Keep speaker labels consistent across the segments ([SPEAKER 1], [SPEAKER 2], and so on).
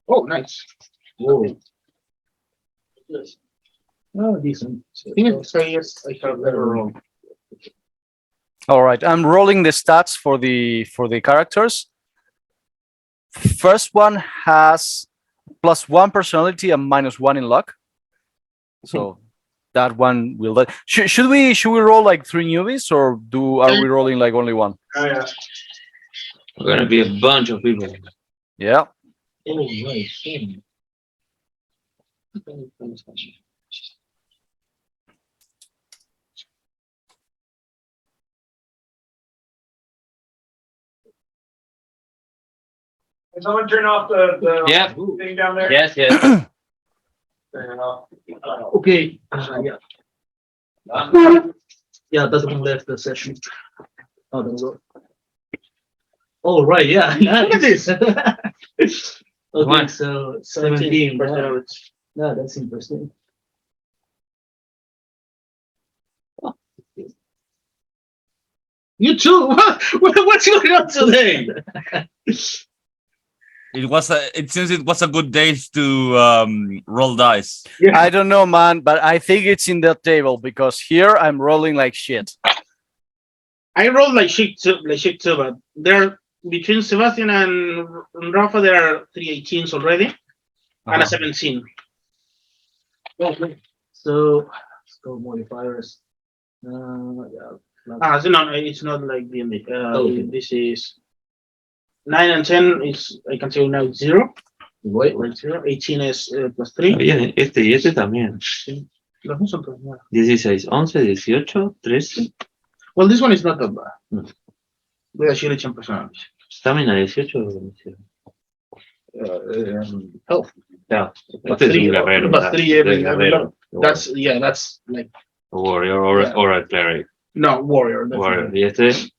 [SPEAKER 1] Oh, nice.
[SPEAKER 2] Whoa. Oh, decent.
[SPEAKER 1] I think it's the highest I have ever rolled.
[SPEAKER 3] All right, I'm rolling the stats for the characters. First one has +1 personality and -1 in luck. So that one will. Should we roll like 3 newbies, or are we rolling like only one?
[SPEAKER 1] Yeah.
[SPEAKER 4] We're gonna be a bunch of people.
[SPEAKER 3] Yeah.
[SPEAKER 2] Oh, right.
[SPEAKER 1] Can someone turn off the
[SPEAKER 4] Yeah.
[SPEAKER 1] thing down there?
[SPEAKER 4] Yes, yes.
[SPEAKER 1] Turn it off.
[SPEAKER 2] Okay. Yeah. Yeah, that's when left the session. Oh, there we go. Oh, right. Yeah.
[SPEAKER 1] Look at this.
[SPEAKER 2] Okay,
[SPEAKER 4] One.
[SPEAKER 2] so 17.
[SPEAKER 1] personality.
[SPEAKER 2] Yeah, that's interesting.
[SPEAKER 1] You too. What's going on today?
[SPEAKER 5] It seems it was a good day to roll dice.
[SPEAKER 3] I don't know, man, but I think it's in the table because here I'm rolling like shit.
[SPEAKER 1] I rolled like shit too, but they're between Sebastian and Rafa. There are 3 18s already and a 17.
[SPEAKER 2] Okay. So let's go modifiers. Yeah.
[SPEAKER 1] So no, it's not like D&D.
[SPEAKER 2] Okay.
[SPEAKER 1] This is 9 and 10 is I can say now it's 0.
[SPEAKER 2] Wait.
[SPEAKER 1] Right, 0. 18 is +3.
[SPEAKER 4] Oye, este también.
[SPEAKER 1] Los míos son todos, yeah.
[SPEAKER 4] 16, 11, 18, 13.
[SPEAKER 1] Well, this one is not that bad.
[SPEAKER 4] No.
[SPEAKER 1] Voy a decir hecho en personality.
[SPEAKER 4] Stamina 18.
[SPEAKER 1] Health.
[SPEAKER 4] Yeah.
[SPEAKER 1] But
[SPEAKER 4] Este es un
[SPEAKER 1] 3,
[SPEAKER 4] guerrero.
[SPEAKER 1] but
[SPEAKER 4] ¿verdad?
[SPEAKER 1] 3 every
[SPEAKER 4] Guerrero.
[SPEAKER 1] That's like
[SPEAKER 4] A warrior or
[SPEAKER 1] Yeah.
[SPEAKER 4] or a cleric.
[SPEAKER 1] no warrior.
[SPEAKER 4] Warrior. Y este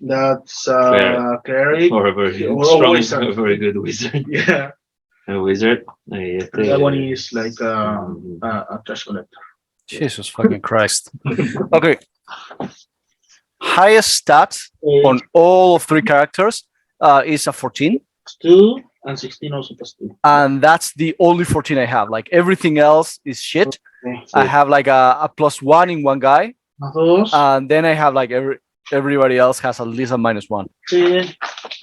[SPEAKER 1] That's
[SPEAKER 4] Cleric.
[SPEAKER 1] cleric.
[SPEAKER 4] or a very
[SPEAKER 1] Or a
[SPEAKER 4] strong,
[SPEAKER 1] wizard.
[SPEAKER 4] a very good wizard.
[SPEAKER 1] Yeah.
[SPEAKER 4] A wizard. Y este.
[SPEAKER 1] That one is like a trash collector.
[SPEAKER 3] Jesus fucking Christ. Okay. Highest stat on all 3 characters is a 14.
[SPEAKER 1] 2 and 16 also +2.
[SPEAKER 3] And that's the only 14 I have. Like everything else is shit. I have like a +1 in one guy,
[SPEAKER 1] Dos.
[SPEAKER 3] and then I have like everybody else has at least a -1.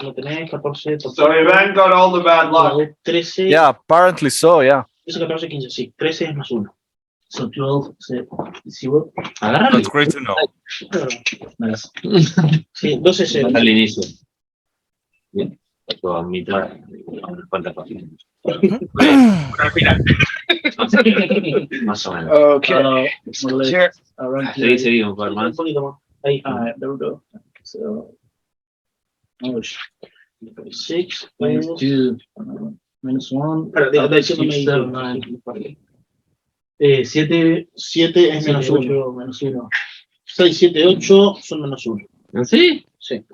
[SPEAKER 1] Lo tenés 14.
[SPEAKER 6] So Ivan got all the bad luck.
[SPEAKER 1] 13.
[SPEAKER 3] Yeah, apparently so. Yeah.
[SPEAKER 1] 14, 15, sí. 13 es +1.
[SPEAKER 2] So 12, 0.
[SPEAKER 4] Agárralo.
[SPEAKER 5] That's great to know.
[SPEAKER 2] Nice.
[SPEAKER 1] Sí, 12 es el.
[SPEAKER 4] Al inicio. Bien. Esto a mitad. ¿Cuántas páginas?
[SPEAKER 1] Al final.
[SPEAKER 4] Más o menos.
[SPEAKER 1] Okay.
[SPEAKER 2] More or less
[SPEAKER 1] Here.
[SPEAKER 2] around
[SPEAKER 4] Seguí, seguí, un par
[SPEAKER 1] Un
[SPEAKER 4] más.
[SPEAKER 1] poquito más. Ahí.
[SPEAKER 2] Alright, there we go. So, oh,
[SPEAKER 1] 6.
[SPEAKER 2] -2, -1.
[SPEAKER 1] Espera, de 7
[SPEAKER 2] 6, 7, 9. 7
[SPEAKER 1] es -1.
[SPEAKER 2] -1.
[SPEAKER 1] 6, 7, 8 son -1.
[SPEAKER 4] ¿Sí?
[SPEAKER 1] Sí.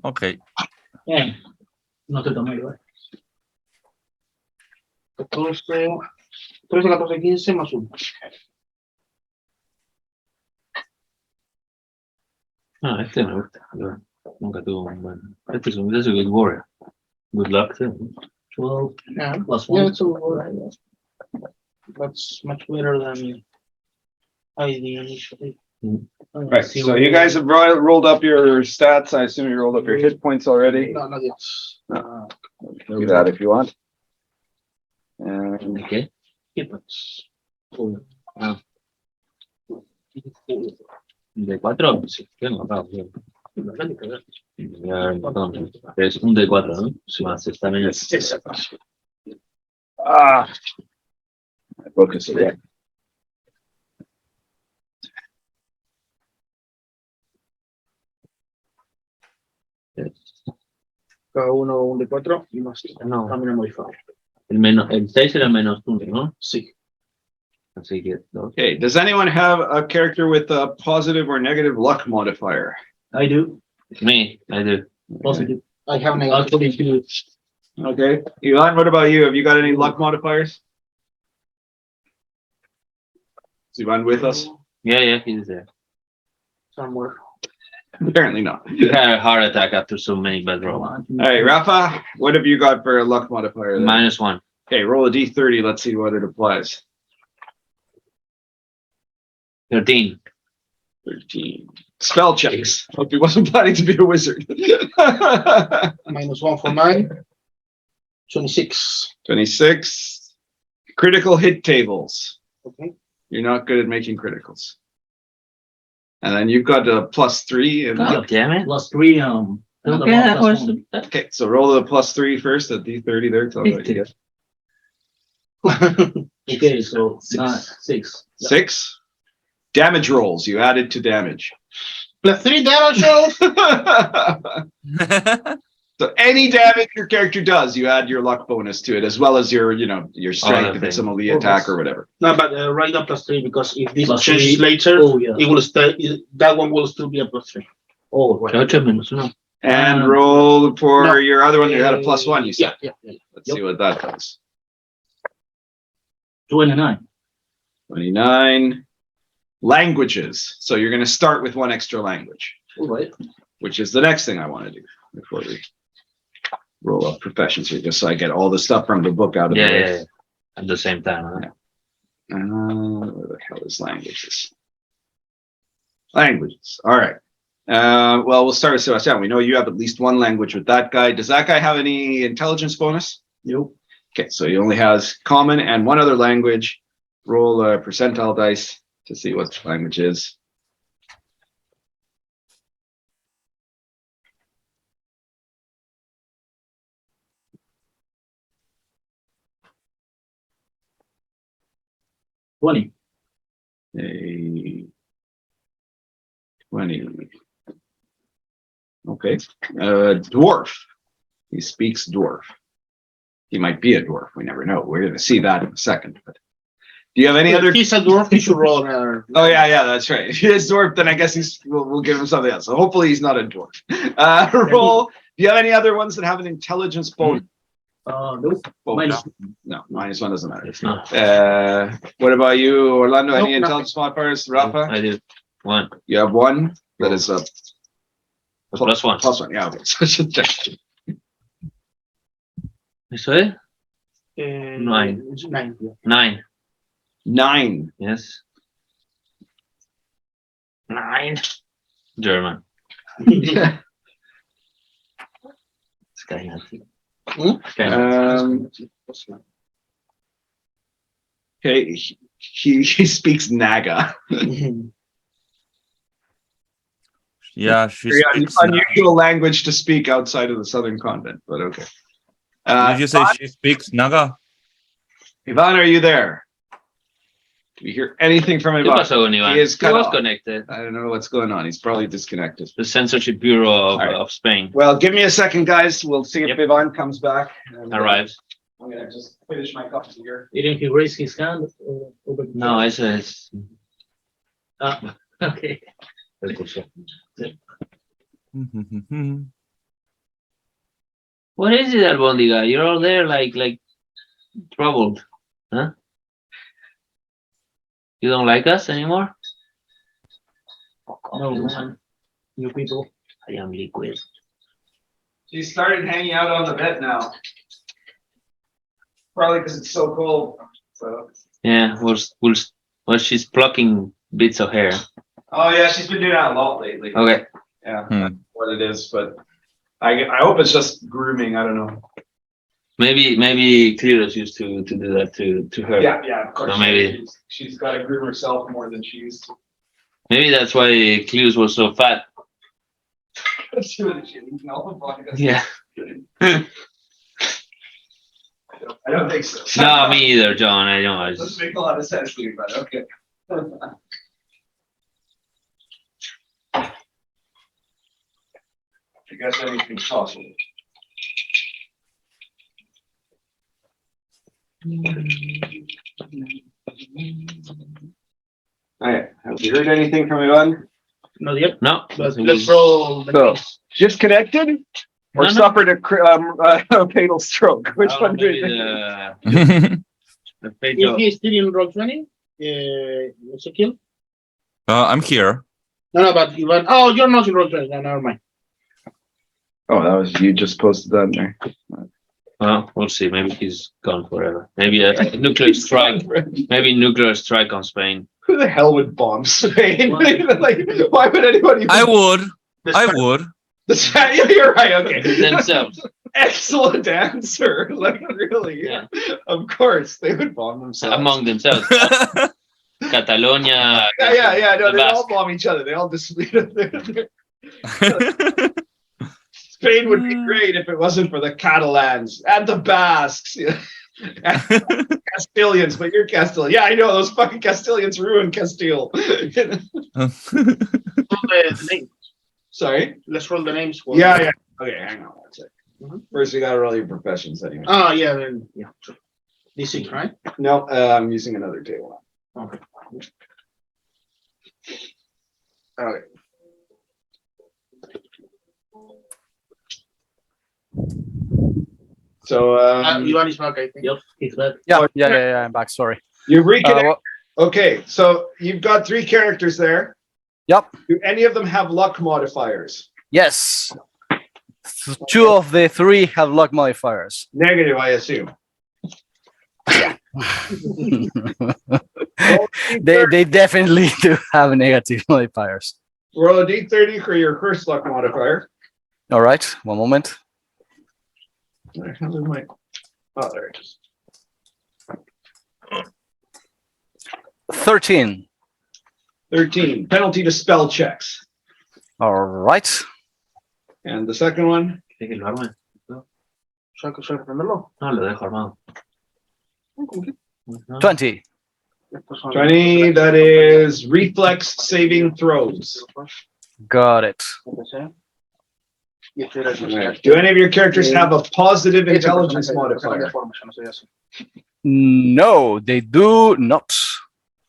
[SPEAKER 5] Okay.
[SPEAKER 2] Bien. No te tomé igual.
[SPEAKER 1] 13, 14, 15 +1.
[SPEAKER 4] Ah, este me gusta. Nunca tuvo un buen. Este es un good warrior. Good luck, sí.
[SPEAKER 2] 12
[SPEAKER 1] Yeah.
[SPEAKER 2] +1.
[SPEAKER 1] Yeah, it's all that's much better than ID initially.
[SPEAKER 6] Right. So you guys have rolled up your stats. I assume you rolled up your hit points already.
[SPEAKER 1] No, not yet.
[SPEAKER 6] Do that if you want. And
[SPEAKER 4] ¿Qué? ¿De 4? Sí, tengo acá. Bien. Ya, entonces, es un de 4, ¿no? Más estamina.
[SPEAKER 1] Exacto.
[SPEAKER 6] my book is again.
[SPEAKER 1] Cada uno un de 4 y más.
[SPEAKER 4] No,
[SPEAKER 1] También modificado.
[SPEAKER 4] el 6 era -1, ¿no?
[SPEAKER 1] Sí.
[SPEAKER 4] Así que, no.
[SPEAKER 6] Okay. Does anyone have a character with a positive or negative luck modifier?
[SPEAKER 2] I do.
[SPEAKER 4] Me, I do.
[SPEAKER 2] Positive.
[SPEAKER 1] I have negative.
[SPEAKER 6] Okay. Elon, what about you? Have you got any luck modifiers? Is Elon with us?
[SPEAKER 4] Yeah, he's there.
[SPEAKER 1] Somewhere.
[SPEAKER 6] Apparently not.
[SPEAKER 4] You had a heart attack after so many bad rolls.
[SPEAKER 6] All right, Rafa, what have you got for a luck modifier? There?
[SPEAKER 4] -1.
[SPEAKER 6] Okay, roll a d30. Let's see what it applies.
[SPEAKER 4] 13.
[SPEAKER 6] 13. Spell checks. Hope he wasn't planning to be a wizard.
[SPEAKER 1] -1 for mine. 26.
[SPEAKER 6] 26. Critical hit tables.
[SPEAKER 1] Okay.
[SPEAKER 6] You're not good at making criticals. And then you've got a +3. And
[SPEAKER 4] God damn it.
[SPEAKER 2] +3. Build
[SPEAKER 4] Okay,
[SPEAKER 2] them up,
[SPEAKER 4] that
[SPEAKER 2] plus
[SPEAKER 4] was.
[SPEAKER 2] one.
[SPEAKER 6] okay, so roll the +3 first at d30 there. Tell me what you get.
[SPEAKER 2] Okay, so 6.
[SPEAKER 6] 6. Damage rolls. You added to damage.
[SPEAKER 1] +3 damage rolls.
[SPEAKER 6] So any damage your character does, you add your luck bonus to it, as well as your, your strength if it's a melee attack or whatever.
[SPEAKER 1] No, but right up +3 because if this
[SPEAKER 2] +3.
[SPEAKER 1] changes later,
[SPEAKER 2] Oh, yeah.
[SPEAKER 1] it will stay. That one will still be a +3.
[SPEAKER 2] Oh, right.
[SPEAKER 4] -1.
[SPEAKER 6] And roll for
[SPEAKER 1] No.
[SPEAKER 6] your other one. You had a +1. You said.
[SPEAKER 1] Yeah.
[SPEAKER 6] Let's see what that does.
[SPEAKER 2] 29.
[SPEAKER 6] 29. Languages. So you're going to start with one extra language,
[SPEAKER 2] All right.
[SPEAKER 6] which is the next thing I want to do before we roll up professions here, just so I get all the stuff from the book out of the way.
[SPEAKER 4] Yeah. At the same time, huh?
[SPEAKER 6] Where the hell is languages? Languages. All right. Well, we'll start with Sebastian. We know you have at least one language with that guy. Does that guy have any intelligence bonus?
[SPEAKER 2] Nope.
[SPEAKER 6] Okay, so he only has common and one other language. Roll a percentile dice to see what language is.
[SPEAKER 2] $20.
[SPEAKER 6] A 20. Okay. Dwarf. He speaks dwarf. He might be a dwarf. We never know. We're going to see that in a second. But do you have any other?
[SPEAKER 1] If he's a dwarf, he should roll another.
[SPEAKER 6] Oh yeah, that's right. If he is dwarf, then I guess we'll give him something else. So hopefully he's not a dwarf. Roll. Do you have any other ones that have an intelligence bonus?
[SPEAKER 2] Nope.
[SPEAKER 6] Oh,
[SPEAKER 2] Minus-
[SPEAKER 6] no, -1 doesn't matter.
[SPEAKER 4] It's not.
[SPEAKER 6] What about you, Orlando? Any
[SPEAKER 1] Nope,
[SPEAKER 6] intelligence modifiers? Rafa?
[SPEAKER 4] I do. 1.
[SPEAKER 6] You have one. That is a
[SPEAKER 4] +1.
[SPEAKER 6] +1. Yeah, okay. Such a gesture.
[SPEAKER 4] Eso es?
[SPEAKER 1] 9. 9. Yeah.
[SPEAKER 4] 9.
[SPEAKER 6] 9.
[SPEAKER 4] Yes. 9. German.
[SPEAKER 6] Yeah.
[SPEAKER 4] Sky Nazi.
[SPEAKER 6] Okay, he speaks Naga.
[SPEAKER 5] Yeah, she
[SPEAKER 6] Very
[SPEAKER 5] speaks.
[SPEAKER 6] unusual language to speak outside of the southern continent, but okay.
[SPEAKER 5] Did you say she speaks Naga?
[SPEAKER 6] Ivan, are you there? Do we hear anything from
[SPEAKER 4] ¿Qué
[SPEAKER 6] Ivan?
[SPEAKER 4] pasó con Iván?
[SPEAKER 6] He is
[SPEAKER 4] He
[SPEAKER 6] cut
[SPEAKER 4] was
[SPEAKER 6] off.
[SPEAKER 4] connected.
[SPEAKER 6] I don't know what's going on. He's probably disconnected.
[SPEAKER 4] The Censorship Bureau
[SPEAKER 6] All right.
[SPEAKER 4] of Spain
[SPEAKER 6] Well, give me a second, guys. We'll see if
[SPEAKER 4] Yep.
[SPEAKER 6] Ivan comes back. And,
[SPEAKER 4] arrives.
[SPEAKER 6] I'm gonna just finish my coffee here.
[SPEAKER 2] Didn't he raise his hand?
[SPEAKER 4] No, eso es.
[SPEAKER 2] Okay.
[SPEAKER 4] What is it, Albondiga? You're all there like troubled, huh? You don't like us anymore?
[SPEAKER 2] No, man. New people.
[SPEAKER 4] I am liquid.
[SPEAKER 6] She started hanging out on the bed now. Probably because it's so cold. So.
[SPEAKER 4] Yeah, well, she's plucking bits of hair.
[SPEAKER 6] Oh yeah, she's been doing that a lot lately.
[SPEAKER 4] Okay.
[SPEAKER 6] Yeah,
[SPEAKER 5] Hmm.
[SPEAKER 6] that's what it is. But I hope it's just grooming. I don't know.
[SPEAKER 4] Maybe Cleros used to do that to her.
[SPEAKER 6] Yeah, of course.
[SPEAKER 4] So maybe-
[SPEAKER 6] she's got to groom herself more than she used to.
[SPEAKER 4] Maybe that's why Cleros was so fat.
[SPEAKER 6] She was eating all the vodka.
[SPEAKER 4] Yeah.
[SPEAKER 6] I don't think so.
[SPEAKER 4] No, me either, John. I know. I
[SPEAKER 6] Doesn't
[SPEAKER 4] just,
[SPEAKER 6] make a lot of sense to me, but okay. I guess anything's possible. Alright, have you heard anything from Ivan?
[SPEAKER 1] Not yet.
[SPEAKER 4] no.
[SPEAKER 1] But let's roll. The
[SPEAKER 6] So,
[SPEAKER 1] dice.
[SPEAKER 6] disconnected? or
[SPEAKER 4] No, no.
[SPEAKER 6] suffered a fatal stroke. Which one do you think?
[SPEAKER 4] The fate
[SPEAKER 1] If
[SPEAKER 4] of-
[SPEAKER 1] he's still in roll 20, Ezekiel.
[SPEAKER 5] I'm here.
[SPEAKER 1] No, but Ivan. Oh, you're not in roll 20. No, never mind.
[SPEAKER 6] Oh, that was you just posted that there.
[SPEAKER 4] Well, we'll see. Maybe he's gone forever. Maybe a nuclear strike. Maybe nuclear strike on Spain.
[SPEAKER 6] Who the hell would bomb Spain? Like, why would anybody?
[SPEAKER 5] I would.
[SPEAKER 1] The
[SPEAKER 5] I
[SPEAKER 1] Spanish-
[SPEAKER 5] would.
[SPEAKER 6] You're right. Okay.
[SPEAKER 4] Themselves.
[SPEAKER 6] Excellent answer. Like, really?
[SPEAKER 4] Yeah.
[SPEAKER 6] Of course, they would bomb themselves.
[SPEAKER 4] Among themselves. Catalonia.
[SPEAKER 6] Yeah. No,
[SPEAKER 4] the
[SPEAKER 6] they all
[SPEAKER 4] Basque.
[SPEAKER 6] bomb each other. They all Spain would be great if it wasn't for the Catalans and the Basques. And Castilians, but you're Castilian. Yeah, I know those fucking Castilians ruined Castile.
[SPEAKER 1] Roll the names.
[SPEAKER 6] Sorry.
[SPEAKER 1] Let's roll the names. For
[SPEAKER 6] Yeah. Okay, hang on one sec.
[SPEAKER 1] Mhm.
[SPEAKER 6] First, we gotta roll your professions anyway.
[SPEAKER 1] Oh, yeah. Then, yeah. Sure. D6, right?
[SPEAKER 6] No, I'm using another table.
[SPEAKER 1] Okay.
[SPEAKER 6] Okay. So
[SPEAKER 1] Ivan is back, I think.
[SPEAKER 2] Yep, he's back.
[SPEAKER 3] Yeah. I'm back. Sorry.
[SPEAKER 6] you reconnect.
[SPEAKER 3] Well,
[SPEAKER 6] Okay, so you've got 3 characters there.
[SPEAKER 3] Yep.
[SPEAKER 6] Do any of them have luck modifiers?
[SPEAKER 3] yes. 2 of the 3 have luck modifiers.
[SPEAKER 6] Negative, I assume.
[SPEAKER 3] They definitely do have negative modifiers.
[SPEAKER 6] Roll a d30 for your first luck modifier.
[SPEAKER 3] All right. One moment.
[SPEAKER 6] Where the hell is my- Oh, there it is.
[SPEAKER 3] 13.
[SPEAKER 6] 13. Penalty to spell checks.
[SPEAKER 3] All right.
[SPEAKER 6] And the second one,
[SPEAKER 4] ¿Quieres que lo arme?
[SPEAKER 1] Saca primero.
[SPEAKER 4] No, lo dejo armado.
[SPEAKER 3] 20.
[SPEAKER 6] 20, that is reflex saving throws.
[SPEAKER 3] Got it.
[SPEAKER 6] Do any of your characters have a positive intelligence modifier?
[SPEAKER 3] No, they do not.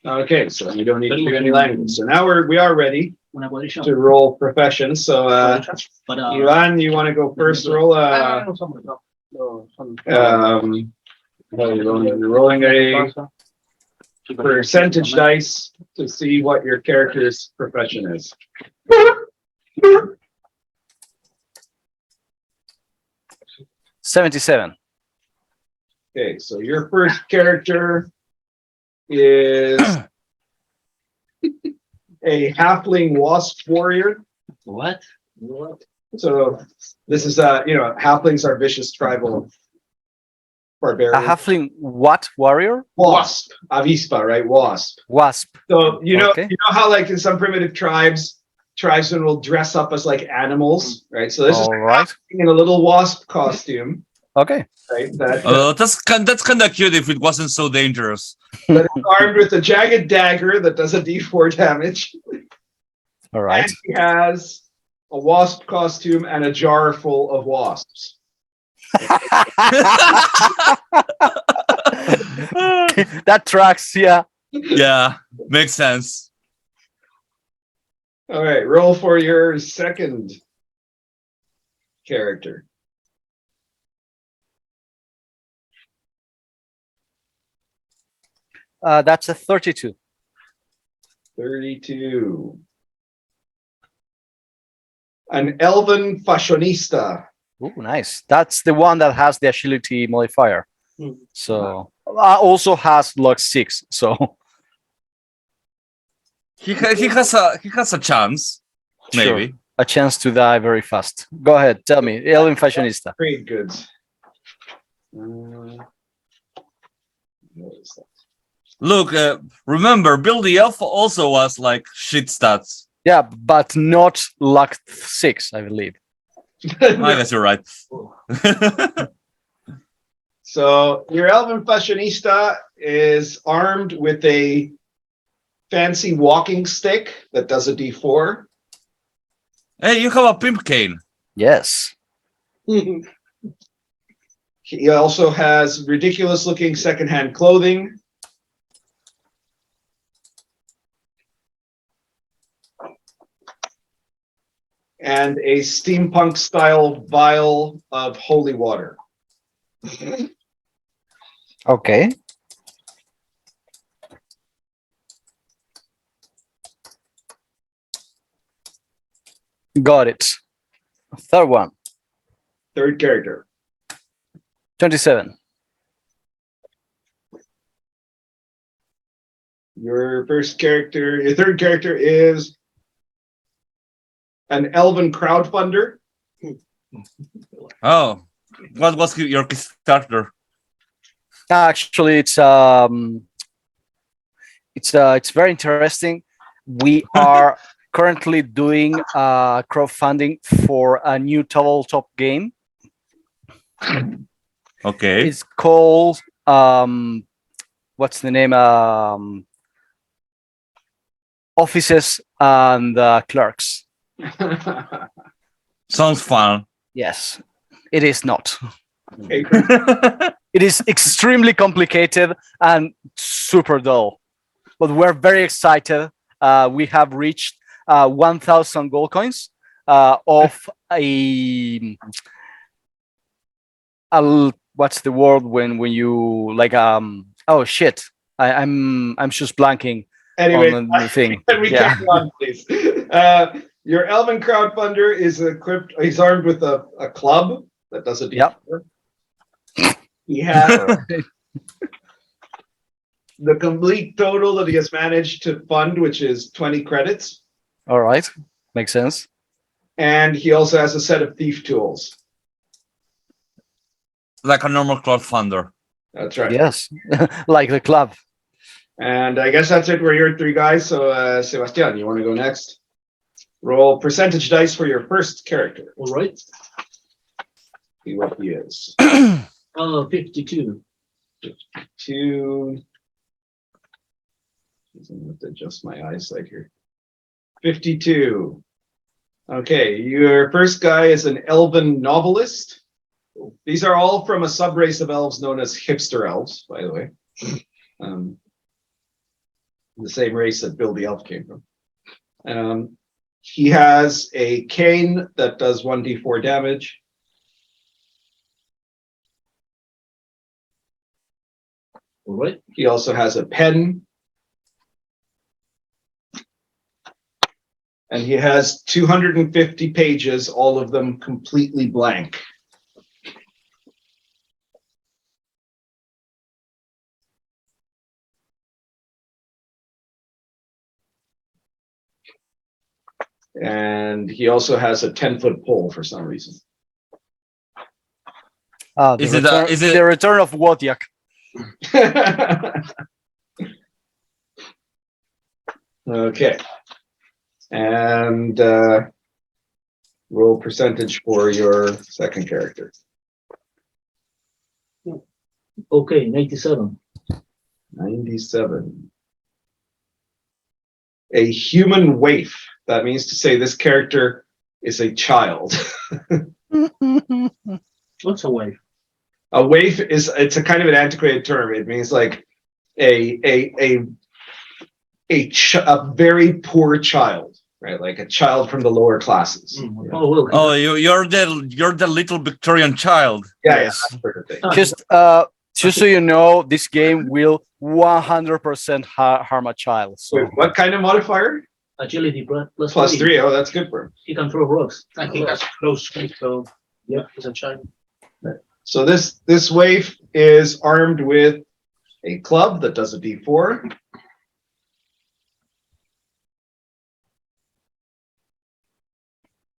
[SPEAKER 6] Okay, so you don't need to pick any language. So now we are ready
[SPEAKER 2] Una cuadrilla.
[SPEAKER 6] to roll professions. So
[SPEAKER 2] Para,
[SPEAKER 6] Ivan, you want to go first? Roll you're rolling a percentage dice to see what your character's profession is.
[SPEAKER 3] 77.
[SPEAKER 6] Okay, so your first character is a halfling wasp warrior.
[SPEAKER 4] What?
[SPEAKER 6] So this is halflings are vicious tribal
[SPEAKER 3] A
[SPEAKER 6] barbarians.
[SPEAKER 3] halfling what warrior?
[SPEAKER 6] Wasp, avispa, right? Wasp.
[SPEAKER 3] Wasp.
[SPEAKER 6] So
[SPEAKER 3] Okay.
[SPEAKER 6] you know how like in some primitive tribesmen will dress up as like animals, right? So this is
[SPEAKER 3] All right.
[SPEAKER 6] in a little wasp costume,
[SPEAKER 3] Okay.
[SPEAKER 6] right? That
[SPEAKER 5] That's kind of cute if it wasn't so dangerous.
[SPEAKER 6] that is armed with a jagged dagger that does a d4 damage.
[SPEAKER 3] All right.
[SPEAKER 6] And he has a wasp costume and a jar full of wasps.
[SPEAKER 3] That tracks, yeah.
[SPEAKER 5] Yeah, makes sense.
[SPEAKER 6] All right, roll for your second character.
[SPEAKER 3] That's a 32.
[SPEAKER 6] 32. An elven fashionista.
[SPEAKER 3] Ooh, nice. That's the one that has the agility modifier.
[SPEAKER 1] Hmm.
[SPEAKER 3] So also has luck 6. So
[SPEAKER 5] He has a chance, maybe.
[SPEAKER 3] sure, a chance to die very fast. Go ahead, tell me, Elven Fashionista.
[SPEAKER 6] Trade goods. What is that?
[SPEAKER 5] Look, remember, Bill the Elf also was like shit stats.
[SPEAKER 3] Yeah, but not luck 6, I believe.
[SPEAKER 5] I guess you're right.
[SPEAKER 6] So your elven fashionista is armed with a fancy walking stick that does a d4.
[SPEAKER 5] Hey, you have a pimp cane.
[SPEAKER 3] Yes.
[SPEAKER 6] He also has ridiculous looking secondhand clothing. and a steampunk style vial of holy water.
[SPEAKER 3] Okay. Got it. Third one.
[SPEAKER 6] Third character.
[SPEAKER 3] 27.
[SPEAKER 6] Your third character is an elven crowdfunder.
[SPEAKER 5] Oh, what was your Kickstarter?
[SPEAKER 3] Actually, it's very interesting. We are currently doing crowdfunding for a new tabletop game.
[SPEAKER 5] Okay.
[SPEAKER 3] It's called what's the name? Offices and Clerks.
[SPEAKER 5] Sounds fun.
[SPEAKER 3] Yes, it is not.
[SPEAKER 6] Okay,
[SPEAKER 3] It is extremely complicated and super dull, but we're very excited. We have reached 1,000 gold coins of what's the word when you like oh shit, I'm just blanking
[SPEAKER 6] anyway,
[SPEAKER 3] on the thing.
[SPEAKER 6] can we carry on, please? Your elven crowdfunder is equipped. He's armed with a club that does a D4.
[SPEAKER 3] Yep.
[SPEAKER 6] He has the complete total that he has managed to fund, which is 20 credits.
[SPEAKER 3] All right, makes sense.
[SPEAKER 6] And he also has a set of thief tools.
[SPEAKER 5] Like a normal crowdfunder.
[SPEAKER 6] That's right.
[SPEAKER 3] Yes, like the club.
[SPEAKER 6] And I guess that's it for your three guys. So, Sebastian, you want to go next? Roll percentage dice for your first character.
[SPEAKER 2] All right.
[SPEAKER 6] See what he is.
[SPEAKER 2] 52.
[SPEAKER 6] 2. I'm going to have to adjust my eyesight here. 52. Okay, your first guy is an elven novelist. These are all from a subrace of elves known as hipster elves, by the way. The same race that Bill the Elf came from. He has a cane that does 1d4 damage.
[SPEAKER 2] All right.
[SPEAKER 6] He also has a pen. And he has 250 pages, all of them completely blank. And he also has a 10-foot pole for some reason.
[SPEAKER 5] Is it
[SPEAKER 3] the return of Wodiak?
[SPEAKER 6] Okay. And roll percentage for your second character.
[SPEAKER 2] Okay, 97.
[SPEAKER 6] 97. A human waif. That means to say this character is a child.
[SPEAKER 2] What's a wave?
[SPEAKER 6] A waif it's a kind of an antiquated term. It means like a very poor child, right? Like a child from the lower classes.
[SPEAKER 2] Oh, well.
[SPEAKER 5] Oh, you're the little Victorian child.
[SPEAKER 6] Yeah,
[SPEAKER 3] Yes.
[SPEAKER 6] that's sort of thing.
[SPEAKER 3] Just so you know, this game will 100% harm a child. So
[SPEAKER 6] Wait, what kind of modifier?
[SPEAKER 2] Agility plus
[SPEAKER 6] Plus 3. Oh, that's good for him.
[SPEAKER 2] He can throw rocks.
[SPEAKER 1] I think that's close, so yeah, it's a child.
[SPEAKER 6] So this waif is armed with a club that does a d4.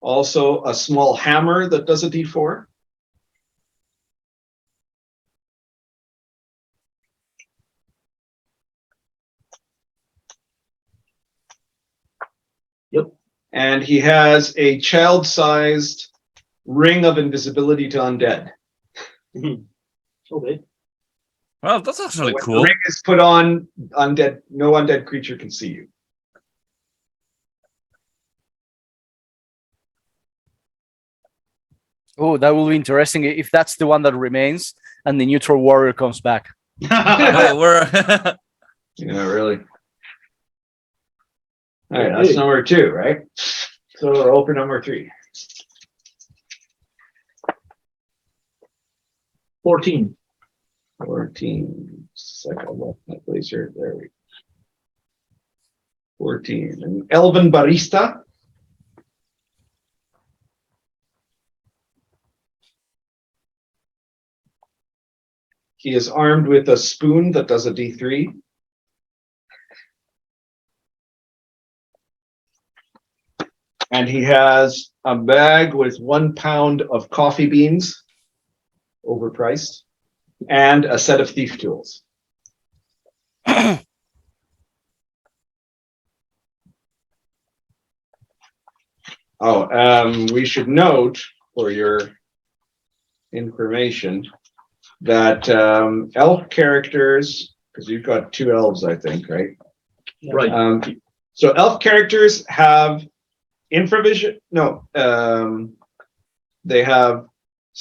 [SPEAKER 6] Also a small hammer that does a d4.
[SPEAKER 2] Yep.
[SPEAKER 6] And he has a child-sized ring of invisibility to undead.
[SPEAKER 2] Okay.
[SPEAKER 5] Well, that's actually
[SPEAKER 6] When
[SPEAKER 5] cool.
[SPEAKER 6] the ring is put on, no undead creature can see you.
[SPEAKER 3] oh, that will be interesting if that's the one that remains and the neutral warrior comes back.
[SPEAKER 5] Wait, we're
[SPEAKER 6] Yeah, really. All right, that's number 2, right? So roll for number 3.
[SPEAKER 2] 14.
[SPEAKER 6] 14. Second left my blazer. There we go. 14. An Elven barista. He is armed with a spoon that does a D3. And he has a bag with 1 pound of coffee beans, overpriced, and a set of thief tools. We should note for your information that elf characters, because you've got 2 elves, I think, right?
[SPEAKER 2] Right.
[SPEAKER 6] So elf characters have infravision. No, they have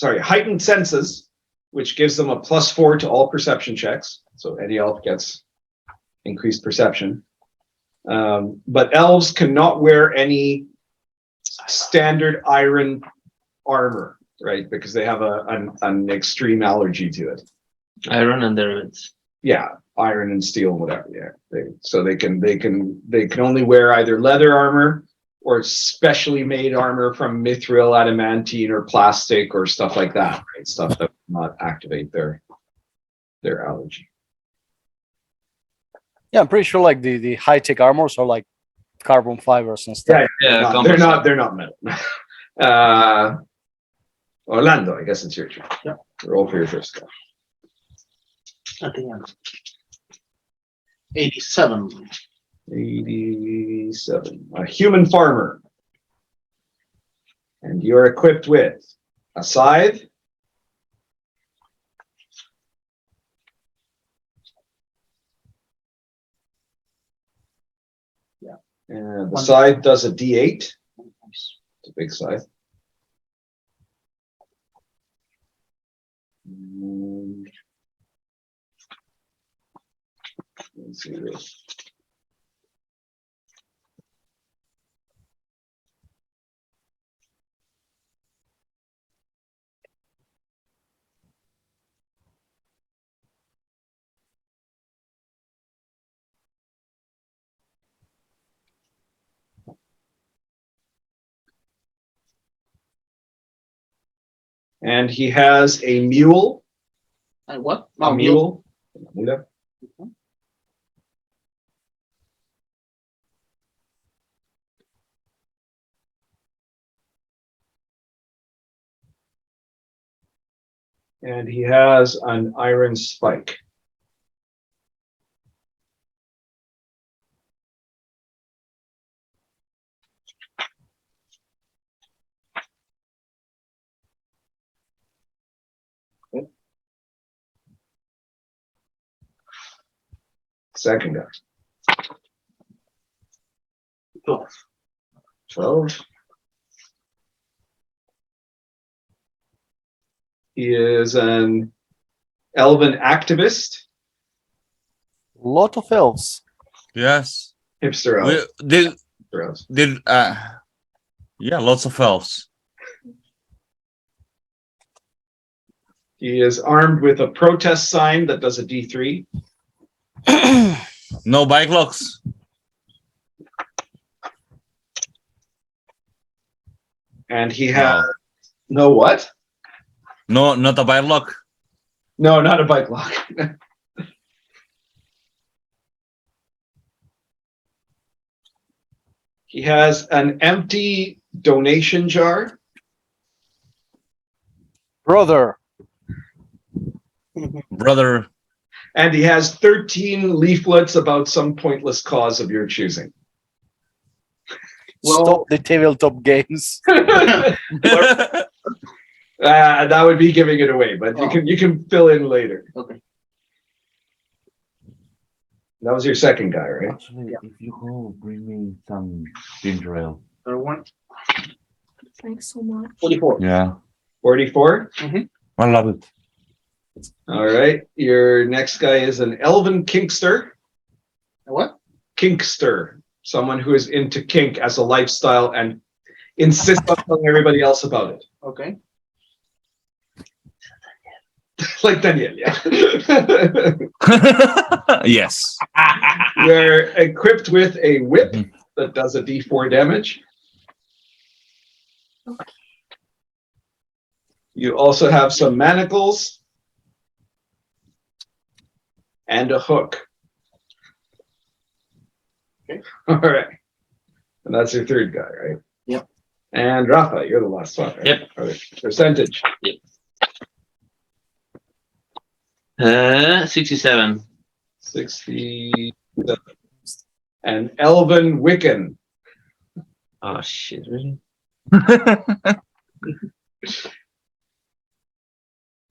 [SPEAKER 6] heightened senses, which gives them a +4 to all perception checks. So any elf gets increased perception. But elves cannot wear any standard iron armor, right? Because they have an extreme allergy to it.
[SPEAKER 4] Iron and derivatives.
[SPEAKER 6] Yeah, iron and steel, whatever. Yeah, they can only wear either leather armor or specially made armor from mithril, adamantine, or plastic, or stuff like that. Right, stuff that will not activate their allergy.
[SPEAKER 3] Yeah, I'm pretty sure like the high tech armors are like carbon fibers and stuff.
[SPEAKER 6] Yeah, they're not metal. Orlando, I guess it's your turn.
[SPEAKER 2] Yeah.
[SPEAKER 6] Roll for your first guy.
[SPEAKER 2] At the end.
[SPEAKER 1] 87.
[SPEAKER 6] 87. A human farmer. And you're equipped with a scythe, and the scythe does a D8. It's a big scythe. Let's see this. And he has a mule.
[SPEAKER 1] And what?
[SPEAKER 6] A mule. Mula. And he has an iron spike. Okay. Second guy. 12. He is an elven activist.
[SPEAKER 3] Lot of elves.
[SPEAKER 5] Yes.
[SPEAKER 6] Hipster elf. Hipster elves.
[SPEAKER 5] Yeah, lots of elves.
[SPEAKER 6] He is armed with a protest sign that does a D3.
[SPEAKER 5] No bike locks.
[SPEAKER 6] And he has no what?
[SPEAKER 5] No, not a bike lock.
[SPEAKER 6] No, not a bike lock. He has an empty donation jar.
[SPEAKER 3] Brother.
[SPEAKER 5] Brother.
[SPEAKER 6] And he has 13 leaflets about some pointless cause of your choosing.
[SPEAKER 3] Stop the tabletop games.
[SPEAKER 6] That would be giving it away, but you can fill in later.
[SPEAKER 1] Okay.
[SPEAKER 6] That was your second guy, right?
[SPEAKER 4] Actually, if you go, bring me some ginger ale.
[SPEAKER 1] Third one.
[SPEAKER 7] Thanks so much.
[SPEAKER 1] 44.
[SPEAKER 5] Yeah,
[SPEAKER 6] 44.
[SPEAKER 5] I love it.
[SPEAKER 6] All right. Your next guy is an Elven Kingster.
[SPEAKER 1] What?
[SPEAKER 6] Kingster. Someone who is into kink as a lifestyle and insist on telling everybody else about it.
[SPEAKER 1] Okay.
[SPEAKER 6] Like Daniel, yeah.
[SPEAKER 5] Yes.
[SPEAKER 6] You're equipped with a whip that does a d4 damage. You also have some manacles and a hook.
[SPEAKER 1] Okay.
[SPEAKER 6] All right. And that's your third guy, right?
[SPEAKER 1] Yep.
[SPEAKER 6] And Rafa, you're the last one, right?
[SPEAKER 4] Yep.
[SPEAKER 6] All right. Percentage.
[SPEAKER 4] 67.
[SPEAKER 6] 60. And Elven Wiccan.
[SPEAKER 4] Oh shit! Really?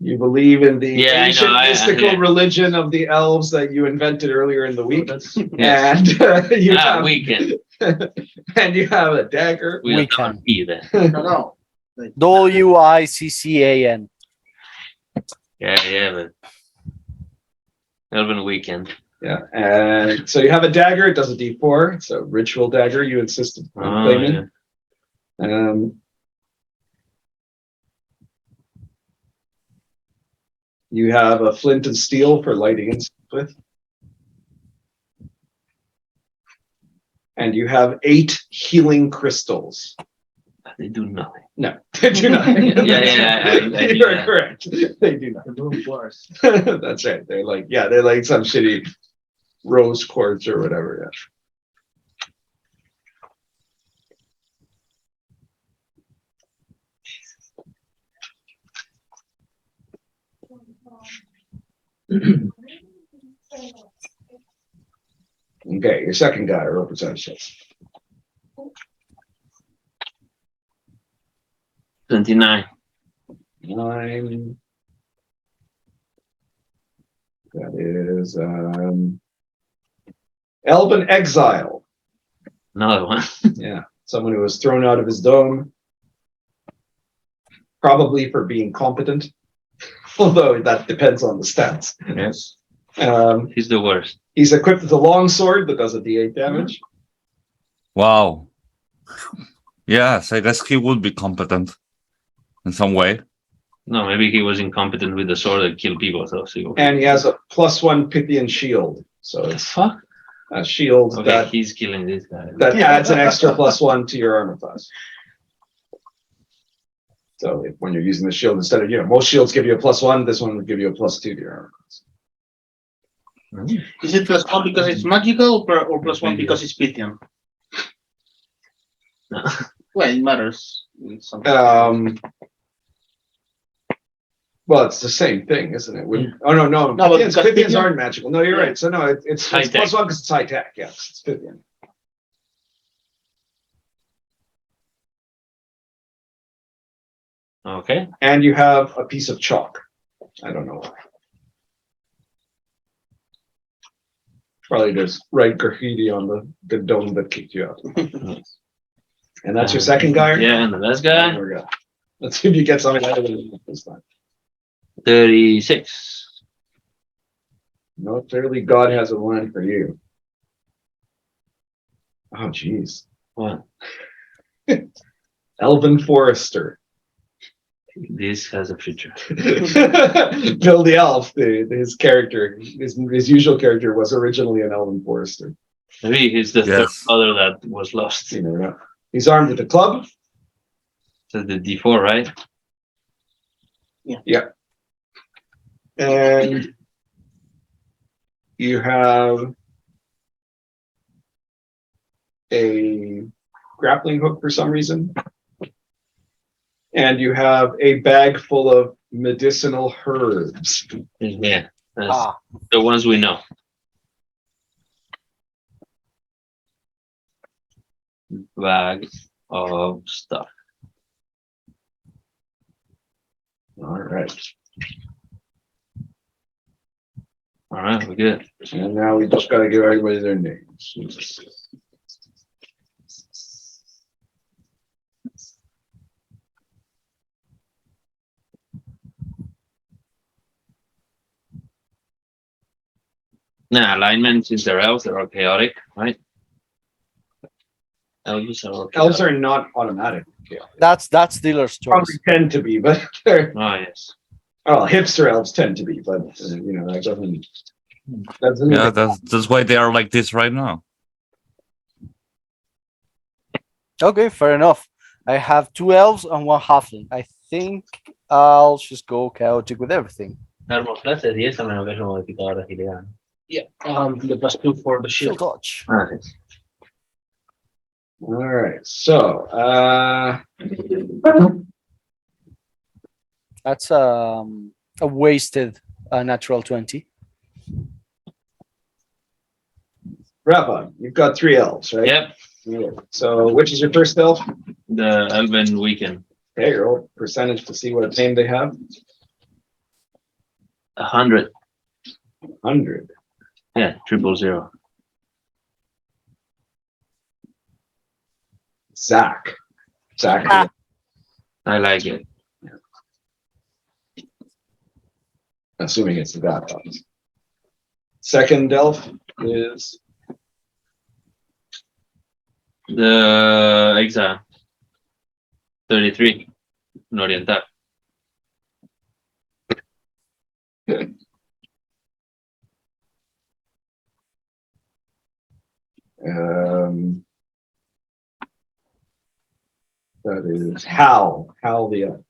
[SPEAKER 6] You believe in the
[SPEAKER 4] Yeah, I know,
[SPEAKER 6] ancient mystical
[SPEAKER 4] yeah.
[SPEAKER 6] religion of the elves that you invented earlier in the week.
[SPEAKER 4] Yes.
[SPEAKER 6] And you have
[SPEAKER 4] Weekend.
[SPEAKER 6] and you have a dagger.
[SPEAKER 3] We can.
[SPEAKER 4] Be there.
[SPEAKER 1] No.
[SPEAKER 3] WICCAN.
[SPEAKER 4] Yeah, but Elven Weekend.
[SPEAKER 6] Yeah, and so you have a dagger. It does a d4. It's a ritual dagger. You insisted on
[SPEAKER 4] Oh,
[SPEAKER 6] claiming.
[SPEAKER 4] yeah.
[SPEAKER 6] You have a flint and steel for lighting incense with. And you have 8 healing crystals.
[SPEAKER 4] They do nothing.
[SPEAKER 6] No, they do not.
[SPEAKER 4] I do
[SPEAKER 6] You're
[SPEAKER 4] that.
[SPEAKER 6] correct. They do not. That's right. They're like some shitty rose quartz or whatever. Yeah. Okay, your second guy, roll percentages.
[SPEAKER 4] 29.
[SPEAKER 6] 9. That is Elven Exile.
[SPEAKER 4] Another one.
[SPEAKER 6] Yeah, someone who was thrown out of his dome, probably for being competent. Although that depends on the stats.
[SPEAKER 4] Yes.
[SPEAKER 6] Um,
[SPEAKER 4] He's the worst.
[SPEAKER 6] he's equipped with a long sword that does a d8 damage.
[SPEAKER 5] Wow. Yes, I guess he would be competent in some way.
[SPEAKER 4] No, maybe he was incompetent with the sword that killed people. So
[SPEAKER 6] And he has a +1 Pythian shield. So it's
[SPEAKER 4] fuck.
[SPEAKER 6] a shield
[SPEAKER 4] Okay, he's killing this guy.
[SPEAKER 6] that adds an extra +1 to your armor class. So when you're using the shield, instead of, most shields give you a +1, this one would give you a +2 to your armor class.
[SPEAKER 1] Is it +1 because it's magical or +1 because it's Pythian? Well, it matters.
[SPEAKER 6] Well, it's the same thing, isn't it? Oh, no.
[SPEAKER 1] No, but
[SPEAKER 6] Pythians,
[SPEAKER 1] because
[SPEAKER 6] Pythians
[SPEAKER 1] Pythian-
[SPEAKER 6] aren't magical. No, you're
[SPEAKER 1] Yeah.
[SPEAKER 6] right. So no, it's
[SPEAKER 4] High tech.
[SPEAKER 6] +1 because it's high tech. Yes, it's Pythian.
[SPEAKER 4] Okay.
[SPEAKER 6] And you have a piece of chalk. I don't know why. Probably just write graffiti on the dome that kicked you out. And that's your second guy?
[SPEAKER 4] Yeah, and the last guy.
[SPEAKER 6] There we go. Let's see if you get something out of it this time.
[SPEAKER 4] 36.
[SPEAKER 6] No, clearly God has a line for you. Oh, geez.
[SPEAKER 4] What?
[SPEAKER 6] Elven Forester.
[SPEAKER 4] This has a future.
[SPEAKER 6] Bill the Elf, his character, his usual character was originally an Elven Forester.
[SPEAKER 4] Maybe he's the third
[SPEAKER 5] Yes.
[SPEAKER 4] brother that was lost.
[SPEAKER 6] You never know. He's armed with a club.
[SPEAKER 4] So the D4, right?
[SPEAKER 6] And you have a grappling hook for some reason. And you have a bag full of medicinal herbs.
[SPEAKER 4] Yeah. That's the ones we know. Bag of stuff.
[SPEAKER 6] All right.
[SPEAKER 4] All right, we're good.
[SPEAKER 6] And now we just got to give everybody their names.
[SPEAKER 4] Now, alignment, since they're elves, they're all chaotic, right?
[SPEAKER 6] Elves are not automatic. Yeah.
[SPEAKER 3] That's dealer's choice.
[SPEAKER 6] Probably tend to be, but they're
[SPEAKER 4] yes.
[SPEAKER 6] oh, hipster elves tend to be, but you know that doesn't.
[SPEAKER 5] Yeah, that's why they are like this right now.
[SPEAKER 3] Okay, fair enough. I have 2 elves and 1 halfling. I think I'll just go chaotic with everything.
[SPEAKER 2] Yeah, the +2 for the
[SPEAKER 3] Shield
[SPEAKER 2] shield.
[SPEAKER 3] dodge.
[SPEAKER 6] All right, so
[SPEAKER 3] That's a wasted natural 20.
[SPEAKER 6] Rafa, you've got 3 elves, right?
[SPEAKER 4] Yep.
[SPEAKER 6] Yeah. So which is your first elf?
[SPEAKER 4] The Elven Weekend.
[SPEAKER 6] Okay, roll percentage to see what name they have.
[SPEAKER 4] 100.
[SPEAKER 6] 100.
[SPEAKER 4] Yeah, 000.
[SPEAKER 6] Zach.
[SPEAKER 3] Ah.
[SPEAKER 4] I like it.
[SPEAKER 6] Assuming it's the Godfathers. Second elf is
[SPEAKER 4] The Exile. 33. Un oriental.
[SPEAKER 6] that is Hal. Hal the elf.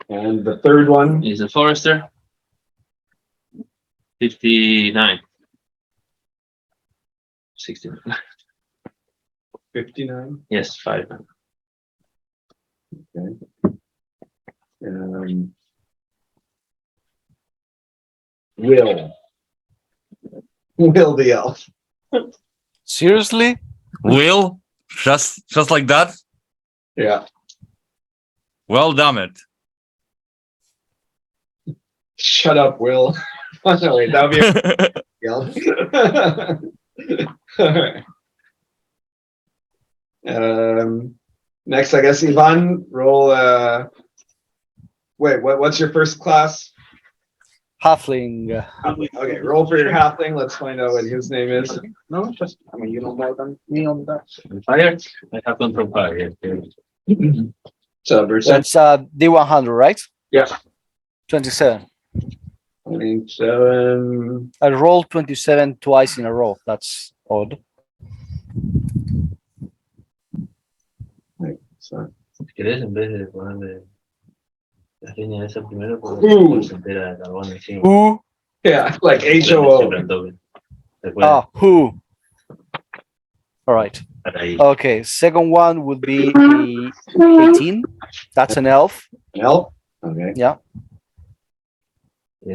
[SPEAKER 6] And the third one
[SPEAKER 4] Is a Forester. 59. 69.
[SPEAKER 6] 59.
[SPEAKER 4] Yes, 5.
[SPEAKER 6] Okay. Will. Will the elf.
[SPEAKER 3] Seriously?
[SPEAKER 5] Will? Just like that?
[SPEAKER 6] Yeah.
[SPEAKER 5] Well, damn it.
[SPEAKER 6] Shut up, Will. No, wait, that would be a elf. All right. Next, I guess Ivan, roll. Wait, what's your first class?
[SPEAKER 3] Halfling.
[SPEAKER 6] Okay, roll for your halfling. Let's find out what his name is.
[SPEAKER 2] No, just I mean you know more than me on that.
[SPEAKER 4] Fire? I have control fire. Yes.
[SPEAKER 6] So percent
[SPEAKER 3] That's D100, right?
[SPEAKER 6] Yeah.
[SPEAKER 3] 27.
[SPEAKER 6] 27.
[SPEAKER 3] I rolled 27 twice in a row. That's odd.
[SPEAKER 6] Wait, so
[SPEAKER 4] ¿Quieres en vez de ponerle la seña esa primero?
[SPEAKER 6] Ooh.
[SPEAKER 4] Se entera de carbón encima.
[SPEAKER 3] Who?
[SPEAKER 6] yeah, like HOO.
[SPEAKER 4] Siempre al doble. Recuerda,
[SPEAKER 3] Ah, who? All right.
[SPEAKER 4] para ahí.
[SPEAKER 3] Okay. Second one would be a 18. That's an elf.
[SPEAKER 6] An elf. Okay.
[SPEAKER 3] Yeah.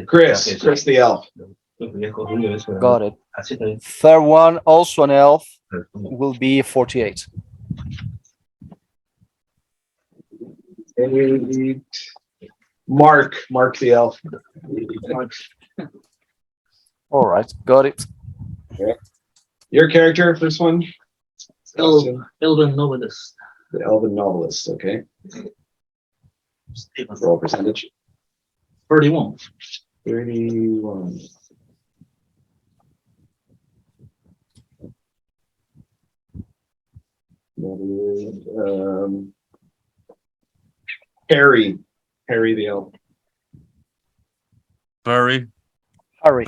[SPEAKER 6] Chris the elf.
[SPEAKER 3] Got it. Third one, also an elf, will be 48.
[SPEAKER 6] Mark the elf.
[SPEAKER 3] All right. Got it.
[SPEAKER 6] Your character, first one?
[SPEAKER 2] Elven novelist.
[SPEAKER 6] The elven novelist, okay. Roll percentage.
[SPEAKER 2] 31.
[SPEAKER 6] 31. That is, Harry the elf.
[SPEAKER 3] Harry.
[SPEAKER 5] Very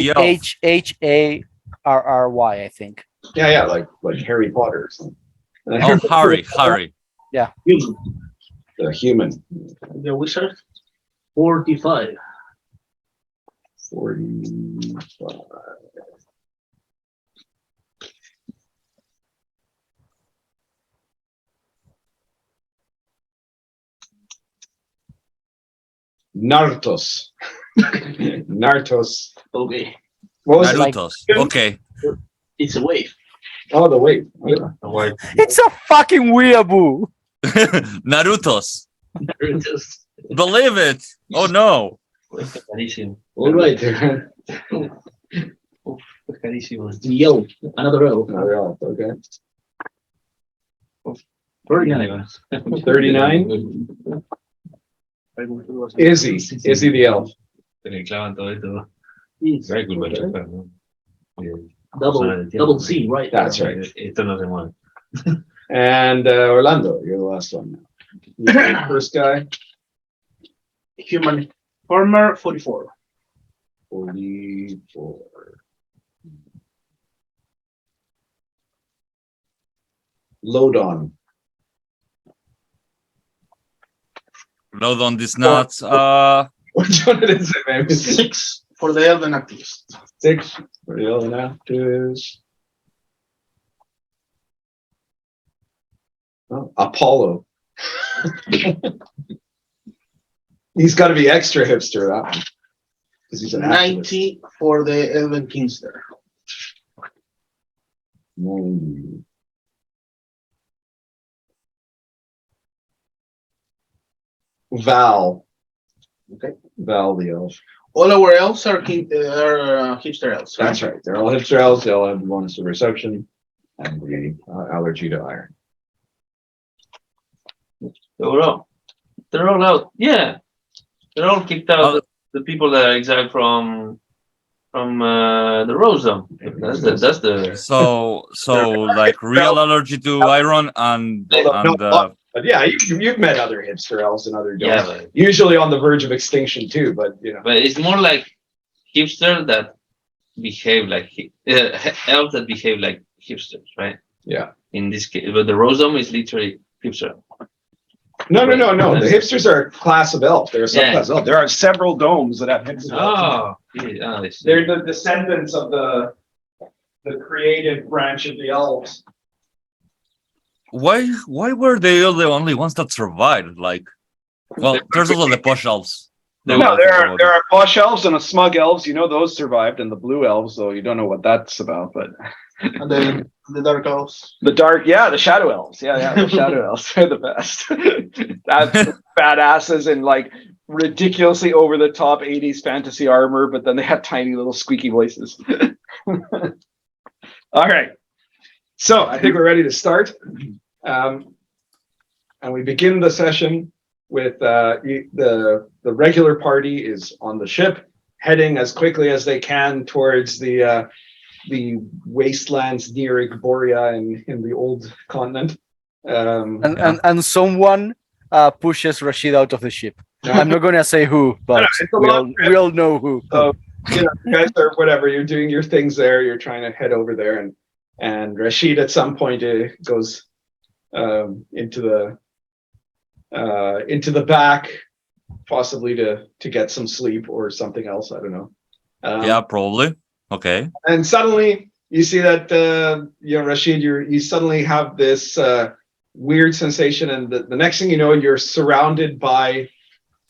[SPEAKER 5] the elf.
[SPEAKER 3] Harry, I think.
[SPEAKER 6] Yeah, like Harry Potter or something.
[SPEAKER 5] Oh, Harry.
[SPEAKER 2] Human.
[SPEAKER 6] The human.
[SPEAKER 2] The wizard. 45.
[SPEAKER 6] 45. Nartos. Nartos.
[SPEAKER 2] Okay.
[SPEAKER 6] What was it?
[SPEAKER 5] Naruto's. Okay.
[SPEAKER 2] It's a wave.
[SPEAKER 6] Oh, the wave.
[SPEAKER 3] It's a fucking weeaboo.
[SPEAKER 5] Naruto's.
[SPEAKER 2] Just
[SPEAKER 5] Believe it. Oh no.
[SPEAKER 4] Carísimo.
[SPEAKER 6] All right.
[SPEAKER 2] carísimo. The elf. Another elf.
[SPEAKER 6] Another elf, okay.
[SPEAKER 2] 39.
[SPEAKER 6] 39. Izzy the elf.
[SPEAKER 4] Te le clavan todo esto.
[SPEAKER 2] Yes.
[SPEAKER 4] Very good one,
[SPEAKER 2] Okay.
[SPEAKER 4] Chopper, ¿no?
[SPEAKER 2] Double C, right?
[SPEAKER 6] That's
[SPEAKER 2] there.
[SPEAKER 6] right.
[SPEAKER 4] Esto no se mueve.
[SPEAKER 6] And Orlando, you're the last one now. You're the first guy.
[SPEAKER 1] Human farmer 44.
[SPEAKER 6] 44. Load on.
[SPEAKER 5] Load on these nuts.
[SPEAKER 6] Which one is it, man?
[SPEAKER 1] 6 for the Elven activist.
[SPEAKER 6] 6 for the Elven actors. Oh, Apollo. He's got to be extra hipster, that one. Because he's an activist.
[SPEAKER 1] 90 for the Elven Kingster.
[SPEAKER 6] 90. Val.
[SPEAKER 1] Okay.
[SPEAKER 6] Val the elf.
[SPEAKER 1] All our elves are hipster elves. right?
[SPEAKER 6] That's right. They're all hipster elves. They all have the bonus of reception and the allergy to iron.
[SPEAKER 4] They're all out. Yeah. They're all kicked out.
[SPEAKER 5] Oh.
[SPEAKER 4] The people that are exiled from the Rose Zone. That's the
[SPEAKER 5] So like real allergy to iron and
[SPEAKER 6] But yeah, you've met other hipster elves and other dogs.
[SPEAKER 4] yeah, but,
[SPEAKER 6] Usually on the verge of extinction too, but you know.
[SPEAKER 4] but it's more like hipster that behave like elves that behave like hipsters, right?
[SPEAKER 6] Yeah.
[SPEAKER 4] In this case, but the Rose Zone is literally hipster.
[SPEAKER 6] No. The hipsters are a class of elf. They're a subclass of elf. There are several domes that have hipster elves.
[SPEAKER 4] Oh, yeah, I see.
[SPEAKER 6] They're the descendants of the creative branch of the elves.
[SPEAKER 5] why were they all the only ones that survived? Like, well, there's also the posh elves.
[SPEAKER 6] No, there are posh elves and the smug elves. You know those survived, and the blue elves, though you don't know what that's about. But
[SPEAKER 1] And then the dark elves.
[SPEAKER 6] the shadow elves. Yeah, the shadow elves are the best. That's badasses in like ridiculously over the top 80s fantasy armor, but then they have tiny little squeaky voices. All right. So I think we're ready to start. And we begin the session with the regular party is on the ship, heading as quickly as they can towards the wastelands near Igboria in the old continent.
[SPEAKER 3] And someone pushes Rashid out of the ship. I'm not gonna say who, but
[SPEAKER 6] it's a long trip.
[SPEAKER 3] we all know who.
[SPEAKER 6] So, you guys are whatever, you're doing your things there, you're trying to head over there, and Rashid at some point goes into the back, possibly to get some sleep or something else. I don't know.
[SPEAKER 5] Yeah, probably. Okay.
[SPEAKER 6] And suddenly you see that Rashid, you suddenly have this weird sensation, and the next thing you know, you're surrounded by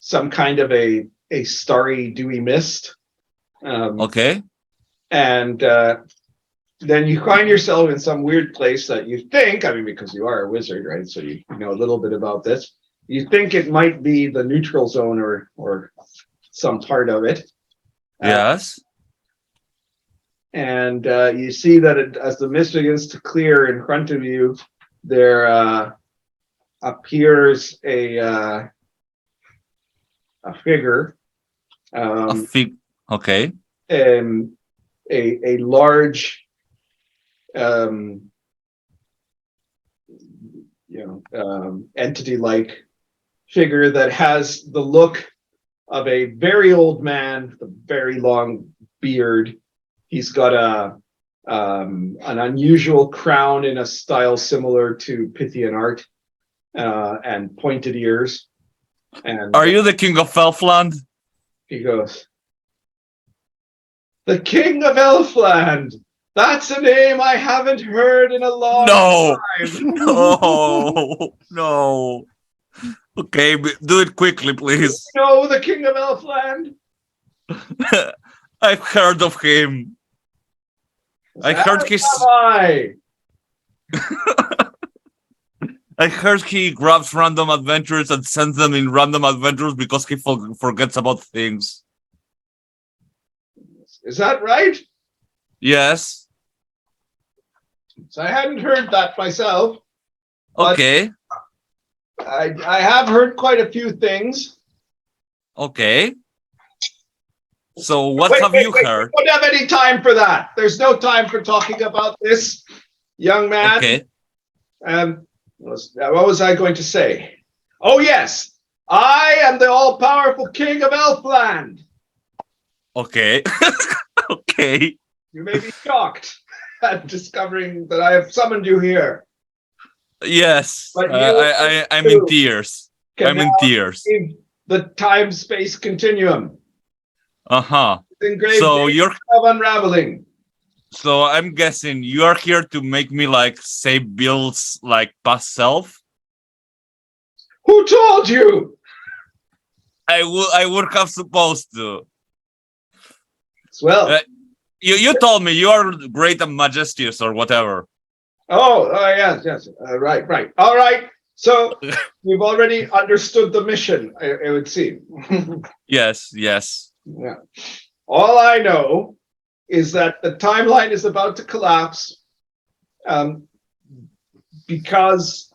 [SPEAKER 6] some kind of a starry, dewy mist.
[SPEAKER 5] Okay.
[SPEAKER 6] And then you find yourself in some weird place that you think, I mean, because you are a wizard, right? So you know a little bit about this. You think it might be the neutral zone or some part of it.
[SPEAKER 5] Yes.
[SPEAKER 6] And you see that as the mist begins to clear in front of you, there appears a figure.
[SPEAKER 5] Okay.
[SPEAKER 6] A large, entity-like figure that has the look of a very old man with a very long beard. He's got an unusual crown in a style similar to Pythian art, and pointed ears. And
[SPEAKER 5] Are you the King of Elfland?
[SPEAKER 6] he goes, "The King of Elfland! That's a name I haven't heard in a long time."
[SPEAKER 5] No. Okay, do it quickly, please.
[SPEAKER 6] You know the King of Elfland?
[SPEAKER 5] I've heard of him. I heard his.
[SPEAKER 6] Why?
[SPEAKER 5] I heard he grabs random adventures and sends them in random adventures because he forgets about things.
[SPEAKER 6] Is that right?
[SPEAKER 5] Yes.
[SPEAKER 6] So I hadn't heard that myself. But
[SPEAKER 5] Okay.
[SPEAKER 6] I have heard quite a few things.
[SPEAKER 5] Okay. So what
[SPEAKER 6] Wait,
[SPEAKER 5] have
[SPEAKER 6] wait,
[SPEAKER 5] you
[SPEAKER 6] wait,
[SPEAKER 5] heard?
[SPEAKER 6] We don't have any time for that. There's no time for talking about this, young man.
[SPEAKER 5] Okay.
[SPEAKER 6] What was I going to say? Oh, yes. I am the all-powerful King of Elfland.
[SPEAKER 5] Okay. Okay.
[SPEAKER 6] You may be shocked at discovering that I have summoned you here.
[SPEAKER 5] Yes.
[SPEAKER 6] But
[SPEAKER 5] I'm in tears.
[SPEAKER 6] Can
[SPEAKER 5] I'm in
[SPEAKER 6] now
[SPEAKER 5] tears.
[SPEAKER 6] leave the time-space continuum.
[SPEAKER 5] Uh-huh.
[SPEAKER 6] Engraved
[SPEAKER 5] So
[SPEAKER 6] days
[SPEAKER 5] you're
[SPEAKER 6] of unraveling.
[SPEAKER 5] so I'm guessing you are here to make me like save Bill's like past self.
[SPEAKER 6] Who told you?
[SPEAKER 5] I would have supposed to.
[SPEAKER 6] Well,
[SPEAKER 5] You told me you are great and majestuous or whatever.
[SPEAKER 6] yes. Right. All right. So you've already understood the mission, it would seem.
[SPEAKER 5] Yes.
[SPEAKER 6] Yeah. All I know is that the timeline is about to collapse because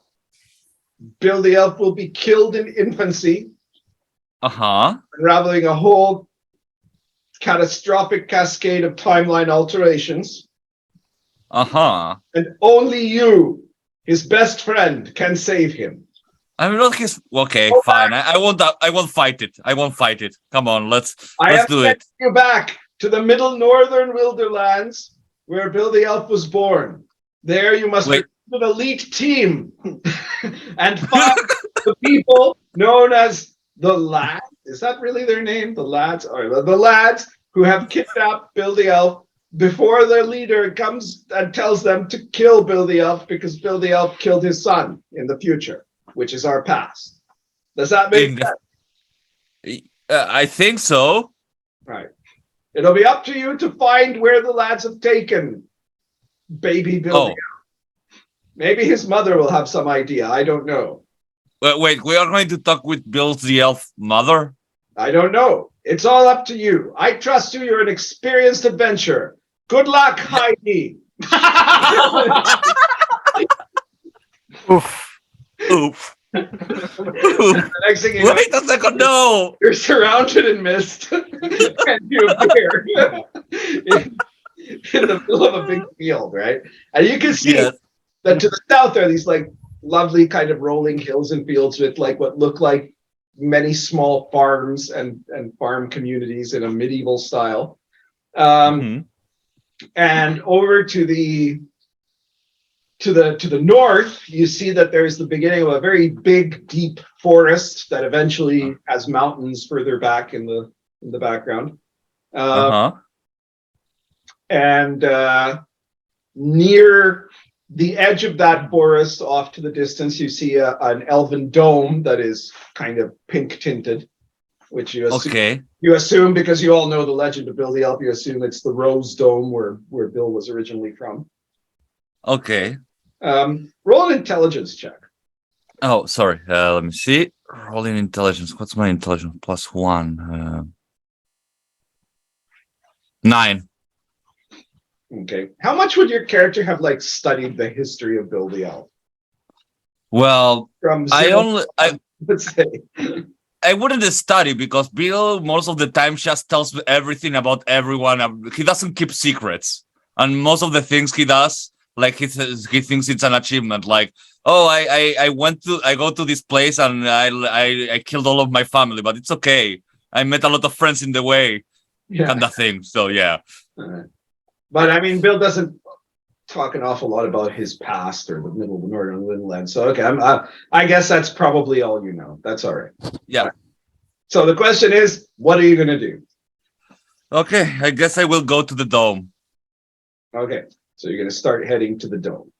[SPEAKER 6] Bill the Elf will be killed in infancy,
[SPEAKER 5] Uh-huh.
[SPEAKER 6] unraveling a whole catastrophic cascade of timeline alterations.
[SPEAKER 5] Uh-huh.
[SPEAKER 6] And only you, his best friend, can save him.
[SPEAKER 5] I'm not his okay,
[SPEAKER 6] Go
[SPEAKER 5] fine. I won't fight it. I won't fight it. Come on, let's do it.
[SPEAKER 6] You back to the middle northern wilderlands where Bill the Elf was born. There you must recruit an elite team and find the people known as the Lads. Is that really their name? The Lads? Or the Lads who have kidnapped Bill the Elf before their leader comes and tells them to kill Bill the Elf because Bill the Elf killed his son in the future, which is our past. Does that make sense?
[SPEAKER 5] I think so.
[SPEAKER 6] Right. It'll be up to you to find where the lads have taken baby Bill the Elf. Maybe his mother will have some idea. I don't know.
[SPEAKER 5] Wait, we are going to talk with Bill's the Elf mother?
[SPEAKER 6] I don't know. It's all up to you. I trust you. You're an experienced adventurer. Good luck, Hade.
[SPEAKER 3] Oof.
[SPEAKER 5] Oof.
[SPEAKER 6] The next thing you know,
[SPEAKER 5] Wait a second, no!
[SPEAKER 6] you're surrounded in mist and you appear in the middle of a big field, right? And you can see that to the south there are these like lovely kind of rolling hills and fields with like what look like many small farms and farm communities in a medieval style. And over to the north, you see that there's the beginning of a very big, deep forest that eventually has mountains further back in the background. And near the edge of that forest, off to the distance, you see an elven dome that is kind of pink tinted, which you assume because you all know the legend of Bill the Elf. You assume it's the Rose Dome where Bill was originally from.
[SPEAKER 5] Okay.
[SPEAKER 6] Roll an intelligence check.
[SPEAKER 5] Oh, sorry. Let me see. Rolling intelligence. What's my intelligence? +1. 9.
[SPEAKER 6] Okay. How much would your character have like studied the history of Bill the Elf?
[SPEAKER 5] Well,
[SPEAKER 6] From let's say.
[SPEAKER 5] I wouldn't study because Bill most of the time just tells everything about everyone. He doesn't keep secrets, and most of the things he does, like he thinks it's an achievement. Like, oh, I go to this place and I killed all of my family, but it's okay. I met a lot of friends in the way, kind of thing. So yeah.
[SPEAKER 6] But I mean, Bill doesn't talk an awful lot about his past or the middle of the northern Woodland. So okay, I guess that's probably all you know. That's all right.
[SPEAKER 5] Yeah.
[SPEAKER 6] So the question is, what are you going to do?
[SPEAKER 5] Okay, I guess I will go to the dome.
[SPEAKER 6] Okay, so you're going to start heading to the dome.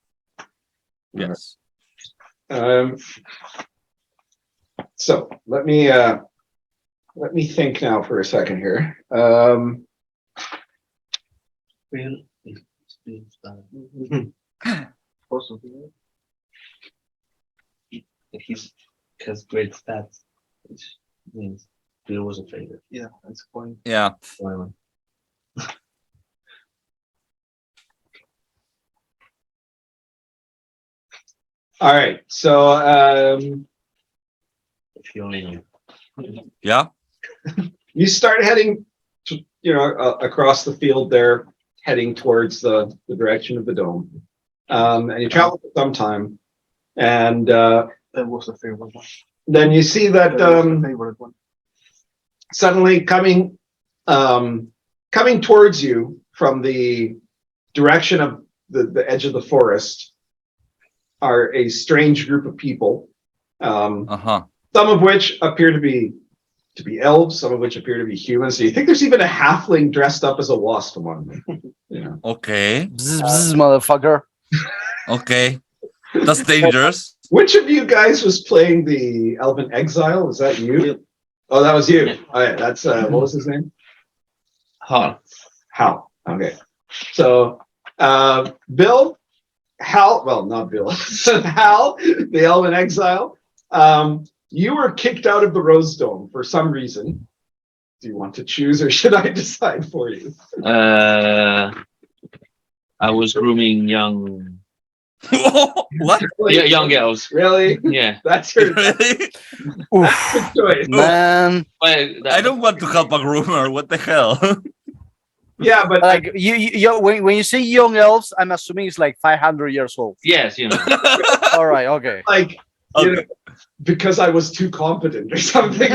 [SPEAKER 5] Yes.
[SPEAKER 6] So let me think now for a second here.
[SPEAKER 2] He has great stats, which means Bill was a favorite. Yeah, that's a point.
[SPEAKER 5] Yeah.
[SPEAKER 6] All right, so
[SPEAKER 2] if you only knew.
[SPEAKER 5] Yeah.
[SPEAKER 6] you start heading across the field there, heading towards the direction of the dome. And you travel for some time, and
[SPEAKER 2] That was the favorite one.
[SPEAKER 6] then you see that
[SPEAKER 2] Favorite one.
[SPEAKER 6] suddenly coming towards you from the direction of the edge of the forest are a strange group of people.
[SPEAKER 5] Uh-huh.
[SPEAKER 6] Some of which appear to be elves, some of which appear to be humans. So you think there's even a halfling dressed up as a wasp among them.
[SPEAKER 5] Okay.
[SPEAKER 3] Bzz, bzz, motherfucker.
[SPEAKER 5] Okay. That's dangerous.
[SPEAKER 6] Which of you guys was playing the Elven Exile? Was that you? Oh, that was you. Oh, yeah, that's what was his name?
[SPEAKER 2] Hal.
[SPEAKER 6] Hal. Okay. So Hal, not Bill. Hal, the Elven Exile. You were kicked out of the Rose Dome for some reason. Do you want to choose, or should I decide for you?
[SPEAKER 4] I was grooming young
[SPEAKER 5] What?
[SPEAKER 4] young girls.
[SPEAKER 6] Really?
[SPEAKER 4] Yeah.
[SPEAKER 6] That's your
[SPEAKER 5] Really?
[SPEAKER 3] Oof,
[SPEAKER 6] choice.
[SPEAKER 3] man.
[SPEAKER 5] I don't want to help a groomer. What the hell?
[SPEAKER 6] Yeah, but
[SPEAKER 3] Like when you say young elves, I'm assuming it's like 500 years old.
[SPEAKER 4] Yes, you know.
[SPEAKER 3] All right, okay.
[SPEAKER 6] like
[SPEAKER 5] Okay.
[SPEAKER 6] because I was too competent or something,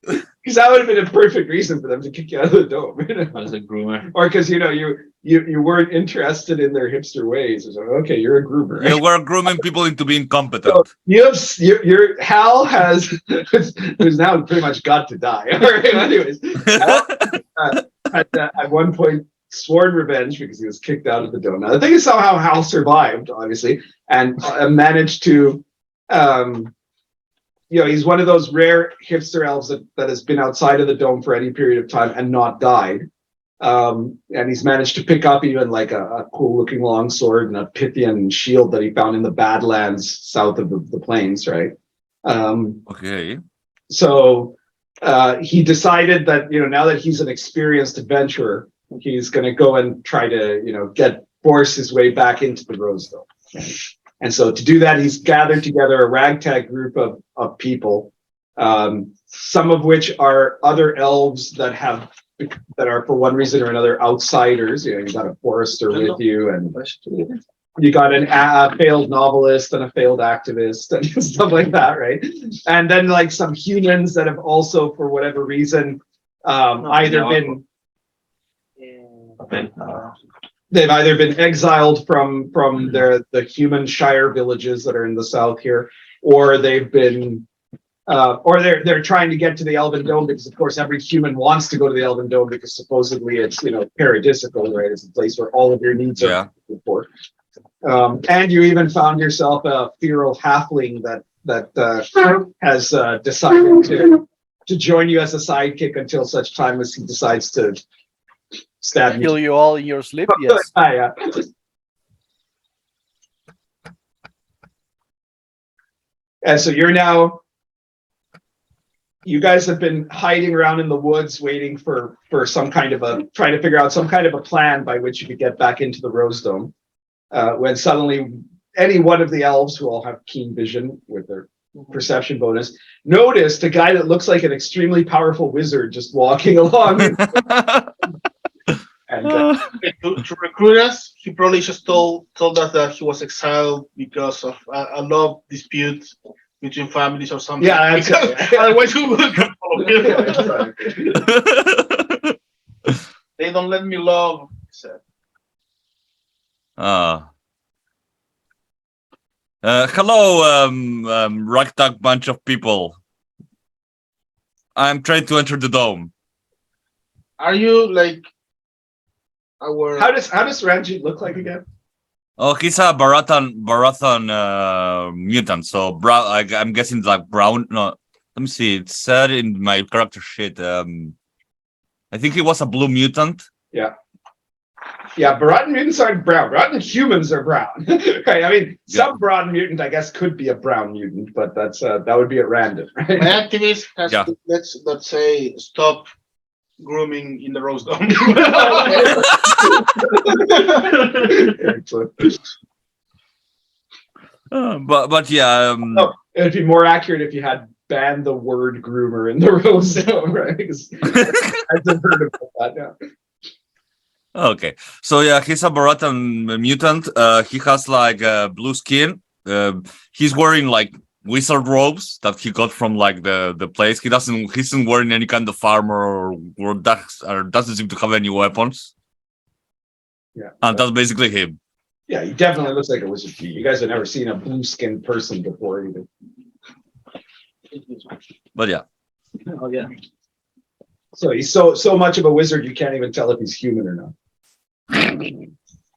[SPEAKER 6] because that would have been a perfect reason for them to kick you out of the dome,
[SPEAKER 4] I was a groomer.
[SPEAKER 6] or because you weren't interested in their hipster ways. It's like, okay, you're a groomer.
[SPEAKER 5] You were grooming people into being competent.
[SPEAKER 6] So your Hal has who's now pretty much got to die. All right, anyways, Hal, at one point sworn revenge because he was kicked out of the dome. Now the thing is, somehow Hal survived, obviously, and managed to. He's one of those rare hipster elves that has been outside of the dome for any period of time and not died. And he's managed to pick up even like a cool looking long sword and a Pythian shield that he found in the Badlands south of the plains, right?
[SPEAKER 5] Okay.
[SPEAKER 6] So he decided that, now that he's an experienced adventurer, he's going to go and try to, force his way back into the Rose Dome. Okay? And so to do that, he's gathered together a ragtag group of people, some of which are other elves that are for one reason or another outsiders. You got a forester with you, and you got a failed novelist and a failed activist and stuff like that, right? And then like some humans that have also, for whatever reason, they've either been exiled from the human Shire villages that are in the south here, or they've been or they're trying to get to the Elven Dome because of course every human wants to go to the Elven Dome because supposedly it's paradisical, right? It's a place where all of your needs are for. And you even found yourself a feral halfling that has decided to join you as a sidekick until such time as he decides to stab you.
[SPEAKER 3] Kill you all in your sleep. Yes.
[SPEAKER 6] Yeah. And so you guys have been hiding around in the woods waiting for some kind of trying to figure out some kind of a plan by which you could get back into the Rose Dome. When suddenly any one of the elves, who all have keen vision with their perception bonus, noticed a guy that looks like an extremely powerful wizard just walking along. And
[SPEAKER 1] to recruit us, he probably just told us that he was exiled because of a love dispute between families or something.
[SPEAKER 6] Yeah, that's it.
[SPEAKER 1] Otherwise, we would follow him. They don't let me love, he said.
[SPEAKER 5] Hello, ragtag bunch of people. I'm trying to enter the dome.
[SPEAKER 1] Are you like our?
[SPEAKER 6] How does Ranjit look like again?
[SPEAKER 5] Oh, he's a Barathan mutant. So I'm guessing like brown. No, let me see. It said in my character sheet. I think he was a blue mutant.
[SPEAKER 6] Yeah. Yeah, Barathan mutants aren't brown. Barathan humans are brown. Right? I mean, some Barathan mutant, I guess, could be a brown mutant, but that would be at random. Right?
[SPEAKER 1] My activist has to, let's say, stop grooming in the Rose Dome.
[SPEAKER 5] But yeah.
[SPEAKER 6] It'd be more accurate if you had ban the word groomer in the row zone, right? Because I've heard about that now.
[SPEAKER 5] Okay, so yeah, he's a Baratan mutant. He has like blue skin. He's wearing like wizard robes that he got from like the place. He isn't wearing any kind of armor or doesn't seem to have any weapons.
[SPEAKER 6] Yeah,
[SPEAKER 5] And that's basically him.
[SPEAKER 6] Yeah, he definitely looks like a wizard to me. You guys have never seen a blue-skinned person before, either.
[SPEAKER 5] But yeah.
[SPEAKER 4] Oh yeah.
[SPEAKER 6] So he's so much of a wizard you can't even tell if he's human or not.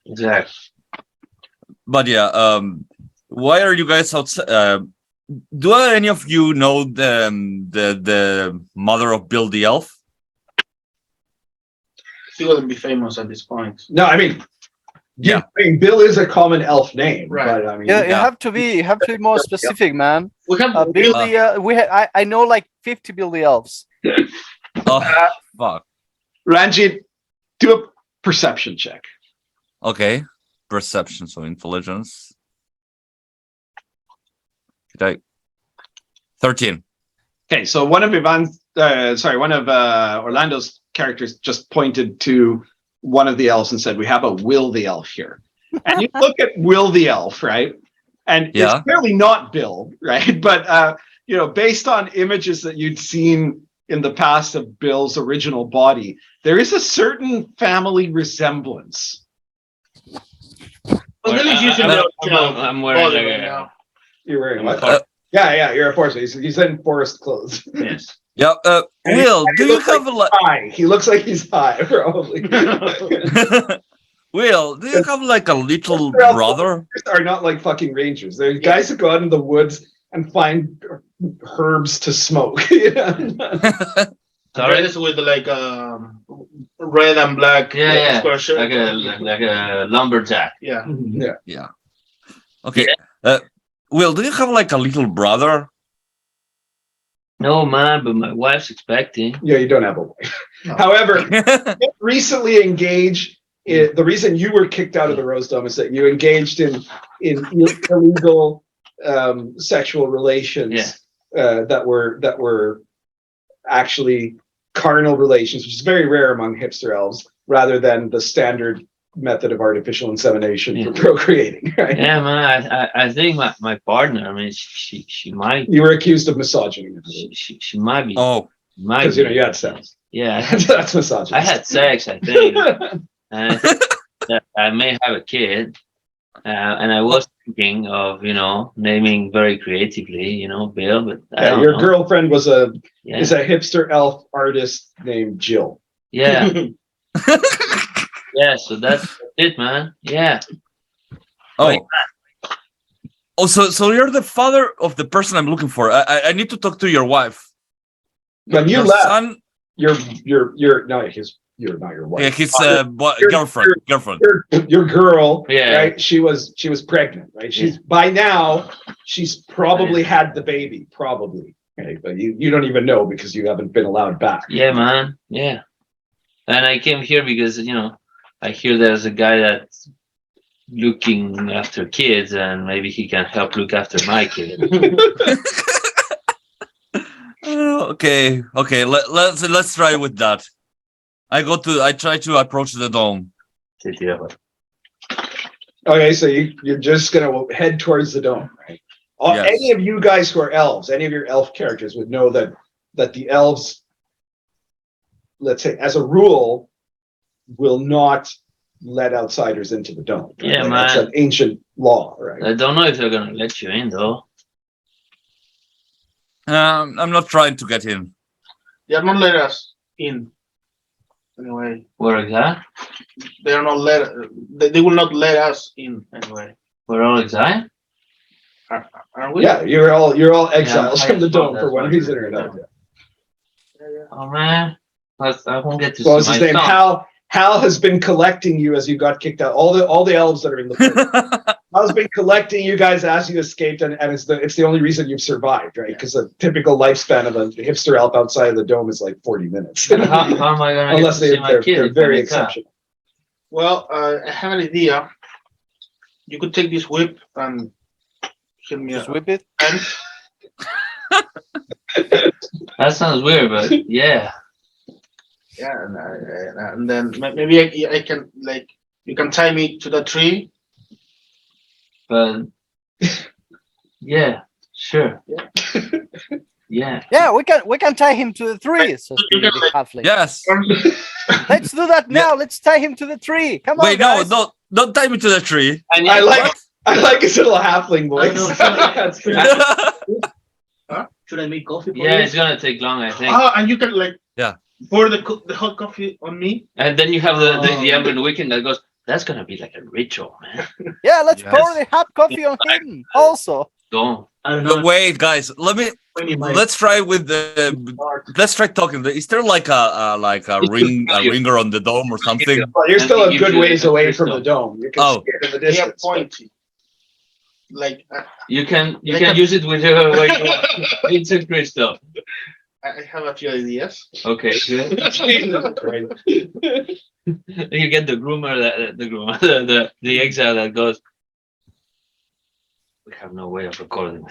[SPEAKER 4] Exactly.
[SPEAKER 5] But yeah, why are you guys outside? Do any of you know the mother of Bill the Elf?
[SPEAKER 1] She wouldn't be famous at this point.
[SPEAKER 6] No, I mean,
[SPEAKER 5] Yeah.
[SPEAKER 6] I mean, Bill is a common elf name,
[SPEAKER 1] Right.
[SPEAKER 6] but I mean,
[SPEAKER 3] Yeah, you have to be more specific, man.
[SPEAKER 1] We have
[SPEAKER 3] Build the I know like 50 build the elves.
[SPEAKER 5] Oh, fuck.
[SPEAKER 6] Ranjit, do a perception check.
[SPEAKER 5] Okay. Perception, so intelligence. Did I? 13.
[SPEAKER 6] Okay, so one of Orlando's characters just pointed to one of the elves and said, "We have a Will the Elf here." And you look at Will the Elf, right? And
[SPEAKER 5] Yeah.
[SPEAKER 6] it's clearly not Bill, right? But based on images that you'd seen in the past of Bill's original body, there is a certain family resemblance.
[SPEAKER 1] Well, then he's using
[SPEAKER 4] I'm wearing
[SPEAKER 1] body
[SPEAKER 4] like
[SPEAKER 1] right
[SPEAKER 4] a-
[SPEAKER 1] now.
[SPEAKER 6] You're wearing
[SPEAKER 4] I'm
[SPEAKER 6] what?
[SPEAKER 4] a-
[SPEAKER 6] Yeah, you're a forest. He's in forest clothes.
[SPEAKER 4] Yes.
[SPEAKER 5] Yeah.
[SPEAKER 6] And
[SPEAKER 5] Will,
[SPEAKER 6] he
[SPEAKER 5] do you
[SPEAKER 6] looks
[SPEAKER 5] have like
[SPEAKER 6] High. He looks like he's high, probably.
[SPEAKER 5] Will, do you have like a little
[SPEAKER 6] Well,
[SPEAKER 5] brother?
[SPEAKER 6] Are not like fucking rangers. They're guys who go out in the woods and find herbs to smoke.
[SPEAKER 4] Sorry.
[SPEAKER 1] Dressed with like red and black
[SPEAKER 4] Yeah,
[SPEAKER 1] square shirt.
[SPEAKER 4] like a lumberjack.
[SPEAKER 1] Yeah.
[SPEAKER 5] Yeah. Okay. Will, do you have like a little brother?
[SPEAKER 4] No man, but my wife's expecting.
[SPEAKER 6] Yeah, you don't have a wife. However, recently engaged. The reason you were kicked out of the Rose Dome is that you engaged in illegal sexual relations that were actually carnal relations, which is very rare among hipster elves, rather than the standard method of artificial insemination for procreating. Right?
[SPEAKER 4] Yeah, man. I think my partner. I mean, she might.
[SPEAKER 6] You were accused of misogyny
[SPEAKER 4] She might be.
[SPEAKER 5] Oh,
[SPEAKER 4] Might
[SPEAKER 6] because
[SPEAKER 4] be.
[SPEAKER 6] you had sex.
[SPEAKER 4] Yeah,
[SPEAKER 6] That's misogyny.
[SPEAKER 4] I had sex. I think, and I think that I may have a kid. And I was thinking of naming very creatively, Bill. But I don't
[SPEAKER 6] your
[SPEAKER 4] know.
[SPEAKER 6] girlfriend is a
[SPEAKER 4] Yeah.
[SPEAKER 6] hipster elf artist named Jill.
[SPEAKER 4] Yeah. Yeah. So that's it, man. Yeah.
[SPEAKER 5] oh. Oh, so you're the father of the person I'm looking for. I need to talk to your wife.
[SPEAKER 6] When you
[SPEAKER 5] Your
[SPEAKER 6] left,
[SPEAKER 5] son,
[SPEAKER 6] you're not your wife.
[SPEAKER 5] yeah, his
[SPEAKER 6] Your-
[SPEAKER 5] girlfriend.
[SPEAKER 6] Your girl,
[SPEAKER 4] Yeah.
[SPEAKER 6] right? She was pregnant, right? She's by now she's probably had the baby, probably. Right? But you don't even know because you haven't been allowed back.
[SPEAKER 4] Yeah, man. Yeah. And I came here because I hear there's a guy that's looking after kids, and maybe he can help look after my kid.
[SPEAKER 5] Okay. Let's try with that. I try to approach the dome.
[SPEAKER 6] Okay, so you're just gonna head towards the dome, right?
[SPEAKER 5] Yes.
[SPEAKER 6] Any of you guys who are elves, any of your elf characters would know that the elves, let's say, as a rule, will not let outsiders into the dome. Right?
[SPEAKER 4] Yeah,
[SPEAKER 6] That's
[SPEAKER 4] man.
[SPEAKER 6] an ancient law, right?
[SPEAKER 4] I don't know if they're gonna let you in though.
[SPEAKER 5] I'm not trying to get in.
[SPEAKER 1] They are not let us in. Anyway,
[SPEAKER 4] Where is that?
[SPEAKER 1] they are not they will not let us in anyway.
[SPEAKER 4] We're all excited?
[SPEAKER 1] Are we?
[SPEAKER 6] Yeah, you're all exiles
[SPEAKER 4] Yeah,
[SPEAKER 6] from the dome
[SPEAKER 4] that's
[SPEAKER 6] for one
[SPEAKER 4] why.
[SPEAKER 6] reason or another.
[SPEAKER 4] Oh man. I won't get to
[SPEAKER 6] What was
[SPEAKER 4] see
[SPEAKER 6] his
[SPEAKER 4] my
[SPEAKER 6] name?
[SPEAKER 4] son.
[SPEAKER 6] Hal has been collecting you as you got kicked out. All the elves that are in the place. Hal's been collecting you guys as you escaped, and it's the only reason you've survived, right? Because the typical lifespan of a hipster elf outside of the dome is like 40 minutes.
[SPEAKER 4] How am I gonna
[SPEAKER 6] Unless
[SPEAKER 4] get to see my kid?
[SPEAKER 6] they're
[SPEAKER 4] if
[SPEAKER 6] very
[SPEAKER 4] I'm in town?
[SPEAKER 6] exceptional.
[SPEAKER 1] Well, I have an idea. You could take this whip and hit me
[SPEAKER 3] Just
[SPEAKER 1] up.
[SPEAKER 3] whip it.
[SPEAKER 1] And
[SPEAKER 4] That sounds weird, but yeah.
[SPEAKER 1] Yeah, and then maybe I can like you can tie me to the tree.
[SPEAKER 4] But yeah, sure. Yeah.
[SPEAKER 3] Yeah, we can tie him to the tree, says the halfling.
[SPEAKER 5] Yes.
[SPEAKER 3] Let's do that now. Let's tie him to the tree. Come on,
[SPEAKER 5] Wait,
[SPEAKER 3] guys.
[SPEAKER 5] no, don't tie me to the tree.
[SPEAKER 4] And
[SPEAKER 6] I like his little halfling voice.
[SPEAKER 2] know,
[SPEAKER 6] That's great.
[SPEAKER 2] Should I make coffee for
[SPEAKER 4] yeah,
[SPEAKER 2] you?
[SPEAKER 4] it's gonna take long, I think.
[SPEAKER 1] Oh, and you can like pour the hot coffee on me.
[SPEAKER 4] And then you have the Elven Weekend that goes. That's gonna be like a ritual, man.
[SPEAKER 3] Yeah, let's
[SPEAKER 5] Yes.
[SPEAKER 3] pour the hot coffee on him also.
[SPEAKER 4] Go.
[SPEAKER 2] I don't
[SPEAKER 5] No,
[SPEAKER 2] know.
[SPEAKER 5] wait, guys. Let's try with the. Let's try talking. Is there like a ringer on the dome or something?
[SPEAKER 6] Well, you're still a
[SPEAKER 4] Give
[SPEAKER 6] good
[SPEAKER 4] you
[SPEAKER 6] ways
[SPEAKER 4] a
[SPEAKER 6] away
[SPEAKER 4] crystal.
[SPEAKER 6] from the dome. You can
[SPEAKER 5] Oh.
[SPEAKER 6] see it in the
[SPEAKER 1] They are
[SPEAKER 6] distance.
[SPEAKER 1] pointy. Like
[SPEAKER 4] You can
[SPEAKER 1] can-
[SPEAKER 4] use it with your it's a crystal.
[SPEAKER 1] I have a few ideas.
[SPEAKER 4] Okay, good.
[SPEAKER 6] Jesus Christ.
[SPEAKER 4] You get the groomer, the exile that goes. We have no way of recording.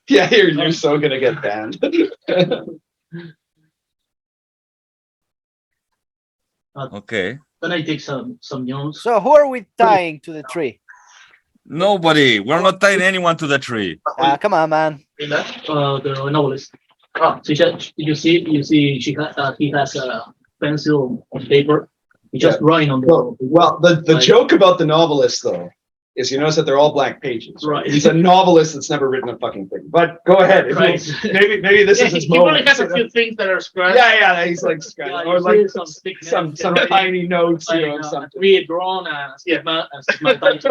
[SPEAKER 6] Yeah, you're so gonna get banned.
[SPEAKER 5] Okay.
[SPEAKER 2] Can I take some notes?
[SPEAKER 3] So who are we tying to the tree?
[SPEAKER 5] Nobody. We're not tying anyone to the tree.
[SPEAKER 3] Come on, man.
[SPEAKER 2] The novelist. Oh, so you see, he has a pencil on paper. He's just drawing on the.
[SPEAKER 6] Well, the
[SPEAKER 2] Like-
[SPEAKER 6] joke about the novelist though is you notice that they're all blank pages.
[SPEAKER 2] Right.
[SPEAKER 6] He's a novelist that's never written a fucking thing. But go ahead. If
[SPEAKER 2] Right.
[SPEAKER 6] you- maybe this is his
[SPEAKER 1] He probably
[SPEAKER 6] moment.
[SPEAKER 1] has a few things that are scratched.
[SPEAKER 6] Yeah, he's like
[SPEAKER 2] Yeah,
[SPEAKER 6] or
[SPEAKER 2] you
[SPEAKER 6] like
[SPEAKER 2] see some stick
[SPEAKER 6] some
[SPEAKER 2] names,
[SPEAKER 6] tiny notes, you know,
[SPEAKER 2] like,
[SPEAKER 6] something.
[SPEAKER 2] read drawn and stigma and stigmatized.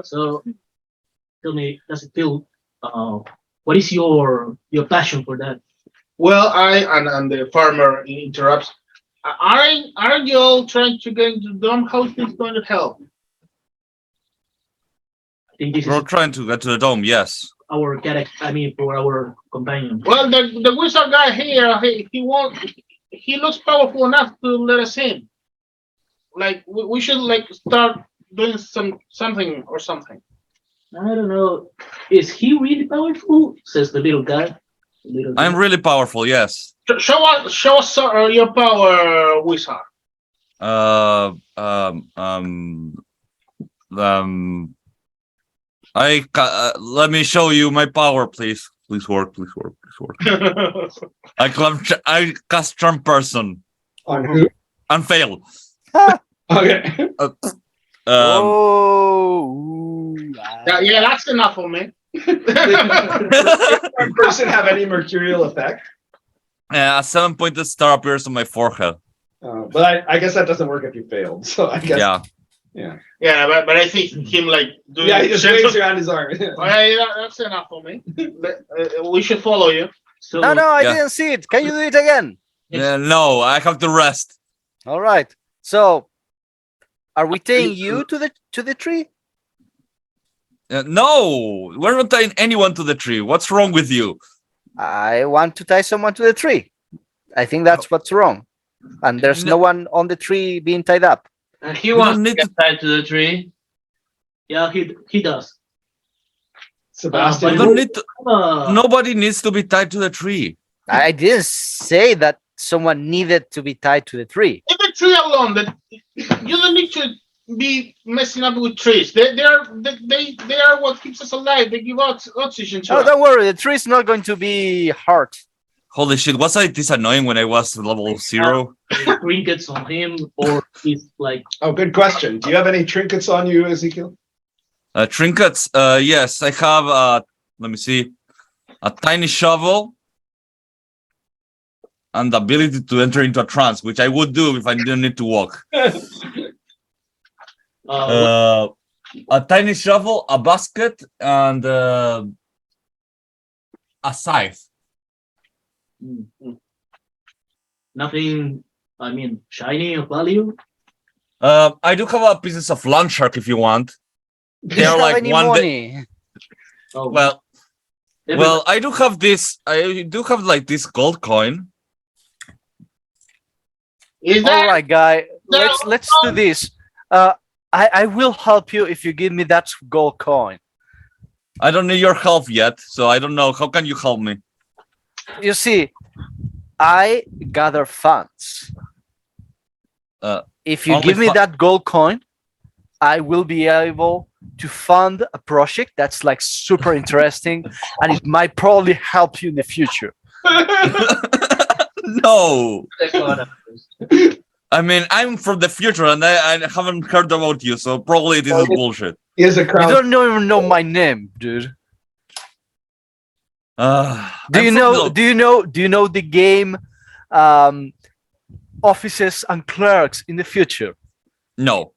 [SPEAKER 2] So tell me, does it feel? What is your passion for that?
[SPEAKER 1] Well, and the farmer interrupts. Aren't you all trying to get into the dome? How is this going to help?
[SPEAKER 2] I think this
[SPEAKER 5] We're
[SPEAKER 2] is
[SPEAKER 5] trying to get to the dome. Yes.
[SPEAKER 2] our character. I mean, for our companion.
[SPEAKER 1] Well, the wizard guy here, he won't. He looks powerful enough to let us in. Like we should like start doing something or something.
[SPEAKER 2] I don't know. Is he really powerful? Says the little guy.
[SPEAKER 5] I'm really powerful. Yes.
[SPEAKER 1] Show us your power, wizard.
[SPEAKER 5] Let me show you my power, please. Please work. I cast charm person
[SPEAKER 6] On who?
[SPEAKER 5] and fail.
[SPEAKER 6] Okay.
[SPEAKER 3] Oh.
[SPEAKER 1] yeah, that's enough for me.
[SPEAKER 6] Does person have any mercurial effect?
[SPEAKER 5] A 7-pointed star appears on my forehead.
[SPEAKER 6] But I guess that doesn't work if you failed. So I guess
[SPEAKER 5] Yeah.
[SPEAKER 1] Yeah, but I think him like doing.
[SPEAKER 6] he just waves around his arm.
[SPEAKER 1] Yeah, that's enough for me. We should follow you.
[SPEAKER 2] So
[SPEAKER 3] No, I
[SPEAKER 5] Yeah.
[SPEAKER 3] didn't see it. Can you do it again?
[SPEAKER 5] No, I have to rest.
[SPEAKER 3] All right. So, are we tying you to the tree?
[SPEAKER 5] No, we're not tying anyone to the tree. What's wrong with you?
[SPEAKER 3] I want to tie someone to the tree. I think that's what's wrong. And there's no one on the tree being tied up.
[SPEAKER 4] He
[SPEAKER 5] You
[SPEAKER 4] wants
[SPEAKER 5] don't
[SPEAKER 4] to
[SPEAKER 5] need
[SPEAKER 4] get tied to the tree.
[SPEAKER 2] yeah, he does.
[SPEAKER 6] Sebastian.
[SPEAKER 5] You don't need to,
[SPEAKER 2] Uh,
[SPEAKER 5] nobody needs to be tied to the tree.
[SPEAKER 3] I didn't say that someone needed to be tied to the tree.
[SPEAKER 1] Leave the tree alone. You don't need to be messing up with trees. They are what keeps us alive. They give out oxygen to
[SPEAKER 3] Oh,
[SPEAKER 1] us.
[SPEAKER 3] don't worry. The tree is not going to be hard.
[SPEAKER 5] Holy shit, was I this annoying when I was level 0?
[SPEAKER 2] trinkets on him, or he's like
[SPEAKER 6] Oh, good question. Do you have any trinkets on you, Ezekiel?
[SPEAKER 5] Trinkets, yes, I have, let me see, a tiny shovel and the ability to enter into a trance, which I would do if I didn't need to walk. A tiny shovel, a basket, and a scythe.
[SPEAKER 2] nothing. I mean, shiny of value.
[SPEAKER 5] I do have a pieces of land shark if you want.
[SPEAKER 3] Do you
[SPEAKER 5] They're
[SPEAKER 3] have
[SPEAKER 5] like
[SPEAKER 3] any
[SPEAKER 5] one
[SPEAKER 3] money?
[SPEAKER 2] Oh,
[SPEAKER 5] Well, I do have this. I do have like this gold coin.
[SPEAKER 1] Is
[SPEAKER 3] All
[SPEAKER 1] that
[SPEAKER 3] right, guy.
[SPEAKER 1] No,
[SPEAKER 3] Let's do this. I will help you if you give me that gold coin.
[SPEAKER 5] I don't need your help yet, so I don't know. How can you help me?
[SPEAKER 3] You see, I gather funds. If you
[SPEAKER 5] only
[SPEAKER 3] give me
[SPEAKER 5] fu-
[SPEAKER 3] that gold coin, I will be able to fund a project that's like super interesting, and it might probably help you in the future.
[SPEAKER 5] No. I mean, I'm from the future and I haven't heard about you, so probably this is bullshit.
[SPEAKER 6] He has a
[SPEAKER 3] You
[SPEAKER 6] crowd.
[SPEAKER 3] don't even know my name, dude. Do you know the game Offices and Clerks in the future?
[SPEAKER 5] No,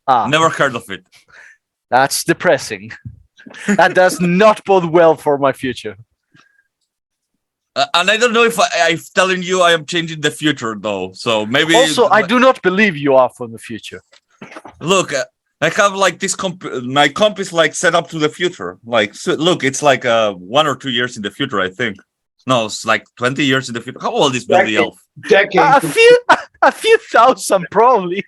[SPEAKER 3] Ah,
[SPEAKER 5] never heard of it.
[SPEAKER 3] that's depressing. That does not bode well for my future.
[SPEAKER 5] And I don't know if I'm telling you I am changing the future though. So maybe.
[SPEAKER 3] Also, I do not believe you are from the future.
[SPEAKER 5] Look, I have like this my comp is like set up to the future. Like, so, look, it's like 1 or 2 years in the future, I think. No, it's like 20 years in the future. How old is Bill the Elf?
[SPEAKER 6] Decades.
[SPEAKER 3] A few thousand, probably.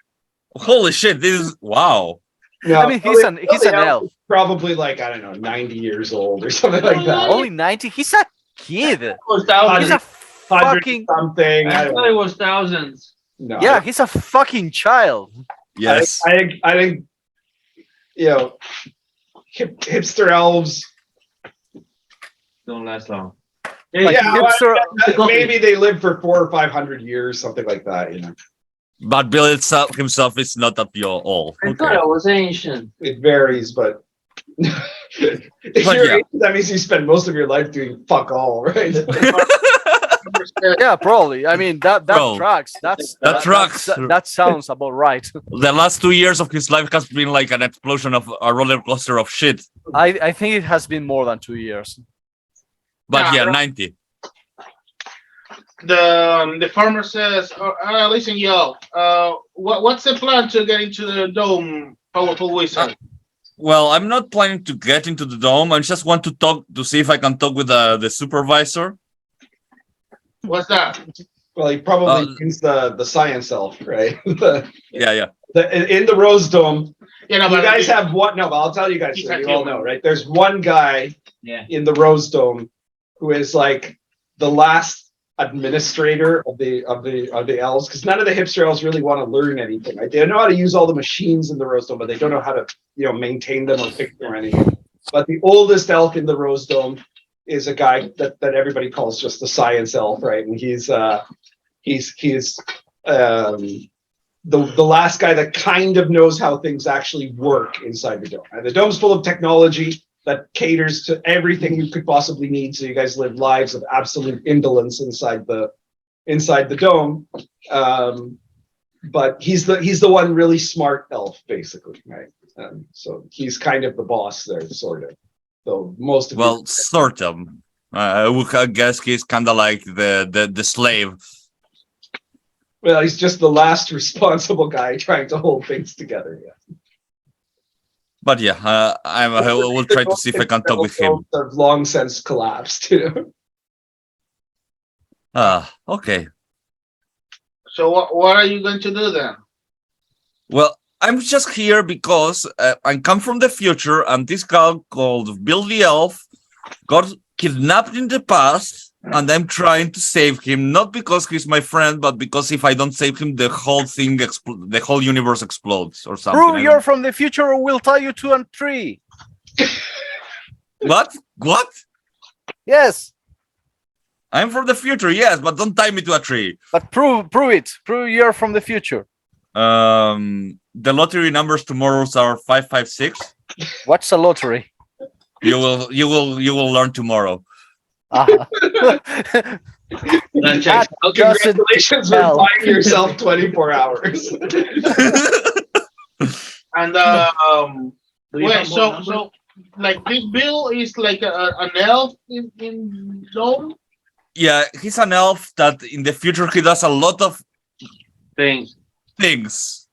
[SPEAKER 5] Holy shit! This is wow.
[SPEAKER 6] No,
[SPEAKER 3] I mean, he's an elf.
[SPEAKER 6] Probably like, I don't know, 90 years old or something like that.
[SPEAKER 3] Only 90. He's a kid.
[SPEAKER 8] It was thousands.
[SPEAKER 3] He's a fucking
[SPEAKER 6] Something.
[SPEAKER 8] I thought it was thousands.
[SPEAKER 6] No,
[SPEAKER 3] yeah. He's a fucking child.
[SPEAKER 5] Yes.
[SPEAKER 6] I think, you know, hipster elves.
[SPEAKER 8] Don't last long.
[SPEAKER 3] Like
[SPEAKER 6] yeah,
[SPEAKER 3] hipster-
[SPEAKER 6] maybe they live for 400 or 500 years, something like that. You know,
[SPEAKER 5] But Bill himself is not that all.
[SPEAKER 8] I thought it was ancient.
[SPEAKER 6] it varies, but. If
[SPEAKER 5] But
[SPEAKER 6] you're
[SPEAKER 5] yeah.
[SPEAKER 6] ancient, that means you spend most of your life doing fuck all, right?
[SPEAKER 3] Yeah, probably. I mean that
[SPEAKER 5] Bro,
[SPEAKER 3] tracks.
[SPEAKER 5] that tracks.
[SPEAKER 3] That sounds about right.
[SPEAKER 5] The last 2 years of his life has been like an explosion of a roller coaster of shit.
[SPEAKER 3] I think it has been more than 2 years.
[SPEAKER 5] But
[SPEAKER 1] Yeah,
[SPEAKER 5] yeah, 90.
[SPEAKER 1] The farmer says, "Listen, y'all. What's the plan to get into the dome, powerful wizard?"
[SPEAKER 5] Well, I'm not planning to get into the dome. I just want to talk to see if I can talk with the supervisor.
[SPEAKER 1] What's that?
[SPEAKER 6] Well, he probably means the science elf, right?
[SPEAKER 5] Yeah.
[SPEAKER 6] In the Rose Dome,
[SPEAKER 1] You know,
[SPEAKER 6] you
[SPEAKER 1] but
[SPEAKER 6] guys have what? No, but I'll tell you guys.
[SPEAKER 1] He's
[SPEAKER 6] So
[SPEAKER 1] a
[SPEAKER 6] you all
[SPEAKER 1] human.
[SPEAKER 6] know, right? There's one guy
[SPEAKER 8] Yeah.
[SPEAKER 6] in the Rose Dome who is like the last administrator of the elves, because none of the hipster elves really want to learn anything. Right? They know how to use all the machines in the Rose Dome, but they don't know how to maintain them or fix them or anything. But the oldest elf in the Rose Dome is a guy that everybody calls just the science elf, right? And he's the last guy that kind of knows how things actually work inside the dome. And the dome's full of technology that caters to everything you could possibly need, so you guys live lives of absolute indolence inside the dome. But he's the one really smart elf, basically, right? So he's kind of the boss there, sort of. Though most of
[SPEAKER 5] Well, sort of. I guess he's kind of like the slave.
[SPEAKER 6] well, he's just the last responsible guy trying to hold things together. Yeah.
[SPEAKER 5] But yeah, I will try to see if I can talk with him.
[SPEAKER 6] Have long since collapsed.
[SPEAKER 5] Okay.
[SPEAKER 1] So what are you going to do then?
[SPEAKER 5] Well, I'm just here because I come from the future, and this guy called Bill the Elf got kidnapped in the past, and I'm trying to save him, not because he's my friend, but because if I don't save him, the whole thing, the whole universe explodes or something.
[SPEAKER 3] Prove you're from the future, or we'll tie you to a tree.
[SPEAKER 5] What? What?
[SPEAKER 3] Yes,
[SPEAKER 5] I'm from the future, yes, but don't tie me to a tree.
[SPEAKER 3] but prove it. Prove you're from the future.
[SPEAKER 5] The lottery numbers tomorrow's are 556.
[SPEAKER 3] What's a lottery?
[SPEAKER 5] You will learn tomorrow.
[SPEAKER 3] Ah.
[SPEAKER 8] That checks.
[SPEAKER 3] That doesn't
[SPEAKER 6] Congratulations for
[SPEAKER 3] help.
[SPEAKER 6] buying yourself 24 hours.
[SPEAKER 1] And
[SPEAKER 8] Do you
[SPEAKER 1] wait,
[SPEAKER 8] have more numbers?
[SPEAKER 1] so like this Bill is like an elf in dome.
[SPEAKER 5] Yeah, he's an elf that in the future he does a lot of
[SPEAKER 8] Things.
[SPEAKER 5] things.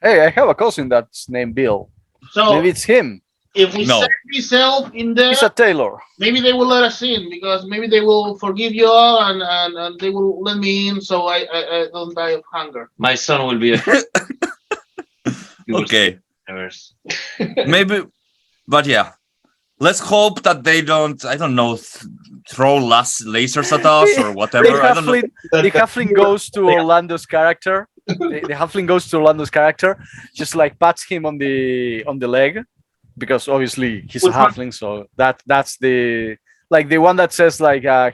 [SPEAKER 3] Hey, I have a cousin that's named Bill.
[SPEAKER 1] So
[SPEAKER 3] Maybe it's him.
[SPEAKER 1] if we
[SPEAKER 5] No.
[SPEAKER 1] send this elf in there,
[SPEAKER 3] He's a tailor.
[SPEAKER 1] maybe they will let us in, because maybe they will forgive you all and they will let me in, so I don't die of hunger.
[SPEAKER 4] My son will be a.
[SPEAKER 5] Okay,
[SPEAKER 4] Universe.
[SPEAKER 5] maybe, but yeah, Let's hope that they don't, I don't know, throw lasers at us or
[SPEAKER 3] The
[SPEAKER 5] whatever. I don't know.
[SPEAKER 3] halfling goes to Orlando's character. The halfling goes to Orlando's character, just like pats him on the leg, because obviously he's a
[SPEAKER 1] Which one?
[SPEAKER 3] halfling. So that's the one that says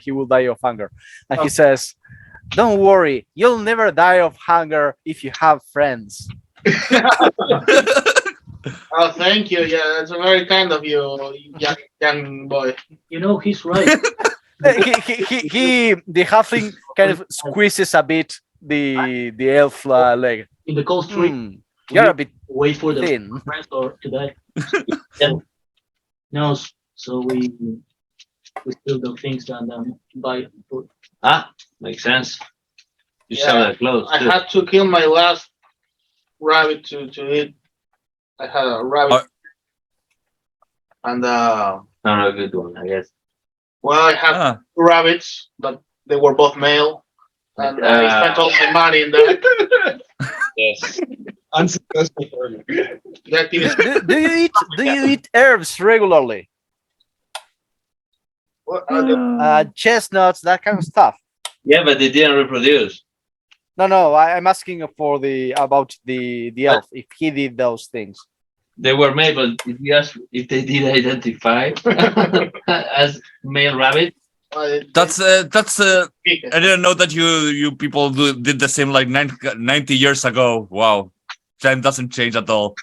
[SPEAKER 3] he will die of hunger, and he says, "Don't worry, you'll never die of hunger if you have friends."
[SPEAKER 1] Oh, thank you. Yeah, that's very kind of you, young boy.
[SPEAKER 2] You know, he's right.
[SPEAKER 3] The halfling kind of squeezes a bit the elf leg.
[SPEAKER 2] In the cold street,
[SPEAKER 3] You're a bit
[SPEAKER 2] wait for the
[SPEAKER 3] thin.
[SPEAKER 2] friends or to die. Yeah. No, so we steal the things and buy food.
[SPEAKER 4] Ah, makes sense. You
[SPEAKER 1] Yeah,
[SPEAKER 4] sell the clothes.
[SPEAKER 1] I
[SPEAKER 4] too.
[SPEAKER 1] had to kill my last rabbit to eat. I had a rabbit, and
[SPEAKER 4] Not a good one, I guess.
[SPEAKER 1] well, I had
[SPEAKER 5] Ah,
[SPEAKER 1] two rabbits, but they were both male, and I spent all my money in that.
[SPEAKER 4] Yes.
[SPEAKER 6] Unsuccessful for me.
[SPEAKER 1] The activity.
[SPEAKER 3] Do you eat herbs regularly? Chestnuts, that kind of stuff.
[SPEAKER 4] Yeah, but they didn't reproduce.
[SPEAKER 3] No, I'm asking about the elf, if he did those things.
[SPEAKER 4] They were made, but if you ask if they did identify as male rabbit,
[SPEAKER 5] that's I didn't know that you people did the same like 90 years ago. Wow, time doesn't change at all.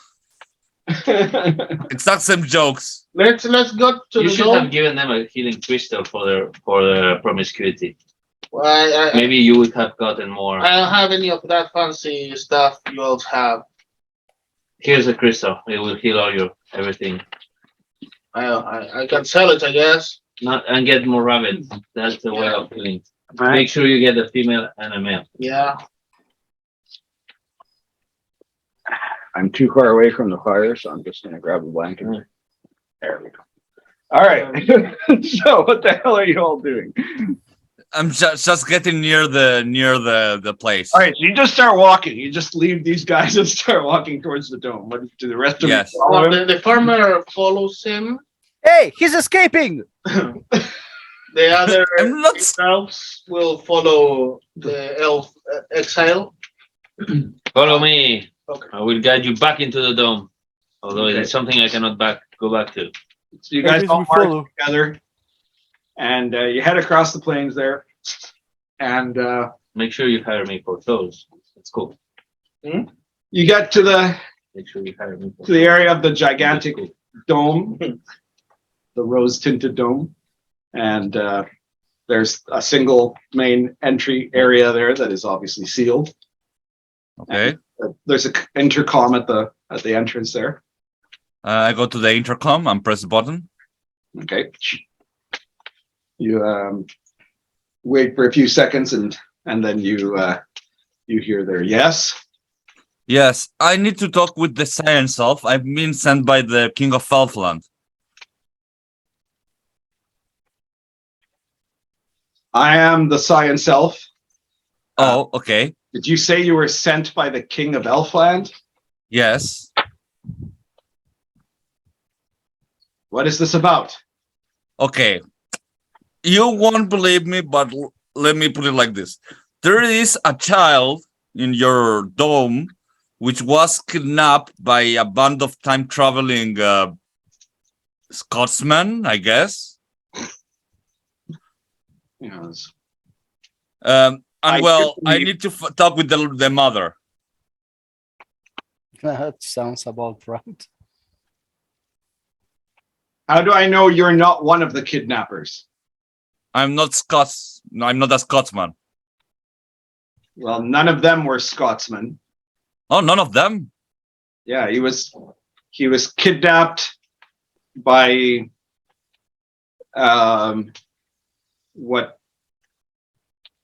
[SPEAKER 5] Exact same jokes.
[SPEAKER 1] Let's go to
[SPEAKER 4] you
[SPEAKER 1] the
[SPEAKER 4] should
[SPEAKER 1] dome.
[SPEAKER 4] have given them a healing crystal for their promiscuity.
[SPEAKER 1] Well,
[SPEAKER 4] Maybe you would have gotten more.
[SPEAKER 1] I don't have any of that fancy stuff you all have.
[SPEAKER 4] Here's a crystal. It will heal all your everything.
[SPEAKER 1] I can sell it, I guess.
[SPEAKER 4] And get more rabbits. That's the way of healing. Make sure you get a female and a male.
[SPEAKER 1] Yeah.
[SPEAKER 9] I'm too far away from the fire, so I'm just gonna grab a blanket. There we go. All right. So what the hell are you all doing?
[SPEAKER 5] I'm just getting near the place.
[SPEAKER 6] All right, so you just start walking. You just leave these guys and start walking towards the dome. What do the rest of
[SPEAKER 5] Yes.
[SPEAKER 6] you follow him?
[SPEAKER 1] The farmer follows him.
[SPEAKER 3] Hey, he's escaping!
[SPEAKER 1] The other
[SPEAKER 5] I'm not-
[SPEAKER 1] elves will follow the elf exile.
[SPEAKER 4] Follow me.
[SPEAKER 1] Okay.
[SPEAKER 4] I will guide you back into the dome. Although
[SPEAKER 6] Okay.
[SPEAKER 4] it's something I cannot go back to.
[SPEAKER 6] So you guys
[SPEAKER 3] Yes,
[SPEAKER 6] all
[SPEAKER 3] we
[SPEAKER 6] march
[SPEAKER 3] follow.
[SPEAKER 6] together, and you head across the plains there. And
[SPEAKER 4] Make sure you hire me for those. That's cool.
[SPEAKER 6] you get to the
[SPEAKER 4] Make sure you hire me for
[SPEAKER 6] area of the gigantic dome, the rose-tinted dome, and there's a single main entry area there that is obviously sealed.
[SPEAKER 5] Okay.
[SPEAKER 6] There's an intercom at the entrance there.
[SPEAKER 5] I go to the intercom and press the button.
[SPEAKER 6] Okay. You wait for a few seconds, and then you hear there, yes.
[SPEAKER 5] Yes, I need to talk with the science elf. I've been sent by the King of Elfland.
[SPEAKER 6] I am the science elf.
[SPEAKER 5] Oh, okay.
[SPEAKER 6] Did you say you were sent by the King of Elfland?
[SPEAKER 5] Yes.
[SPEAKER 6] What is this about?
[SPEAKER 5] Okay. You won't believe me, but let me put it like this. There is a child in your dome which was kidnapped by a band of time-traveling Scotsmen, I guess.
[SPEAKER 6] Yes.
[SPEAKER 5] I need to talk with the mother.
[SPEAKER 3] That sounds about right.
[SPEAKER 6] How do I know you're not one of the kidnappers?
[SPEAKER 5] I'm not Scots. No, I'm not a Scotsman.
[SPEAKER 6] Well, none of them were Scotsmen.
[SPEAKER 5] Oh, none of them?
[SPEAKER 6] Yeah, he was kidnapped by what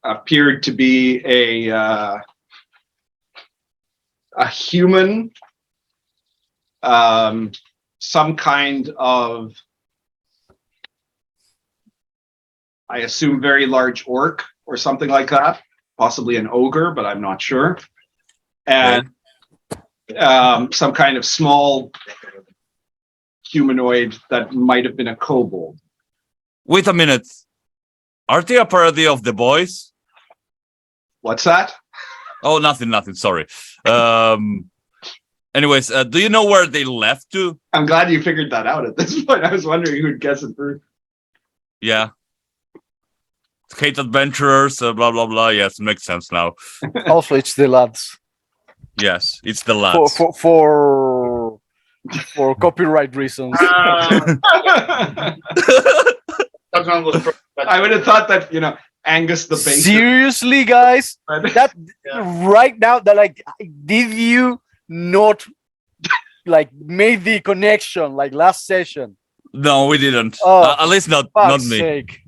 [SPEAKER 6] appeared to be a human, some kind of, I assume, very large orc or something like that, possibly an ogre, but I'm not sure. And some kind of small humanoid that might have been a kobold.
[SPEAKER 5] Wait a minute. Aren't they a parody of The Boys?
[SPEAKER 6] What's that?
[SPEAKER 5] Oh, nothing. Sorry. Anyways, do you know where they left to?
[SPEAKER 6] I'm glad you figured that out at this point. I was wondering who'd guess it first.
[SPEAKER 5] Yeah. Hate adventurers, blah blah blah. Yes, makes sense now.
[SPEAKER 3] Also, it's the lads
[SPEAKER 5] Yes, it's the
[SPEAKER 3] for
[SPEAKER 5] lads.
[SPEAKER 3] for copyright reasons.
[SPEAKER 1] That one was
[SPEAKER 6] I would have thought that, Angus the baser.
[SPEAKER 3] Seriously, guys, that right now that did you not made the connection last session?
[SPEAKER 5] No, we didn't.
[SPEAKER 3] Oh,
[SPEAKER 5] At least not
[SPEAKER 3] Fuck's
[SPEAKER 5] me.
[SPEAKER 3] sake.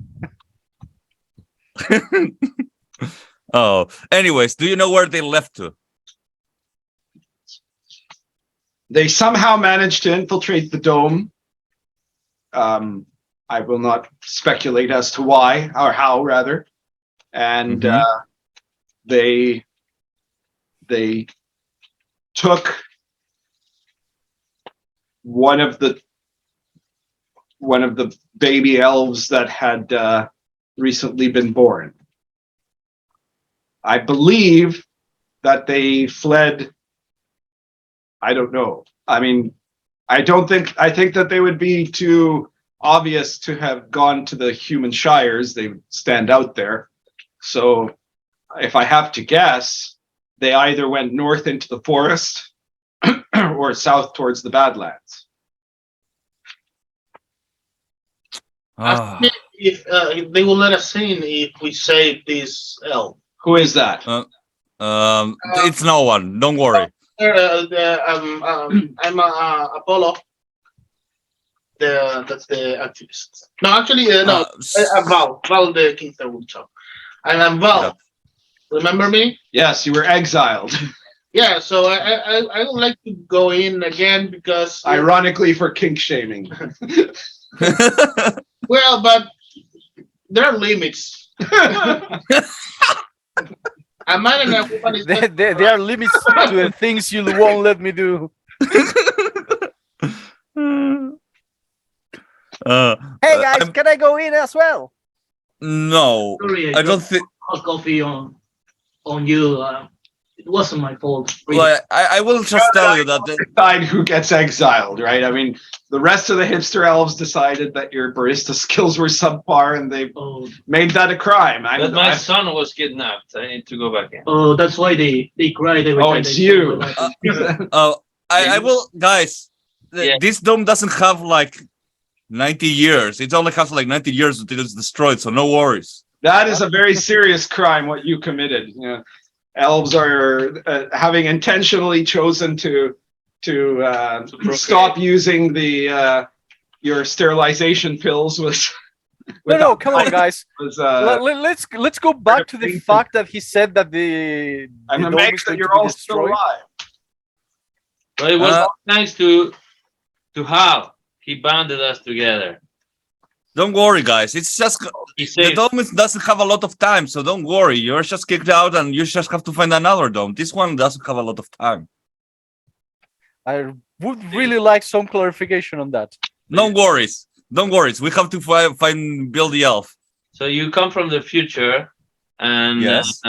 [SPEAKER 5] Oh, anyways, do you know where they left to?
[SPEAKER 6] They somehow managed to infiltrate the dome. I will not speculate as to why, or how, rather. And they took one of the baby elves that had recently been born. I believe that they fled. I don't know. I mean, I think that they would be too obvious to have gone to the human shires. They stand out there. So if I have to guess, they either went north into the forest or south towards the Badlands.
[SPEAKER 5] Ah,
[SPEAKER 1] if they will let us in if we save this elf.
[SPEAKER 6] Who is that?
[SPEAKER 5] it's no one. Don't worry.
[SPEAKER 1] I'm Apollo. That's the activist. No, actually, no. Val the Kingster will talk. I'm Val.
[SPEAKER 5] Yeah.
[SPEAKER 1] Remember me?
[SPEAKER 6] Yes, you were exiled.
[SPEAKER 1] Yeah. So I would like to go in again because
[SPEAKER 6] Ironically, for kink shaming.
[SPEAKER 1] well, but there are limits. I'm not enough.
[SPEAKER 3] There are limits to the things you won't let me do. Hey guys, can I go in as well?
[SPEAKER 5] No,
[SPEAKER 2] Sorry,
[SPEAKER 5] I don't think.
[SPEAKER 2] hot coffee on you. It wasn't my fault. Really.
[SPEAKER 5] Well, I will just tell you that.
[SPEAKER 6] Decide who gets exiled, right? I mean, the rest of the hipster elves decided that your barista skills were subpar, and they
[SPEAKER 2] Oh,
[SPEAKER 6] made that a crime.
[SPEAKER 8] But my son was kidnapped. I need to go back in.
[SPEAKER 2] oh, that's why they cried every
[SPEAKER 6] Oh,
[SPEAKER 2] time
[SPEAKER 6] it's
[SPEAKER 2] they
[SPEAKER 6] you.
[SPEAKER 2] saw my life.
[SPEAKER 5] I will, guys.
[SPEAKER 8] Yeah.
[SPEAKER 5] This dome doesn't have 90 years. It only has 90 years until it's destroyed. So no worries.
[SPEAKER 6] That is a very serious crime. What you committed. Elves are having intentionally chosen to stop using the your sterilization pills.
[SPEAKER 3] No, come on, guys.
[SPEAKER 6] Was,
[SPEAKER 3] Let's go back to the fact that he said that the
[SPEAKER 6] I'm
[SPEAKER 3] dome
[SPEAKER 6] amazed
[SPEAKER 3] is
[SPEAKER 6] that
[SPEAKER 3] going
[SPEAKER 6] you're
[SPEAKER 3] to be
[SPEAKER 6] all still
[SPEAKER 3] destroyed.
[SPEAKER 6] alive.
[SPEAKER 8] But it was nice to have. He banded us together.
[SPEAKER 5] Don't worry, guys. It's just
[SPEAKER 8] He
[SPEAKER 5] the
[SPEAKER 8] said,
[SPEAKER 5] dome doesn't have a lot of time, so don't worry. You're just kicked out, and you just have to find another dome. This one doesn't have a lot of time.
[SPEAKER 3] I would really like some clarification on that.
[SPEAKER 5] No worries. Don't worry. We have to build the elf.
[SPEAKER 8] so you come from the future, and
[SPEAKER 5] Yes.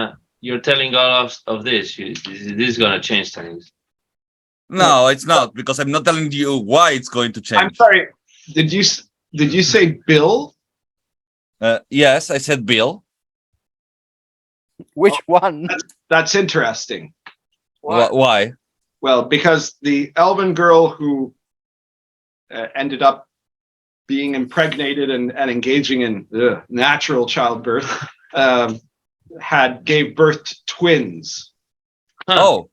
[SPEAKER 8] you're telling all of this. This is gonna change things.
[SPEAKER 5] No, it's not, because I'm not telling you why it's going to
[SPEAKER 6] I'm
[SPEAKER 5] change.
[SPEAKER 6] sorry. Did you say Bill?
[SPEAKER 5] Yes, I said Bill.
[SPEAKER 3] Which one?
[SPEAKER 6] That's interesting.
[SPEAKER 5] Why?
[SPEAKER 6] Well, because the elven girl who ended up being impregnated and engaging in natural childbirth gave birth to twins.
[SPEAKER 5] Oh,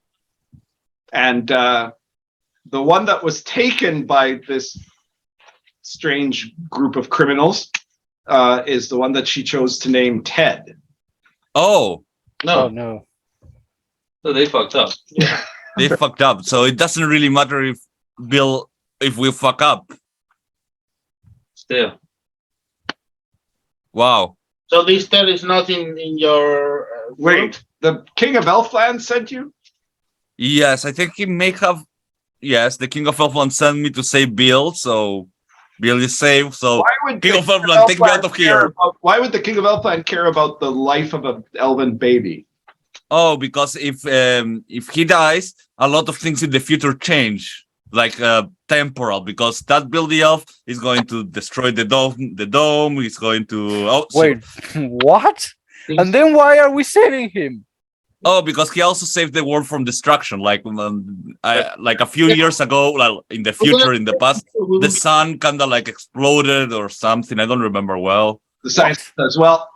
[SPEAKER 6] And the one that was taken by this strange group of criminals is the one that she chose to name Ted.
[SPEAKER 5] oh,
[SPEAKER 3] Oh no.
[SPEAKER 8] So they fucked up.
[SPEAKER 5] they fucked up. So it doesn't really matter if we fuck up.
[SPEAKER 8] Still.
[SPEAKER 5] Wow.
[SPEAKER 1] So this Ted is not in your
[SPEAKER 6] Wait, the King of Elfland sent you?
[SPEAKER 5] Yes, I think he may have. yes, the King of Elfland sent me to save Bill, so Bill is safe. So
[SPEAKER 6] Why would
[SPEAKER 5] King
[SPEAKER 6] the
[SPEAKER 5] of Elfland, take me out of
[SPEAKER 6] care
[SPEAKER 5] here.
[SPEAKER 6] why would the King of Elfland care about the life of an elven baby?
[SPEAKER 5] Oh, because if he dies, a lot of things in the future change, like temporal. Because that Bill the elf is going to destroy the dome. The dome is going to. Oh,
[SPEAKER 3] Wait, what? And then why are we saving him?
[SPEAKER 5] Oh, because he also saved the world from destruction. Like like a few years ago, like in the future, in the past, the sun kind of like exploded or something. I don't remember well.
[SPEAKER 6] The science says, well,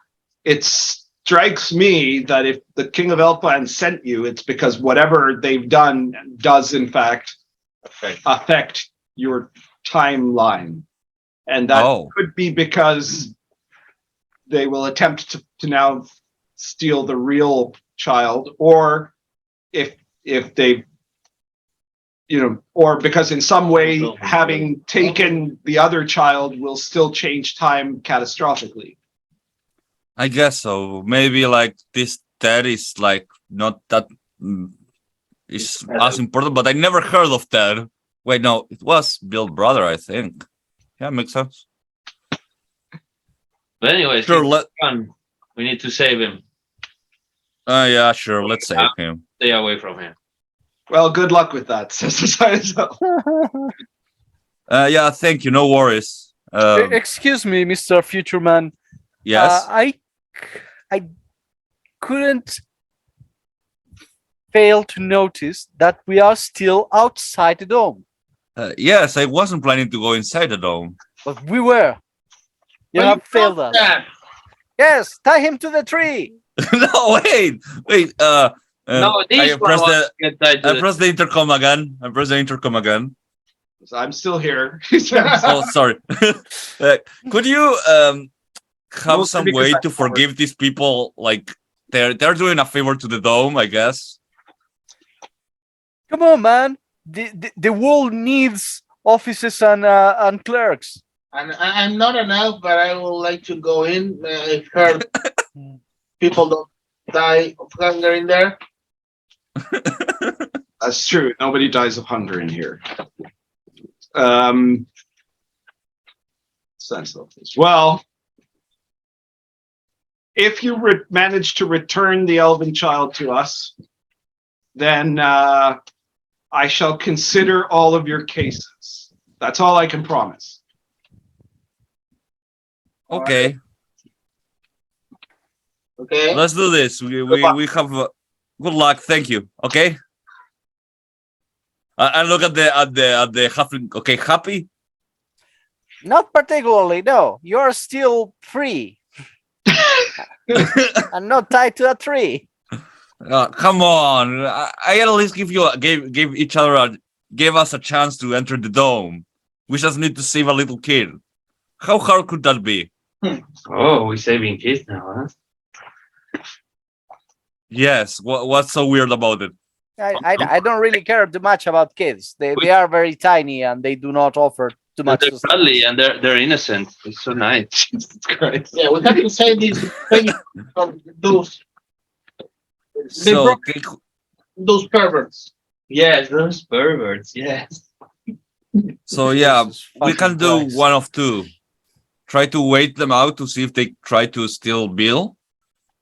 [SPEAKER 6] it strikes me that if the King of Elfland sent you, it's because whatever they've done does in fact affect your timeline. And that could be because they will attempt to now steal the real child, or if they, or because in some way having taken the other child will still change time catastrophically.
[SPEAKER 5] I guess so. Maybe like this Ted is like not that is as important, but I never heard of Ted. Wait, no, it was Bill's brother, I think. Yeah, makes sense.
[SPEAKER 8] But anyways,
[SPEAKER 5] sure.
[SPEAKER 8] We need to save him.
[SPEAKER 5] Yeah, sure. Let's save him.
[SPEAKER 8] Stay away from him.
[SPEAKER 6] Well, good luck with that, says the science.
[SPEAKER 5] Yeah, thank you. No worries.
[SPEAKER 3] Excuse me, Mr. Future Man.
[SPEAKER 5] Yes.
[SPEAKER 3] I couldn't fail to notice that we are still outside the dome.
[SPEAKER 5] Yes, I wasn't planning to go inside the dome.
[SPEAKER 3] But we were. You have failed us. Yes, tie him to the tree.
[SPEAKER 5] No, wait.
[SPEAKER 8] No,
[SPEAKER 5] I press the intercom again.
[SPEAKER 6] I'm still here.
[SPEAKER 5] Oh, sorry. Could you have some way to forgive these people? Like they're doing a favor to the dome, I guess.
[SPEAKER 3] Come on, man. The world needs officers and clerks.
[SPEAKER 1] And I'm not an elf, but I would like to go in. I've heard people don't die of hunger in there.
[SPEAKER 6] That's true. Nobody dies of hunger in here. Well, if you manage to return the elven child to us, then I shall consider all of your cases. That's all I can promise.
[SPEAKER 5] Okay.
[SPEAKER 1] Okay.
[SPEAKER 5] Let's do this. We have good luck. Thank you. Okay. And look at the Halfling. Okay, happy?
[SPEAKER 3] Not particularly. No, you're still free and not tied to a tree.
[SPEAKER 5] Come on. I at least gave us a chance to enter the dome. We just need to save a little kid. How hard could that be?
[SPEAKER 8] Oh, we're saving kids now, huh?
[SPEAKER 5] Yes. What's so weird about it?
[SPEAKER 3] I don't really care too much about kids. They are very tiny and they do not offer too much.
[SPEAKER 8] They're cuddly and they're innocent. It's so nice. Jesus Christ.
[SPEAKER 1] Yeah, we have to say these things from those.
[SPEAKER 5] So,
[SPEAKER 1] those perverts.
[SPEAKER 8] Yes, those perverts. Yes.
[SPEAKER 5] So yeah, we can do one of two. Try to wait them out to see if they try to steal Bill,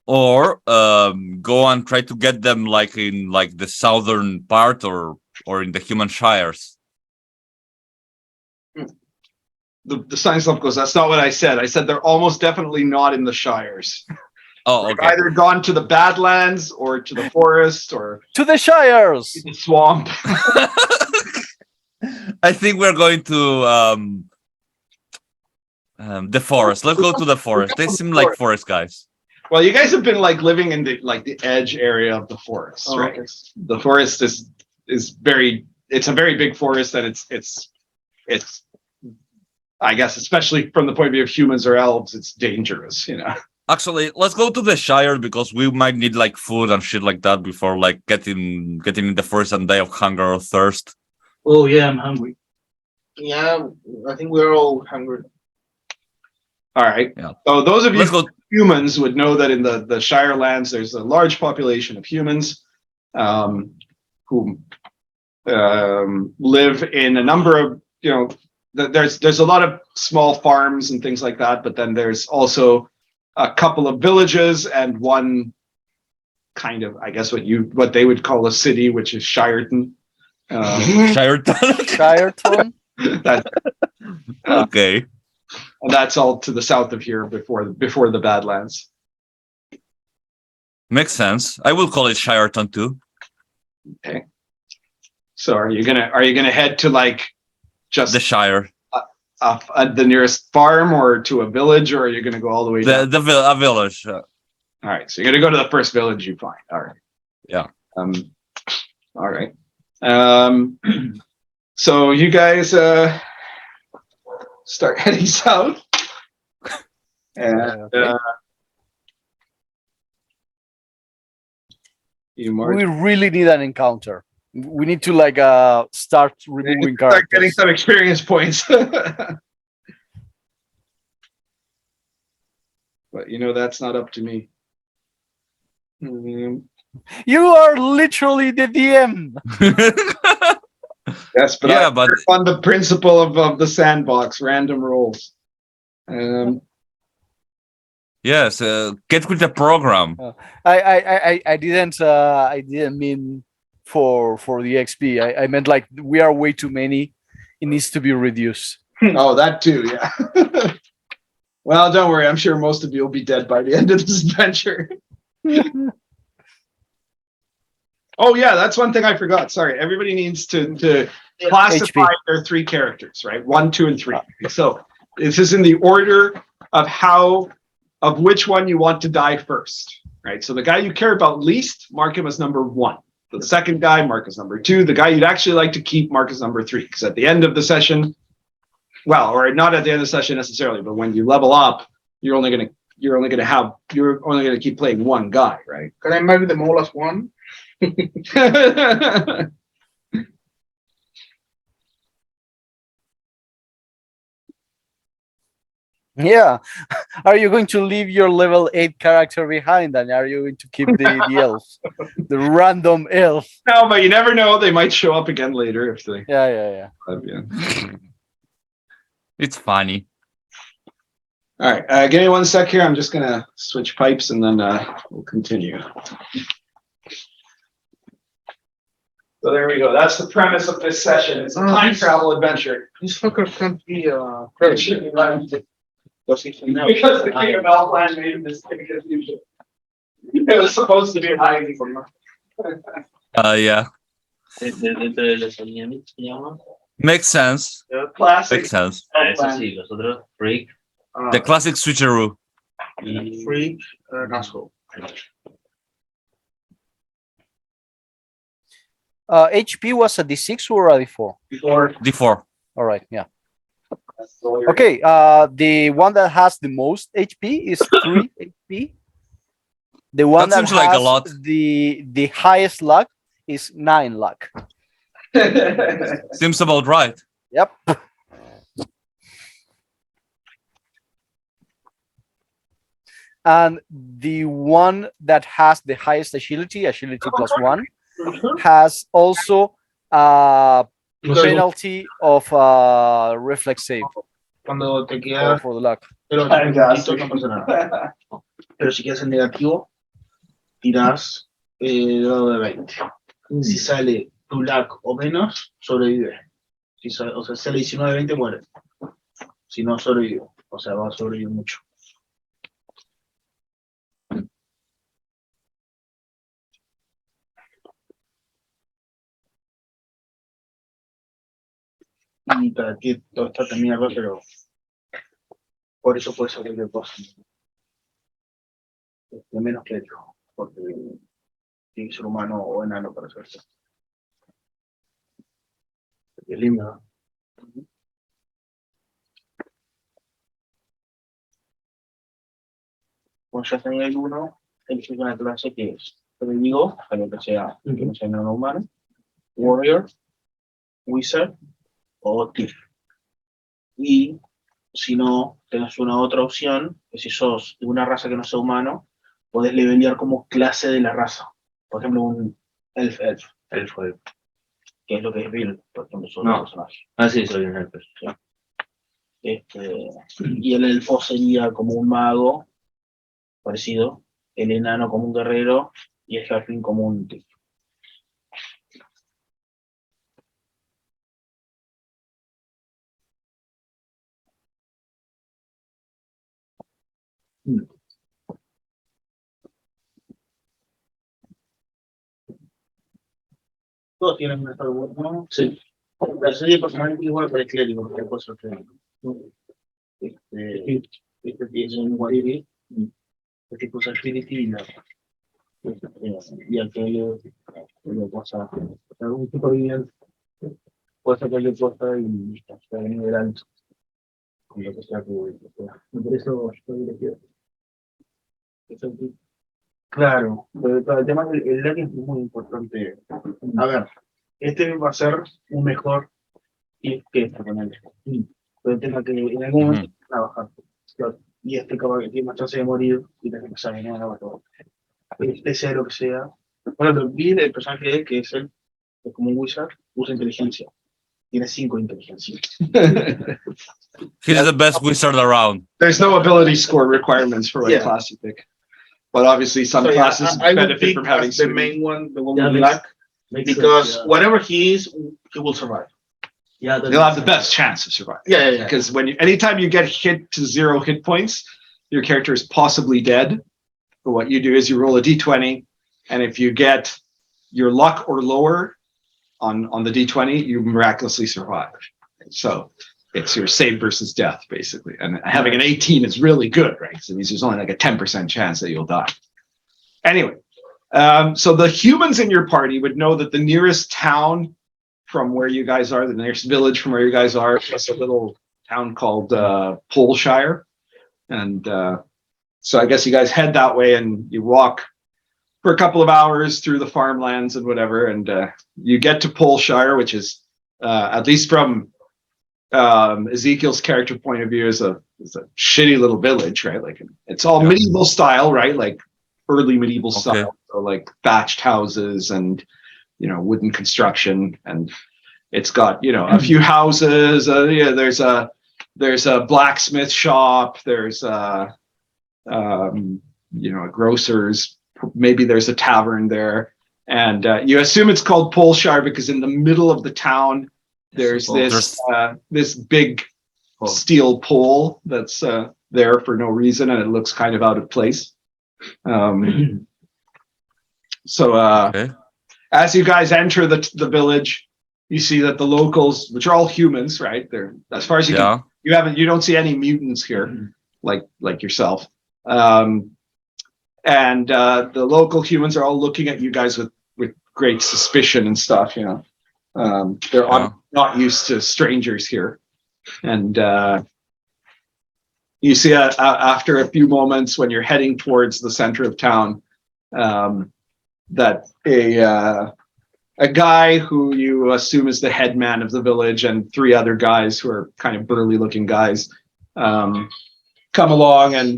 [SPEAKER 5] or go and try to get them like in like the southern part or in the human shires.
[SPEAKER 6] The science lab goes, that's not what I said. I said they're almost definitely not in the shires.
[SPEAKER 5] Oh, okay.
[SPEAKER 6] They've either gone to the Badlands or to the forest or
[SPEAKER 3] to the shires,
[SPEAKER 6] the swamp.
[SPEAKER 5] I think we're going to the forest. Let's go to the forest. They seem like forest guys.
[SPEAKER 6] Well, you guys have been like living in the edge area of the forest, right? Okay. The forest is very. It's a very big forest, and it's. I guess, especially from the point of view of humans or elves, it's dangerous,
[SPEAKER 5] Actually, let's go to the Shire because we might need like food and shit like that before like getting in the forest and die of hunger or thirst.
[SPEAKER 2] Oh yeah, I'm hungry.
[SPEAKER 1] Yeah, I think we're all hungry.
[SPEAKER 6] All right.
[SPEAKER 5] Yeah.
[SPEAKER 6] So those of you humans would know that in the Shire lands, there's a large population of humans who live in a number of, there's a lot of small farms and things like that, but then there's also a couple of villages and one kind of, I guess what they would call a city, which is Shireton.
[SPEAKER 5] Shireton.
[SPEAKER 3] Shireton.
[SPEAKER 6] That,
[SPEAKER 5] Okay.
[SPEAKER 6] and that's all to the south of here before the Badlands.
[SPEAKER 5] Makes sense. I will call it Shireton too.
[SPEAKER 6] Okay. So are you gonna head to like just
[SPEAKER 5] The Shire.
[SPEAKER 6] the nearest farm or to a village, or are you gonna go all the way down?
[SPEAKER 5] A village.
[SPEAKER 6] All right, so you're gonna go to the first village you find. All right.
[SPEAKER 5] Yeah.
[SPEAKER 6] All right. So you guys start heading south, and you march.
[SPEAKER 3] We really need an encounter. We need to like start removing
[SPEAKER 6] Start getting
[SPEAKER 3] characters.
[SPEAKER 6] some experience points. But that's not up to me.
[SPEAKER 3] You are literally the DM.
[SPEAKER 6] Yes, but
[SPEAKER 5] Yeah,
[SPEAKER 6] I
[SPEAKER 5] but-
[SPEAKER 6] work on the principle of the sandbox, random rolls.
[SPEAKER 5] Yes. Get with the program.
[SPEAKER 3] I didn't mean for the XP. I meant like we are way too many. It needs to be reduced.
[SPEAKER 6] Oh, that too, yeah. Well, don't worry. I'm sure most of you will be dead by the end of this adventure. Oh, yeah, that's one thing I forgot. Sorry. Everybody needs to classify
[SPEAKER 3] HP.
[SPEAKER 6] their 3 characters, right? 1, 2, and 3. So this is in the order of which one you want to die first, right? So the guy you care about least, mark him as number 1. The second guy, mark as number 2. The guy you'd actually like to keep, mark as number 3. Because at the end of the session, well, or not at the end of the session necessarily, but when you level up, you're only gonna keep playing one guy, right?
[SPEAKER 1] Can I marry them all as one?
[SPEAKER 3] Yeah. Are you going to leave your level 8 character behind, and are you going to keep the elf, the random elf?
[SPEAKER 6] No, but you never know. They might show up again later if they.
[SPEAKER 3] Yeah.
[SPEAKER 6] Yeah.
[SPEAKER 5] It's funny.
[SPEAKER 6] All right, give me 1 sec here. I'm just gonna switch pipes and then we'll continue. So there we go. That's the premise of this session. It's a time travel adventure.
[SPEAKER 1] This fucker can't be
[SPEAKER 6] It should be run. Because the King of Elfland made a mistake as usual. It was supposed to be a hiding from her.
[SPEAKER 5] Yeah.
[SPEAKER 8] Dentro de los aliens se llama.
[SPEAKER 5] Makes sense.
[SPEAKER 6] Classic.
[SPEAKER 5] Makes sense.
[SPEAKER 8] Eso sí, los otros, freak.
[SPEAKER 5] The classic switcheroo.
[SPEAKER 8] Y
[SPEAKER 1] freak and asshole.
[SPEAKER 3] HP was a D6 or a D4?
[SPEAKER 6] Before.
[SPEAKER 5] D4.
[SPEAKER 3] All right, yeah. Okay, the one that has the most HP is 3 HP. The one
[SPEAKER 5] That
[SPEAKER 3] that
[SPEAKER 5] seems like a
[SPEAKER 3] has
[SPEAKER 5] lot.
[SPEAKER 3] the highest luck is 9 luck.
[SPEAKER 5] Seems about right.
[SPEAKER 3] Yep. And the one that has the highest agility +1, has also a penalty of reflex save
[SPEAKER 1] Cuando te queda,
[SPEAKER 3] for the luck.
[SPEAKER 1] pero
[SPEAKER 6] Fantastic.
[SPEAKER 1] no pasa nada. Pero si quedas en negativo, tirás dado de 20. Si sale tu luck o menos, sobrevive. Si sale 19-20, muere. Si no, sobrevive. O sea, va a sobrevivir mucho. Y para ti todo está terminado, pero por eso puede ser cualquier cosa. De menos clérigo, porque tiene que ser humano o enano para hacer esto. Es lindo. Cuando ya tenga el uno, elegir una clase que es enemigo, para que sea enano humano, warrior, wizard o thief. Y si no, tenés una otra opción, que si sos de una raza que no sea humano, podés levelear como clase de la raza. Por ejemplo, un elfo. que es lo que es Bill, por ejemplo, su
[SPEAKER 8] No.
[SPEAKER 1] personaje.
[SPEAKER 8] Ah, sí, soy un helper.
[SPEAKER 1] Y el elfo sería como un mago, parecido, el enano como un guerrero y el halfling como un tipo. Todos tienen un estado bueno, ¿no?
[SPEAKER 2] Sí.
[SPEAKER 1] La serie personalmente igual para el clérigo, porque puede ser clérigo. Tiene un guariri, este cosa espíritu y la. Y aquello lo pasa algún tipo de bien, puede ser cualquier cosa y está en nivel alto. Con lo que sea que. Por eso estoy elegido. Claro, pero el tema del legging es muy importante. A ver, este va a ser un mejor y que este con él. Pero el tema que en algún momento trabajar. Claro, y este caballo tiene más chance de morir y tiene que empezar de nuevo a todo. Sea lo que sea. Bueno, Bill, el personaje que es él, es como un wizard, usa inteligencia. Tiene 5 de inteligencia.
[SPEAKER 5] He's the best wizard around.
[SPEAKER 6] There's no ability score requirements for what
[SPEAKER 1] Yeah.
[SPEAKER 6] class you pick. But obviously some
[SPEAKER 1] So,
[SPEAKER 6] classes
[SPEAKER 1] I would
[SPEAKER 6] benefit
[SPEAKER 1] pick
[SPEAKER 6] from having
[SPEAKER 1] as the
[SPEAKER 6] smoothie.
[SPEAKER 1] main one, the one
[SPEAKER 2] Yeah,
[SPEAKER 1] with
[SPEAKER 2] makes-
[SPEAKER 1] black,
[SPEAKER 2] Makes
[SPEAKER 1] because
[SPEAKER 2] sense,
[SPEAKER 1] whatever he is, he will survive.
[SPEAKER 2] yeah, that
[SPEAKER 6] You'll have
[SPEAKER 2] makes
[SPEAKER 6] the
[SPEAKER 2] sense.
[SPEAKER 6] best chance of surviving.
[SPEAKER 1] Yeah.
[SPEAKER 6] Because anytime you get hit to 0 hit points, your character is possibly dead. But what you do is you roll a d20, and if you get your luck or lower on the d20, you miraculously survive. So it's your save versus death, basically. And having an 18 is really good, right? So it means there's only like a 10% chance that you'll die. Anyway, so the humans in your party would know that the nearest town from where you guys are, the nearest village from where you guys are, is a little town called Poleshire. And so I guess you guys head that way and you walk for a couple of hours through the farmlands and whatever. And you get to Poleshire, which is, at least from Ezekiel's character point of view, is a shitty little village, right? Like it's all medieval style, right? Like early medieval style. So like thatched houses and, you know, wooden construction, and it's got, you know, a few houses. Yeah, there's a blacksmith shop. There's you know, a grocer's. Maybe there's a tavern there, and you assume it's called Poleshire because in the middle of the town there's this big steel pole that's there for no reason, and it looks kind of out of place. As you guys enter the village, you see that the locals, which are all humans, right? They're, as far as you can, you don't see any mutants here, like yourself. And the local humans are all looking at you guys with great suspicion and stuff, you know. They're not used to strangers here. And you see after a few moments when you're heading towards the center of town, that a guy who you assume is the head man of the village and 3 other guys who are kind of burly looking guys come along, and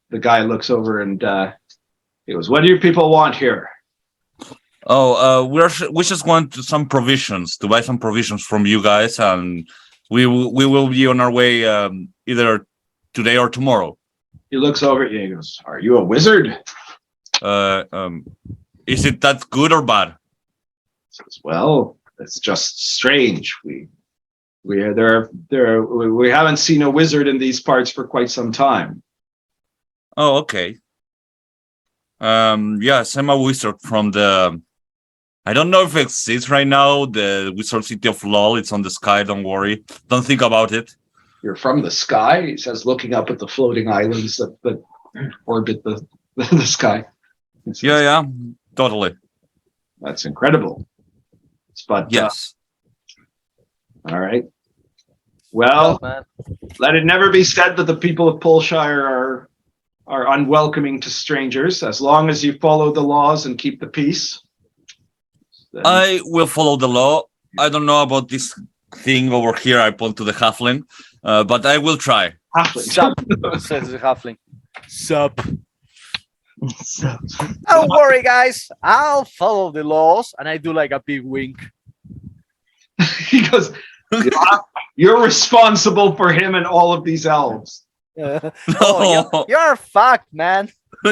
[SPEAKER 6] the guy looks over and he goes, "What do you people want here?"
[SPEAKER 5] We just want some provisions, to buy some provisions from you guys, and we will be on our way either today or tomorrow.
[SPEAKER 6] He looks over at you and he goes, "Are you a wizard?"
[SPEAKER 5] Is it that good or bad?
[SPEAKER 6] He says, "Well, it's just strange. We haven't seen a wizard in these parts for quite some time."
[SPEAKER 5] Oh, okay. Yes, I'm a wizard from the. I don't know if it exists right now. The Wizard City of LOL. It's on the sky. Don't worry. Don't think about it.
[SPEAKER 6] "You're from the sky?" He says, looking up at the floating islands that orbit the sky. Says,
[SPEAKER 5] Yeah, totally.
[SPEAKER 6] "That's incredible." But
[SPEAKER 5] yes.
[SPEAKER 6] All right. Well, let it never be said that the people of Poleshire are unwelcoming to strangers. As long as you follow the laws and keep the peace.
[SPEAKER 5] I will follow the law. I don't know about this thing over here. I point to the Halfling, but I will try.
[SPEAKER 6] Halfling.
[SPEAKER 3] Sup, says the Halfling. Sup. Don't worry, guys. I'll follow the laws, and I do like a big wink.
[SPEAKER 6] He goes, "You're responsible for him and all of these elves."
[SPEAKER 3] Oh, you're fucked, man.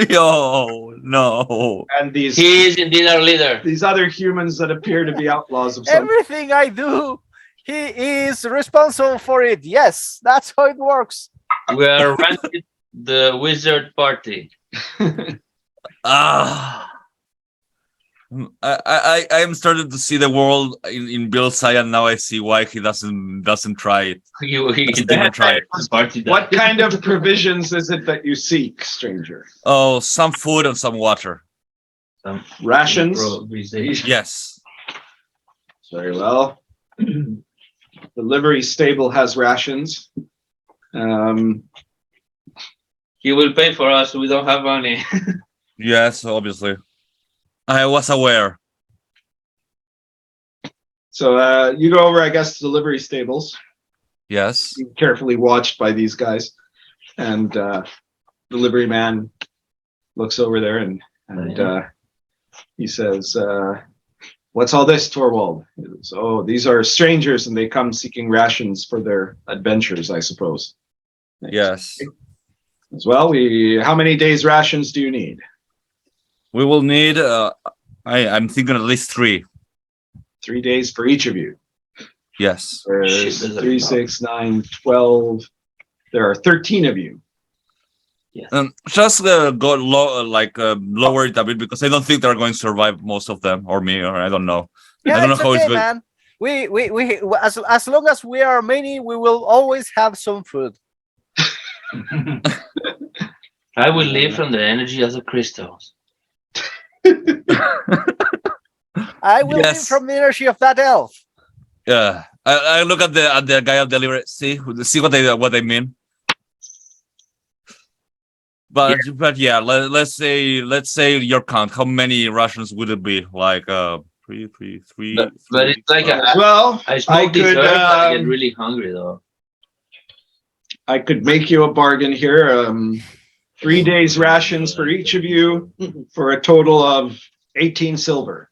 [SPEAKER 5] Yo, no.
[SPEAKER 6] And these
[SPEAKER 8] He is indeed our leader.
[SPEAKER 6] these other humans that appear to be outlaws of some.
[SPEAKER 3] Everything I do, he is responsible for it. Yes, that's how it works.
[SPEAKER 8] We are Ranjit, the wizard party.
[SPEAKER 5] Ah. I am starting to see the world in Bill's side, and now I see why he doesn't try it.
[SPEAKER 8] He
[SPEAKER 5] Didn't try it.
[SPEAKER 8] Party
[SPEAKER 6] What kind of provisions is it that you seek, stranger?
[SPEAKER 5] Oh, some food and some water.
[SPEAKER 6] Rations?
[SPEAKER 5] Yes.
[SPEAKER 6] Very well. The livery stable has rations.
[SPEAKER 8] He will pay for us. We don't have money.
[SPEAKER 5] Yes, obviously. I was aware.
[SPEAKER 6] So you go over, I guess, to the livery stables.
[SPEAKER 5] Yes.
[SPEAKER 6] You're carefully watched by these guys. And the livery man looks over there and he says, "What's all this, Torvald?" "Oh, these are strangers and they come seeking rations for their adventures, I suppose."
[SPEAKER 5] Yes.
[SPEAKER 6] As well, how many days rations do you need?
[SPEAKER 5] We will need. I'm thinking at least 3.
[SPEAKER 6] 3 days for each of you.
[SPEAKER 5] Yes.
[SPEAKER 6] There's 3, 6, 9, 12. There are 13 of you.
[SPEAKER 5] Just go low, lower it a bit, because I don't think they're going to survive, most of them, or me, or I don't know.
[SPEAKER 3] Yeah,
[SPEAKER 5] I don't
[SPEAKER 3] it's
[SPEAKER 5] know how
[SPEAKER 3] okay,
[SPEAKER 5] it's going.
[SPEAKER 3] man. We as long as we are many, we will always have some food.
[SPEAKER 8] I will live from the energy of the crystals.
[SPEAKER 3] I will live
[SPEAKER 5] Yes.
[SPEAKER 3] from the energy of that elf.
[SPEAKER 5] Yeah. I look at the guy at delivery. See what they mean. But yeah, let's say your count. How many rations would it be? Like 3, 3, 3.
[SPEAKER 8] But it's like
[SPEAKER 6] Well,
[SPEAKER 8] I smoke this
[SPEAKER 6] could,
[SPEAKER 8] herb, but I get really hungry though.
[SPEAKER 6] I could make you a bargain here. 3 days rations for each of you for a total of 18 silver.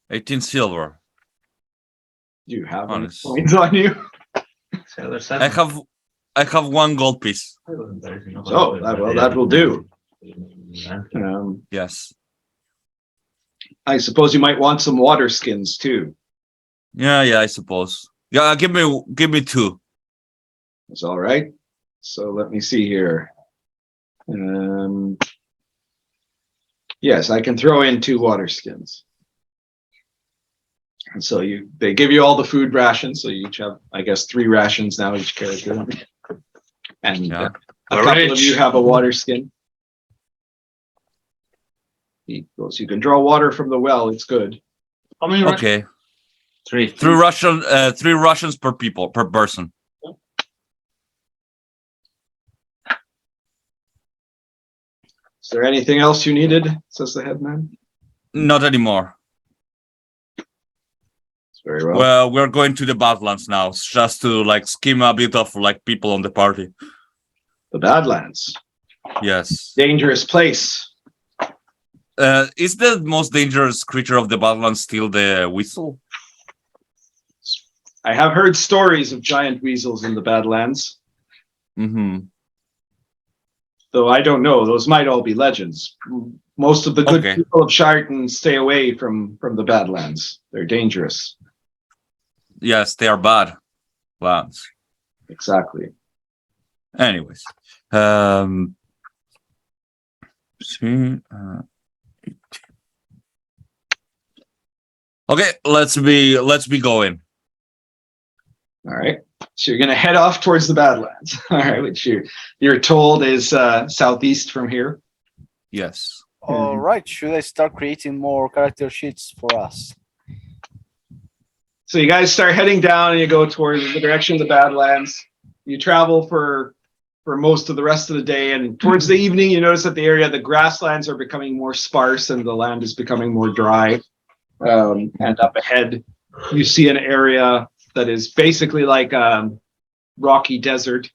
[SPEAKER 5] 18 silver.
[SPEAKER 6] Do you have any
[SPEAKER 5] Honest.
[SPEAKER 6] coins on you?
[SPEAKER 5] I have 1 gold piece.
[SPEAKER 6] So that will do.
[SPEAKER 5] Yes.
[SPEAKER 6] I suppose you might want some water skins too.
[SPEAKER 5] Yeah, I suppose. Yeah, give me 2.
[SPEAKER 6] That's all right. So let me see here. Yes, I can throw in 2 water skins. And so they give you all the food rations. So you each have, I guess, 3 rations now, each character. And
[SPEAKER 5] Yeah.
[SPEAKER 6] a couple of you have a water skin. He goes, "You can draw water from the well. It's good."
[SPEAKER 2] How many
[SPEAKER 5] Okay.
[SPEAKER 8] 3.
[SPEAKER 5] 3 Russians per person.
[SPEAKER 6] Is there anything else you needed? Says the headman.
[SPEAKER 5] Not anymore.
[SPEAKER 6] Very well.
[SPEAKER 5] Well, we're going to the Badlands now, just to skim a bit of people on the party.
[SPEAKER 6] The Badlands.
[SPEAKER 5] Yes.
[SPEAKER 6] Dangerous place.
[SPEAKER 5] Is the most dangerous creature of the Badlands still the weasel?
[SPEAKER 6] I have heard stories of giant weasels in the Badlands,
[SPEAKER 5] Mm-hmm.
[SPEAKER 6] though I don't know. Those might all be legends. Most of the good
[SPEAKER 5] Okay.
[SPEAKER 6] people of Sharton stay away from the Badlands. They're dangerous.
[SPEAKER 5] Yes, they are bad lands.
[SPEAKER 6] Exactly.
[SPEAKER 5] Anyways, see, okay, let's be going.
[SPEAKER 6] All right. So you're going to head off towards the Badlands. All right, which you're told is southeast from here.
[SPEAKER 5] Yes.
[SPEAKER 3] All right, should I start creating more character sheets for us?
[SPEAKER 6] So you guys start heading down and you go towards the direction of the Badlands. You travel for most of the rest of the day, and towards the evening you notice that the grasslands are becoming more sparse and the land is becoming more dry. And up ahead you see an area that is basically like a rocky desert,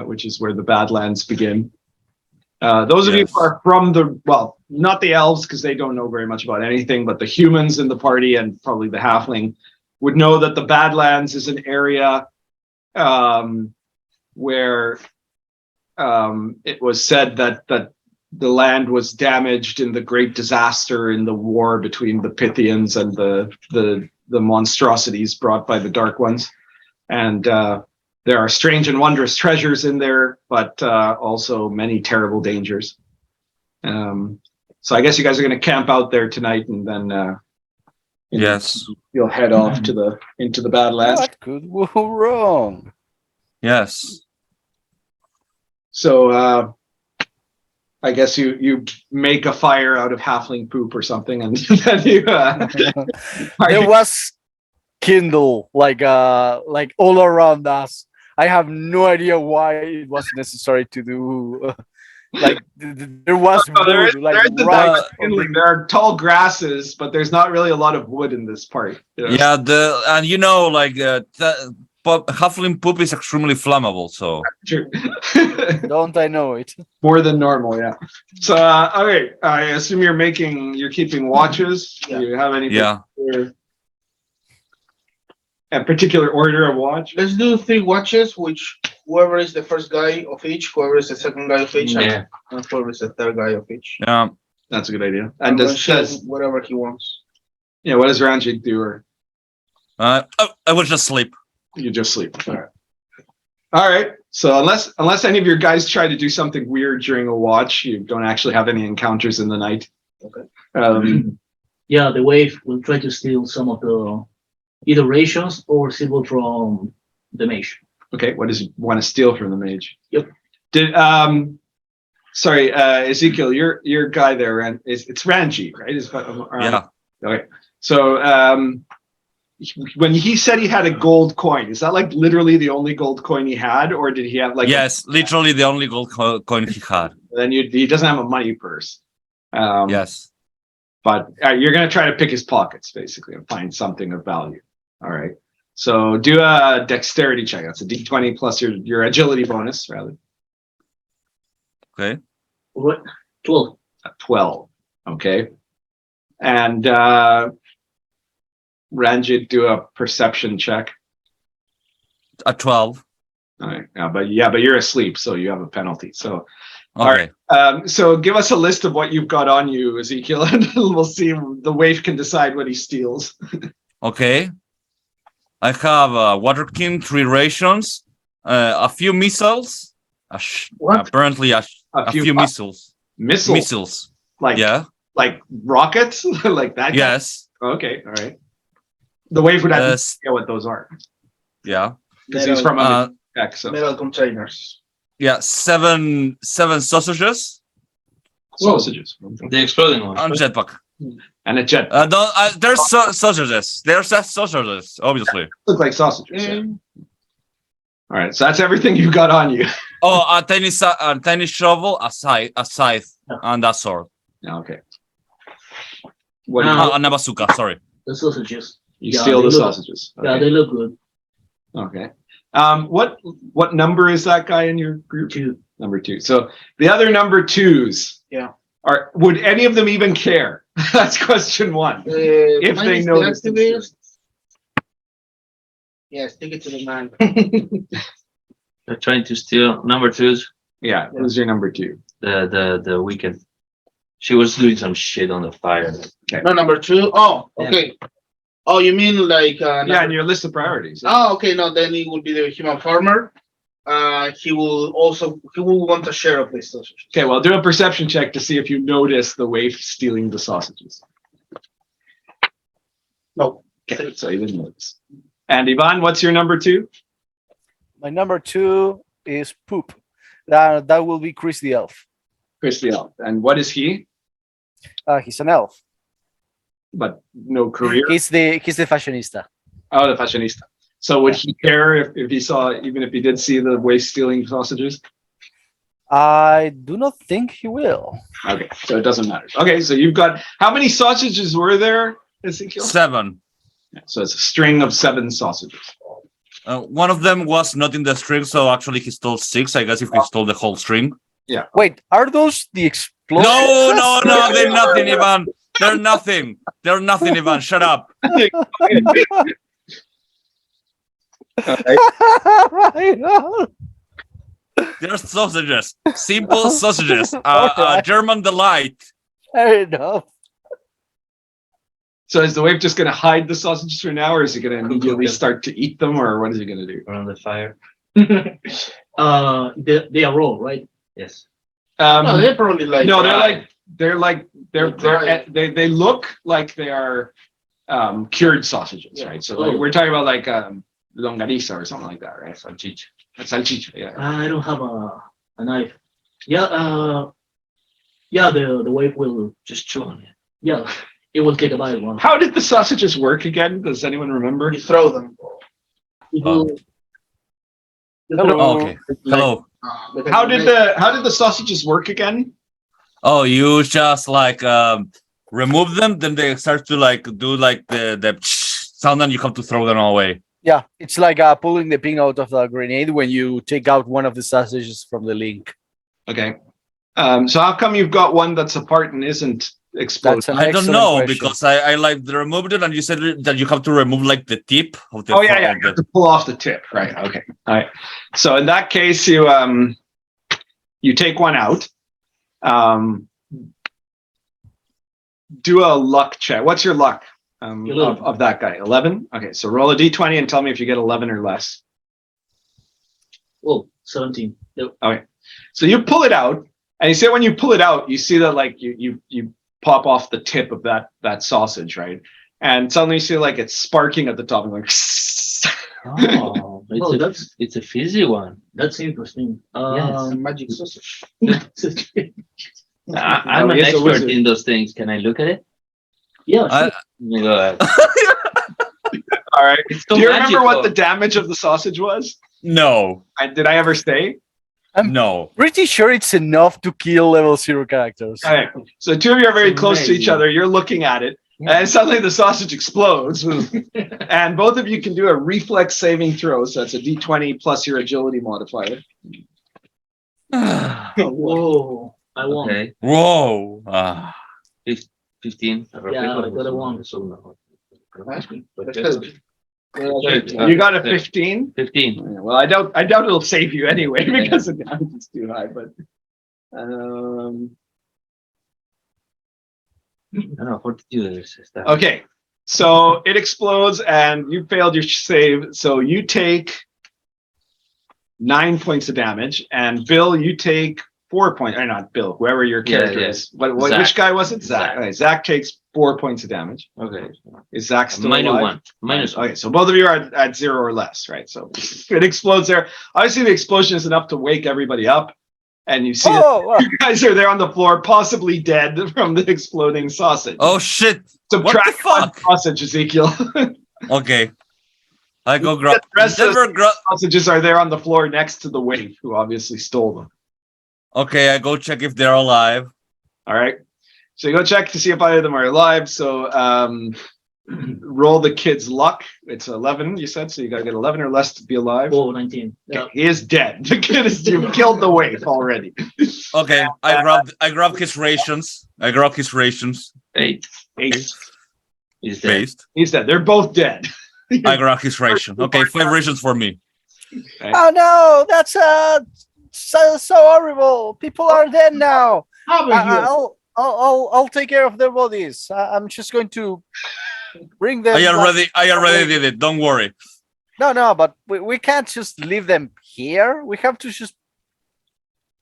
[SPEAKER 6] which is where the Badlands begin. Those of you
[SPEAKER 5] Yes.
[SPEAKER 6] who are from not the elves, because they don't know very much about anything, but the humans in the party and probably the halfling would know that the Badlands is an area where it was said that the land was damaged in the great disaster in the war between the Pythians and the monstrosities brought by the Dark Ones. And there are strange and wondrous treasures in there, but also many terrible dangers. So I guess you guys are going to camp out there tonight, and then
[SPEAKER 5] Yes.
[SPEAKER 6] you'll head off into the Badlands.
[SPEAKER 3] What could go wrong?
[SPEAKER 5] Yes.
[SPEAKER 6] So I guess you make a fire out of halfling poop or something, and then you.
[SPEAKER 3] There was kindle like all around us. I have no idea why it was necessary to do. There was wood,
[SPEAKER 6] there are tall grasses, but there's not really a lot of wood in this part. You know?
[SPEAKER 5] Yeah. Halfling poop is extremely flammable. So
[SPEAKER 6] True.
[SPEAKER 3] Don't I know it?
[SPEAKER 6] More than normal, yeah. So, okay, I assume you're keeping watches.
[SPEAKER 1] Yeah.
[SPEAKER 6] Do you have any
[SPEAKER 5] yeah.
[SPEAKER 6] a particular order of watch?
[SPEAKER 1] Let's do 3 watches, which whoever is the first guy of each, whoever is the second guy of each,
[SPEAKER 8] Yeah.
[SPEAKER 1] and whoever is the third guy of each.
[SPEAKER 5] Yeah.
[SPEAKER 6] That's a good idea.
[SPEAKER 1] And
[SPEAKER 6] And
[SPEAKER 1] does whatever he wants.
[SPEAKER 6] what does Ranjit do? Or
[SPEAKER 5] I will just sleep.
[SPEAKER 6] you just sleep? All right. So unless any of your guys try to do something weird during a watch, you don't actually have any encounters in the night.
[SPEAKER 1] Okay.
[SPEAKER 2] Yeah, the wave will try to steal some of the either rations or silver from the mage.
[SPEAKER 6] Okay. What does he want to steal from the mage?
[SPEAKER 2] Yep.
[SPEAKER 6] Sorry, Ezekiel, your guy there, it's Ranjit, right?
[SPEAKER 5] Yeah.
[SPEAKER 6] Okay. So when he said he had a gold coin, is that like literally the only gold coin he had, or did he have like?
[SPEAKER 5] Yes, literally the only gold coin he had.
[SPEAKER 6] Then he doesn't have a money purse.
[SPEAKER 5] Yes.
[SPEAKER 6] But you're gonna try to pick his pockets basically and find something of value. All right. So do a dexterity check. That's a D20 plus your agility bonus, rather.
[SPEAKER 5] Okay.
[SPEAKER 2] What? 12.
[SPEAKER 6] 12. Okay. And Ranjit, do a perception check.
[SPEAKER 5] A 12.
[SPEAKER 6] All right. But you're asleep, so you have a penalty. So
[SPEAKER 5] Okay.
[SPEAKER 6] so give us a list of what you've got on you, Ezekiel, and we'll see. The waif can decide what he steals.
[SPEAKER 5] Okay. I have Water King 3 rations, a few missiles.
[SPEAKER 6] What?
[SPEAKER 5] Apparently a few missiles.
[SPEAKER 6] Missiles?
[SPEAKER 5] Missiles.
[SPEAKER 6] Like rockets? Like that?
[SPEAKER 5] Yes.
[SPEAKER 6] Okay. All right. The waif would have to
[SPEAKER 5] Yes.
[SPEAKER 6] know what those are.
[SPEAKER 5] Yeah.
[SPEAKER 6] Because he's from under tech, so.
[SPEAKER 1] Metal containers.
[SPEAKER 5] Yeah. Seven sausages
[SPEAKER 6] Sausages.
[SPEAKER 8] The exploding one.
[SPEAKER 5] and jetpack.
[SPEAKER 6] And a jet.
[SPEAKER 5] There's sausages. There's sausages, obviously.
[SPEAKER 6] Look like sausages. Yeah. All right. So that's everything you got on you.
[SPEAKER 5] Oh, a tiny shovel, a scythe, and a sword.
[SPEAKER 6] Okay. What do you
[SPEAKER 5] And a bazooka. Sorry.
[SPEAKER 2] The sausages.
[SPEAKER 6] You
[SPEAKER 2] Yeah,
[SPEAKER 6] steal
[SPEAKER 2] they
[SPEAKER 6] the
[SPEAKER 2] look-
[SPEAKER 6] sausages.
[SPEAKER 2] Yeah,
[SPEAKER 6] Okay.
[SPEAKER 2] they look good.
[SPEAKER 6] Okay. What number is that guy in your group?
[SPEAKER 2] 2.
[SPEAKER 6] Number 2. So the other number 2s.
[SPEAKER 1] Yeah.
[SPEAKER 6] Would any of them even care? That's question 1. If
[SPEAKER 1] mine
[SPEAKER 6] they
[SPEAKER 1] is
[SPEAKER 6] know
[SPEAKER 1] the
[SPEAKER 6] this is
[SPEAKER 1] activist. Yes, take it to the man.
[SPEAKER 8] They're trying to steal number 2's.
[SPEAKER 6] Yeah. Who's your number 2?
[SPEAKER 8] The weekend. She was doing some shit on the fire.
[SPEAKER 1] No, number 2. Oh, okay. Oh, you mean like
[SPEAKER 6] Yeah, in your list of priorities.
[SPEAKER 1] Oh, okay. No, then it will be the human farmer. He will want a share of this sausage.
[SPEAKER 6] Okay, well, do a perception check to see if you notice the waif stealing the sausages.
[SPEAKER 1] No.
[SPEAKER 6] Okay, so you didn't notice. And Ivan, what's your number 2?
[SPEAKER 3] My number 2 is Poop. That will be Chris the Elf.
[SPEAKER 6] Chris the Elf. And what is he?
[SPEAKER 3] He's an elf.
[SPEAKER 6] But no career.
[SPEAKER 3] He's the fashionista.
[SPEAKER 6] Oh, the fashionista. So would he care if he saw, even if he did see the waif stealing sausages?
[SPEAKER 3] I do not think he will.
[SPEAKER 6] Okay, so it doesn't matter. Okay, so you've got, how many sausages were there, Ezekiel?
[SPEAKER 5] 7.
[SPEAKER 6] Yeah, so it's a string of 7 sausages.
[SPEAKER 5] One of them was not in the string, so actually he stole 6. I guess if he stole the whole string.
[SPEAKER 3] Wait, are those the explosives?
[SPEAKER 5] No, they're nothing, Ivan. They're nothing. They're nothing, Ivan. Shut up.
[SPEAKER 3] I know.
[SPEAKER 5] They're sausages. Simple sausages.
[SPEAKER 3] Alright.
[SPEAKER 5] German delight.
[SPEAKER 3] Fair enough.
[SPEAKER 6] So is the wave just going to hide the sausages for now, or is he going to immediately start to eat them, or what is he going to do?
[SPEAKER 8] Around the fire.
[SPEAKER 2] They are raw, right?
[SPEAKER 8] Yes.
[SPEAKER 1] No, they're probably like.
[SPEAKER 6] No,
[SPEAKER 1] dry.
[SPEAKER 6] they look like they are cured sausages,
[SPEAKER 1] Yeah.
[SPEAKER 6] right? So like, we're talking about like longaniza or something like that, right?
[SPEAKER 8] Salchicha.
[SPEAKER 6] Salchicha, yeah.
[SPEAKER 2] I don't have a knife. Yeah, the wave will just chew on it. Yeah, it will take a bite one.
[SPEAKER 6] How did the sausages work again? Does anyone remember?
[SPEAKER 1] You throw them.
[SPEAKER 2] It will-
[SPEAKER 3] Hello.
[SPEAKER 5] Okay. Hello.
[SPEAKER 6] How did the sausages work again?
[SPEAKER 5] Oh, you just like remove them, then they start to like do like the sound, and you have to throw them away.
[SPEAKER 3] Yeah, it's like pulling the pin out of the grenade when you take out one of the sausages from the link.
[SPEAKER 6] Okay. So how come you've got one that's apart and isn't exploded?
[SPEAKER 3] That's an
[SPEAKER 5] I don't
[SPEAKER 3] excellent
[SPEAKER 5] know
[SPEAKER 3] question.
[SPEAKER 5] because I like removed it, and you said that you have to remove like the tip of the.
[SPEAKER 6] Oh yeah,
[SPEAKER 5] of
[SPEAKER 6] you
[SPEAKER 5] the-
[SPEAKER 6] have to pull off the tip, right? Okay, all right. So in that case, you take one out. Do a luck check. What's your luck of that guy? 11. Okay, so roll a d20 and tell me if you get 11 or less.
[SPEAKER 2] Oh, 17. Yep.
[SPEAKER 6] Okay, so you pull it out, and you see when you pull it out, you see that like you pop off the tip of that sausage, right? And suddenly you see like it's sparking at the top and like.
[SPEAKER 8] Oh,
[SPEAKER 2] Oh,
[SPEAKER 8] it's a fizzy one.
[SPEAKER 2] That's interesting.
[SPEAKER 8] Yes.
[SPEAKER 1] Magic sausage.
[SPEAKER 8] I'm
[SPEAKER 6] No,
[SPEAKER 8] an
[SPEAKER 6] he is a
[SPEAKER 8] expert
[SPEAKER 6] wizard.
[SPEAKER 8] in those things. Can I look at it?
[SPEAKER 2] Yeah, sure.
[SPEAKER 5] I-
[SPEAKER 8] Go ahead.
[SPEAKER 6] All right.
[SPEAKER 8] It's so
[SPEAKER 6] Do you remember what the
[SPEAKER 8] magical.
[SPEAKER 6] damage of the sausage was?
[SPEAKER 5] No,
[SPEAKER 6] Did I ever say?
[SPEAKER 5] no.
[SPEAKER 3] Pretty sure it's enough to kill level 0 characters.
[SPEAKER 6] All right. So two of you are very
[SPEAKER 8] It's
[SPEAKER 6] close to each
[SPEAKER 8] amazing.
[SPEAKER 6] other. You're looking at it,
[SPEAKER 8] Yeah.
[SPEAKER 6] and suddenly the sausage explodes, and both of you can do a reflex saving throw. So that's a d20 plus your agility modifier.
[SPEAKER 2] Whoa, I won.
[SPEAKER 8] Okay.
[SPEAKER 5] Whoa.
[SPEAKER 8] 15.
[SPEAKER 2] Yeah, I got a 1.
[SPEAKER 6] You got a 15.
[SPEAKER 8] 15.
[SPEAKER 6] Well, I doubt it'll save you anyway because the damage is too high. But
[SPEAKER 8] I don't know. Fortitude is stuff.
[SPEAKER 6] okay, so it explodes and you failed your save. So you take 9 points of damage, and Bill, you take 4 points. Or not Bill, whoever your character
[SPEAKER 8] yeah.
[SPEAKER 6] is. What
[SPEAKER 8] Zach.
[SPEAKER 6] which guy was it? Zach.
[SPEAKER 8] Zach.
[SPEAKER 6] Okay, Zach takes 4 points of damage.
[SPEAKER 8] Okay.
[SPEAKER 6] Is Zach still
[SPEAKER 8] Minus
[SPEAKER 6] alive?
[SPEAKER 8] 1. Minus 1.
[SPEAKER 6] Okay, so both of you are at 0 or less, right? So it explodes there. Obviously, the explosion is enough to wake everybody up, and you see that
[SPEAKER 3] Oh,
[SPEAKER 6] you guys are there on the floor, possibly dead from the exploding sausage.
[SPEAKER 5] Oh shit.
[SPEAKER 6] Subtract
[SPEAKER 5] what the
[SPEAKER 6] one
[SPEAKER 5] fuck?
[SPEAKER 6] sausage, Ezekiel.
[SPEAKER 5] Okay. I go grab.
[SPEAKER 6] The rest of
[SPEAKER 5] Never grab.
[SPEAKER 6] sausages are there on the floor next to the wave, who obviously stole them.
[SPEAKER 5] Okay, I go check if they're alive.
[SPEAKER 6] All right. So you go check to see if either of them are alive. So roll the kid's luck. It's 11, you said, so you gotta get 11 or less to be alive.
[SPEAKER 2] Oh, 19. Yeah.
[SPEAKER 6] Okay, he is dead. The kid is you killed the wave already.
[SPEAKER 5] Okay, I grab his rations. I grab his rations.
[SPEAKER 8] 8.
[SPEAKER 6] 8.
[SPEAKER 8] Is there?
[SPEAKER 5] Based.
[SPEAKER 6] He's dead. They're both dead.
[SPEAKER 5] I grab his ration. Okay, 5 rations for me.
[SPEAKER 3] oh no, that's so horrible. People are dead now.
[SPEAKER 2] How about
[SPEAKER 3] I'll take care of their bodies. I'm just going to bring them.
[SPEAKER 5] I already did it. Don't worry.
[SPEAKER 3] No, but we can't just leave them here. We have to just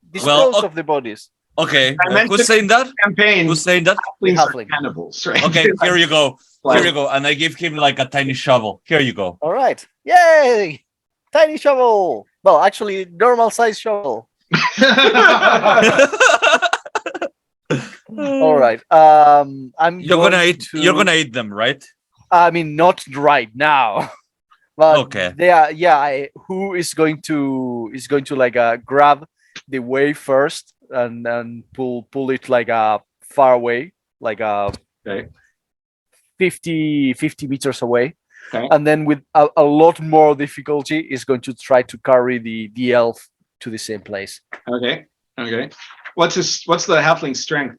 [SPEAKER 3] dispose
[SPEAKER 5] Well,
[SPEAKER 3] of the bodies.
[SPEAKER 5] Okay,
[SPEAKER 6] I meant
[SPEAKER 5] who's
[SPEAKER 6] to-
[SPEAKER 5] saying that?
[SPEAKER 6] Campaign.
[SPEAKER 5] Who's saying that?
[SPEAKER 6] Halflings are
[SPEAKER 3] Halfling.
[SPEAKER 6] cannibals, right?
[SPEAKER 5] Okay, here you go. Here you go. And I give him like a tiny shovel. Here you go.
[SPEAKER 3] All right. Yay! Tiny shovel. Well, actually, normal size shovel. All right. I'm.
[SPEAKER 5] You're
[SPEAKER 3] going
[SPEAKER 5] gonna eat.
[SPEAKER 3] to-
[SPEAKER 5] You're gonna eat them, right?
[SPEAKER 3] I mean, not right now. But
[SPEAKER 5] Okay.
[SPEAKER 3] they are. Yeah. Who is going to like grab the wave first and then pull it like far away, like
[SPEAKER 6] Okay.
[SPEAKER 3] 50 meters away.
[SPEAKER 6] Okay.
[SPEAKER 3] And then with a lot more difficulty is going to try to carry the elf to the same place.
[SPEAKER 6] Okay. Okay. What's the halfling strength?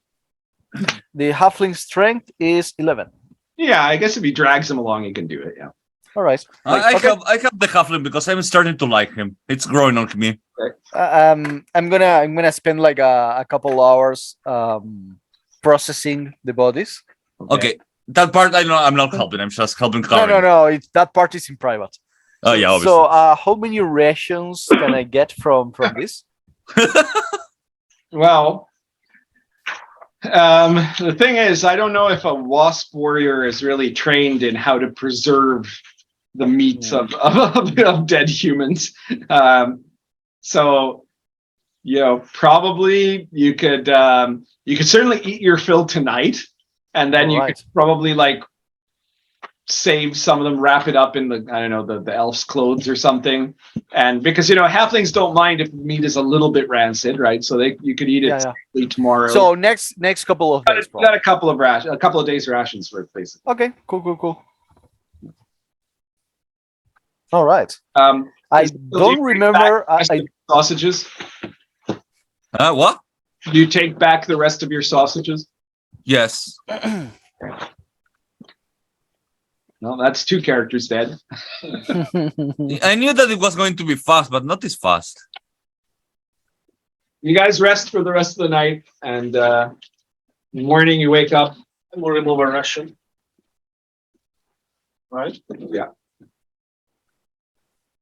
[SPEAKER 3] The halfling strength is 11.
[SPEAKER 6] Yeah, I guess if he drags him along, he can do it. Yeah.
[SPEAKER 3] All right.
[SPEAKER 5] I
[SPEAKER 3] Okay.
[SPEAKER 5] have the halfling because I'm starting to like him. It's growing on me.
[SPEAKER 3] I'm gonna spend like a couple hours processing the bodies.
[SPEAKER 5] Okay. That part I know I'm not helping. I'm just helping
[SPEAKER 3] No,
[SPEAKER 5] Karen.
[SPEAKER 3] no. That part is in private.
[SPEAKER 5] Oh yeah, obviously.
[SPEAKER 3] So, how many rations can I get from this?
[SPEAKER 6] Well, the thing is, I don't know if a wasp warrior is really trained in how to preserve the meats of dead humans. So, probably you could certainly eat your fill tonight, and then you could probably like save some of them, wrap it up in the elf's clothes or something. And because halflings don't mind if meat is a little bit rancid, right? So you could eat it tomorrow.
[SPEAKER 3] So next couple of days.
[SPEAKER 6] Got a couple of days rations for places.
[SPEAKER 3] Okay, cool. All right. I don't remember.
[SPEAKER 6] Sausages.
[SPEAKER 5] What?
[SPEAKER 6] Do you take back the rest of your sausages?
[SPEAKER 5] Yes.
[SPEAKER 6] No, that's 2 characters dead.
[SPEAKER 5] I knew that it was going to be fast, but not this fast.
[SPEAKER 6] You guys rest for the rest of the night, and morning you wake up.
[SPEAKER 1] And we'll remove a ration. Right?
[SPEAKER 6] Yeah.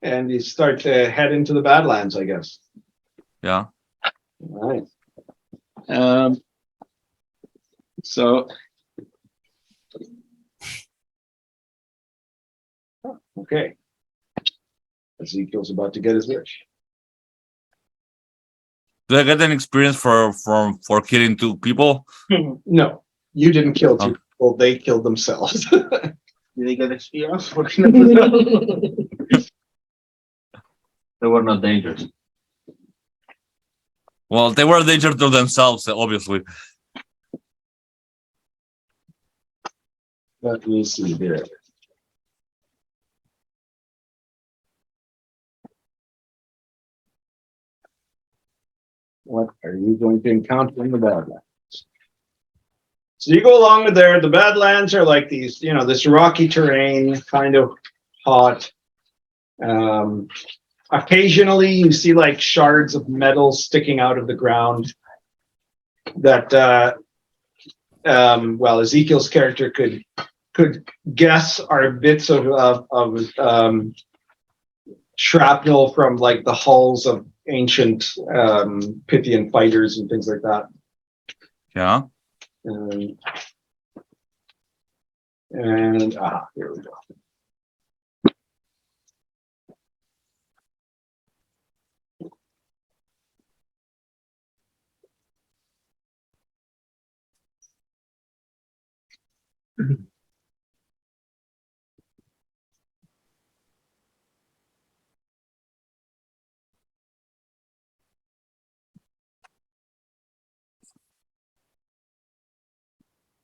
[SPEAKER 6] And you start to head into the Badlands, I guess.
[SPEAKER 5] Yeah.
[SPEAKER 6] All right. So. Okay. Ezekiel's about to get his wish.
[SPEAKER 5] Do I get an experience for killing 2 people?
[SPEAKER 6] No, you didn't kill 2 people. They killed themselves.
[SPEAKER 1] Did they get experience?
[SPEAKER 8] They were not dangerous.
[SPEAKER 5] Well, they were a danger to themselves, obviously.
[SPEAKER 6] Let me see here. What are you going to encounter in the Badlands? So you go along with there. The Badlands are like these, this rocky terrain, kind of hot. Occasionally you see like shards of metal sticking out of the ground that, Ezekiel's character could guess are bits of shrapnel from like the hulls of ancient Pythian fighters and things like that.
[SPEAKER 5] Yeah.
[SPEAKER 6] Here we go.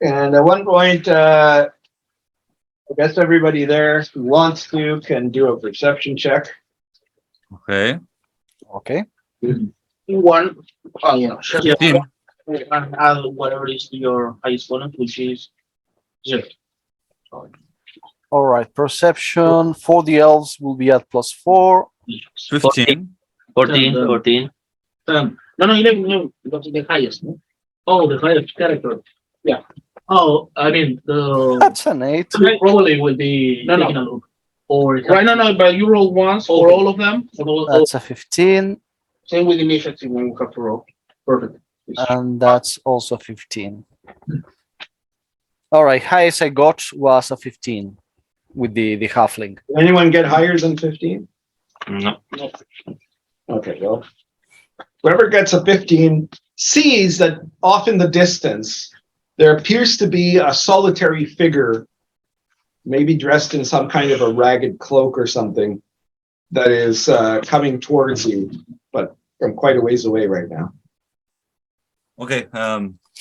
[SPEAKER 6] And at one point, I guess everybody there who wants to can do a perception check.
[SPEAKER 5] Okay.
[SPEAKER 3] Okay.
[SPEAKER 1] One. Oh, yeah.
[SPEAKER 5] 15.
[SPEAKER 1] And add whatever is your highest bonus, which is 0.
[SPEAKER 3] All right. Perception for the elves will be at +4.
[SPEAKER 5] 15.
[SPEAKER 8] 14.
[SPEAKER 1] No, 11, because it's the highest. No?
[SPEAKER 2] Oh, the highest character.
[SPEAKER 1] Yeah.
[SPEAKER 2] Oh, I mean, the
[SPEAKER 3] That's an 8.
[SPEAKER 2] probably will be
[SPEAKER 1] No, no.
[SPEAKER 2] taking a look. Or
[SPEAKER 1] Right, no, but you roll once for all of them.
[SPEAKER 3] That's a 15,
[SPEAKER 1] Same with initiative when we have to roll. Perfect.
[SPEAKER 3] and that's also 15. All right. Highest I got was a 15 with the halfling.
[SPEAKER 6] Did anyone get higher than 15?
[SPEAKER 8] No.
[SPEAKER 6] Okay, well, whoever gets a 15 sees that off in the distance, there appears to be a solitary figure, maybe dressed in some kind of a ragged cloak or something, that is coming towards you, but from quite a ways away right now.
[SPEAKER 5] Okay.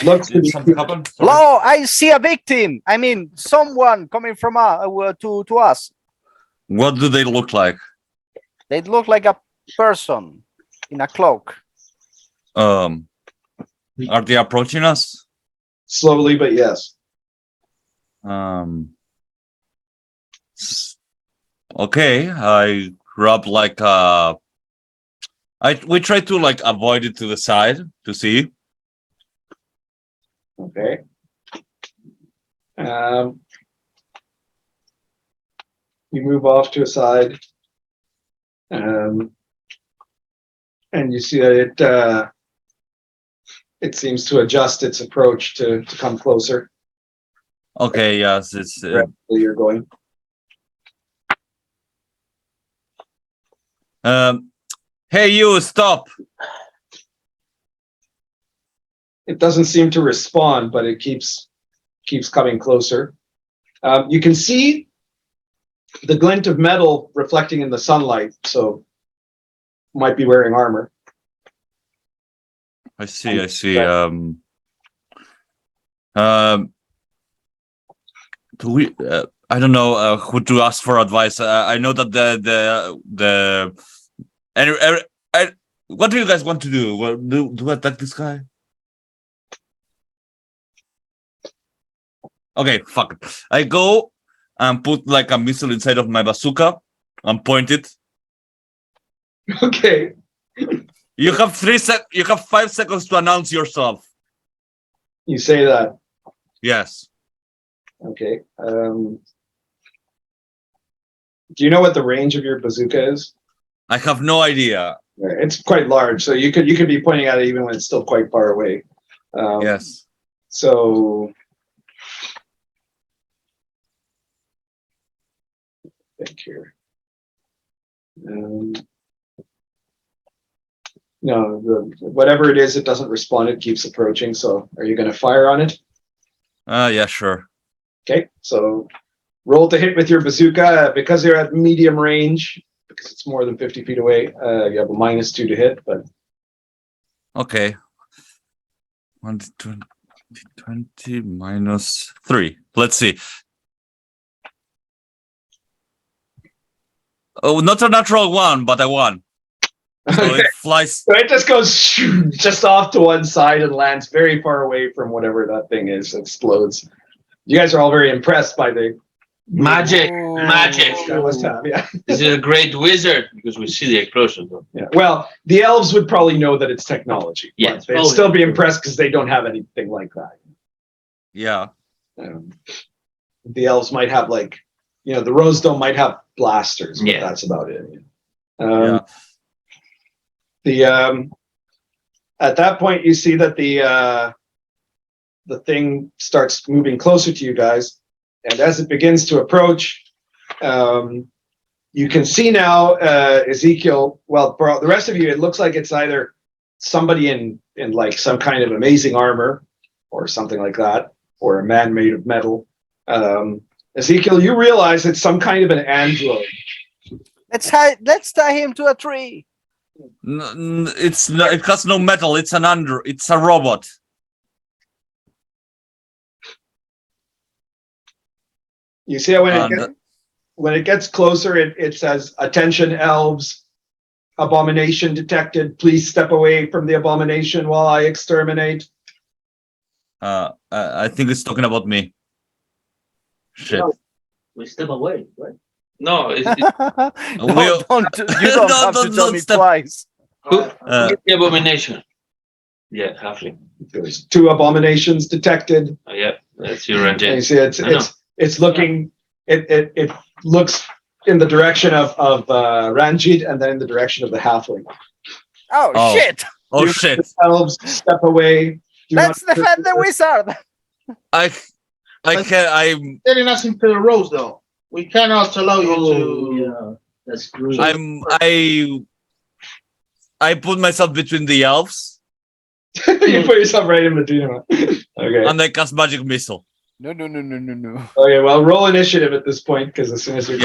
[SPEAKER 6] Looks to
[SPEAKER 5] Did
[SPEAKER 6] be
[SPEAKER 5] something happen? Sorry.
[SPEAKER 3] Hello, I see a victim. I mean, someone coming from to us.
[SPEAKER 5] What do they look like?
[SPEAKER 3] They look like a person in a cloak.
[SPEAKER 5] Are they approaching us?
[SPEAKER 6] Slowly, but yes.
[SPEAKER 5] Okay, I rub like we try to like avoid it to the side to see.
[SPEAKER 6] Okay. You move off to a side, and you see that it seems to adjust its approach to come closer.
[SPEAKER 5] Okay, yes, it's
[SPEAKER 6] Rapidly you're going.
[SPEAKER 5] hey, you stop.
[SPEAKER 6] It doesn't seem to respond, but it keeps coming closer. You can see the glint of metal reflecting in the sunlight, so might be wearing armor.
[SPEAKER 5] I see. Do we? I don't know who to ask for advice. I know that what do you guys want to do? Well, do attack this guy? Okay, fuck it. I go and put like a missile inside of my bazooka and point it.
[SPEAKER 6] Okay.
[SPEAKER 5] You have 5 seconds to announce yourself.
[SPEAKER 6] You say that.
[SPEAKER 5] Yes.
[SPEAKER 6] Okay. Do you know what the range of your bazooka is?
[SPEAKER 5] I have no idea.
[SPEAKER 6] It's quite large, so you could be pointing at it even when it's still quite far away.
[SPEAKER 5] Yes.
[SPEAKER 6] So think here. No, whatever it is, it doesn't respond. It keeps approaching. So, are you going to fire on it?
[SPEAKER 5] Yeah, sure.
[SPEAKER 6] Okay, so roll to hit with your bazooka. Because you're at medium range, because it's more than 50 feet away, you have a -2 to hit, but
[SPEAKER 5] okay. 120 minus 3. Let's see. Oh, not a natural 1, but a 1. So
[SPEAKER 6] okay.
[SPEAKER 5] it flies.
[SPEAKER 6] So it just goes just off to one side and lands very far away from whatever that thing is. Explodes. You guys are all very impressed by the
[SPEAKER 8] Magic.
[SPEAKER 6] that must have, yeah.
[SPEAKER 8] This is a great wizard because we see the explosion.
[SPEAKER 6] Yeah. Well, the elves would probably know that it's technology.
[SPEAKER 8] Yes.
[SPEAKER 6] But they'd still be impressed because they don't have anything like that.
[SPEAKER 5] Yeah.
[SPEAKER 6] The elves might have like, the Rosedome might have blasters, but
[SPEAKER 8] Yeah.
[SPEAKER 6] that's about it.
[SPEAKER 5] Yeah.
[SPEAKER 6] At that point, you see that the thing starts moving closer to you guys, and as it begins to approach, you can see now Ezekiel. Well, for the rest of you, it looks like it's either somebody in like some kind of amazing armor, or something like that, or a man made of metal. Ezekiel, you realize it's some kind of an android.
[SPEAKER 3] Let's tie him to a tree.
[SPEAKER 5] It's not, it has no metal. It's it's a robot.
[SPEAKER 6] You see how when it gets closer, it says, "Attention, elves! Abomination detected. Please step away from the abomination while I exterminate."
[SPEAKER 5] I think it's talking about me. Shit.
[SPEAKER 2] No, we step away, right?
[SPEAKER 8] No, it's
[SPEAKER 3] You don't have to tell me twice.
[SPEAKER 8] the abomination. Yeah, Halfling.
[SPEAKER 6] There's 2 abominations detected.
[SPEAKER 8] Oh, yeah, that's your
[SPEAKER 6] And you
[SPEAKER 8] Ranjit.
[SPEAKER 6] see it's looking. It looks in the direction of Ranjit and then in the direction of the Halfling.
[SPEAKER 3] Oh, shit!
[SPEAKER 5] Oh
[SPEAKER 6] You
[SPEAKER 5] shit!
[SPEAKER 6] Elves, step away. Do
[SPEAKER 3] Let's
[SPEAKER 6] not-
[SPEAKER 3] defend the wizard.
[SPEAKER 5] I can. I'm.
[SPEAKER 10] Getting us into the rows, though. We cannot allow you to.
[SPEAKER 2] Yeah, that's true.
[SPEAKER 5] I put myself between the elves
[SPEAKER 6] You put yourself right in between them. Okay.
[SPEAKER 5] and I cast magic missile.
[SPEAKER 3] No.
[SPEAKER 6] Okay. Well, roll initiative at this point, because as soon as you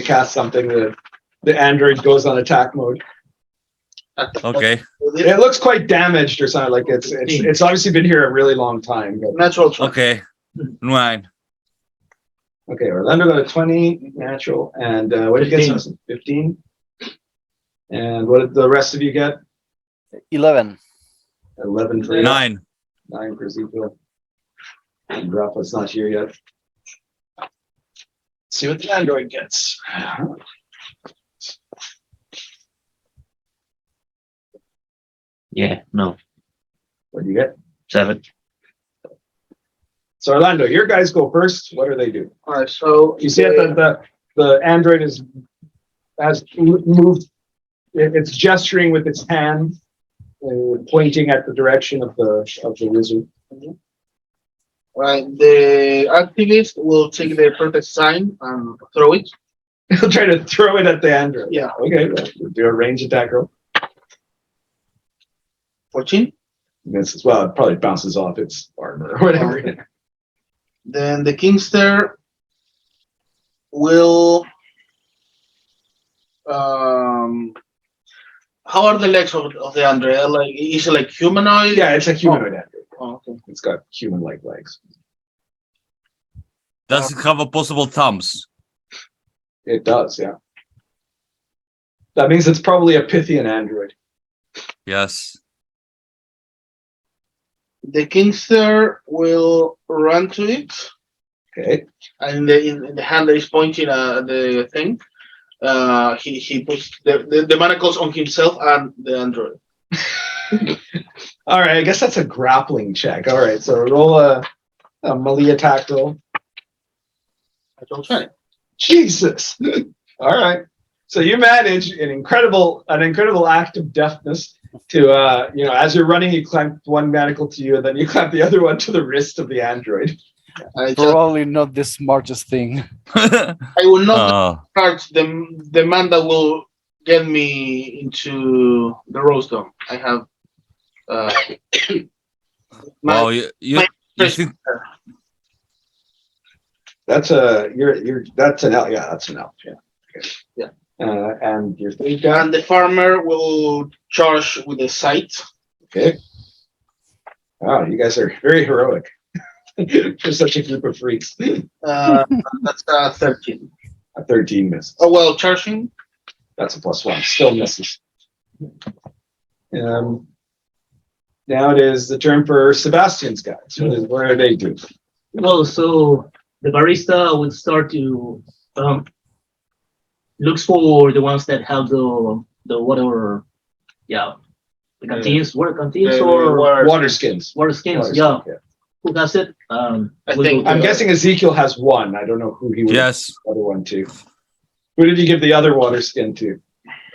[SPEAKER 6] cast something, the android goes on attack mode.
[SPEAKER 5] Okay.
[SPEAKER 6] It looks quite damaged or something. Like it's obviously been here a really long time. But...
[SPEAKER 10] Natural 20.
[SPEAKER 5] Okay. 9.
[SPEAKER 6] Okay, Orlando got a 20 natural, and what did you get? 15. And what did the rest of you get?
[SPEAKER 3] 11.
[SPEAKER 6] 11 for
[SPEAKER 5] 9.
[SPEAKER 6] 9 for Ezekiel. And Rafa's not here yet. See what the android gets.
[SPEAKER 4] Yeah, no,
[SPEAKER 6] What do you get?
[SPEAKER 4] 7.
[SPEAKER 6] So Orlando, your guys go first. What do they do?
[SPEAKER 10] All right, so
[SPEAKER 6] You see that the android has moved. It's gesturing with its hand, pointing at the direction of the wizard.
[SPEAKER 10] right, the activist will take the protect sign and throw it.
[SPEAKER 6] He'll try to throw it at the android.
[SPEAKER 10] Yeah.
[SPEAKER 6] Okay, we'll do a range attack roll.
[SPEAKER 10] 14.
[SPEAKER 6] Misses. Well, it probably bounces off its armor or whatever.
[SPEAKER 10] Then the Kingster will. How are the legs of the android? Like, is it like humanoid?
[SPEAKER 6] Yeah, it's a humanoid android.
[SPEAKER 10] Oh, okay.
[SPEAKER 6] It's got human-like legs.
[SPEAKER 5] Does it have opposable thumbs?
[SPEAKER 6] It does, yeah. That means it's probably a Pythian android.
[SPEAKER 5] Yes.
[SPEAKER 10] The Kingster will run to it,
[SPEAKER 6] Okay.
[SPEAKER 10] and in the hand that is pointing at the thing, he puts the manacles on himself and the android.
[SPEAKER 6] All right, I guess that's a grappling check. All right, so roll a melee attack roll.
[SPEAKER 10] I don't try it.
[SPEAKER 6] Jesus. All right. So you manage an incredible act of deftness to as you're running, you clamp one manacle to you, and then you clamp the other one to the wrist of the android.
[SPEAKER 10] I
[SPEAKER 3] Probably not the smartest thing.
[SPEAKER 10] I will not
[SPEAKER 5] Oh,
[SPEAKER 10] charge the man that will get me into the rose dome. I have
[SPEAKER 5] well, you think
[SPEAKER 6] That's that's an elf. Yeah, that's an elf. Yeah. Okay.
[SPEAKER 10] Yeah.
[SPEAKER 6] And your third guy.
[SPEAKER 10] and the farmer will charge with the sight.
[SPEAKER 6] Okay. Wow, you guys are very heroic for such a group of freaks.
[SPEAKER 10] That's 13.
[SPEAKER 6] A 13 misses.
[SPEAKER 10] Oh well, charging.
[SPEAKER 6] That's a +1. Still misses. Now it is the turn for Sebastian's guys. What are they doing?
[SPEAKER 2] Well, so the barista would start to looks for the ones that have the whatever, yeah, the canteens, water canteens or
[SPEAKER 6] Water skins.
[SPEAKER 2] water skins,
[SPEAKER 6] Water
[SPEAKER 2] yeah.
[SPEAKER 6] skins,
[SPEAKER 2] Who has it?
[SPEAKER 10] I
[SPEAKER 2] we'll
[SPEAKER 10] think-
[SPEAKER 2] go
[SPEAKER 6] I'm
[SPEAKER 2] to-
[SPEAKER 6] guessing Ezekiel has one. I don't know who he would
[SPEAKER 5] yes.
[SPEAKER 6] give the other one to. Who did you give the other water skin to?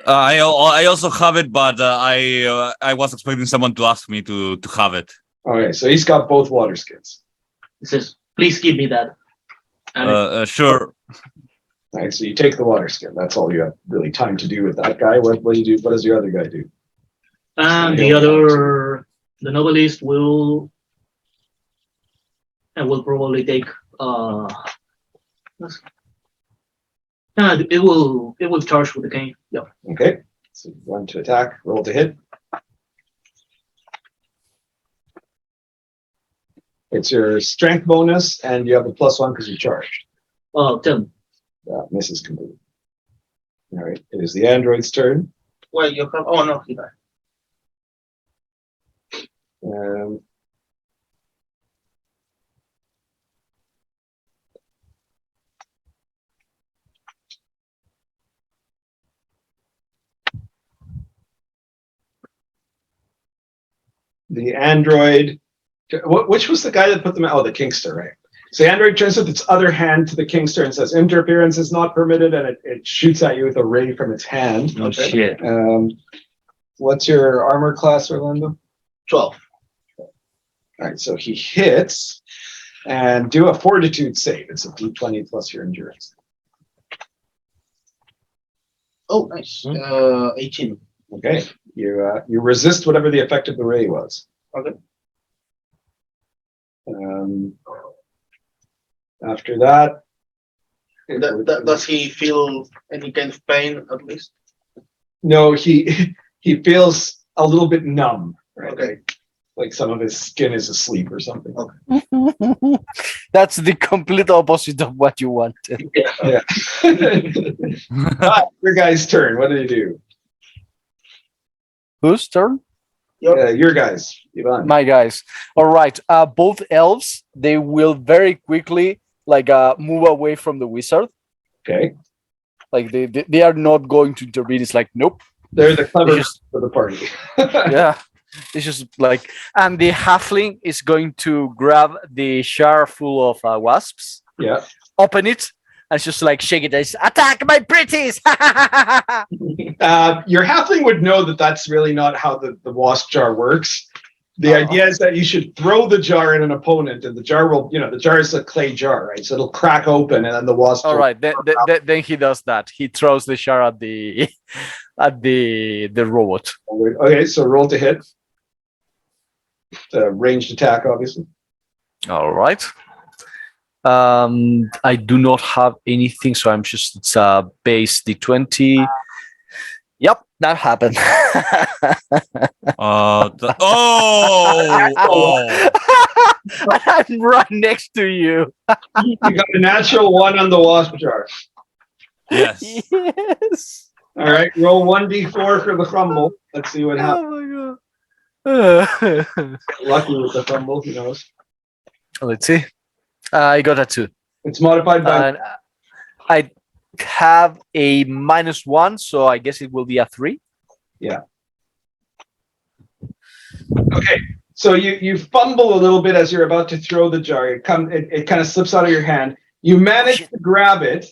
[SPEAKER 5] I also have it, but I was expecting someone to ask me to have it.
[SPEAKER 6] Okay, so he's got both water skins.
[SPEAKER 2] It says, please give me that. And
[SPEAKER 5] Sure.
[SPEAKER 6] All right, so you take the water skin. That's all you have really time to do with that guy. What do you do? What does your other guy do?
[SPEAKER 2] And the novelist will probably take it will charge with the cane. Yeah.
[SPEAKER 6] Okay, so 1 to attack, roll to hit. It's your strength bonus, and you have a +1 because you charged.
[SPEAKER 2] 10.
[SPEAKER 6] Misses completely. All right, it is the android's turn.
[SPEAKER 10] Well, you have. Oh no, he died.
[SPEAKER 6] The android, which was the guy that put them out? Oh, the Kingster, right? So the android turns with its other hand to the Kingster and says, interference is not permitted, and it shoots at you with a ray from its hand.
[SPEAKER 4] Oh shit.
[SPEAKER 6] What's your armor class, Orlando?
[SPEAKER 10] 12.
[SPEAKER 6] All right, so he hits, and do a fortitude save. It's a d20 plus your endurance.
[SPEAKER 10] Oh, nice. 18.
[SPEAKER 6] Okay, you resist whatever the effect of the ray was.
[SPEAKER 10] Okay.
[SPEAKER 6] After that,
[SPEAKER 10] Does he feel any kind of pain at least?
[SPEAKER 6] no, he feels a little bit numb. Right?
[SPEAKER 10] Okay.
[SPEAKER 6] Like some of his skin is asleep or something.
[SPEAKER 3] That's the complete opposite of what you wanted.
[SPEAKER 6] Yeah. Your guy's turn. What do you do?
[SPEAKER 3] Whose turn?
[SPEAKER 6] Your guys. Ivan.
[SPEAKER 3] My guys. All right. Both elves, they will very quickly move away from the wizard.
[SPEAKER 6] Okay.
[SPEAKER 3] Like they are not going to intervene. It's like, nope.
[SPEAKER 6] They're the clever
[SPEAKER 3] It's just-
[SPEAKER 6] for the party.
[SPEAKER 3] Yeah. It's just like, and the halfling is going to grab the jar full of wasps,
[SPEAKER 6] Yeah.
[SPEAKER 3] open it, and it's just like shake it. It's, attack my pretties!
[SPEAKER 6] Your halfling would know that that's really not how the wasp jar works. The idea is that you should throw the jar at an opponent, and the jar will, the jar is a clay jar, right? So it'll crack open, and then the wasp.
[SPEAKER 3] All right, then he does that. He throws the jar at the robot.
[SPEAKER 6] Okay, so roll to hit. Ranged attack, obviously.
[SPEAKER 3] All right. I do not have anything, so I'm just it's base D20. Yep, that happened. I'm right next to you.
[SPEAKER 6] You got a natural 1 on the wasp jar.
[SPEAKER 5] Yes.
[SPEAKER 3] Yes.
[SPEAKER 6] All right, roll 1d4 for the crumble. Let's see what happens.
[SPEAKER 3] Oh my god.
[SPEAKER 6] Lucky with the crumble, who knows?
[SPEAKER 3] Let's see. I got a 2.
[SPEAKER 6] It's modified by.
[SPEAKER 3] And I have a -1, so I guess it will be a 3.
[SPEAKER 6] Okay, so you fumble a little bit as you're about to throw the jar. It kind of slips out of your hand. You manage to grab it,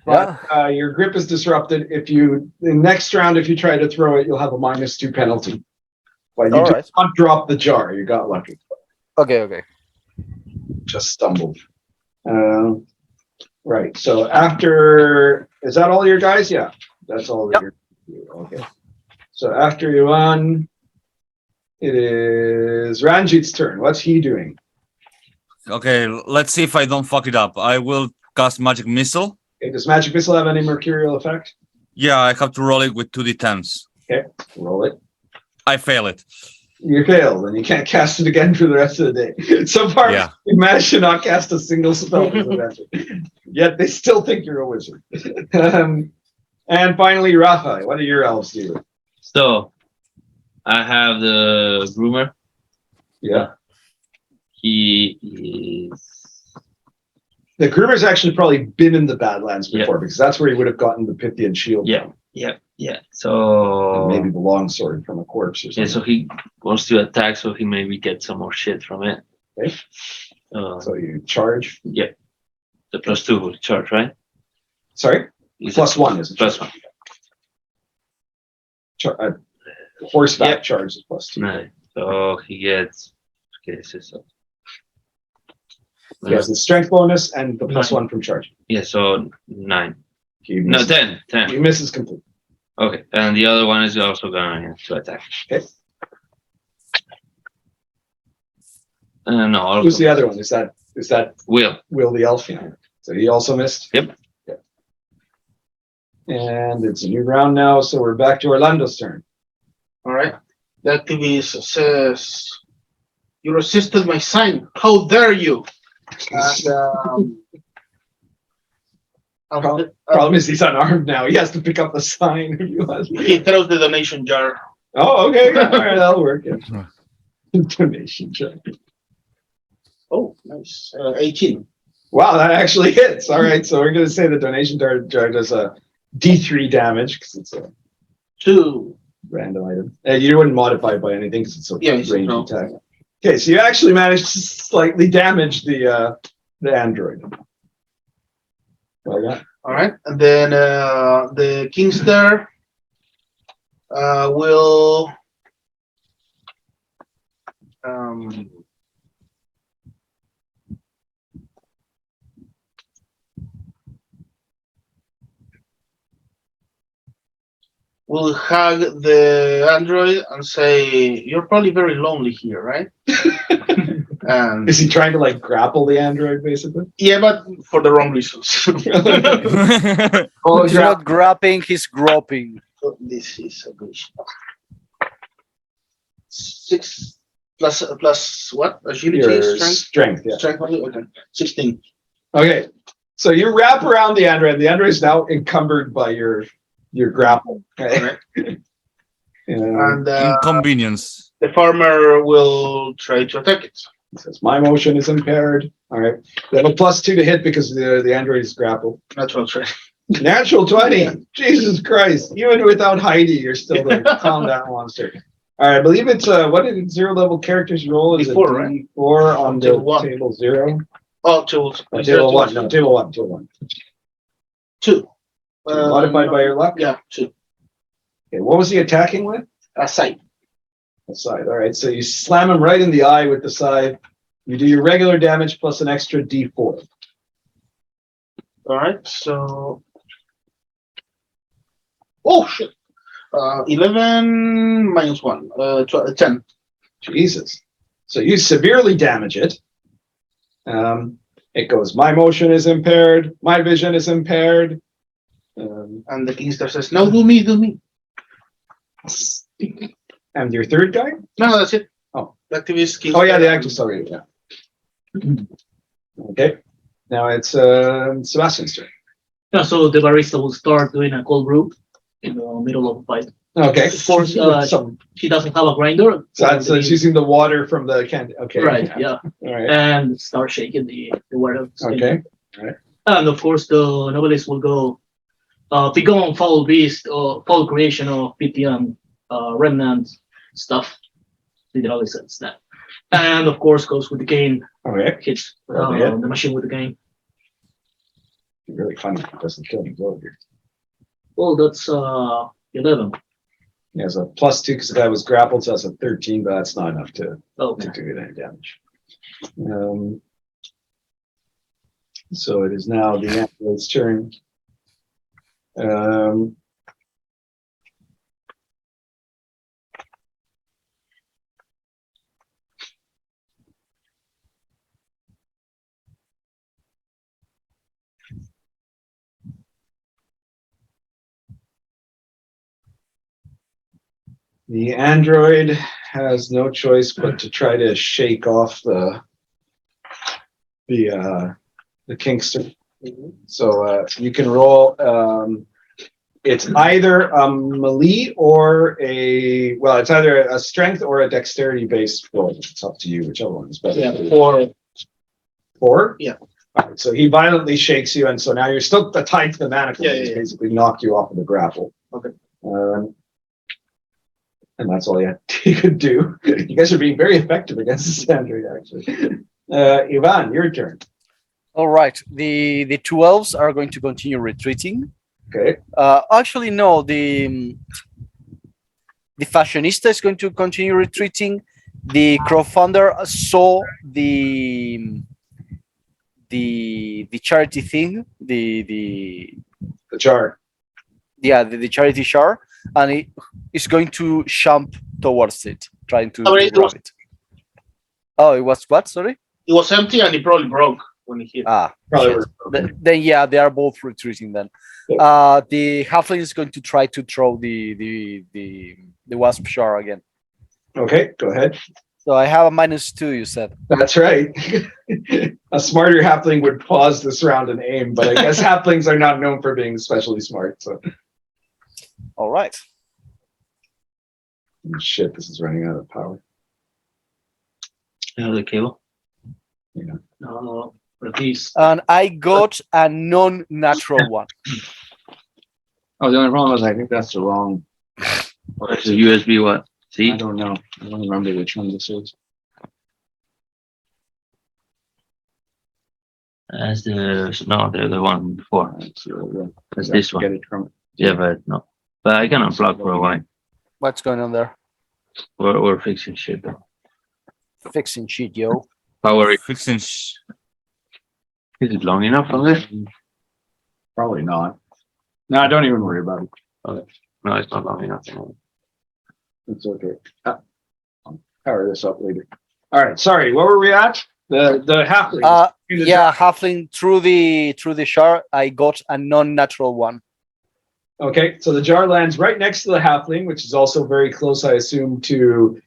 [SPEAKER 6] but your grip is disrupted. The next round, if you try to throw it, you'll have a -2 penalty. But you did not drop the jar. You got lucky.
[SPEAKER 3] Okay.
[SPEAKER 6] Just stumbled. Right. So after, is that all your guys? Yeah, that's all.
[SPEAKER 3] Yep.
[SPEAKER 6] Okay. So after Yuan, it is Ranjit's turn. What's he doing?
[SPEAKER 5] Okay, let's see if I don't fuck it up. I will cast Magic Missile.
[SPEAKER 6] Okay, does Magic Missile have any mercurial effect?
[SPEAKER 5] Yeah, I have to roll it with 2d10s.
[SPEAKER 6] Okay, roll it.
[SPEAKER 5] I fail it.
[SPEAKER 6] You failed, and you can't cast it again for the rest of the day. So far, you managed to not cast a single spell. Yet they still think you're a wizard. And finally, Rafa, what do your elves do?
[SPEAKER 8] So, I have the groomer.
[SPEAKER 6] Yeah.
[SPEAKER 8] He is.
[SPEAKER 6] The groomer's actually probably been in the Badlands before, because that's where he would have gotten the Pythian shield.
[SPEAKER 8] Yeah. So
[SPEAKER 6] and maybe the longsword from a corpse or something.
[SPEAKER 8] Yeah, so he wants to attack, so he maybe gets some more shit from it.
[SPEAKER 6] Okay. So you charge?
[SPEAKER 8] Yeah. The +2 charge, right?
[SPEAKER 6] Sorry? +1 is
[SPEAKER 8] +1.
[SPEAKER 6] Horseback charge is +2.
[SPEAKER 8] Right. So he gets. Okay, so.
[SPEAKER 6] He has the strength bonus and the +1 from charge.
[SPEAKER 8] Yeah, so 9.
[SPEAKER 6] No,
[SPEAKER 8] 10.
[SPEAKER 6] He misses completely.
[SPEAKER 8] Okay, and the other one is also going to attack.
[SPEAKER 6] Okay.
[SPEAKER 8] No.
[SPEAKER 6] Who's the other one? Is that
[SPEAKER 8] Will?
[SPEAKER 6] Will the elf? So he also missed.
[SPEAKER 8] Yep.
[SPEAKER 6] And it's a new round now, so we're back to Orlando's turn.
[SPEAKER 10] All right. The activist says, "You resisted my sign. How dare you?" And
[SPEAKER 6] problem is he's unarmed now. He has to pick up the sign.
[SPEAKER 10] He throws the donation jar.
[SPEAKER 6] Oh, okay. All right, that'll work. Yeah. Donation jar.
[SPEAKER 10] Oh, nice. 18.
[SPEAKER 6] Wow, that actually hits. All right, so we're going to say the donation jar does a D3 damage because it's a
[SPEAKER 10] 2
[SPEAKER 6] random item. You wouldn't modify it by anything because it's a range attack. Okay, so you actually managed to slightly damage the android. All
[SPEAKER 10] right, and then the Kingster will will hug the android and say, "You're probably very lonely here, right?"
[SPEAKER 6] Is he trying to like grapple the android, basically?
[SPEAKER 10] Yeah, but for the wrong reasons.
[SPEAKER 3] He's not grappling, he's groping.
[SPEAKER 10] This is a good. 6 plus what? Agility,
[SPEAKER 6] strength. Yeah.
[SPEAKER 10] Strength. Okay. 16.
[SPEAKER 6] Okay, so you wrap around the android. The android is now encumbered by your grapple. Okay.
[SPEAKER 10] And
[SPEAKER 5] inconvenience.
[SPEAKER 10] the farmer will try to attack it.
[SPEAKER 6] It says my motion is impaired. All right. They have a +2 to hit because the android is grappled.
[SPEAKER 10] Natural try.
[SPEAKER 6] Natural 20. Jesus Christ. Even without Heidi, you're still the calm down monster. All right. I believe it's what did 0 level characters roll? Is
[SPEAKER 10] D4,
[SPEAKER 6] it
[SPEAKER 10] right?
[SPEAKER 6] D4 on the
[SPEAKER 10] Table 1.
[SPEAKER 6] table 0?
[SPEAKER 10] Oh, tools.
[SPEAKER 6] Oh, table 1. No, table 1. Table 1.
[SPEAKER 10] 2.
[SPEAKER 6] Modified by your luck?
[SPEAKER 10] Yeah, 2.
[SPEAKER 6] Okay. What was he attacking with?
[SPEAKER 10] Side.
[SPEAKER 6] The side. All right. So you slam him right in the eye with the side. You do your regular damage plus an extra D4.
[SPEAKER 10] All right. So. Oh shit. 11 minus 1. 10.
[SPEAKER 6] Jesus. So you severely damage it. It goes, my motion is impaired. My vision is impaired.
[SPEAKER 10] And the Kingster says, no, do me, do me.
[SPEAKER 6] And your third guy?
[SPEAKER 10] No, that's it.
[SPEAKER 6] Oh.
[SPEAKER 10] The activist Kingster.
[SPEAKER 6] Oh, yeah, the active, sorry. Yeah. Okay. Now it's Sebastian's turn.
[SPEAKER 2] Yeah, so the barista will start doing a cold brew in the middle of a fight.
[SPEAKER 6] Okay.
[SPEAKER 2] Of course,
[SPEAKER 6] So
[SPEAKER 2] she doesn't have a grinder.
[SPEAKER 6] that's using the water from the can. Okay.
[SPEAKER 2] Right, yeah.
[SPEAKER 6] All right.
[SPEAKER 2] And start shaking the water.
[SPEAKER 6] Okay.
[SPEAKER 2] And of course, the novelist will go become foul beast or foul creation of PTM remnant stuff. Literally says that. And of course, goes with the cane,
[SPEAKER 6] Okay.
[SPEAKER 2] hits
[SPEAKER 6] Okay.
[SPEAKER 2] the machine with the cane.
[SPEAKER 6] Really funny. It doesn't kill me. Blow here.
[SPEAKER 2] Well, that's 11.
[SPEAKER 6] He has a +2 because the guy was grappled, so that's a 13, but that's not enough to
[SPEAKER 2] Okay.
[SPEAKER 6] do any damage. So it is now the android's turn. The android has no choice but to try to shake off the Kingster. So you can roll. It's either a melee or it's either a strength or a dexterity based roll. It's up to you, whichever one is better.
[SPEAKER 10] Yeah, 4.
[SPEAKER 6] 4?
[SPEAKER 10] Yeah.
[SPEAKER 6] All right, so he violently shakes you, and so now you're still tied to the manacle.
[SPEAKER 10] Yeah,
[SPEAKER 6] He's
[SPEAKER 10] yeah.
[SPEAKER 6] basically knocked you off of the grapple.
[SPEAKER 10] Okay.
[SPEAKER 6] And that's all he could do. You guys are being very effective against this android, actually. Ivan, your turn.
[SPEAKER 3] All right. The two elves are going to continue retreating.
[SPEAKER 6] Okay.
[SPEAKER 3] Actually, no. The fashionista is going to continue retreating. The crowdfunder saw the charity thing. The
[SPEAKER 6] jar.
[SPEAKER 3] Yeah, the charity jar, and it is going to jump towards it, trying to grab it. Oh, it was what? Sorry.
[SPEAKER 10] It was empty and it probably broke when it hit.
[SPEAKER 6] Probably.
[SPEAKER 3] Then yeah, they are both retreating. Then the halfling is going to try to throw the wasp jar again.
[SPEAKER 6] Okay, go ahead.
[SPEAKER 3] So I have a -2. You said.
[SPEAKER 6] That's right. A smarter halfling would pause this round and aim, but I guess halflings are not known for being especially smart. So.
[SPEAKER 3] All right.
[SPEAKER 6] Shit, this is running out of power.
[SPEAKER 4] The cable.
[SPEAKER 6] Yeah.
[SPEAKER 2] No, please.
[SPEAKER 3] And I got a non-natural one.
[SPEAKER 9] Oh, the only problem is I think that's the wrong.
[SPEAKER 4] It's a USB what? See?
[SPEAKER 9] I don't know. I don't remember which one this is.
[SPEAKER 4] That's the one before. That's this one.
[SPEAKER 9] Get it from.
[SPEAKER 4] Yeah, but no. But I can unplug for a while.
[SPEAKER 3] What's going on there?
[SPEAKER 4] We're fixing shit though.
[SPEAKER 3] Fixing shit, yo.
[SPEAKER 4] Power.
[SPEAKER 5] Fixing.
[SPEAKER 4] Is it long enough on this?
[SPEAKER 9] Probably not. No, don't even worry about it.
[SPEAKER 4] No, it's not long enough.
[SPEAKER 6] It's okay. I'll power this up later. All right. Sorry. What were we at? The halfling.
[SPEAKER 3] Yeah, halfling through the jar. I got a non-natural one.
[SPEAKER 6] Okay, so the jar lands right next to the halfling, which is also very close, I assume, to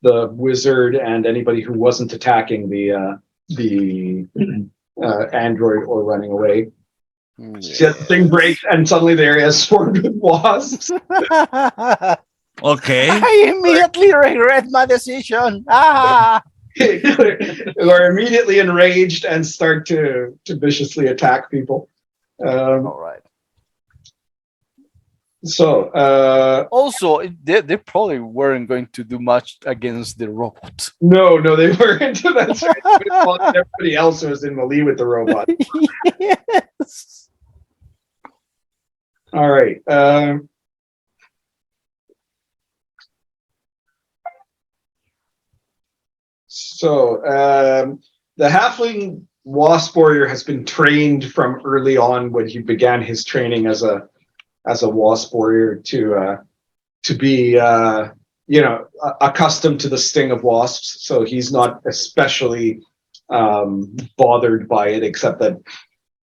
[SPEAKER 6] the wizard and anybody who wasn't attacking the android or running away. The thing breaks, and suddenly the area is swarmed with wasps.
[SPEAKER 5] Okay.
[SPEAKER 3] I immediately regret my decision. Ah.
[SPEAKER 6] Or immediately enraged and start to viciously attack people.
[SPEAKER 3] All right.
[SPEAKER 6] So
[SPEAKER 3] Also, they probably weren't going to do much against the robot.
[SPEAKER 6] no, they weren't. That's right. Everybody else was in melee with the robot.
[SPEAKER 3] Yes.
[SPEAKER 6] All right. So the halfling wasp warrior has been trained from early on when he began his training as a wasp warrior to be accustomed to the sting of wasps. So he's not especially bothered by it, except that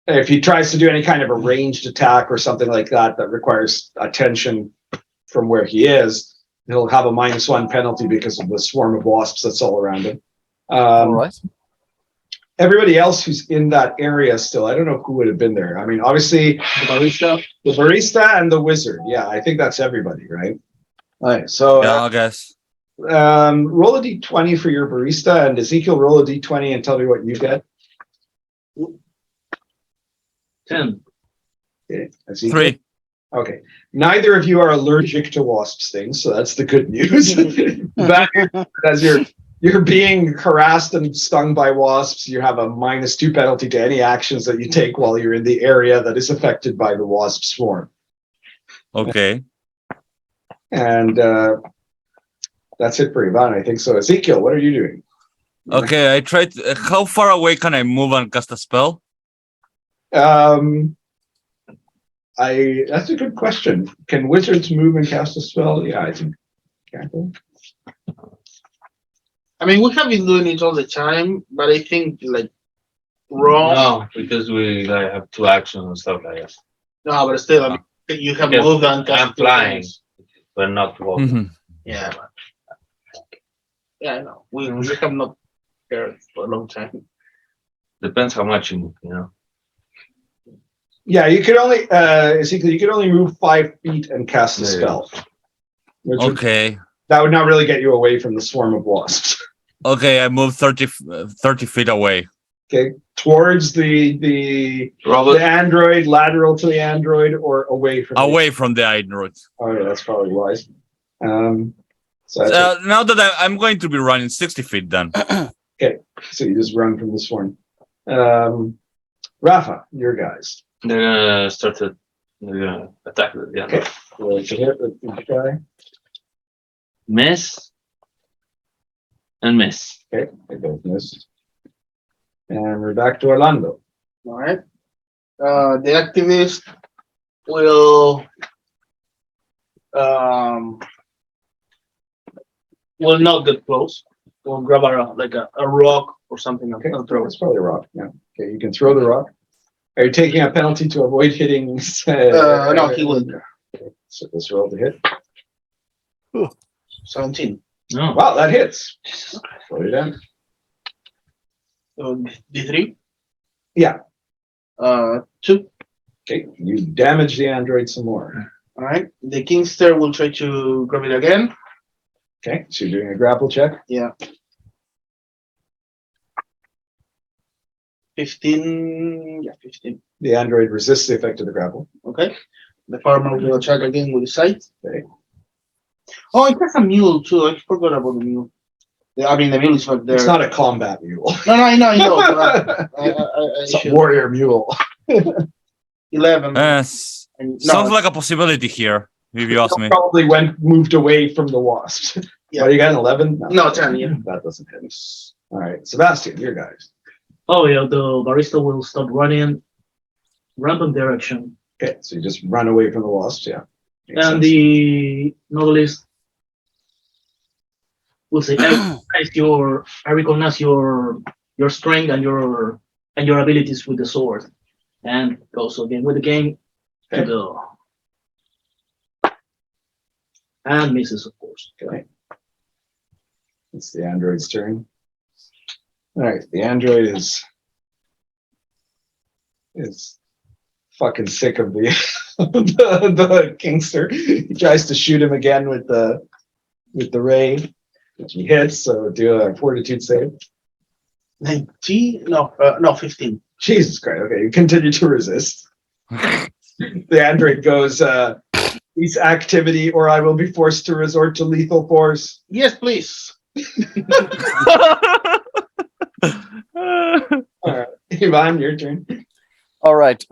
[SPEAKER 6] if he tries to do any kind of a ranged attack or something like that that requires attention from where he is, he'll have a -1 penalty because of the swarm of wasps that's all around him.
[SPEAKER 3] All right.
[SPEAKER 6] Everybody else who's in that area still, I don't know who would have been there. I mean, obviously the barista and the wizard. Yeah, I think that's everybody, right? All right. So
[SPEAKER 5] Yeah, I guess.
[SPEAKER 6] roll a d20 for your barista, and Ezekiel, roll a d20 and tell me what you get.
[SPEAKER 2] 10.
[SPEAKER 6] Okay. Ezekiel?
[SPEAKER 5] 3.
[SPEAKER 6] Okay. Neither of you are allergic to wasp stings, so that's the good news. That as you're being harassed and stung by wasps, you have a -2 penalty to any actions that you take while you're in the area that is affected by the wasp swarm.
[SPEAKER 5] Okay.
[SPEAKER 6] And that's it for Ivan, I think so. Ezekiel, what are you doing?
[SPEAKER 5] Okay, I tried. How far away can I move and cast a spell?
[SPEAKER 6] That's a good question. Can wizards move and cast a spell? Yeah, I think. Can.
[SPEAKER 10] I mean, we have been doing it all the time, but I think like wrong.
[SPEAKER 8] No, because we like, have 2 actions and stuff like that.
[SPEAKER 10] No, but still, I mean, you have
[SPEAKER 8] Because
[SPEAKER 10] moved and
[SPEAKER 8] I'm flying, but not walking.
[SPEAKER 5] Mhm.
[SPEAKER 10] Yeah. Yeah, I know. We have not cared for a long time.
[SPEAKER 8] Depends how much you move, you know.
[SPEAKER 6] Yeah, you could only Ezekiel, you could only move 5 feet and cast a
[SPEAKER 8] Yeah.
[SPEAKER 6] spell. Which would-
[SPEAKER 5] Okay.
[SPEAKER 6] that would not really get you away from the swarm of wasps.
[SPEAKER 5] Okay, I moved 30 feet away.
[SPEAKER 6] Okay, towards the
[SPEAKER 8] Robert,
[SPEAKER 6] android, lateral to the android, or away from
[SPEAKER 5] Away from the android.
[SPEAKER 6] Oh yeah, that's probably wise. So that's
[SPEAKER 5] Now that I'm going to be running 60 feet then.
[SPEAKER 6] it. So you just run from the swarm. Rafa, your guys.
[SPEAKER 8] they're gonna start to they're gonna attack the
[SPEAKER 6] Okay. Roll to hit with each guy.
[SPEAKER 8] miss and miss.
[SPEAKER 6] Okay, they both missed. And we're back to Orlando.
[SPEAKER 10] All right. The activist will not get close. We'll grab a rock or something
[SPEAKER 6] Okay,
[SPEAKER 10] and throw
[SPEAKER 6] it's
[SPEAKER 10] it.
[SPEAKER 6] probably a rock. Yeah. Okay, you can throw the rock. Are you taking a penalty to avoid hitting?
[SPEAKER 10] No, he will.
[SPEAKER 6] Okay, so let's roll to hit.
[SPEAKER 10] 17.
[SPEAKER 8] No.
[SPEAKER 6] Wow, that hits. Throw it down.
[SPEAKER 10] So D3.
[SPEAKER 6] Yeah.
[SPEAKER 10] 2.
[SPEAKER 6] Okay, you damage the android some more.
[SPEAKER 10] All right. The Kingster will try to grab it again.
[SPEAKER 6] Okay, so you're doing a grapple check.
[SPEAKER 10] Yeah. 15. Yeah, 15.
[SPEAKER 6] The android resists the effect of the grapple.
[SPEAKER 10] Okay. The farmer will attack again with the scythe.
[SPEAKER 6] Okay.
[SPEAKER 10] Oh, it has a mule too. I forgot about the mule. I mean, the mule is not there.
[SPEAKER 6] It's not a combat mule.
[SPEAKER 10] No, I know. But I
[SPEAKER 6] It's a
[SPEAKER 10] should.
[SPEAKER 6] warrior mule.
[SPEAKER 10] 11.
[SPEAKER 5] Yes.
[SPEAKER 10] And- no,
[SPEAKER 5] Sounds like a possibility here, if you ask me.
[SPEAKER 6] Probably moved away from the wasps.
[SPEAKER 10] Yeah.
[SPEAKER 6] What, you got an 11?
[SPEAKER 10] No, 10, yeah.
[SPEAKER 6] That doesn't hit. All right, Sebastian, your guys.
[SPEAKER 2] Oh yeah, the barista will start running random direction.
[SPEAKER 6] Okay, so you just run away from the wasps, yeah. Makes
[SPEAKER 2] And
[SPEAKER 6] sense.
[SPEAKER 2] the novelist will say, I recognize your strength and your abilities with the sword. And goes again with the game
[SPEAKER 6] Okay.
[SPEAKER 2] to the and misses, of course.
[SPEAKER 6] Okay. It's the android's turn. All right, the android is fucking sick of the the Kingster. He tries to shoot him again with the ray, which he hits. So do a fortitude save.
[SPEAKER 10] 19? No, 15.
[SPEAKER 6] Jesus Christ. Okay, you continue to resist. The android goes, cease activity, or I will be forced to resort to lethal force.
[SPEAKER 10] Yes, please.
[SPEAKER 6] All right, Ivan, your turn.
[SPEAKER 3] All right.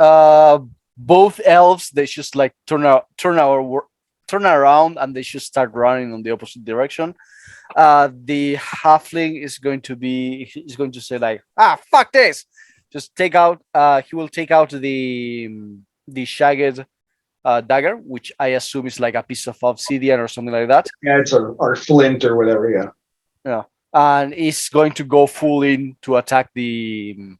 [SPEAKER 3] Both elves, they just like turn around and they should start running on the opposite direction. The halfling is going to say like, fuck this. Just take out. He will take out the shagged dagger, which I assume is like a piece of obsidian or something like that.
[SPEAKER 6] Yeah, it's our flint or whatever. Yeah.
[SPEAKER 3] Yeah, and he's going to go full in to attack the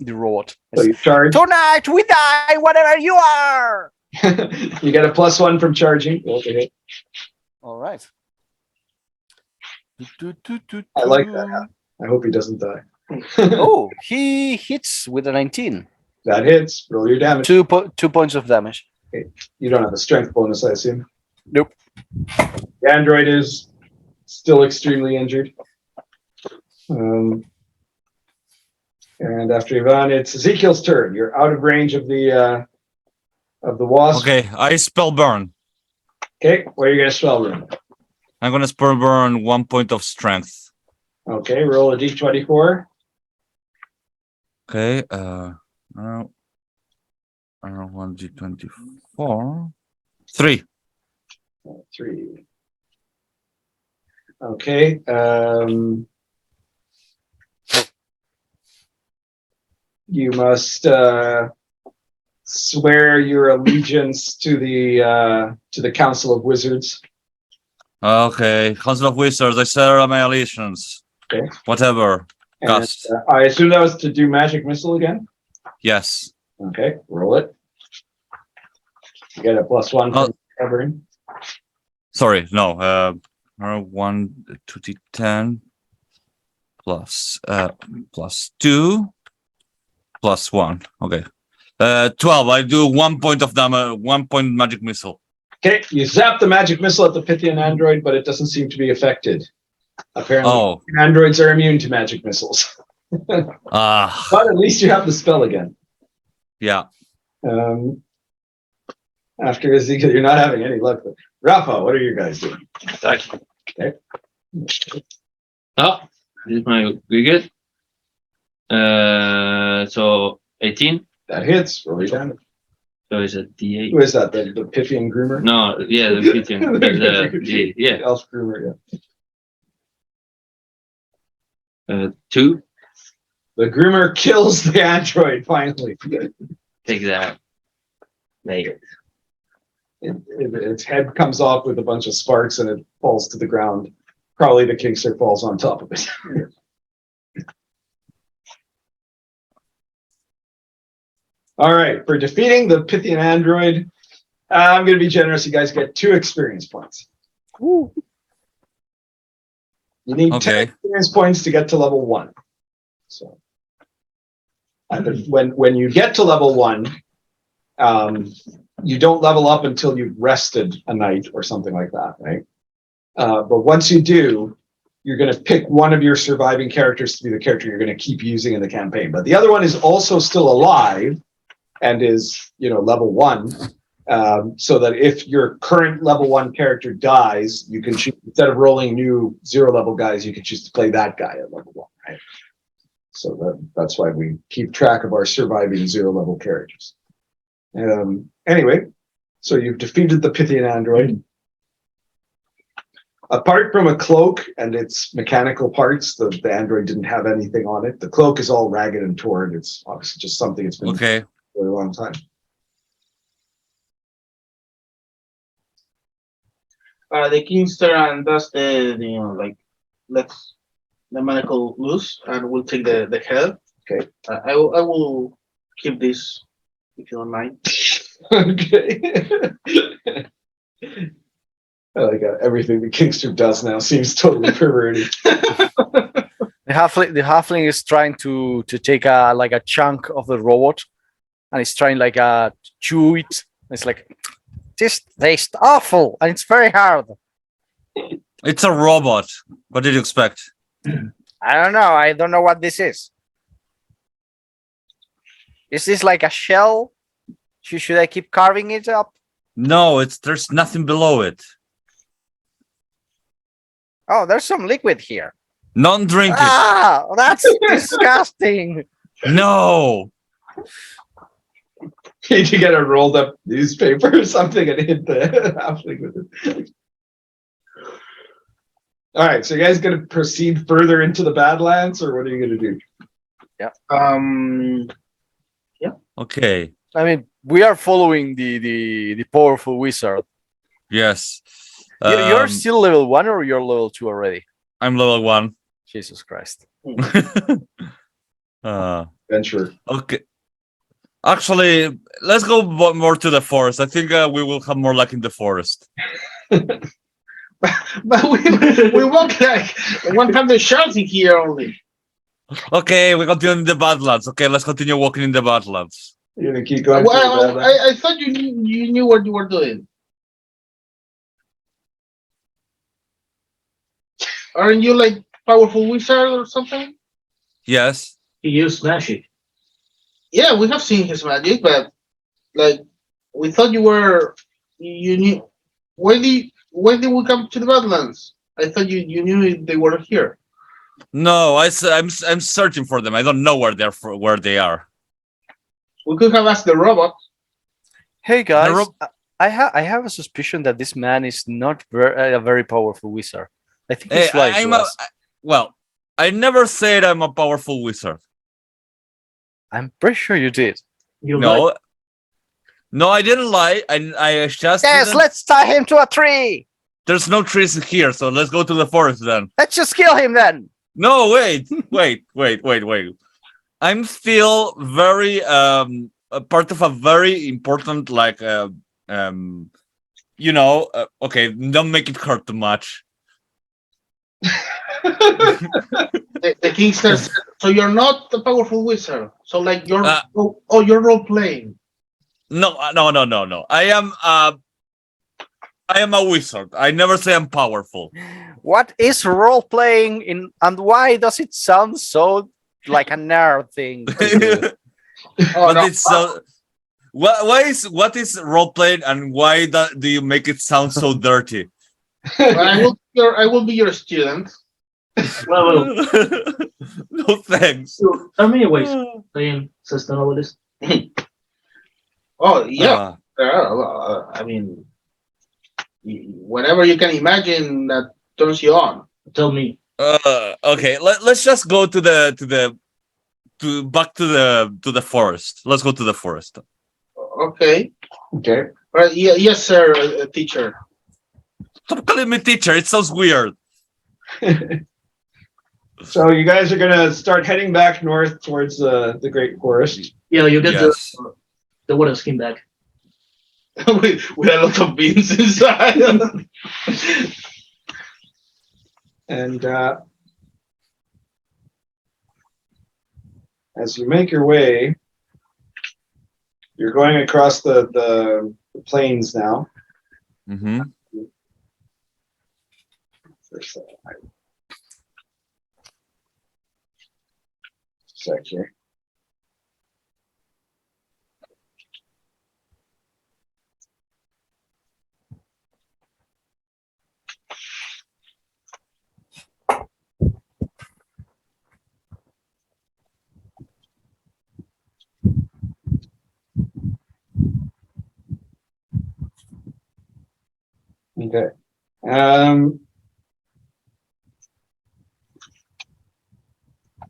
[SPEAKER 3] robot.
[SPEAKER 6] So you charge.
[SPEAKER 3] Tonight we die, whatever you are.
[SPEAKER 6] You get a +1 from charging. Okay.
[SPEAKER 3] All right.
[SPEAKER 6] I like that. I hope he doesn't die.
[SPEAKER 3] Oh, he hits with a 19.
[SPEAKER 6] That hits. Roll your damage.
[SPEAKER 3] 2 points of damage.
[SPEAKER 6] Okay. You don't have a strength bonus, I assume.
[SPEAKER 3] Nope.
[SPEAKER 6] The android is still extremely injured. And after Ivan, it's Ezekiel's turn. You're out of range of the wasp.
[SPEAKER 5] Okay, I spell burn.
[SPEAKER 6] Okay, where are you gonna spell burn?
[SPEAKER 5] I'm gonna spell burn 1 point of strength.
[SPEAKER 6] Okay, roll a d24.
[SPEAKER 5] Okay, one d24. 3.
[SPEAKER 6] 3. Okay. You must swear your allegiance to the Council of Wizards.
[SPEAKER 5] Okay, Council of Wizards, I swear my allegiance.
[SPEAKER 6] Okay.
[SPEAKER 5] Whatever.
[SPEAKER 6] And,
[SPEAKER 5] Cast.
[SPEAKER 6] I assume that was to do magic missile again.
[SPEAKER 5] Yes.
[SPEAKER 6] Okay, roll it. You get a +1 from covering.
[SPEAKER 5] Sorry, no. 1 2d10 plus +2 +1. Okay. 12. I do 1 point of damage, 1 point magic missile.
[SPEAKER 6] Okay, you zap the magic missile at the Pythian android, but it doesn't seem to be affected. Apparently, androids are immune to magic missiles. But at least you have the spell again.
[SPEAKER 5] Yeah.
[SPEAKER 6] After Ezekiel, you're not having any luck. Rafa, what are you guys doing?
[SPEAKER 8] Attack.
[SPEAKER 6] Okay.
[SPEAKER 8] Oh, this is my biggest. So 18.
[SPEAKER 6] That hits. Roll your damage.
[SPEAKER 8] So it's a D8.
[SPEAKER 6] Who is that? The Pythian groomer?
[SPEAKER 8] No, yeah, the kitchen. Yeah.
[SPEAKER 6] Elf groomer,
[SPEAKER 8] yeah. 2.
[SPEAKER 6] The groomer kills the android finally.
[SPEAKER 8] Take that. Make it.
[SPEAKER 6] Its head comes off with a bunch of sparks and it falls to the ground. Probably the Kingster falls on top of it. All right, for defeating the Pythian android, I'm going to be generous. You guys get 2 experience points.
[SPEAKER 3] Woo.
[SPEAKER 6] You need 10 experience points to get to level 1. So, when you get to level 1, you don't level up until you've rested a night or something like that, right? But once you do, you're going to pick one of your surviving characters to be the character you're going to keep using in the campaign. But the other one is also still alive and is, level 1. So that if your current level 1 character dies, you can choose, instead of rolling new 0 level guys, you can choose to play that guy at level 1, right? So that's why we keep track of our surviving 0 level characters. Anyway, so you've defeated the Pythian android. Apart from a cloak and its mechanical parts, the android didn't have anything on it. The cloak is all ragged and torn. It's obviously just something it's been for a long time.
[SPEAKER 10] The Kingster and does lets the manacle loose and we'll take the head.
[SPEAKER 6] Okay.
[SPEAKER 10] I will keep this if you don't mind.
[SPEAKER 6] Okay. I like everything the Kingster does now seems totally perverted.
[SPEAKER 3] The halfling is trying to take a chunk of the robot and it's trying like to chew it. It's like, this tastes awful, and it's very hard.
[SPEAKER 5] It's a robot. What did you expect?
[SPEAKER 3] I don't know. I don't know what this is. Is this like a shell? Should I keep carving it up?
[SPEAKER 5] No, there's nothing below it.
[SPEAKER 3] Oh, there's some liquid here.
[SPEAKER 5] Non-drink it.
[SPEAKER 3] Ah, that's disgusting.
[SPEAKER 5] No.
[SPEAKER 6] You need to get a rolled up newspaper or something and hit the halfling with it. All right, so you guys gonna proceed further into the Badlands, or what are you gonna do?
[SPEAKER 5] Okay.
[SPEAKER 3] I mean, we are following the powerful wizard.
[SPEAKER 5] Yes.
[SPEAKER 3] You're still level 1 or you're level 2 already?
[SPEAKER 5] I'm level 1.
[SPEAKER 3] Jesus Christ.
[SPEAKER 6] Venture.
[SPEAKER 5] Okay. Actually, let's go more to the forest. I think we will have more luck in the forest.
[SPEAKER 10] But we walk like 100 shots in here only.
[SPEAKER 5] Okay, we continue in the Badlands. Okay, let's continue walking in the Badlands.
[SPEAKER 6] You're gonna keep going. through the
[SPEAKER 10] Well,
[SPEAKER 6] Badlands?
[SPEAKER 10] I thought you knew what you were doing. Aren't you like powerful wizard or something?
[SPEAKER 5] Yes.
[SPEAKER 2] He used magic.
[SPEAKER 10] Yeah, we have seen his magic, but like we thought you knew. When did we come to the Badlands? I thought you knew they were here.
[SPEAKER 5] No, I'm searching for them. I don't know where they are.
[SPEAKER 10] We could have asked the robot.
[SPEAKER 3] Hey guys,
[SPEAKER 5] ro-
[SPEAKER 3] I have a suspicion that this man is not a very powerful wizard. I think
[SPEAKER 5] Hey,
[SPEAKER 3] he's lying to us.
[SPEAKER 5] well, I never said I'm a powerful wizard.
[SPEAKER 3] I'm pretty sure you did.
[SPEAKER 2] You
[SPEAKER 5] No. No, I didn't lie. I just
[SPEAKER 3] Yes,
[SPEAKER 5] didn't-
[SPEAKER 3] let's tie him to a tree.
[SPEAKER 5] There's no trees here, so let's go to the forest then.
[SPEAKER 3] Let's just kill him then.
[SPEAKER 5] No, wait. I'm still very a part of a very important okay, don't make it hurt too much.
[SPEAKER 10] The Kingster said, so you're not a powerful wizard. So like you're you're role playing.
[SPEAKER 5] No. I am a wizard. I never say I'm powerful.
[SPEAKER 3] What is role playing in, and why does it sound so like a nerd thing to do?
[SPEAKER 10] Oh,
[SPEAKER 5] But
[SPEAKER 10] no.
[SPEAKER 5] it's so. What is role playing, and why do you make it sound so dirty?
[SPEAKER 10] I will be your student.
[SPEAKER 2] Well,
[SPEAKER 5] No thanks.
[SPEAKER 2] there are many ways of playing system novelist.
[SPEAKER 10] Oh yeah,
[SPEAKER 5] Ah.
[SPEAKER 10] there are. I mean, whatever you can imagine that turns you on.
[SPEAKER 2] Tell me.
[SPEAKER 5] Okay. Let's just go back to the forest. Let's go to the forest.
[SPEAKER 10] Okay.
[SPEAKER 6] Okay.
[SPEAKER 10] Right. Yeah, yes, sir, teacher.
[SPEAKER 5] Stop calling me teacher. It sounds weird.
[SPEAKER 6] So you guys are gonna start heading back north towards the Great Forest.
[SPEAKER 2] Yeah, you get
[SPEAKER 5] Yes.
[SPEAKER 2] the water skin back.
[SPEAKER 10] with a lot of beans inside.
[SPEAKER 6] And as you make your way, you're going across the plains now.
[SPEAKER 5] Mm-hmm.
[SPEAKER 6] Sec here. Okay.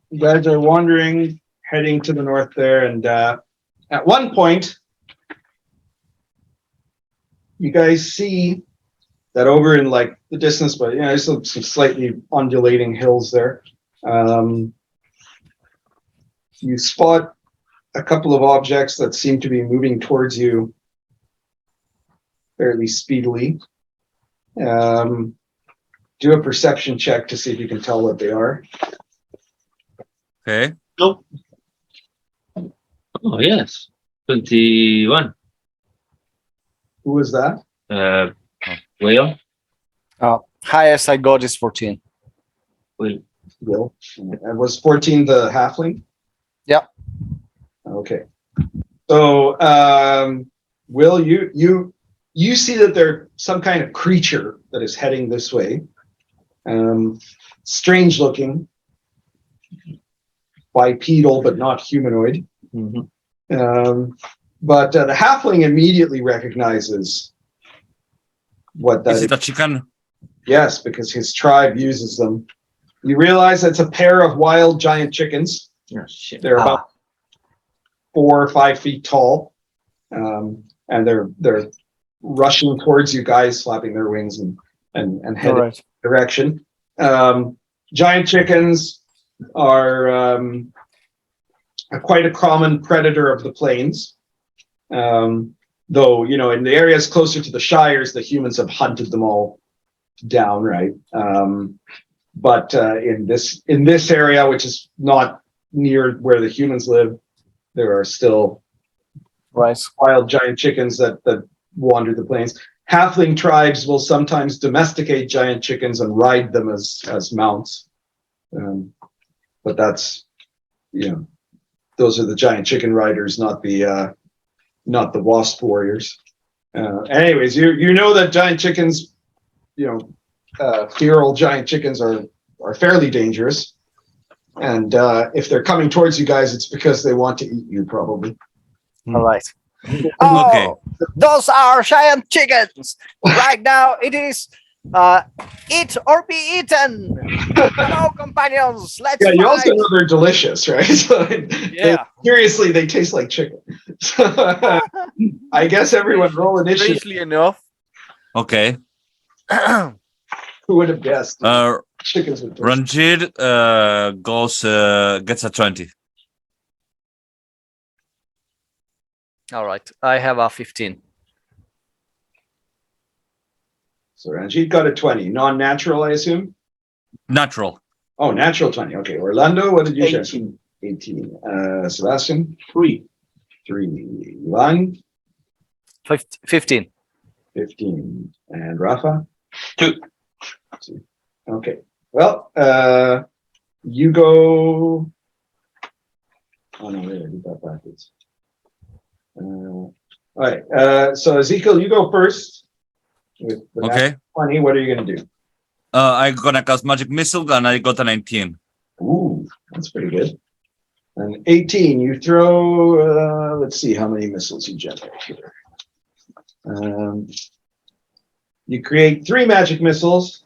[SPEAKER 6] You guys are wandering, heading to the north there, and at one point, you guys see that over in like the distance, but there's some slightly undulating hills there. You spot a couple of objects that seem to be moving towards you fairly speedily. Do a perception check to see if you can tell what they are.
[SPEAKER 5] Okay.
[SPEAKER 8] Oh yes. 21.
[SPEAKER 6] Who was that?
[SPEAKER 8] Will.
[SPEAKER 3] Highest I got is 14.
[SPEAKER 6] Will. And was 14 the halfling?
[SPEAKER 3] Yep.
[SPEAKER 6] Okay. So, Will, you see that there's some kind of creature that is heading this way. Strange looking, bipedal but not humanoid. But the halfling immediately recognizes what that
[SPEAKER 5] Is
[SPEAKER 6] is.
[SPEAKER 5] it a chicken?
[SPEAKER 6] Yes, because his tribe uses them. You realize it's a pair of wild giant chickens.
[SPEAKER 8] Oh, shit.
[SPEAKER 6] They're about 4 or 5 feet tall, and they're rushing towards you guys, flapping their wings and heading
[SPEAKER 3] All right.
[SPEAKER 6] direction. Giant chickens are quite a common predator of the plains. Though, in the areas closer to the shires, the humans have hunted them all down, right? But in this area, which is not near where the humans live, there are still wild giant chickens that wander the plains. Halfling tribes will sometimes domesticate giant chickens and ride them as mounts. But that's, those are the giant chicken riders, not the wasp warriors. Anyways, you know that giant chickens, feral giant chickens are fairly dangerous. And if they're coming towards you guys, it's because they want to eat you, probably.
[SPEAKER 3] All right. Oh, those are giant chickens. Right now, it is eat or be eaten. Hello, companions. Let's
[SPEAKER 6] Yeah, you
[SPEAKER 3] fight.
[SPEAKER 6] also know they're delicious, right? So curiously, they taste like chicken. I guess everyone roll initiative.
[SPEAKER 3] Strangely enough.
[SPEAKER 5] Okay.
[SPEAKER 6] Who would have guessed? Chickens would taste.
[SPEAKER 5] Ranjit gets a 20.
[SPEAKER 3] All right. I have a 15.
[SPEAKER 6] So Ranjit got a 20. Non-natural, I assume?
[SPEAKER 5] Natural.
[SPEAKER 6] Oh, natural 20. Okay. Orlando, what did you say? 18. Sebastian? 3. 3. Ivan?
[SPEAKER 3] 15.
[SPEAKER 6] 15. And Rafa?
[SPEAKER 8] 2.
[SPEAKER 6] Okay. Well, you go. Oh no, wait, I did that backwards. All right. So Ezekiel, you go first. With the
[SPEAKER 5] Okay.
[SPEAKER 6] 20. What are you gonna do?
[SPEAKER 5] I'm gonna cast magic missile and I got a 19.
[SPEAKER 6] Ooh, that's pretty good. And 18, you throw. Let's see how many missiles you generate here. You create 3 magic missiles,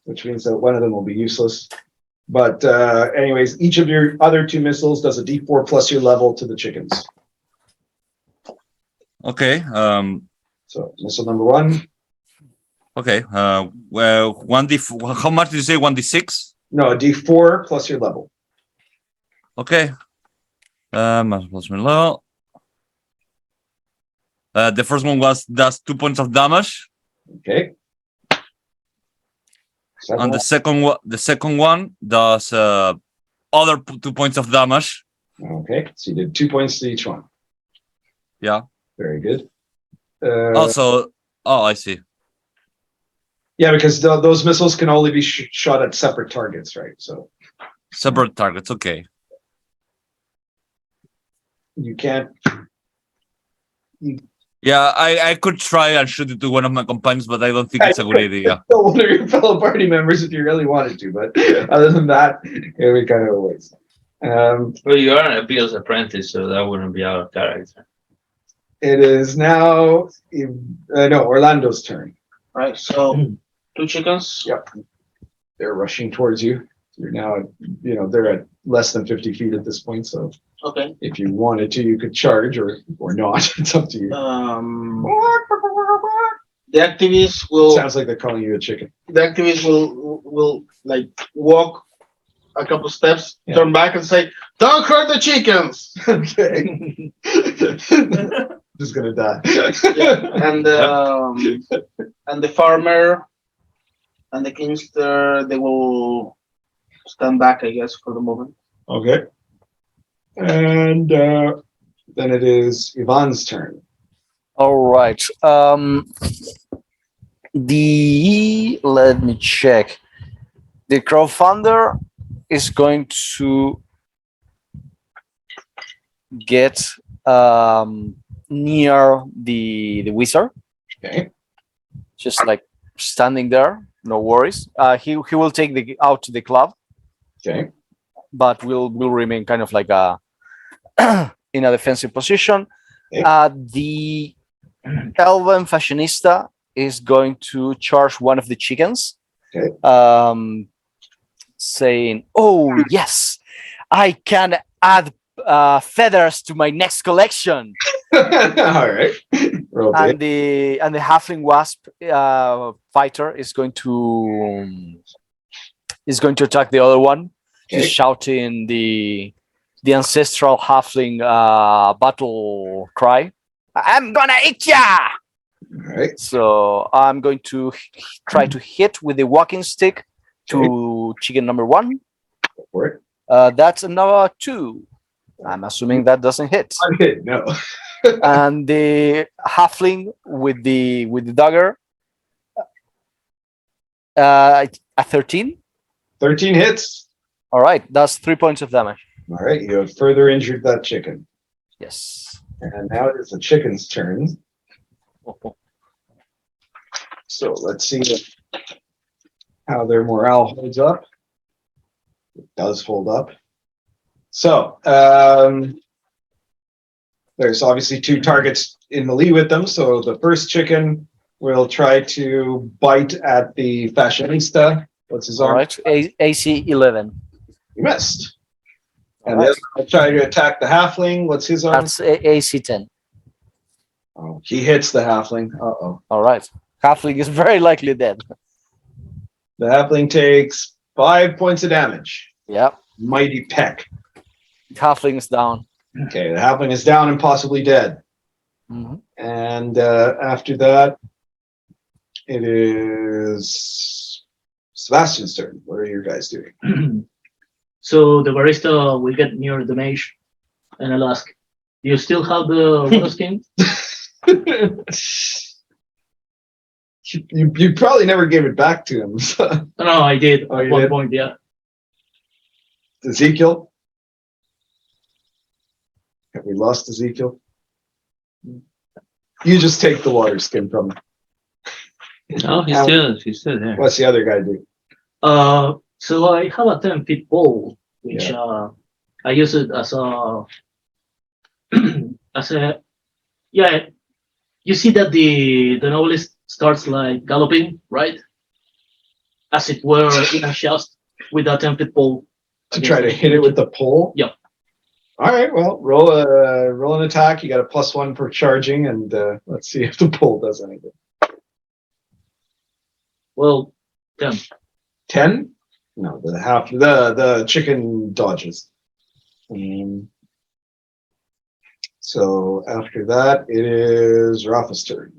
[SPEAKER 6] which means that one of them will be useless. But anyways, each of your other 2 missiles does a d4 plus your level to the chickens.
[SPEAKER 5] Okay.
[SPEAKER 6] So missile number 1.
[SPEAKER 5] Okay. Well, 1d. How much did you say? 1d6?
[SPEAKER 6] No, a d4 plus your level.
[SPEAKER 5] Okay. Plus my level. The first one does 2 points of damage.
[SPEAKER 6] Okay.
[SPEAKER 5] And the second one does other 2 points of damage.
[SPEAKER 6] Okay, so you did 2 points to each one.
[SPEAKER 5] Yeah.
[SPEAKER 6] Very good.
[SPEAKER 5] I see.
[SPEAKER 6] Yeah, because those missiles can only be shot at separate targets, right? So
[SPEAKER 5] separate targets. Okay.
[SPEAKER 6] You can't.
[SPEAKER 5] Yeah, I could try and shoot it to one of my companions, but I don't think it's a good idea.
[SPEAKER 6] One of your fellow party members if you really wanted to, but other than that, it would be kind of a waste.
[SPEAKER 8] Well, you are an Beetle's apprentice, so that wouldn't be out of character.
[SPEAKER 6] It is now Orlando's turn.
[SPEAKER 10] Right, so 2 chickens.
[SPEAKER 6] Yep. They're rushing towards you. You're now, they're at less than 50 feet at this point. So
[SPEAKER 10] Okay.
[SPEAKER 6] if you wanted to, you could charge or not. It's up to you.
[SPEAKER 10] The activists will.
[SPEAKER 6] Sounds like they're calling you a chicken.
[SPEAKER 10] The activists will like walk a couple steps, turn back, and say, "Don't hurt the chickens."
[SPEAKER 6] Okay. Just gonna die.
[SPEAKER 10] And the farmer and the Kingster, they will stand back, I guess, for the moment.
[SPEAKER 6] Okay. And Then it is Ivan's turn.
[SPEAKER 3] All right. Let me check. The crowdfunder is going to get near the wizard.
[SPEAKER 6] Okay.
[SPEAKER 3] Just like standing there, no worries. He will take out the club,
[SPEAKER 6] Okay.
[SPEAKER 3] but will remain kind of like a in a defensive position.
[SPEAKER 6] Okay.
[SPEAKER 3] The Elven fashionista is going to charge one of the chickens,
[SPEAKER 6] Okay.
[SPEAKER 3] saying, "Oh yes, I can add feathers to my next collection."
[SPEAKER 6] All right. Roll
[SPEAKER 3] And
[SPEAKER 6] D.
[SPEAKER 3] the halfling wasp fighter is going to attack the other one.
[SPEAKER 6] Okay.
[SPEAKER 3] He's shouting the ancestral halfling battle cry. I'm gonna eat ya!
[SPEAKER 6] All right.
[SPEAKER 3] So I'm going to try to hit with the walking stick to chicken number 1.
[SPEAKER 6] Go for it.
[SPEAKER 3] That's another 2. I'm assuming that doesn't hit.
[SPEAKER 6] Unhit, no.
[SPEAKER 3] And the halfling with the dagger, a 13.
[SPEAKER 6] 13 hits.
[SPEAKER 3] All right, that's 3 points of damage.
[SPEAKER 6] All right. You have further injured that chicken.
[SPEAKER 3] Yes.
[SPEAKER 6] And now it is the chicken's turn. So let's see how their morale holds up. It does hold up. So there's obviously 2 targets in melee with them. So the first chicken will try to bite at the fashionista. What's his
[SPEAKER 3] All
[SPEAKER 6] arm?
[SPEAKER 3] right, AC 11.
[SPEAKER 6] You missed. And
[SPEAKER 3] All
[SPEAKER 6] the
[SPEAKER 3] right.
[SPEAKER 6] other will try to attack the halfling. What's his arm?
[SPEAKER 3] That's AC 10.
[SPEAKER 6] Oh, he hits the halfling. Uh-oh.
[SPEAKER 3] All right, halfling is very likely dead.
[SPEAKER 6] The halfling takes 5 points of damage.
[SPEAKER 3] Yep,
[SPEAKER 6] Mighty peck.
[SPEAKER 3] halfling is down.
[SPEAKER 6] Okay, the halfling is down and possibly dead.
[SPEAKER 3] Mhm.
[SPEAKER 6] And after that, it is Sebastian's turn. What are you guys doing?
[SPEAKER 2] So the barista will get near the mage, and I'll ask, "Do you still have the water skin?"
[SPEAKER 6] You probably never gave it back to him. So.
[SPEAKER 2] No, I did
[SPEAKER 6] Oh,
[SPEAKER 2] at
[SPEAKER 6] you
[SPEAKER 2] one
[SPEAKER 6] did?
[SPEAKER 2] point. Yeah.
[SPEAKER 6] Ezekiel? Have we lost Ezekiel? You just take the water skin from him.
[SPEAKER 8] No, he's still there.
[SPEAKER 6] What's the other guy do?
[SPEAKER 2] So I have a 10-foot pole, which I use it as a yeah. You see that the novelist starts like galloping, right? As it were in a chest with a 10-foot pole.
[SPEAKER 6] To try to hit it with the pole?
[SPEAKER 2] Yep.
[SPEAKER 6] All right, well, roll an attack. You got a +1 for charging, and let's see if the pole does anything.
[SPEAKER 2] Well, 10.
[SPEAKER 6] 10? No, the chicken dodges. So after that, it is Rafa's turn.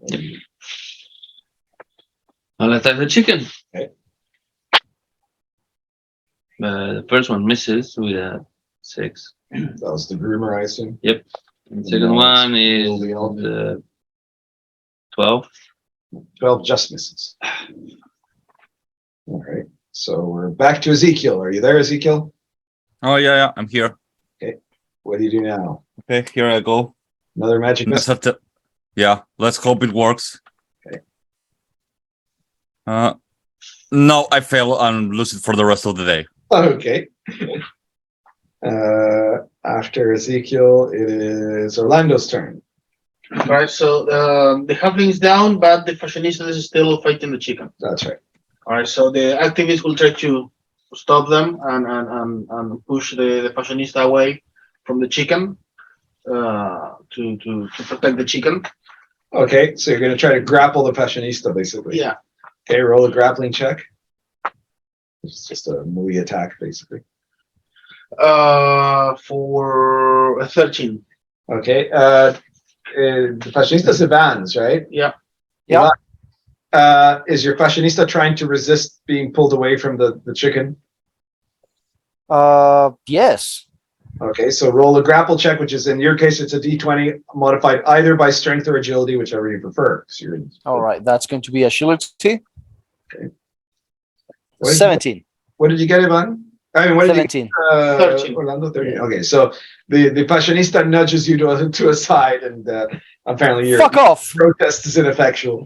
[SPEAKER 8] I'll attack the chicken.
[SPEAKER 6] Okay.
[SPEAKER 8] The first one misses with a 6.
[SPEAKER 6] That was the groomer, I assume.
[SPEAKER 8] And the second one is 12.
[SPEAKER 6] 12 just misses. All right. So we're back to Ezekiel. Are you there, Ezekiel?
[SPEAKER 5] Oh yeah, I'm here.
[SPEAKER 6] What do you do now?
[SPEAKER 5] Okay, here I go.
[SPEAKER 6] Another magic
[SPEAKER 5] Let's
[SPEAKER 6] missile?
[SPEAKER 5] have to. Yeah, let's hope it works.
[SPEAKER 6] Okay.
[SPEAKER 5] No, I fail and lose it for the rest of the day.
[SPEAKER 6] Okay. After Ezekiel, it is Orlando's turn.
[SPEAKER 10] All right, so the halfling is down, but the fashionista is still fighting the chicken.
[SPEAKER 6] That's right.
[SPEAKER 10] All right, so the activists will try to stop them and push the fashionista away from the chicken to protect the chicken.
[SPEAKER 6] Okay, so you're going to try to grapple the fashionista, basically.
[SPEAKER 10] Yeah.
[SPEAKER 6] Okay, roll a grappling check. It's just a melee attack, basically.
[SPEAKER 10] For a 13.
[SPEAKER 6] Okay. The fashionista's Ivan's, right?
[SPEAKER 10] Yeah.
[SPEAKER 3] Yeah.
[SPEAKER 6] Is your fashionista trying to resist being pulled away from the chicken?
[SPEAKER 3] Yes.
[SPEAKER 6] Okay, so roll a grapple check, which is in your case, it's a d20 modified either by strength or agility, whichever you prefer. So you're
[SPEAKER 3] All right, that's going to be agility.
[SPEAKER 6] Okay. What did you-
[SPEAKER 3] 17.
[SPEAKER 6] What did you get, Ivan? I mean, what did
[SPEAKER 3] 17.
[SPEAKER 6] you get?
[SPEAKER 10] 13.
[SPEAKER 6] Orlando, 13. Okay, so the fashionista nudges you to a side, and apparently your
[SPEAKER 3] Fuck off!
[SPEAKER 6] protest is ineffectual.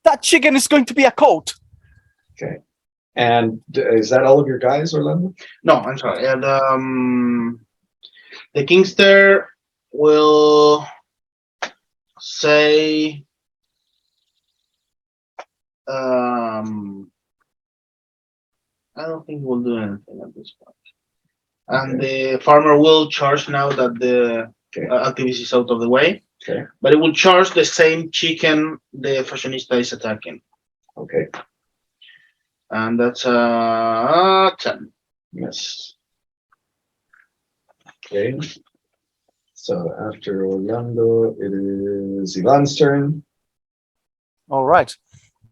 [SPEAKER 3] That chicken is going to be a coat.
[SPEAKER 6] And is that all of your guys, Orlando?
[SPEAKER 10] No, I'm sorry. And the Kingster will say, I don't think we'll do anything at this point. And the farmer will charge now that the activist is out of the way.
[SPEAKER 6] Okay.
[SPEAKER 10] But it will charge the same chicken the fashionista is attacking.
[SPEAKER 6] Okay.
[SPEAKER 10] And that's 10.
[SPEAKER 6] Yes. Okay. So after Orlando, it is Ivan's turn.
[SPEAKER 3] All right.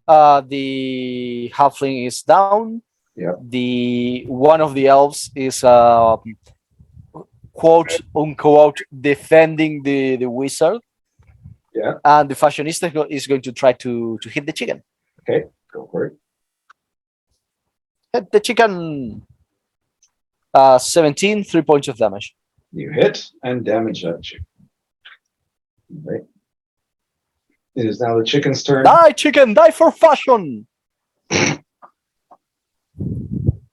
[SPEAKER 3] The halfling is down.
[SPEAKER 6] Yeah.
[SPEAKER 3] The one of the elves is quote unquote defending the wizard.
[SPEAKER 6] Yeah.
[SPEAKER 3] And the fashionista is going to try to hit the chicken.
[SPEAKER 6] Okay, go for it.
[SPEAKER 3] Hit the chicken. 17, 3 points of damage.
[SPEAKER 6] You hit and damage that chicken. Right. It is now the chicken's turn.
[SPEAKER 3] Die, chicken, die for fashion.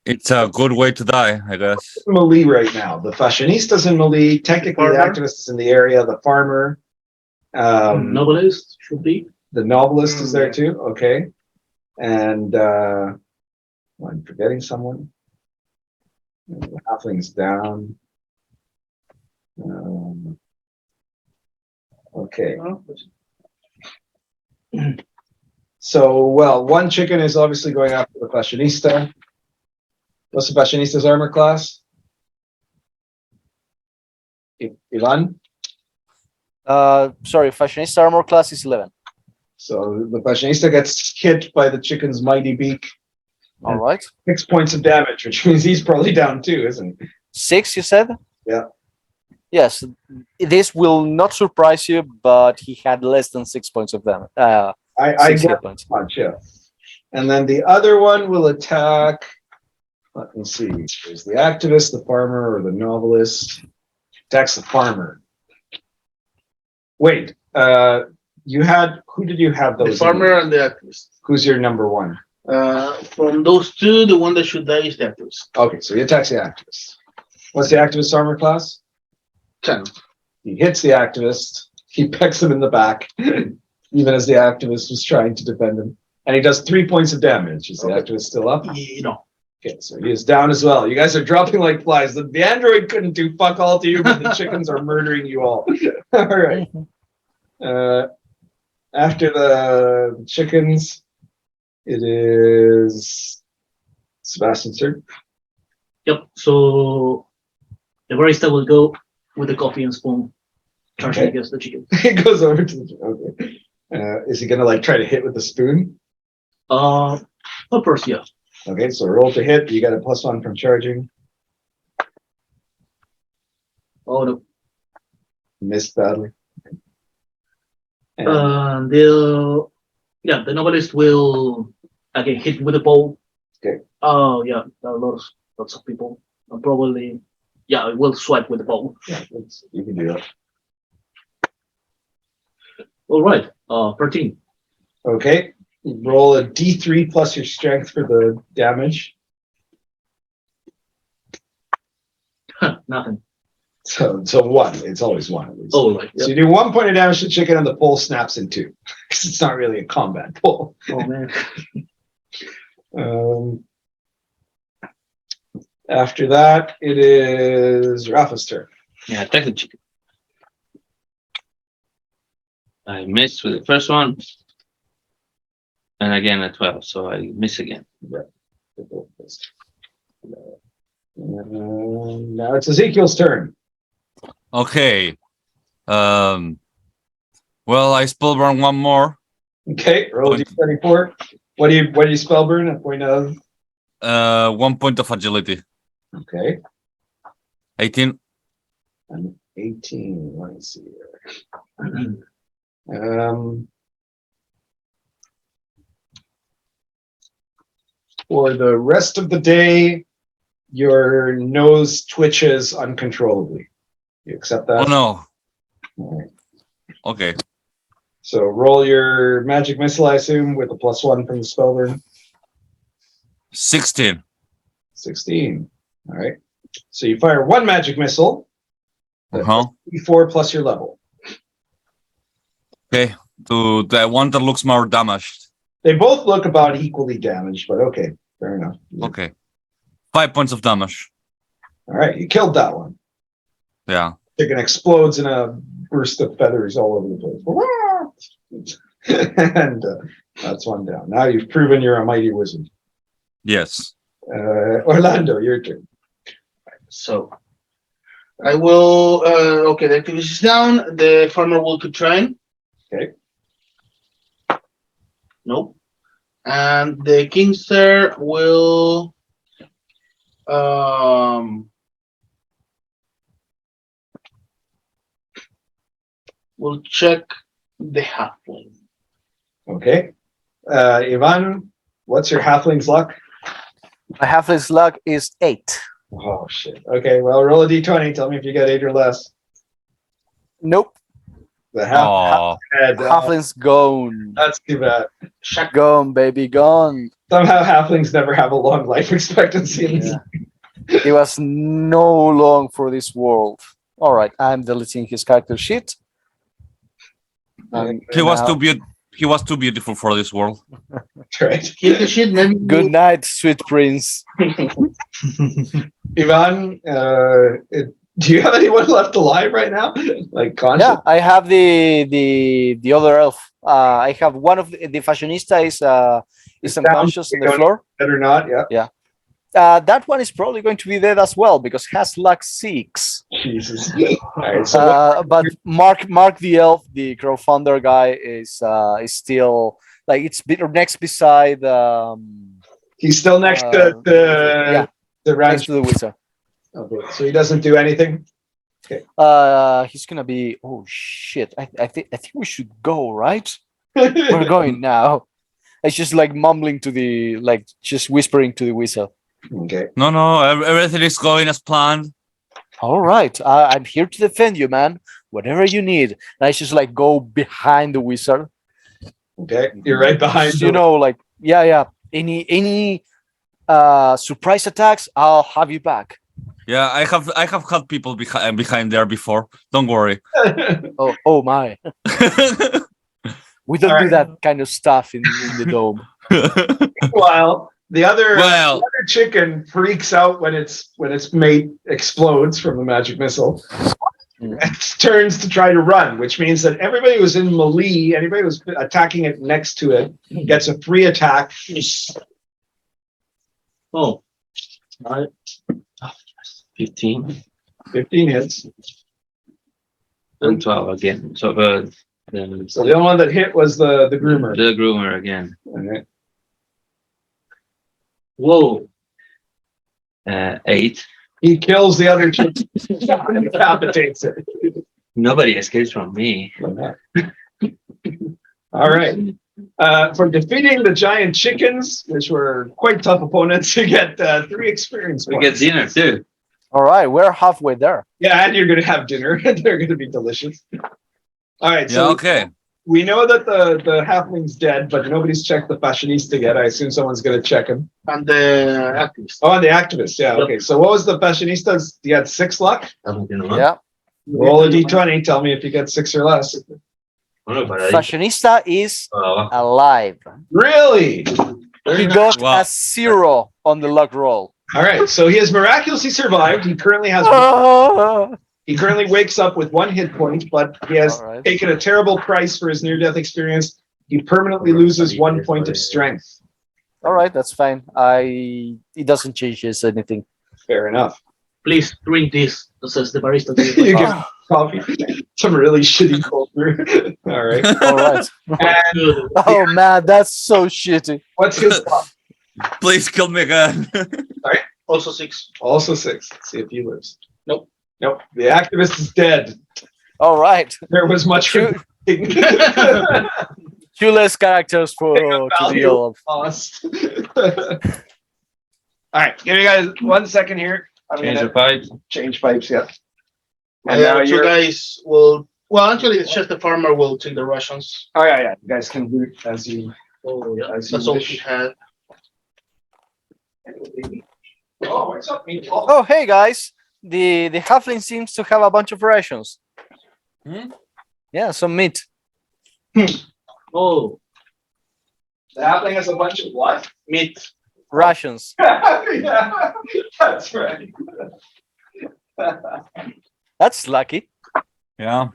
[SPEAKER 5] It's a good way to die, I guess.
[SPEAKER 6] Melee right now. The fashionista's in melee. Technically, the
[SPEAKER 10] Farmer.
[SPEAKER 6] activist is in the area. The farmer.
[SPEAKER 2] Novelist should be.
[SPEAKER 6] The novelist is there too. Okay. And I'm forgetting someone. The halfling's down. Okay. So, well, one chicken is obviously going after the fashionista. What's the fashionista's armor class? Ivan?
[SPEAKER 3] Sorry, fashionista armor class is 11.
[SPEAKER 6] So the fashionista gets hit by the chicken's mighty beak.
[SPEAKER 3] All right.
[SPEAKER 6] 6 points of damage, which means he's probably down too, isn't he?
[SPEAKER 3] 6, you said?
[SPEAKER 6] Yeah.
[SPEAKER 3] Yes. This will not surprise you, but he had less than 6 points of damage.
[SPEAKER 6] I
[SPEAKER 3] 6
[SPEAKER 6] get
[SPEAKER 3] hit points.
[SPEAKER 6] much, yeah. And then the other one will attack. Let me see. There's the activist, the farmer, or the novelist. Attacks the farmer. Wait, you had, who did you have
[SPEAKER 10] The
[SPEAKER 6] those?
[SPEAKER 10] farmer
[SPEAKER 6] in?
[SPEAKER 10] and the activist.
[SPEAKER 6] Who's your number one?
[SPEAKER 10] From those two, the one that should die is the activist.
[SPEAKER 6] Okay, so he attacks the activist. What's the activist's armor class?
[SPEAKER 10] 10.
[SPEAKER 6] He hits the activist. He pecks him in the back, even as the activist was trying to defend him. And he does 3 points of damage. Is the activist still up?
[SPEAKER 10] You know.
[SPEAKER 6] Okay, so he is down as well. You guys are dropping like flies. The android couldn't do fuck all to you, but the chickens are murdering you all. All right. After the chickens, it is Sebastian's turn.
[SPEAKER 2] Yep. So the barista will go with the coffee and spoon, charging
[SPEAKER 6] Okay.
[SPEAKER 2] against the chicken.
[SPEAKER 6] He goes over to the. Okay. Is he gonna like try to hit with the spoon?
[SPEAKER 2] Of course, yeah.
[SPEAKER 6] Okay, so roll to hit. You got a +1 from charging.
[SPEAKER 2] Oh no.
[SPEAKER 6] Missed badly. And
[SPEAKER 2] the novelist will again hit with the pole.
[SPEAKER 6] Okay.
[SPEAKER 2] Oh yeah, there are lots of people. And probably, yeah, it will swipe with the pole.
[SPEAKER 6] yeah, you can do that.
[SPEAKER 2] All right. 13.
[SPEAKER 6] Okay. Roll a d3 plus your strength for the damage.
[SPEAKER 2] Nothing.
[SPEAKER 6] So 1. It's always 1 at least.
[SPEAKER 2] Oh, right.
[SPEAKER 6] So
[SPEAKER 2] Yep.
[SPEAKER 6] you do 1 point of damage to the chicken and the pole snaps in 2. Because it's not really a combat pole.
[SPEAKER 2] Oh man.
[SPEAKER 6] After that, it is Rafa's turn.
[SPEAKER 8] Yeah, attack the chicken. I missed with the first one. And again at 12, so I miss again.
[SPEAKER 6] Now it's Ezekiel's turn.
[SPEAKER 5] Okay. Well, I spell burn one more.
[SPEAKER 6] Okay, roll a d34. What do you spell burn? A point of.
[SPEAKER 5] 1 point of agility.
[SPEAKER 6] Okay.
[SPEAKER 5] 18.
[SPEAKER 6] An 18. Let me see here. For the rest of the day, your nose twitches uncontrollably. You accept that?
[SPEAKER 5] Oh no.
[SPEAKER 6] All right.
[SPEAKER 5] Okay.
[SPEAKER 6] So roll your magic missile, I assume, with a +1 from the spell burn.
[SPEAKER 5] 16.
[SPEAKER 6] 16. All right. So you fire one magic missile.
[SPEAKER 5] Uh-huh.
[SPEAKER 6] D4 plus your level.
[SPEAKER 5] Okay. To the one that looks more damaged.
[SPEAKER 6] They both look about equally damaged, but okay, fair enough.
[SPEAKER 5] Okay. 5 points of damage.
[SPEAKER 6] All right, you killed that one.
[SPEAKER 5] Yeah.
[SPEAKER 6] Chicken explodes in a burst of feathers all over the place. And that's one down. Now you've proven you're a mighty wizard.
[SPEAKER 5] Yes.
[SPEAKER 6] Orlando, your turn.
[SPEAKER 10] So I will. Okay, the activity is down. The farmer will keep trying.
[SPEAKER 6] Okay.
[SPEAKER 10] Nope. And the Kingster will. Will check the halfling.
[SPEAKER 6] Okay. Ivan, what's your halfling's luck?
[SPEAKER 3] My halfling's luck is 8.
[SPEAKER 6] Oh, shit. Okay, well, roll a d20. Tell me if you got 8 or less.
[SPEAKER 3] Nope.
[SPEAKER 6] The half
[SPEAKER 5] Oh.
[SPEAKER 6] head.
[SPEAKER 3] Halfling's gone.
[SPEAKER 6] That's too bad.
[SPEAKER 3] Gone, baby, gone.
[SPEAKER 6] Somehow halflings never have a long life expectancy.
[SPEAKER 3] Yeah. He was no long for this world. All right, I'm deleting his character sheet.
[SPEAKER 5] He was too beautiful for this world.
[SPEAKER 6] Right.
[SPEAKER 10] Keep the shit, maybe.
[SPEAKER 3] Good night, sweet prince.
[SPEAKER 6] Ivan, do you have anyone left alive right now? Like conscious?
[SPEAKER 3] Yeah, I have the other elf. I have one of the fashionista is unconscious on the floor.
[SPEAKER 6] Dead or not? Yeah.
[SPEAKER 3] Yeah. That one is probably going to be dead as well because has luck 6.
[SPEAKER 6] Jesus. All right. So
[SPEAKER 3] But Mark the elf, the crowdfunder guy, is still like it's next beside.
[SPEAKER 6] he's still next to
[SPEAKER 3] yeah,
[SPEAKER 6] the
[SPEAKER 3] next
[SPEAKER 6] Ranjit.
[SPEAKER 3] to the wizard.
[SPEAKER 6] Okay. So he doesn't do anything.
[SPEAKER 3] He's gonna be. Oh shit! I think we should go. Right, we're going now. It's just like mumbling to just whispering to the wizard.
[SPEAKER 6] Okay.
[SPEAKER 5] No, everything is going as planned.
[SPEAKER 3] All right, I'm here to defend you, man. Whatever you need. And I just like go behind the wizard.
[SPEAKER 6] Okay. You're right behind.
[SPEAKER 3] You know, like yeah. Any surprise attacks, I'll have you back.
[SPEAKER 5] Yeah, I have had people behind there before. Don't worry.
[SPEAKER 3] Oh my. We don't do that kind of stuff in the dome.
[SPEAKER 6] Meanwhile, the other chicken freaks out when its mate explodes from the magic missile. It turns to try to run, which means that everybody who's in melee, anybody who's attacking it next to it, gets a free attack.
[SPEAKER 8] Oh. 15
[SPEAKER 6] 15 hits.
[SPEAKER 8] and 12 again. So then
[SPEAKER 6] So the only one that hit was the groomer.
[SPEAKER 8] the groomer again.
[SPEAKER 6] Okay.
[SPEAKER 8] Whoa. 8.
[SPEAKER 6] He kills the other chicken. And decapitates it.
[SPEAKER 8] Nobody escapes from me.
[SPEAKER 6] All right. For defeating the giant chickens, which were quite tough opponents, you get 3 experience
[SPEAKER 8] We
[SPEAKER 6] points.
[SPEAKER 8] get dinner too.
[SPEAKER 3] All right, we're halfway there.
[SPEAKER 6] Yeah, and you're going to have dinner. They're going to be delicious. All right.
[SPEAKER 5] Yeah,
[SPEAKER 6] So
[SPEAKER 5] okay.
[SPEAKER 6] we know that the halfling's dead, but nobody's checked the fashionista yet. I assume someone's going to check him.
[SPEAKER 10] And the activist.
[SPEAKER 6] Oh, and the activist. Yeah. Okay. So what was the fashionistas? You had 6 luck.
[SPEAKER 3] Yeah.
[SPEAKER 6] Roll a d20. Tell me if you get 6 or less.
[SPEAKER 3] Fashionista is alive.
[SPEAKER 6] Really?
[SPEAKER 3] He got
[SPEAKER 5] Wow.
[SPEAKER 3] a 0 on the luck roll.
[SPEAKER 6] All right. So he has miraculously survived. He currently has. He currently wakes up with 1 hit point, but he has
[SPEAKER 3] All right.
[SPEAKER 6] taken a terrible price for his near-death experience. He permanently loses 1 point of strength.
[SPEAKER 3] All right, that's fine. It doesn't change his anything.
[SPEAKER 6] Fair enough.
[SPEAKER 2] Please drink this, says the barista.
[SPEAKER 6] You give him coffee. Some really shitty cold brew. All right.
[SPEAKER 3] All right.
[SPEAKER 6] And
[SPEAKER 3] Oh man, that's so shitty.
[SPEAKER 6] what's his luck?
[SPEAKER 5] Please kill me again.
[SPEAKER 10] Also 6.
[SPEAKER 6] Also 6. Let's see if he lives. Nope. The activist is dead.
[SPEAKER 3] All right.
[SPEAKER 6] There was much
[SPEAKER 3] Two, two less characters for to deal of.
[SPEAKER 6] lost. All right, give you guys 1 second here. I'm
[SPEAKER 8] Change the
[SPEAKER 6] gonna
[SPEAKER 8] pipes.
[SPEAKER 6] change pipes. Yeah.
[SPEAKER 10] And
[SPEAKER 6] now
[SPEAKER 10] the two
[SPEAKER 6] you're.
[SPEAKER 10] guys will. Well, actually, it's just the farmer will take the rations.
[SPEAKER 6] Oh yeah. You guys can do it as you.
[SPEAKER 10] Oh yeah,
[SPEAKER 6] As you
[SPEAKER 10] that's all
[SPEAKER 6] wish.
[SPEAKER 10] he had.
[SPEAKER 6] Oh, what's up, Meatball?
[SPEAKER 3] Oh, hey guys. The halfling seems to have a bunch of rations.
[SPEAKER 5] Hmm?
[SPEAKER 3] Yeah, some meat.
[SPEAKER 2] Oh,
[SPEAKER 6] The halfling has a bunch of what?
[SPEAKER 10] Meat.
[SPEAKER 3] Rations.
[SPEAKER 6] Yeah, that's right.
[SPEAKER 3] That's lucky.
[SPEAKER 5] Yeah.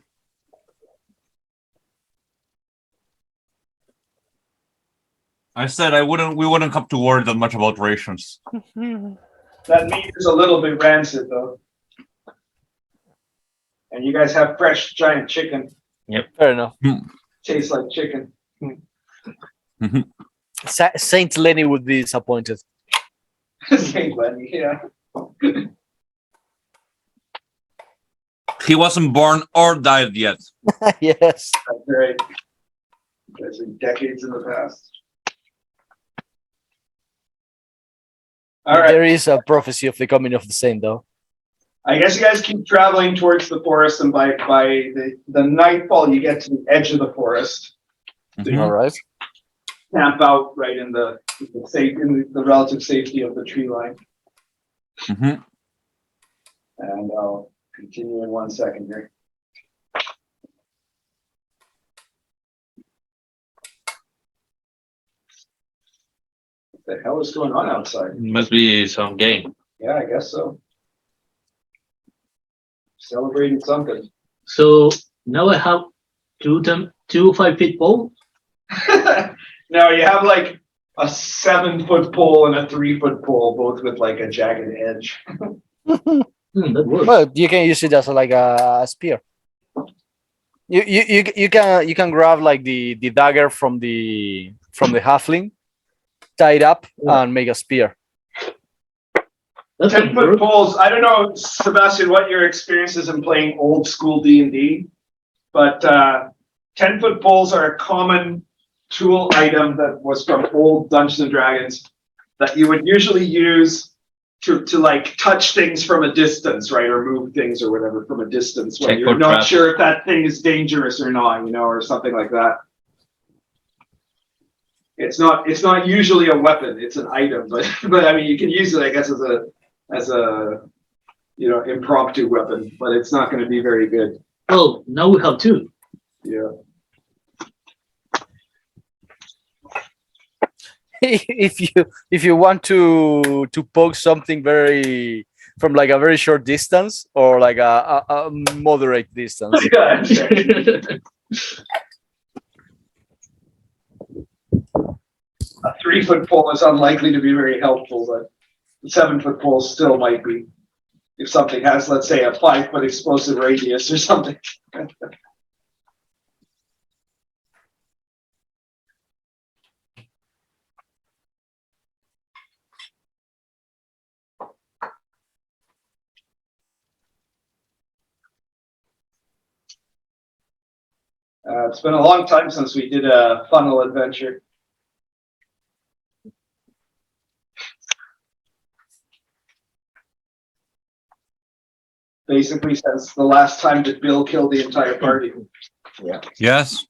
[SPEAKER 5] I said we wouldn't come to worry that much about rations.
[SPEAKER 6] That meat is a little bit rancid though. And you guys have fresh giant chicken.
[SPEAKER 3] Fair enough.
[SPEAKER 6] Tastes like chicken.
[SPEAKER 3] Saint Lenny would be disappointed.
[SPEAKER 6] Saint Lenny, yeah.
[SPEAKER 5] He wasn't born or died yet.
[SPEAKER 3] Yes.
[SPEAKER 6] That's right. You guys are decades in the past. All right.
[SPEAKER 3] There is a prophecy of the coming of the saint, though.
[SPEAKER 6] I guess you guys keep traveling towards the forest, and by the nightfall, you get to the edge of the forest.
[SPEAKER 5] Mhm.
[SPEAKER 3] All right.
[SPEAKER 6] Camp out right in the relative safety of the tree line.
[SPEAKER 5] Mhm.
[SPEAKER 6] And I'll continue in 1 second here. What the hell is going on outside?
[SPEAKER 8] Must be some game.
[SPEAKER 6] Yeah, I guess so. Celebrating something.
[SPEAKER 2] so now I have two 5 feet pole.
[SPEAKER 6] Now you have like a 7-foot pole and a 3-foot pole, both with like a jagged edge.
[SPEAKER 2] That works.
[SPEAKER 3] Well, you can use it as like a spear. You can grab like the dagger from the halfling, tie it up, and make a spear.
[SPEAKER 2] That's
[SPEAKER 6] 10-foot poles. I don't know, Sebastian, what your experience is in playing old school D&D, but 10-foot poles are a common tool item that was from old Dungeons and Dragons that you would usually use to like touch things from a distance, right, or move things or whatever from a distance when
[SPEAKER 8] Check
[SPEAKER 6] you're
[SPEAKER 8] for
[SPEAKER 6] not
[SPEAKER 8] traps.
[SPEAKER 6] sure if that thing is dangerous or not, or something like that. It's not usually a weapon; it's an item, but I mean you can use it, I guess, as a impromptu weapon, but it's not going to be very good.
[SPEAKER 2] Oh, now we have two.
[SPEAKER 6] Yeah.
[SPEAKER 3] if you want to poke something from like a very short distance or like a moderate distance.
[SPEAKER 6] Yeah, a 3-foot pole is unlikely to be very helpful, but the 7-foot pole still might be. If something has, let's say, a 5-foot explosive radius or something. It's been a long time since we did a funnel adventure. Basically, since the last time that Bill killed the entire party. Yeah.
[SPEAKER 5] Yes.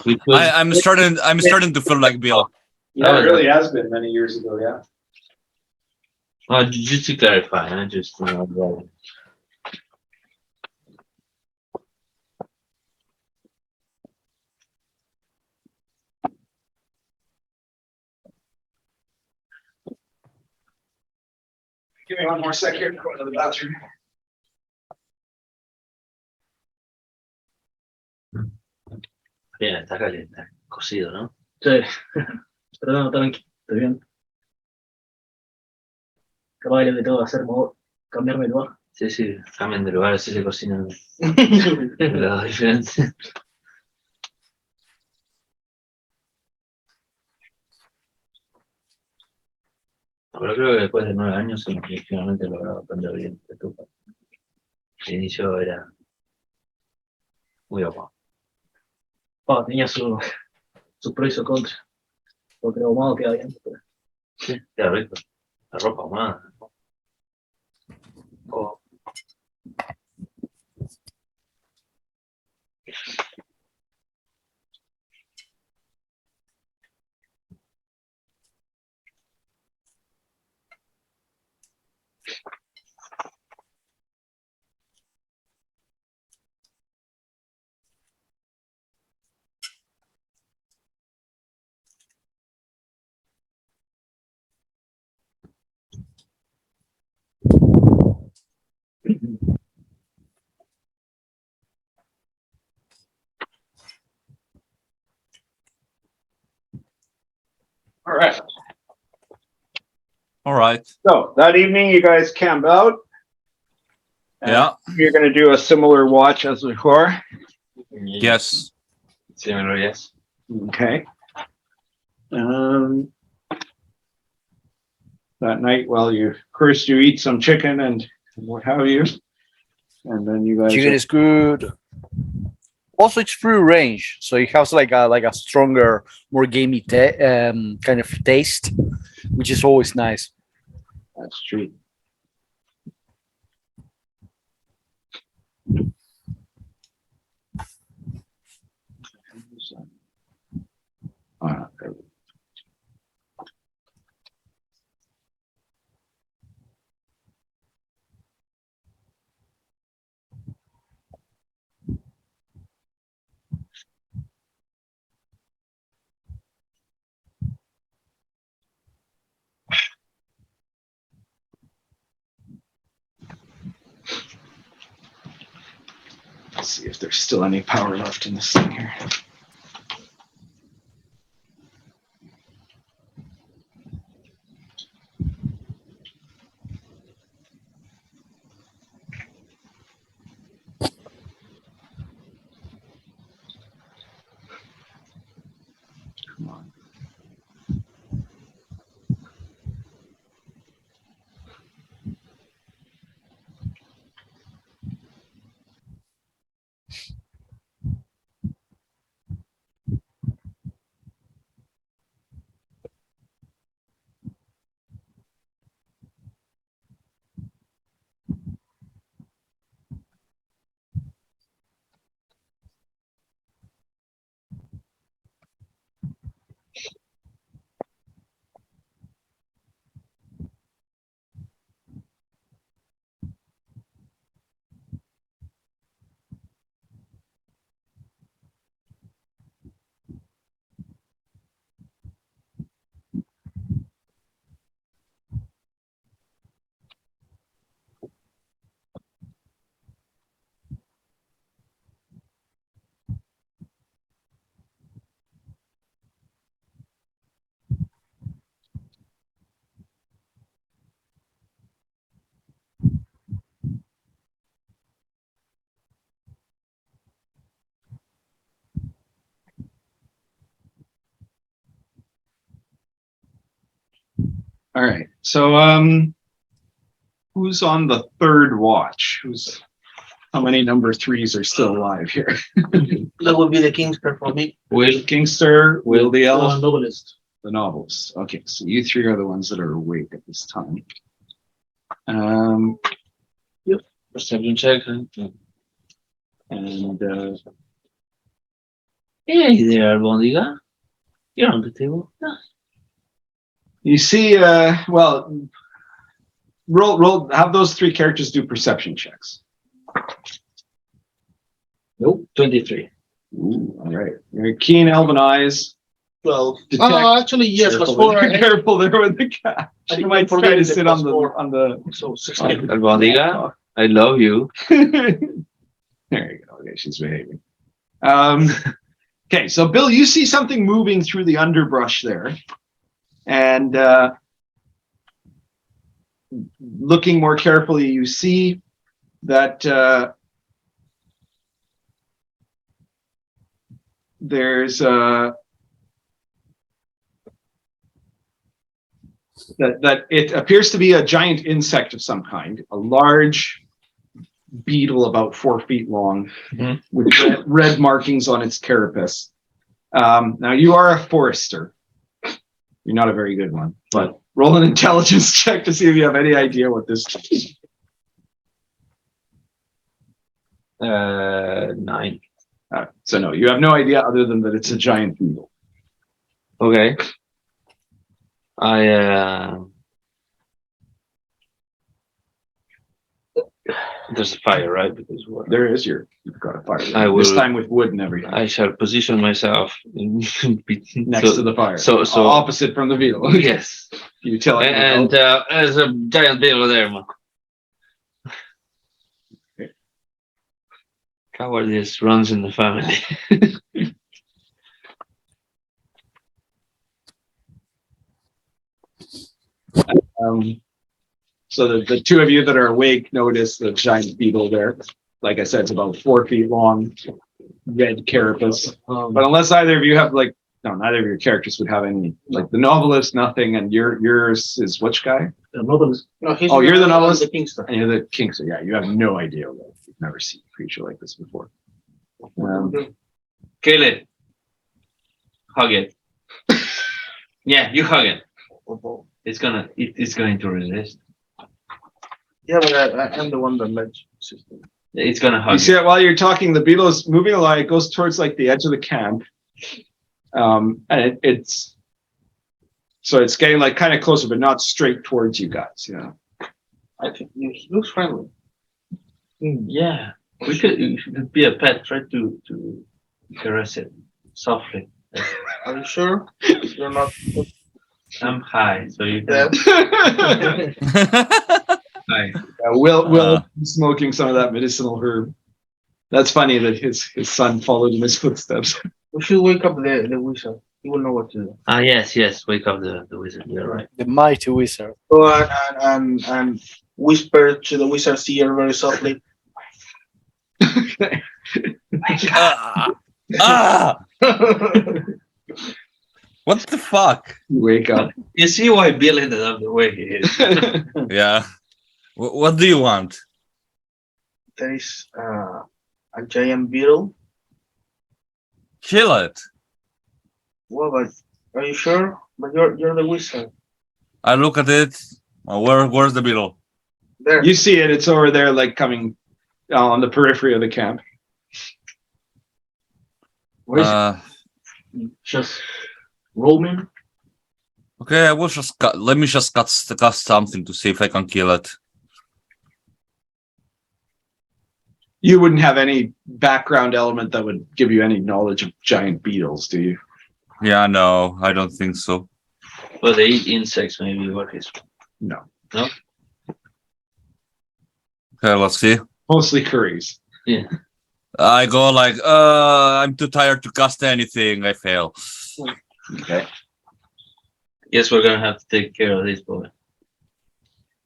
[SPEAKER 8] We could,
[SPEAKER 5] I'm starting to feel like Bill.
[SPEAKER 6] Yeah, it really has been many years ago, yeah.
[SPEAKER 8] just to clarify, I just
[SPEAKER 6] Give me 1 more sec here to go into the bathroom.
[SPEAKER 8] Bien, está caliente, cocido, ¿no?
[SPEAKER 2] Sí. Pero no, tranqui, estoy bien. Capaz de tengo que hacer cambiarme de lugar.
[SPEAKER 8] Sí, sí, cambien de lugar, así se cocinan de lados diferentes. Pero creo que después de 9 años, finalmente he logrado aprender bien de tu. El inicio era muy guapo.
[SPEAKER 2] Tenía su pro y su contra. Porque el ahumado queda bien. Pero...
[SPEAKER 8] Sí, queda rico. La ropa ahumada.
[SPEAKER 2] Oh.
[SPEAKER 9] All right.
[SPEAKER 5] All right.
[SPEAKER 9] So that evening, you guys camp out. And
[SPEAKER 5] Yeah.
[SPEAKER 9] You're going to do a similar watch as before.
[SPEAKER 5] Yes.
[SPEAKER 8] Similar, yes.
[SPEAKER 9] Okay. That night, while first you eat some chicken and what have you, and then you guys.
[SPEAKER 3] Chicken is good. Also, it's free range, so it has like a stronger, more gamey kind of taste, which is always nice.
[SPEAKER 9] That's true. There we go. Let's see if there's still any power left in this thing here. Come on. All right. So, who's on the third watch? How many number threes are still alive here?
[SPEAKER 10] That would be the Kingster for me.
[SPEAKER 9] Will Kingster, Will the
[SPEAKER 2] Oh,
[SPEAKER 9] Elf,
[SPEAKER 2] novelist.
[SPEAKER 9] the novelist. Okay, so you three are the ones that are awake at this time.
[SPEAKER 8] Perception check.
[SPEAKER 9] And
[SPEAKER 8] Hey there, Albondiga. You're on the table. Ah.
[SPEAKER 9] you see, well, roll. Have those three characters do perception checks.
[SPEAKER 8] Nope. 23.
[SPEAKER 9] Ooh, all right. Very keen elven eyes.
[SPEAKER 10] 12.
[SPEAKER 9] Detect-
[SPEAKER 10] Oh, actually, yes, was
[SPEAKER 9] Careful,
[SPEAKER 10] 4.
[SPEAKER 9] careful there with the cat.
[SPEAKER 10] I
[SPEAKER 9] She might
[SPEAKER 10] forget
[SPEAKER 9] try to
[SPEAKER 10] the
[SPEAKER 9] sit on
[SPEAKER 10] +4.
[SPEAKER 9] the.
[SPEAKER 10] So 16.
[SPEAKER 8] Albondiga, I love you.
[SPEAKER 9] There you go. Okay, she's behaving. Okay, so Bill, you see something moving through the underbrush there, and looking more carefully, you see that there's that it appears to be a giant insect of some kind, a large,
[SPEAKER 6] beetle about 4 feet long
[SPEAKER 8] Mhm.
[SPEAKER 6] with red markings on its carapace. Now you are a forester. You're not a very good one, but roll an intelligence check to see if you have any idea what this is.
[SPEAKER 8] 9.
[SPEAKER 6] So no, you have no idea other than that it's a giant beetle.
[SPEAKER 8] Okay. There's a fire, right? Because what?
[SPEAKER 6] There is you've got a fire.
[SPEAKER 8] I
[SPEAKER 6] This
[SPEAKER 8] will-
[SPEAKER 6] time with wood and everything.
[SPEAKER 8] I shall position myself
[SPEAKER 6] Next to the fire.
[SPEAKER 8] So
[SPEAKER 6] opposite from the beetle.
[SPEAKER 8] yes,
[SPEAKER 6] You tell it.
[SPEAKER 8] and there's a giant beetle there, man. Cowardice runs in the family.
[SPEAKER 6] So the two of you that are awake notice the giant beetle there. Like I said, it's about 4 feet long, red carapace. But unless either of you have neither of your characters would have any, like the novelist, nothing, and yours is which guy?
[SPEAKER 2] The novelist.
[SPEAKER 10] No, he's
[SPEAKER 6] Oh, you're the novelist?
[SPEAKER 10] The Kingster.
[SPEAKER 6] And you're the Kingster. Yeah, you have no idea. You've never seen a creature like this before.
[SPEAKER 8] Kill it. Hug it. Yeah, you hug it. It's going to resist.
[SPEAKER 10] Yeah, but I'm the one that lets system.
[SPEAKER 8] It's gonna hug
[SPEAKER 6] You see that while you're talking, the beetle is moving along. It goes towards like the edge of the camp, and it's getting like kind of closer, but not straight towards you guys. You know.
[SPEAKER 10] I think he looks friendly.
[SPEAKER 8] Yeah, we could be a pet. Try to caress it softly.
[SPEAKER 10] Are you sure? You're not.
[SPEAKER 8] I'm high, so you
[SPEAKER 10] Yeah.
[SPEAKER 8] can. High.
[SPEAKER 6] Will smoking some of that medicinal herb. That's funny that his son followed in his footsteps.
[SPEAKER 10] We should wake up the wizard. He will know what to do.
[SPEAKER 8] Ah, yes. Wake up the wizard. You're right.
[SPEAKER 3] The mighty wizard.
[SPEAKER 10] Go and whisper to the wizard's ear very softly.
[SPEAKER 5] What the fuck?
[SPEAKER 6] You wake up.
[SPEAKER 8] You see why Bill ended up the way he is.
[SPEAKER 5] Yeah. What do you want?
[SPEAKER 10] There is a giant beetle.
[SPEAKER 5] Kill it.
[SPEAKER 10] Well, but are you sure? But you're the wizard.
[SPEAKER 5] I look at it. Where's the beetle?
[SPEAKER 10] There.
[SPEAKER 6] You see it. It's over there, like coming on the periphery of the camp.
[SPEAKER 2] Where is it? Just roaming.
[SPEAKER 5] Okay, I will just let me just cast something to see if I can kill it.
[SPEAKER 6] You wouldn't have any background element that would give you any knowledge of giant beetles, do you?
[SPEAKER 5] Yeah, no, I don't think so.
[SPEAKER 8] Well, they eat insects, maybe. What is?
[SPEAKER 6] No.
[SPEAKER 8] No.
[SPEAKER 5] Okay, let's see.
[SPEAKER 6] Mostly curries.
[SPEAKER 8] Yeah.
[SPEAKER 5] I go like, I'm too tired to cast anything. I fail.
[SPEAKER 6] Okay.
[SPEAKER 8] Guess we're gonna have to take care of this boy.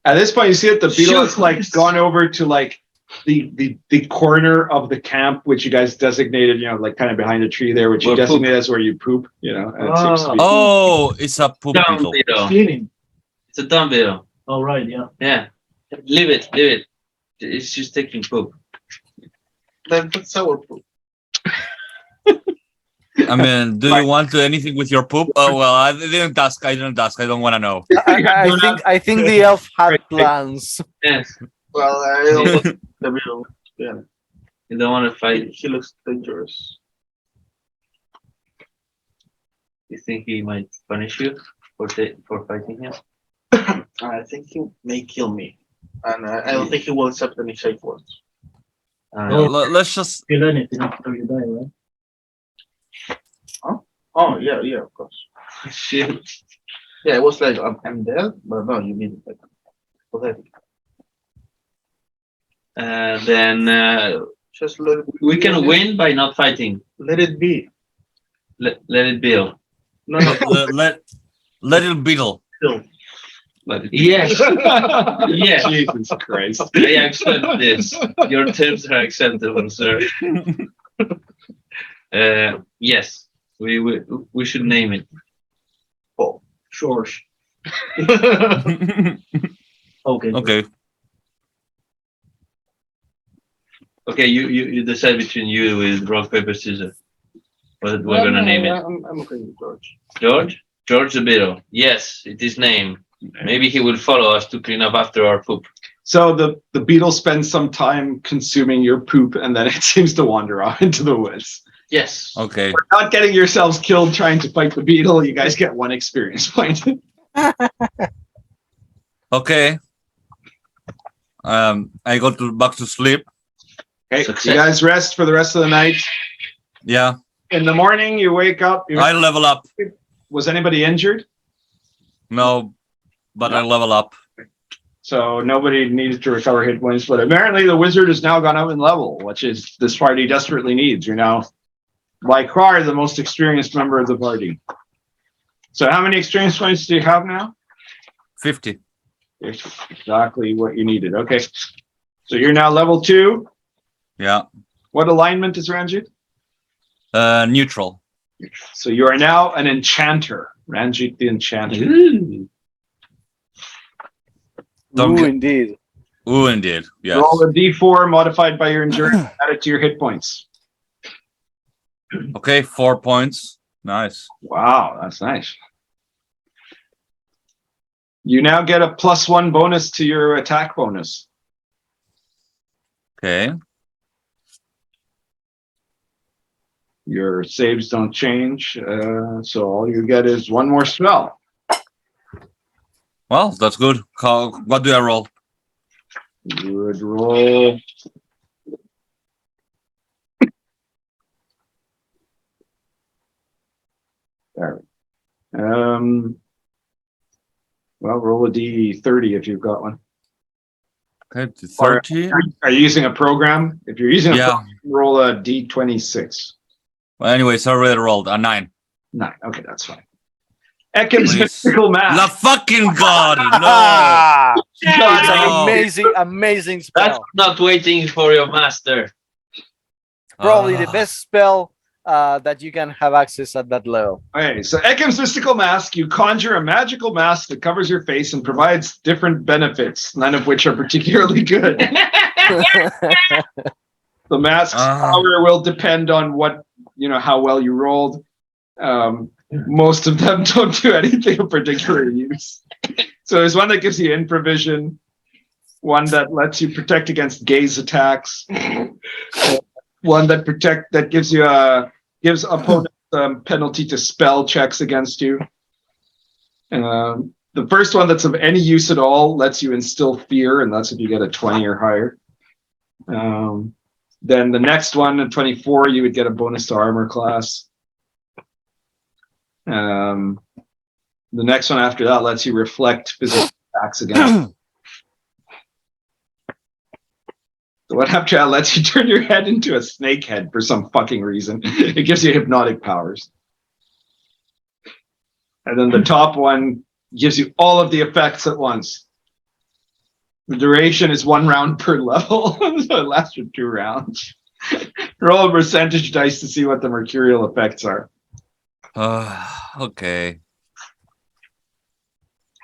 [SPEAKER 6] At this point, you see that the beetle has
[SPEAKER 8] Shoot.
[SPEAKER 6] like gone over to like the corner of the camp, which you guys designated, like kind of behind the tree there, which you
[SPEAKER 8] Where poop-
[SPEAKER 6] designate as where you poop, and it seems to be.
[SPEAKER 5] Oh, it's a poop
[SPEAKER 8] Dumb
[SPEAKER 5] beetle.
[SPEAKER 8] beetle.
[SPEAKER 2] Cleaning.
[SPEAKER 8] It's a dumb beetle.
[SPEAKER 2] Oh, right, yeah.
[SPEAKER 8] Yeah. Leave it. It's just taking poop.
[SPEAKER 10] That's our proof.
[SPEAKER 5] I mean, do you want to do anything with your poop? Oh well, I didn't ask. I don't want to know.
[SPEAKER 3] I think the elf had plans.
[SPEAKER 8] Yes.
[SPEAKER 10] Well, I don't want the beetle. Yeah,
[SPEAKER 8] You don't want to fight.
[SPEAKER 10] he looks dangerous.
[SPEAKER 8] You think he might punish you for fighting him?
[SPEAKER 10] I think he may kill me, and I don't think he will accept any safe words.
[SPEAKER 5] Let's just.
[SPEAKER 2] Kill anything after you die, right?
[SPEAKER 10] Oh yeah, of course.
[SPEAKER 8] Shit.
[SPEAKER 10] Yeah, it was like I'm dead, but no, you mean like pathetic.
[SPEAKER 8] Then
[SPEAKER 10] Just let it,
[SPEAKER 8] we can win by not fighting.
[SPEAKER 10] let it be.
[SPEAKER 8] Let it be.
[SPEAKER 10] No,
[SPEAKER 5] let it beetle.
[SPEAKER 10] still.
[SPEAKER 6] Let it be.
[SPEAKER 8] Yes. Yes.
[SPEAKER 6] Jesus Christ.
[SPEAKER 8] I accept this. Your terms are acceptable, sir. Yes. We should name it.
[SPEAKER 10] Oh, sure.
[SPEAKER 2] Okay.
[SPEAKER 5] Okay.
[SPEAKER 8] Okay, you decide between you with rock, paper, scissors. What we're gonna name it.
[SPEAKER 10] I'm okay with George.
[SPEAKER 8] George? George the Beetle. Yes, it is named. Maybe he will follow us to clean up after our poop.
[SPEAKER 6] So the beetle spends some time consuming your poop, and then it seems to wander off into the woods.
[SPEAKER 10] Yes.
[SPEAKER 5] Okay.
[SPEAKER 6] For not getting yourselves killed trying to fight the beetle, you guys get 1 experience point.
[SPEAKER 5] Okay. I go back to sleep.
[SPEAKER 6] Okay,
[SPEAKER 8] Success.
[SPEAKER 6] you guys rest for the rest of the night.
[SPEAKER 5] Yeah.
[SPEAKER 6] In the morning, you wake up.
[SPEAKER 5] I level up.
[SPEAKER 6] Was anybody injured?
[SPEAKER 5] No, but I level up.
[SPEAKER 6] So nobody needed to recover hit points, but apparently the wizard has now gone up in level, which is this party desperately needs. You're now by far the most experienced member of the party. So how many experience points do you have now?
[SPEAKER 5] 50.
[SPEAKER 6] Exactly what you needed. Okay. So you're now level 2.
[SPEAKER 5] Yeah.
[SPEAKER 6] What alignment is Ranjit?
[SPEAKER 5] Neutral.
[SPEAKER 6] So you are now an enchanter. Ranjit the enchanter.
[SPEAKER 5] Don't
[SPEAKER 3] Ooh,
[SPEAKER 5] get-
[SPEAKER 3] indeed.
[SPEAKER 5] Ooh, indeed. Yes.
[SPEAKER 6] Roll a d4 modified by your endurance, add it to your hit points.
[SPEAKER 5] Okay, 4 points. Nice.
[SPEAKER 6] Wow, that's nice. You now get a +1 bonus to your attack bonus.
[SPEAKER 5] Okay.
[SPEAKER 6] Your saves don't change, so all you get is 1 more spell.
[SPEAKER 5] Well, that's good. What do I roll?
[SPEAKER 6] You would roll. There. Well, roll a d30 if you've got one.
[SPEAKER 5] Okay, to 30.
[SPEAKER 6] Are you using a program? If you're using a
[SPEAKER 5] Yeah.
[SPEAKER 6] program, roll a d26.
[SPEAKER 5] Well, anyways, I already rolled a 9.
[SPEAKER 6] 9. Okay, that's fine. Ekim's
[SPEAKER 5] Please.
[SPEAKER 6] mystical mask.
[SPEAKER 5] The fucking god! No!
[SPEAKER 3] Ah, it's
[SPEAKER 5] No.
[SPEAKER 3] an amazing
[SPEAKER 8] That's
[SPEAKER 3] spell.
[SPEAKER 8] not waiting for your master.
[SPEAKER 3] Probably the
[SPEAKER 5] Ah.
[SPEAKER 3] best spell that you can have access at that level.
[SPEAKER 6] Okay, so Ekim's mystical mask, you conjure a magical mask that covers your face and provides different benefits, none of which are particularly good. The mask's power will depend on how well you rolled. Most of them don't do anything of particular use. So there's one that gives you improvision, one that lets you protect against gaze attacks, one that gives opponents penalty to spell checks against you. The first one that's of any use at all lets you instill fear, and that's if you get a 20 or higher. Then the next one, at 24, you would get a bonus to armor class. The next one after that lets you reflect physical attacks again. The one after that lets you turn your head into a snake head for some fucking reason. It gives you hypnotic powers. And then the top one gives you all of the effects at once. The duration is 1 round per level, so it lasts for 2 rounds. Roll a percentage dice to see what the mercurial effects are.
[SPEAKER 5] Okay.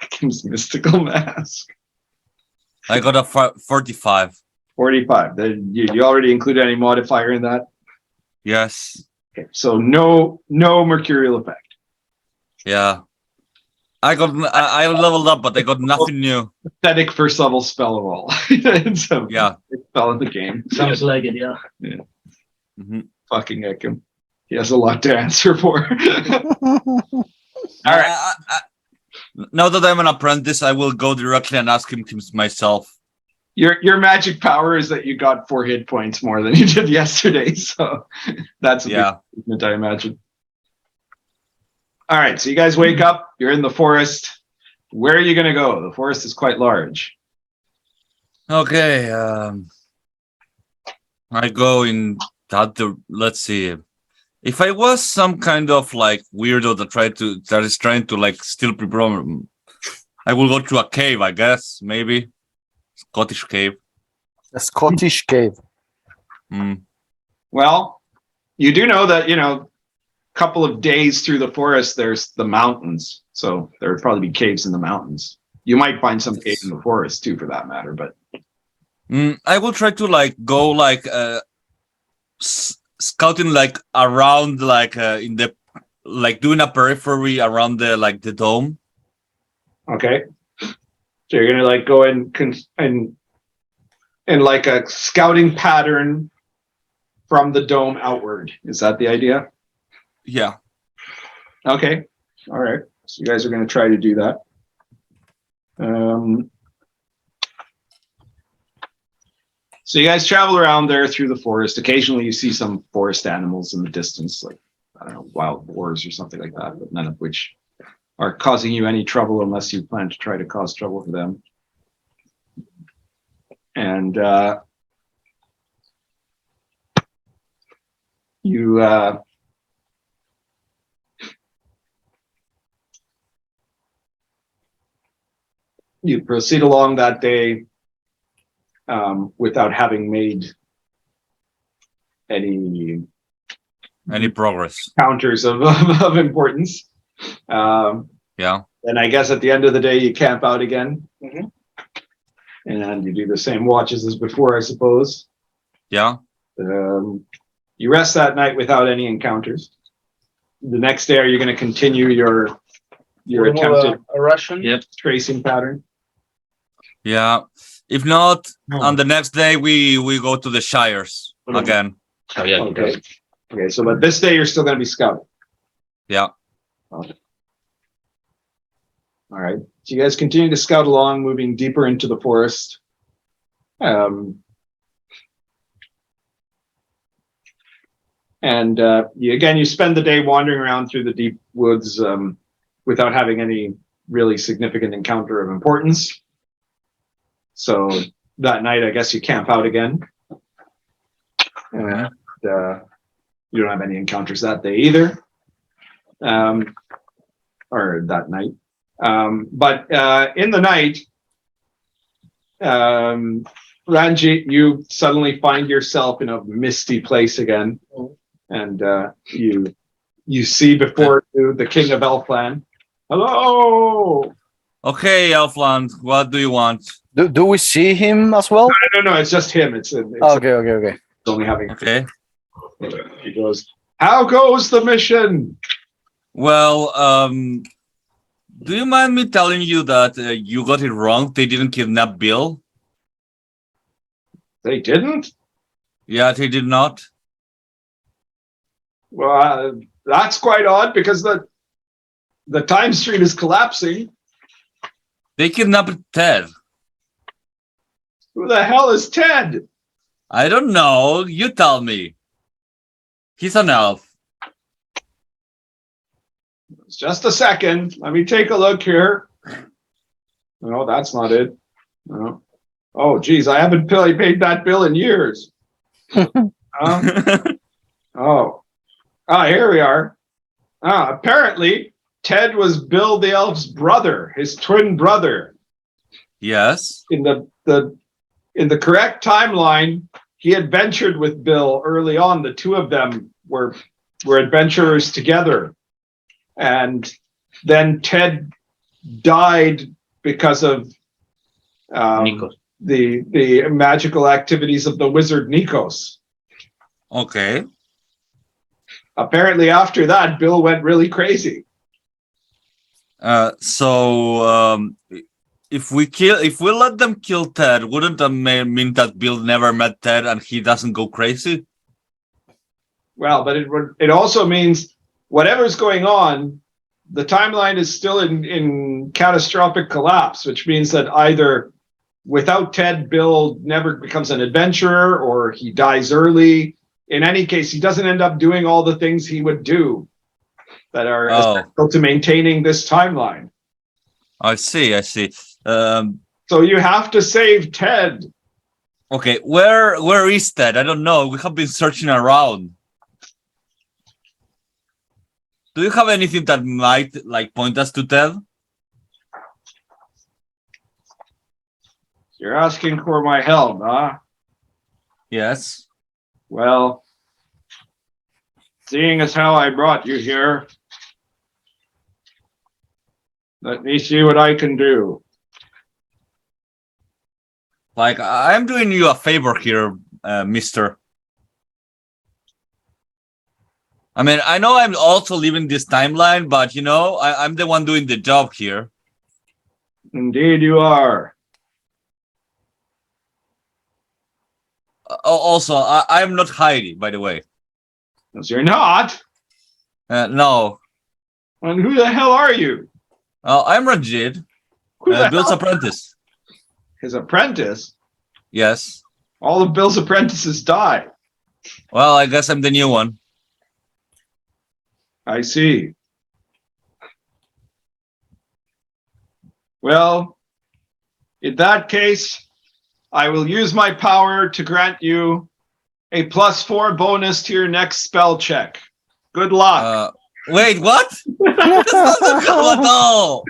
[SPEAKER 6] Kim's mystical mask.
[SPEAKER 5] I got a 45.
[SPEAKER 6] 45. You already included any modifier in that?
[SPEAKER 5] Yes.
[SPEAKER 6] Okay, so no mercurial effect.
[SPEAKER 5] Yeah. I leveled up, but I got nothing new.
[SPEAKER 6] Pathetic first level spell of all. So
[SPEAKER 5] Yeah.
[SPEAKER 6] spell in the game.
[SPEAKER 2] Sounds like it, yeah.
[SPEAKER 5] Mhm.
[SPEAKER 6] Fucking Ekim. He has a lot to answer for.
[SPEAKER 5] All right. Now that I'm an apprentice, I will go directly and ask him myself.
[SPEAKER 6] Your magic power is that you got 4 hit points more than you did yesterday, so that's a big achievement, I imagine. All right, so you guys wake up. You're in the forest. Where are you going to go? The forest is quite large.
[SPEAKER 5] Okay. I go in that. Let's see. If I was some kind of like weirdo that is trying to like steal people, I will go to a cave. I guess maybe Scottish cave.
[SPEAKER 3] A Scottish cave.
[SPEAKER 6] Well, you do know that couple of days through the forest, there's the mountains. So there would probably be caves in the mountains. You might find some cave in the forest too, for that matter. But
[SPEAKER 5] I will try to like go like scouting like around like in the like doing a periphery around the like the dome.
[SPEAKER 6] Okay. So you're gonna like go and like a scouting pattern from the dome outward. Is that the idea?
[SPEAKER 5] Yeah.
[SPEAKER 6] Okay. All right. So you guys are gonna try to do that. So you guys travel around there through the forest. Occasionally you see some forest animals in the distance, like, I don't know, wild boars or something like that, but none of which are causing you any trouble unless you plan to try to cause trouble for them. And you proceed along that day without having made any
[SPEAKER 5] progress.
[SPEAKER 6] Counters of importance.
[SPEAKER 5] Yeah.
[SPEAKER 6] And I guess at the end of the day, you camp out again. And you do the same watches as before, I suppose.
[SPEAKER 5] Yeah.
[SPEAKER 6] You rest that night without any encounters. The next day, are you going to continue your attempted
[SPEAKER 10] a Russian
[SPEAKER 6] tracing pattern?
[SPEAKER 5] Yeah. If not, on the next day we go to the Shires again.
[SPEAKER 8] Oh, yeah.
[SPEAKER 6] Okay. Okay. So, but this day you're still going to be scouting.
[SPEAKER 5] Yeah.
[SPEAKER 6] Okay. All right. So you guys continue to scout along, moving deeper into the forest. And you spend the day wandering around through the deep woods without having any really significant encounter of importance. So that night, I guess you camp out again. And you don't have any encounters that day either. Or that night. But in the night, Ranjit, you suddenly find yourself in a misty place again. And you see before you the King of Elfland. Hello!
[SPEAKER 5] Okay, Elfland, what do you want?
[SPEAKER 3] Do we see him as well?
[SPEAKER 6] No, it's just him. It's
[SPEAKER 3] Okay.
[SPEAKER 6] only having.
[SPEAKER 5] Okay.
[SPEAKER 6] He goes, how goes the mission?
[SPEAKER 5] Well, do you mind me telling you that you got it wrong? They didn't kidnap Bill.
[SPEAKER 6] They didn't?
[SPEAKER 5] Yeah, they did not.
[SPEAKER 6] Well, that's quite odd because the time stream is collapsing.
[SPEAKER 5] They kidnapped Ted.
[SPEAKER 6] Who the hell is Ted?
[SPEAKER 5] I don't know. You tell me. He's an elf.
[SPEAKER 6] Just a second. Let me take a look here. No, that's not it. No. Oh, geez, I haven't paid that bill in years. Here we are. Apparently, Ted was Bill the Elf's brother, his twin brother.
[SPEAKER 5] Yes.
[SPEAKER 6] In the correct timeline, he adventured with Bill early on. The two of them were adventurers together. And then Ted died because of the magical activities of the wizard Nikos.
[SPEAKER 5] Okay.
[SPEAKER 6] Apparently, after that, Bill went really crazy.
[SPEAKER 5] So if we let them kill Ted, wouldn't that mean that Bill never met Ted and he doesn't go crazy?
[SPEAKER 6] Well, but it also means whatever's going on, the timeline is still in catastrophic collapse, which means that either without Ted, Bill never becomes an adventurer or he dies early. In any case, he doesn't end up doing all the things he would do that are essential to maintaining this timeline.
[SPEAKER 5] I see.
[SPEAKER 6] So you have to save Ted.
[SPEAKER 5] Okay, where is Ted? I don't know. We have been searching around. Do you have anything that might like point us to Ted?
[SPEAKER 6] You're asking for my help, huh?
[SPEAKER 5] Yes.
[SPEAKER 6] Well, seeing as how I brought you here, let me see what I can do.
[SPEAKER 5] Like I'm doing you a favor here, Mister. I mean, I know I'm also leaving this timeline, but you know, I'm the one doing the job here.
[SPEAKER 6] Indeed, you are.
[SPEAKER 5] Also, I'm not Heidi, by the way.
[SPEAKER 6] Yes, you're not.
[SPEAKER 5] No,
[SPEAKER 6] And who the hell are you?
[SPEAKER 5] I'm Ranjit,
[SPEAKER 6] Who the
[SPEAKER 5] Bill's
[SPEAKER 6] hell?
[SPEAKER 5] apprentice.
[SPEAKER 6] His apprentice?
[SPEAKER 5] Yes.
[SPEAKER 6] All of Bill's apprentices died.
[SPEAKER 5] Well, I guess I'm the new one.
[SPEAKER 6] I see. Well, in that case, I will use my power to grant you a +4 bonus to your next spell check. Good luck.
[SPEAKER 5] Wait, what? That's not the goal at all.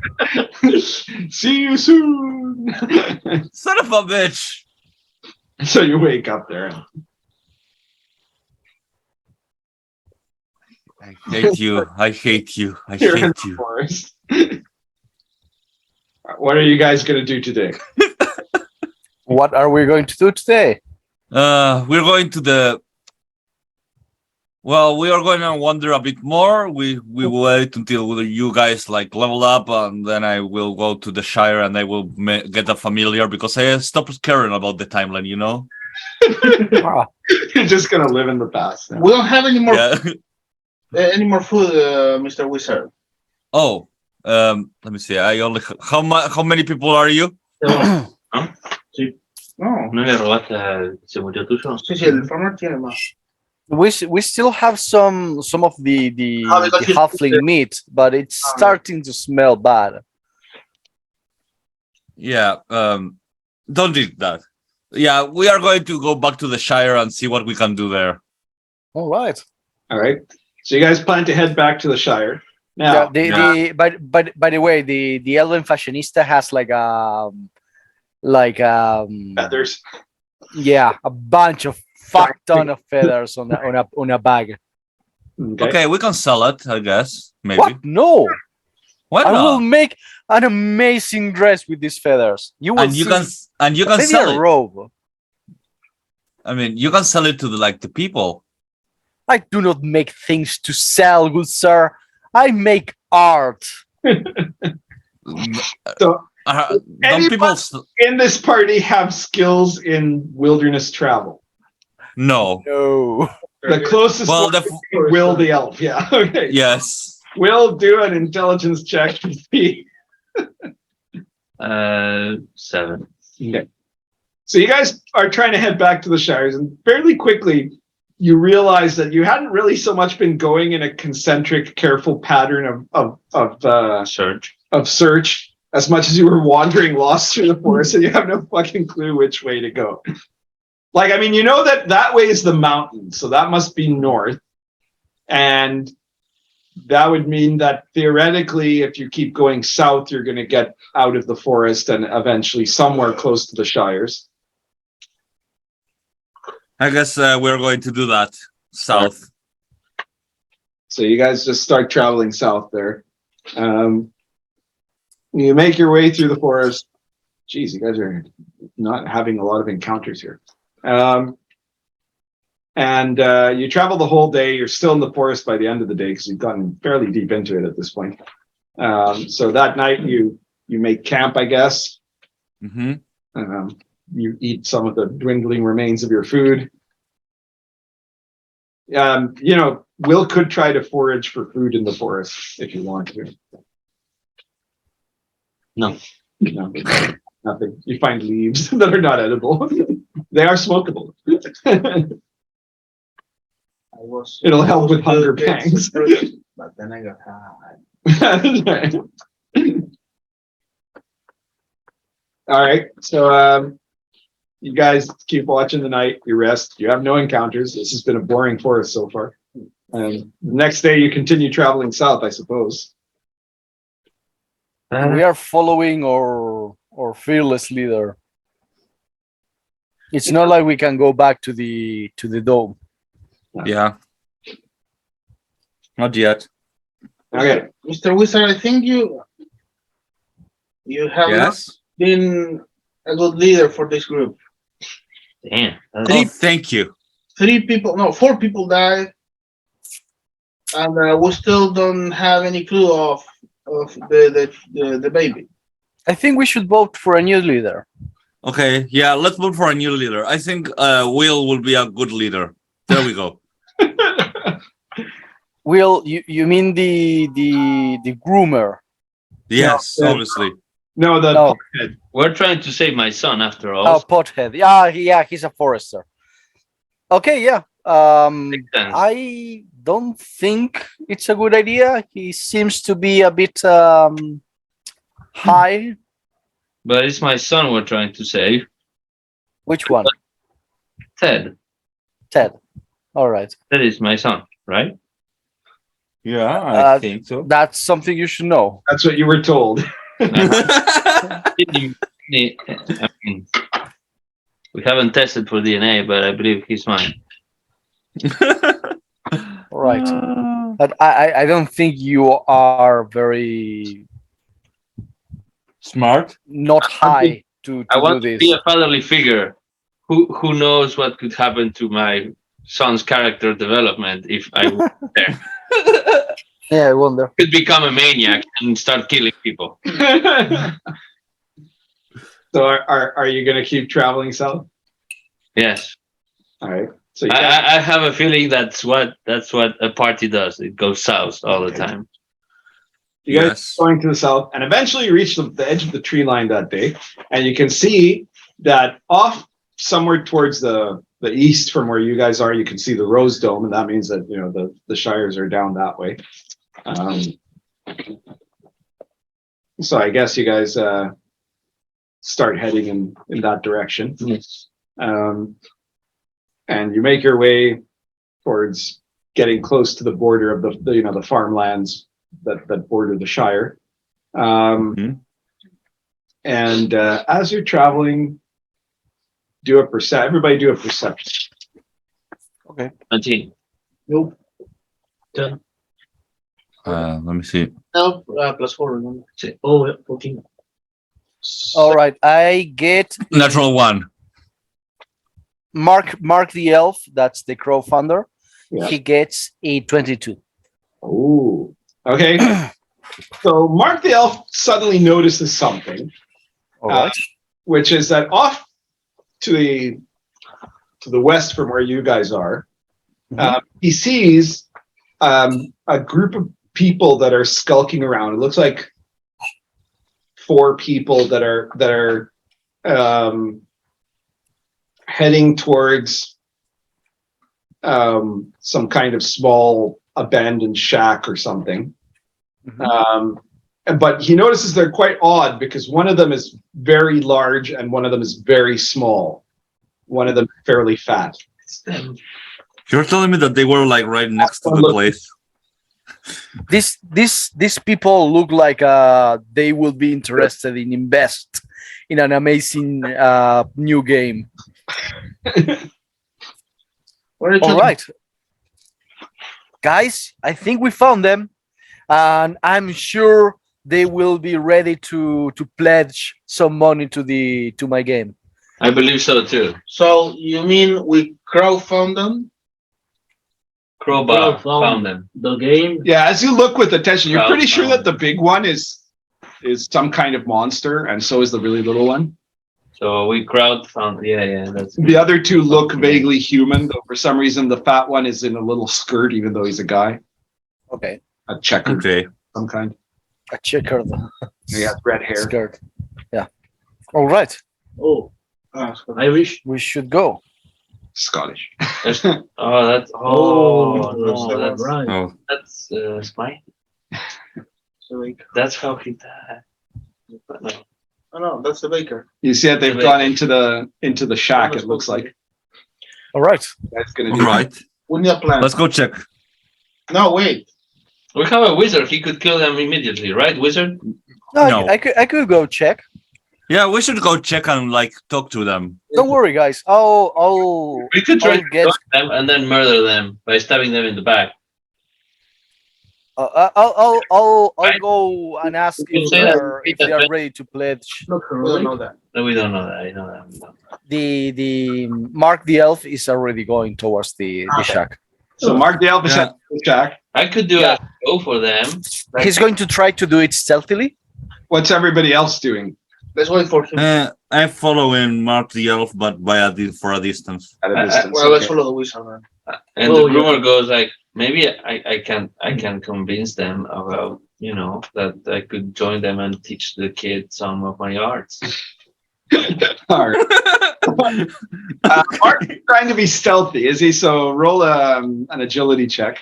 [SPEAKER 6] See you soon.
[SPEAKER 5] Son of a bitch.
[SPEAKER 6] So you wake up there.
[SPEAKER 5] I hate you. I hate you. I
[SPEAKER 6] You're in
[SPEAKER 5] hate
[SPEAKER 6] the
[SPEAKER 5] you.
[SPEAKER 6] forest. What are you guys going to do today?
[SPEAKER 3] What are we going to do today?
[SPEAKER 5] We're going to the. Well, we are going to wander a bit more. We wait until you guys like level up, and then I will go to the Shire and I will get a familiar because I stopped caring about the timeline. You know.
[SPEAKER 6] You're just going to live in the past now.
[SPEAKER 10] We don't have any more
[SPEAKER 5] Yeah.
[SPEAKER 10] any more food, Mr. Wizard.
[SPEAKER 5] Oh, let me see. I only how many people are you?
[SPEAKER 10] No.
[SPEAKER 8] ¿No le robaste al cebollo tuyo?
[SPEAKER 10] Sí, sí, el farmer tiene más.
[SPEAKER 3] We still have some of the
[SPEAKER 10] because it's-
[SPEAKER 3] halfling meat, but it's starting to smell bad.
[SPEAKER 5] Yeah. Don't eat that. Yeah, we are going to go back to the Shire and see what we can do there.
[SPEAKER 3] All right.
[SPEAKER 6] All right. So you guys plan to head back to the Shire. Now,
[SPEAKER 3] By the way, the Elven fashionista has
[SPEAKER 6] feathers.
[SPEAKER 3] yeah, a bunch of fuck ton of feathers on a bag.
[SPEAKER 5] Okay, we can sell it, I guess. Maybe.
[SPEAKER 3] What? No.
[SPEAKER 5] Why
[SPEAKER 3] I will
[SPEAKER 5] not?
[SPEAKER 3] make an amazing dress with these feathers. You will
[SPEAKER 5] And you
[SPEAKER 3] see.
[SPEAKER 5] can
[SPEAKER 3] Maybe
[SPEAKER 5] sell
[SPEAKER 3] a
[SPEAKER 5] it.
[SPEAKER 3] robe.
[SPEAKER 5] I mean, you can sell it to the people.
[SPEAKER 3] I do not make things to sell, good sir. I make art.
[SPEAKER 6] So,
[SPEAKER 5] Don't people?
[SPEAKER 6] in this party have skills in wilderness travel?
[SPEAKER 5] No.
[SPEAKER 3] No.
[SPEAKER 6] The closest
[SPEAKER 5] Well,
[SPEAKER 6] one would be Will the elf. Yeah. Okay.
[SPEAKER 5] Yes.
[SPEAKER 6] Will do an intelligence check to see.
[SPEAKER 8] 7.
[SPEAKER 6] Okay. So you guys are trying to head back to the Shires, and fairly quickly you realize that you hadn't really so much been going in a concentric, careful pattern of search as much as you were wandering lost through the forest, and you have no fucking clue which way to go. Like, I mean, you know that way is the mountain, so that must be north, and that would mean that theoretically, if you keep going south, you're going to get out of the forest and eventually somewhere close to the Shires.
[SPEAKER 5] I guess we're going to do that south.
[SPEAKER 6] So you guys just start traveling south there. You make your way through the forest. Geez, you guys are not having a lot of encounters here. And you travel the whole day. You're still in the forest by the end of the day because you've gotten fairly deep into it at this point. So that night you make camp, I guess.
[SPEAKER 5] Mm-hmm.
[SPEAKER 6] You eat some of the dwindling remains of your food. Will could try to forage for food in the forest if you want to.
[SPEAKER 8] No.
[SPEAKER 6] No, nothing. You find leaves that are not edible. They are smokable. It'll help with hunger pangs.
[SPEAKER 1] But then I got high.
[SPEAKER 6] All right. So you guys keep watching the night. You rest. You have no encounters. This has been a boring forest so far. And the next day you continue traveling south, I suppose.
[SPEAKER 3] We are following our fearless leader. It's not like we can go back to the dome.
[SPEAKER 5] Yeah. Not yet.
[SPEAKER 6] Okay.
[SPEAKER 10] Mr. Wizard, I think you have not
[SPEAKER 5] Yes.
[SPEAKER 10] been a good leader for this group.
[SPEAKER 4] Damn.
[SPEAKER 5] Oh, thank you.
[SPEAKER 10] 4 people died, and we still don't have any clue of the baby.
[SPEAKER 3] I think we should vote for a new leader.
[SPEAKER 5] Okay, yeah, let's vote for a new leader. I think will be a good leader. There we go.
[SPEAKER 3] Will, you mean the groomer?
[SPEAKER 5] Yes,
[SPEAKER 6] No,
[SPEAKER 5] obviously.
[SPEAKER 6] No, the
[SPEAKER 3] No.
[SPEAKER 6] head.
[SPEAKER 4] We're trying to save my son after all.
[SPEAKER 3] Oh, Pothead. Yeah, he's a forester. Okay, yeah.
[SPEAKER 4] Makes sense.
[SPEAKER 3] I don't think it's a good idea. He seems to be a bit high.
[SPEAKER 4] But it's my son we're trying to save.
[SPEAKER 3] Which one?
[SPEAKER 4] Ted.
[SPEAKER 3] Ted. All right.
[SPEAKER 4] That is my son, right?
[SPEAKER 5] Yeah,
[SPEAKER 3] I
[SPEAKER 5] think so.
[SPEAKER 3] That's something you should know.
[SPEAKER 6] That's what you were told.
[SPEAKER 4] I mean, we haven't tested for DNA, but I believe he's mine.
[SPEAKER 3] All right. But I don't think you are very
[SPEAKER 5] Smart.
[SPEAKER 3] not high to
[SPEAKER 4] I
[SPEAKER 3] do
[SPEAKER 4] want to
[SPEAKER 3] this.
[SPEAKER 4] be a fatherly figure. Who knows what could happen to my son's character development if I were there?
[SPEAKER 3] Yeah, I wonder.
[SPEAKER 4] Could become a maniac and start killing people.
[SPEAKER 6] So are you gonna keep traveling south?
[SPEAKER 4] Yes,
[SPEAKER 6] All right. So you
[SPEAKER 4] I have a feeling that's what a party does. It goes south all the time.
[SPEAKER 6] You guys
[SPEAKER 5] Yes.
[SPEAKER 6] going to the south, and eventually you reach the edge of the tree line that day, and you can see that off somewhere towards the east from where you guys are, you can see the Rose Dome, and that means that the Shires are down that way. So I guess you guys start heading in that direction.
[SPEAKER 4] Yes.
[SPEAKER 6] And you make your way towards getting close to the border of the farmlands that border the Shire. And as you're traveling, everybody do a perception.
[SPEAKER 4] 19.
[SPEAKER 2] Nope. 10.
[SPEAKER 5] Let me see.
[SPEAKER 2] No, +4. Remember? Oh, yeah, 14.
[SPEAKER 3] All right. I get
[SPEAKER 5] Natural one.
[SPEAKER 3] Mark the elf. That's the crowfunder.
[SPEAKER 6] Yeah.
[SPEAKER 3] He gets a 22.
[SPEAKER 6] Oh, okay. So Mark the Elf suddenly notices something,
[SPEAKER 3] All right.
[SPEAKER 6] which is that off to the west from where you guys are, he sees a group of people that are skulking around. It looks like 4 people that are heading towards some kind of small abandoned shack or something. But he notices they're quite odd because one of them is very large and one of them is very small. One of them fairly fat.
[SPEAKER 5] You're telling me that they were like right next to the place.
[SPEAKER 3] These people look like they will be interested in invest in an amazing new game. All right, guys, I think we found them, and I'm sure they will be ready to pledge some money to my game.
[SPEAKER 4] I believe so too.
[SPEAKER 10] So you mean we crowdfund them?
[SPEAKER 4] Crowbar found them.
[SPEAKER 2] The game.
[SPEAKER 6] Yeah, as you look with attention, you're pretty sure
[SPEAKER 4] Crowdfund.
[SPEAKER 6] that the big one is some kind of monster, and so is the really little one.
[SPEAKER 4] So we crowdfund. Yeah, that's
[SPEAKER 6] The other 2 look vaguely human, though for some reason the fat one is in a little skirt, even though he's a guy.
[SPEAKER 3] Okay,
[SPEAKER 6] A checker,
[SPEAKER 5] Okay.
[SPEAKER 6] some kind.
[SPEAKER 3] a checkered
[SPEAKER 6] He has red hair.
[SPEAKER 3] skirt. Yeah. All right,
[SPEAKER 2] Oh, Irish.
[SPEAKER 3] we should go.
[SPEAKER 6] Scottish.
[SPEAKER 4] that's
[SPEAKER 2] Oh, right.
[SPEAKER 5] Oh,
[SPEAKER 4] that's spy. That's how he died. But no.
[SPEAKER 10] Oh no, that's the baker.
[SPEAKER 6] You see that they've gone into the shack. It looks like
[SPEAKER 3] All right.
[SPEAKER 6] that's gonna
[SPEAKER 5] all
[SPEAKER 6] do.
[SPEAKER 5] right.
[SPEAKER 10] We need a plan.
[SPEAKER 5] Let's go check.
[SPEAKER 10] No, wait.
[SPEAKER 4] We have a wizard. He could kill them immediately, right? Wizard?
[SPEAKER 3] No,
[SPEAKER 5] No.
[SPEAKER 3] I could go check.
[SPEAKER 5] Yeah, we should go check and like talk to them.
[SPEAKER 3] Don't worry, guys. I'll
[SPEAKER 4] We could try
[SPEAKER 3] I'll
[SPEAKER 4] to
[SPEAKER 3] get.
[SPEAKER 4] join them and then murder them by stabbing them in the back.
[SPEAKER 3] I'll go and ask
[SPEAKER 4] You
[SPEAKER 3] if
[SPEAKER 4] say
[SPEAKER 3] they
[SPEAKER 4] that
[SPEAKER 3] are
[SPEAKER 4] repeat that back.
[SPEAKER 3] ready to pledge.
[SPEAKER 2] Not
[SPEAKER 10] We don't
[SPEAKER 2] early.
[SPEAKER 10] know that.
[SPEAKER 4] No, we don't know that. I know that. We don't.
[SPEAKER 3] The Mark the Elf is already going towards the shack.
[SPEAKER 6] So Mark the Elf is
[SPEAKER 5] Yeah.
[SPEAKER 6] at the shack.
[SPEAKER 4] I could do
[SPEAKER 3] Yeah.
[SPEAKER 4] a show for them.
[SPEAKER 3] He's going to try to do it stealthily.
[SPEAKER 6] What's everybody else doing?
[SPEAKER 10] Let's wait for him.
[SPEAKER 5] I'm following Mark the Elf, but for a distance.
[SPEAKER 6] At a
[SPEAKER 4] I-
[SPEAKER 6] distance.
[SPEAKER 10] Well, let's
[SPEAKER 6] okay.
[SPEAKER 10] follow the wizard then.
[SPEAKER 4] And
[SPEAKER 2] Oh,
[SPEAKER 4] the
[SPEAKER 2] yeah.
[SPEAKER 4] rumor goes like maybe I can convince them about that I could join them and teach the kids some of my arts.
[SPEAKER 6] All right. Mark is trying to be stealthy, is he? So roll an agility check.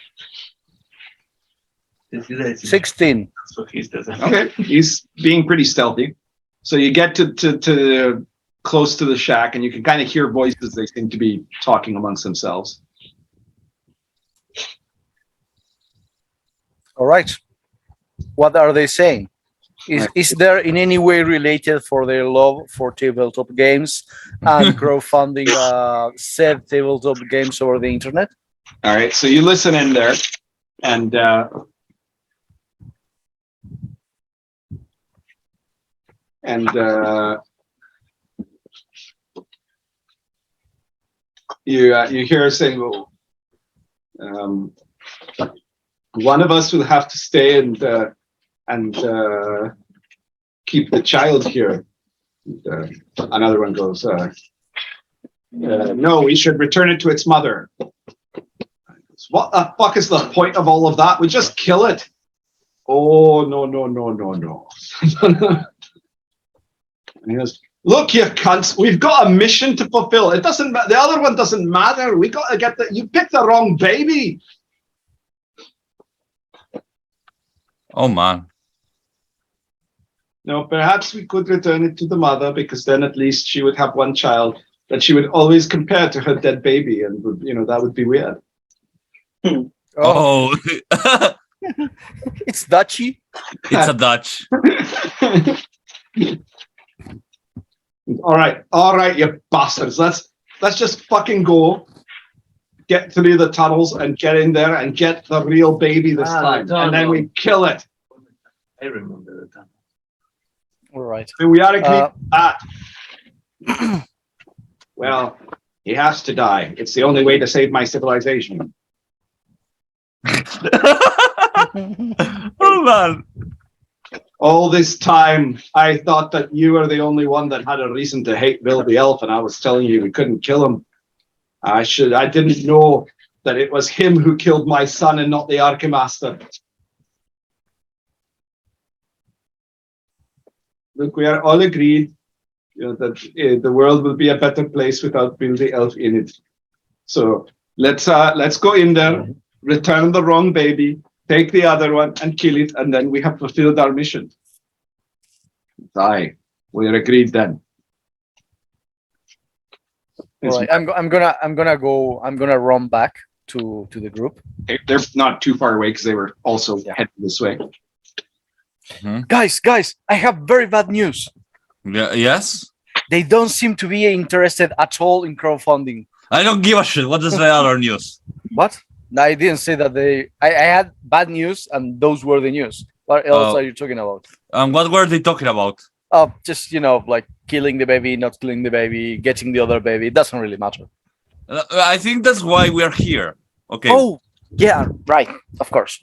[SPEAKER 3] 16.
[SPEAKER 4] So he's doesn't.
[SPEAKER 6] Okay, he's being pretty stealthy. So you get to close to the shack, and you can kind of hear voices. They seem to be talking amongst themselves.
[SPEAKER 3] All right. What are they saying? Is there in any way related for their love for tabletop games and crowdfunding said tabletop games over the internet?
[SPEAKER 6] All right, so you listen in there, and you hear her saying, well, one of us will have to stay and keep the child here. Another one goes, no, we should return it to its mother. What the fuck is the point of all of that? We just kill it. Oh, no. And he goes, look, you cunts, we've got a mission to fulfill. It doesn't the other one doesn't matter. We got to get you picked the wrong baby.
[SPEAKER 5] Oh man.
[SPEAKER 6] No, perhaps we could return it to the mother, because then at least she would have one child that she would always compare to her dead baby, and that would be weird.
[SPEAKER 5] Oh,
[SPEAKER 3] It's Dutchy.
[SPEAKER 5] it's a Dutch.
[SPEAKER 6] All right, you bastards. Let's just fucking go. Get through the tunnels and get in there and get the real baby this time, and then we kill it.
[SPEAKER 4] I remember the time.
[SPEAKER 3] All right.
[SPEAKER 6] So we are agreed to that. Well, he has to die. It's the only way to save my civilization.
[SPEAKER 5] Oh man.
[SPEAKER 6] All this time, I thought that you were the only one that had a reason to hate Bill the Elf, and I was telling you we couldn't kill him. I didn't know that it was him who killed my son and not the Archimaster. Look, we are all agreed that the world will be a better place without Bill the Elf in it. So let's go in there, return the wrong baby, take the other one and kill it, and then we have fulfilled our mission. Aye, we are agreed then.
[SPEAKER 3] All right. I'm gonna run back to the group.
[SPEAKER 6] They're not too far away because they were also heading this way.
[SPEAKER 3] Guys, I have very bad news.
[SPEAKER 5] Yeah, yes.
[SPEAKER 3] They don't seem to be interested at all in crowdfunding.
[SPEAKER 5] I don't give a shit. What is the other news?
[SPEAKER 3] What? I didn't say that I had bad news and those were the news. What else are you talking about?
[SPEAKER 5] What were they talking about?
[SPEAKER 3] Just like killing the baby, not killing the baby, getting the other baby. It doesn't really matter.
[SPEAKER 5] I think that's why we're here. Okay.
[SPEAKER 3] Oh, yeah, right. Of course.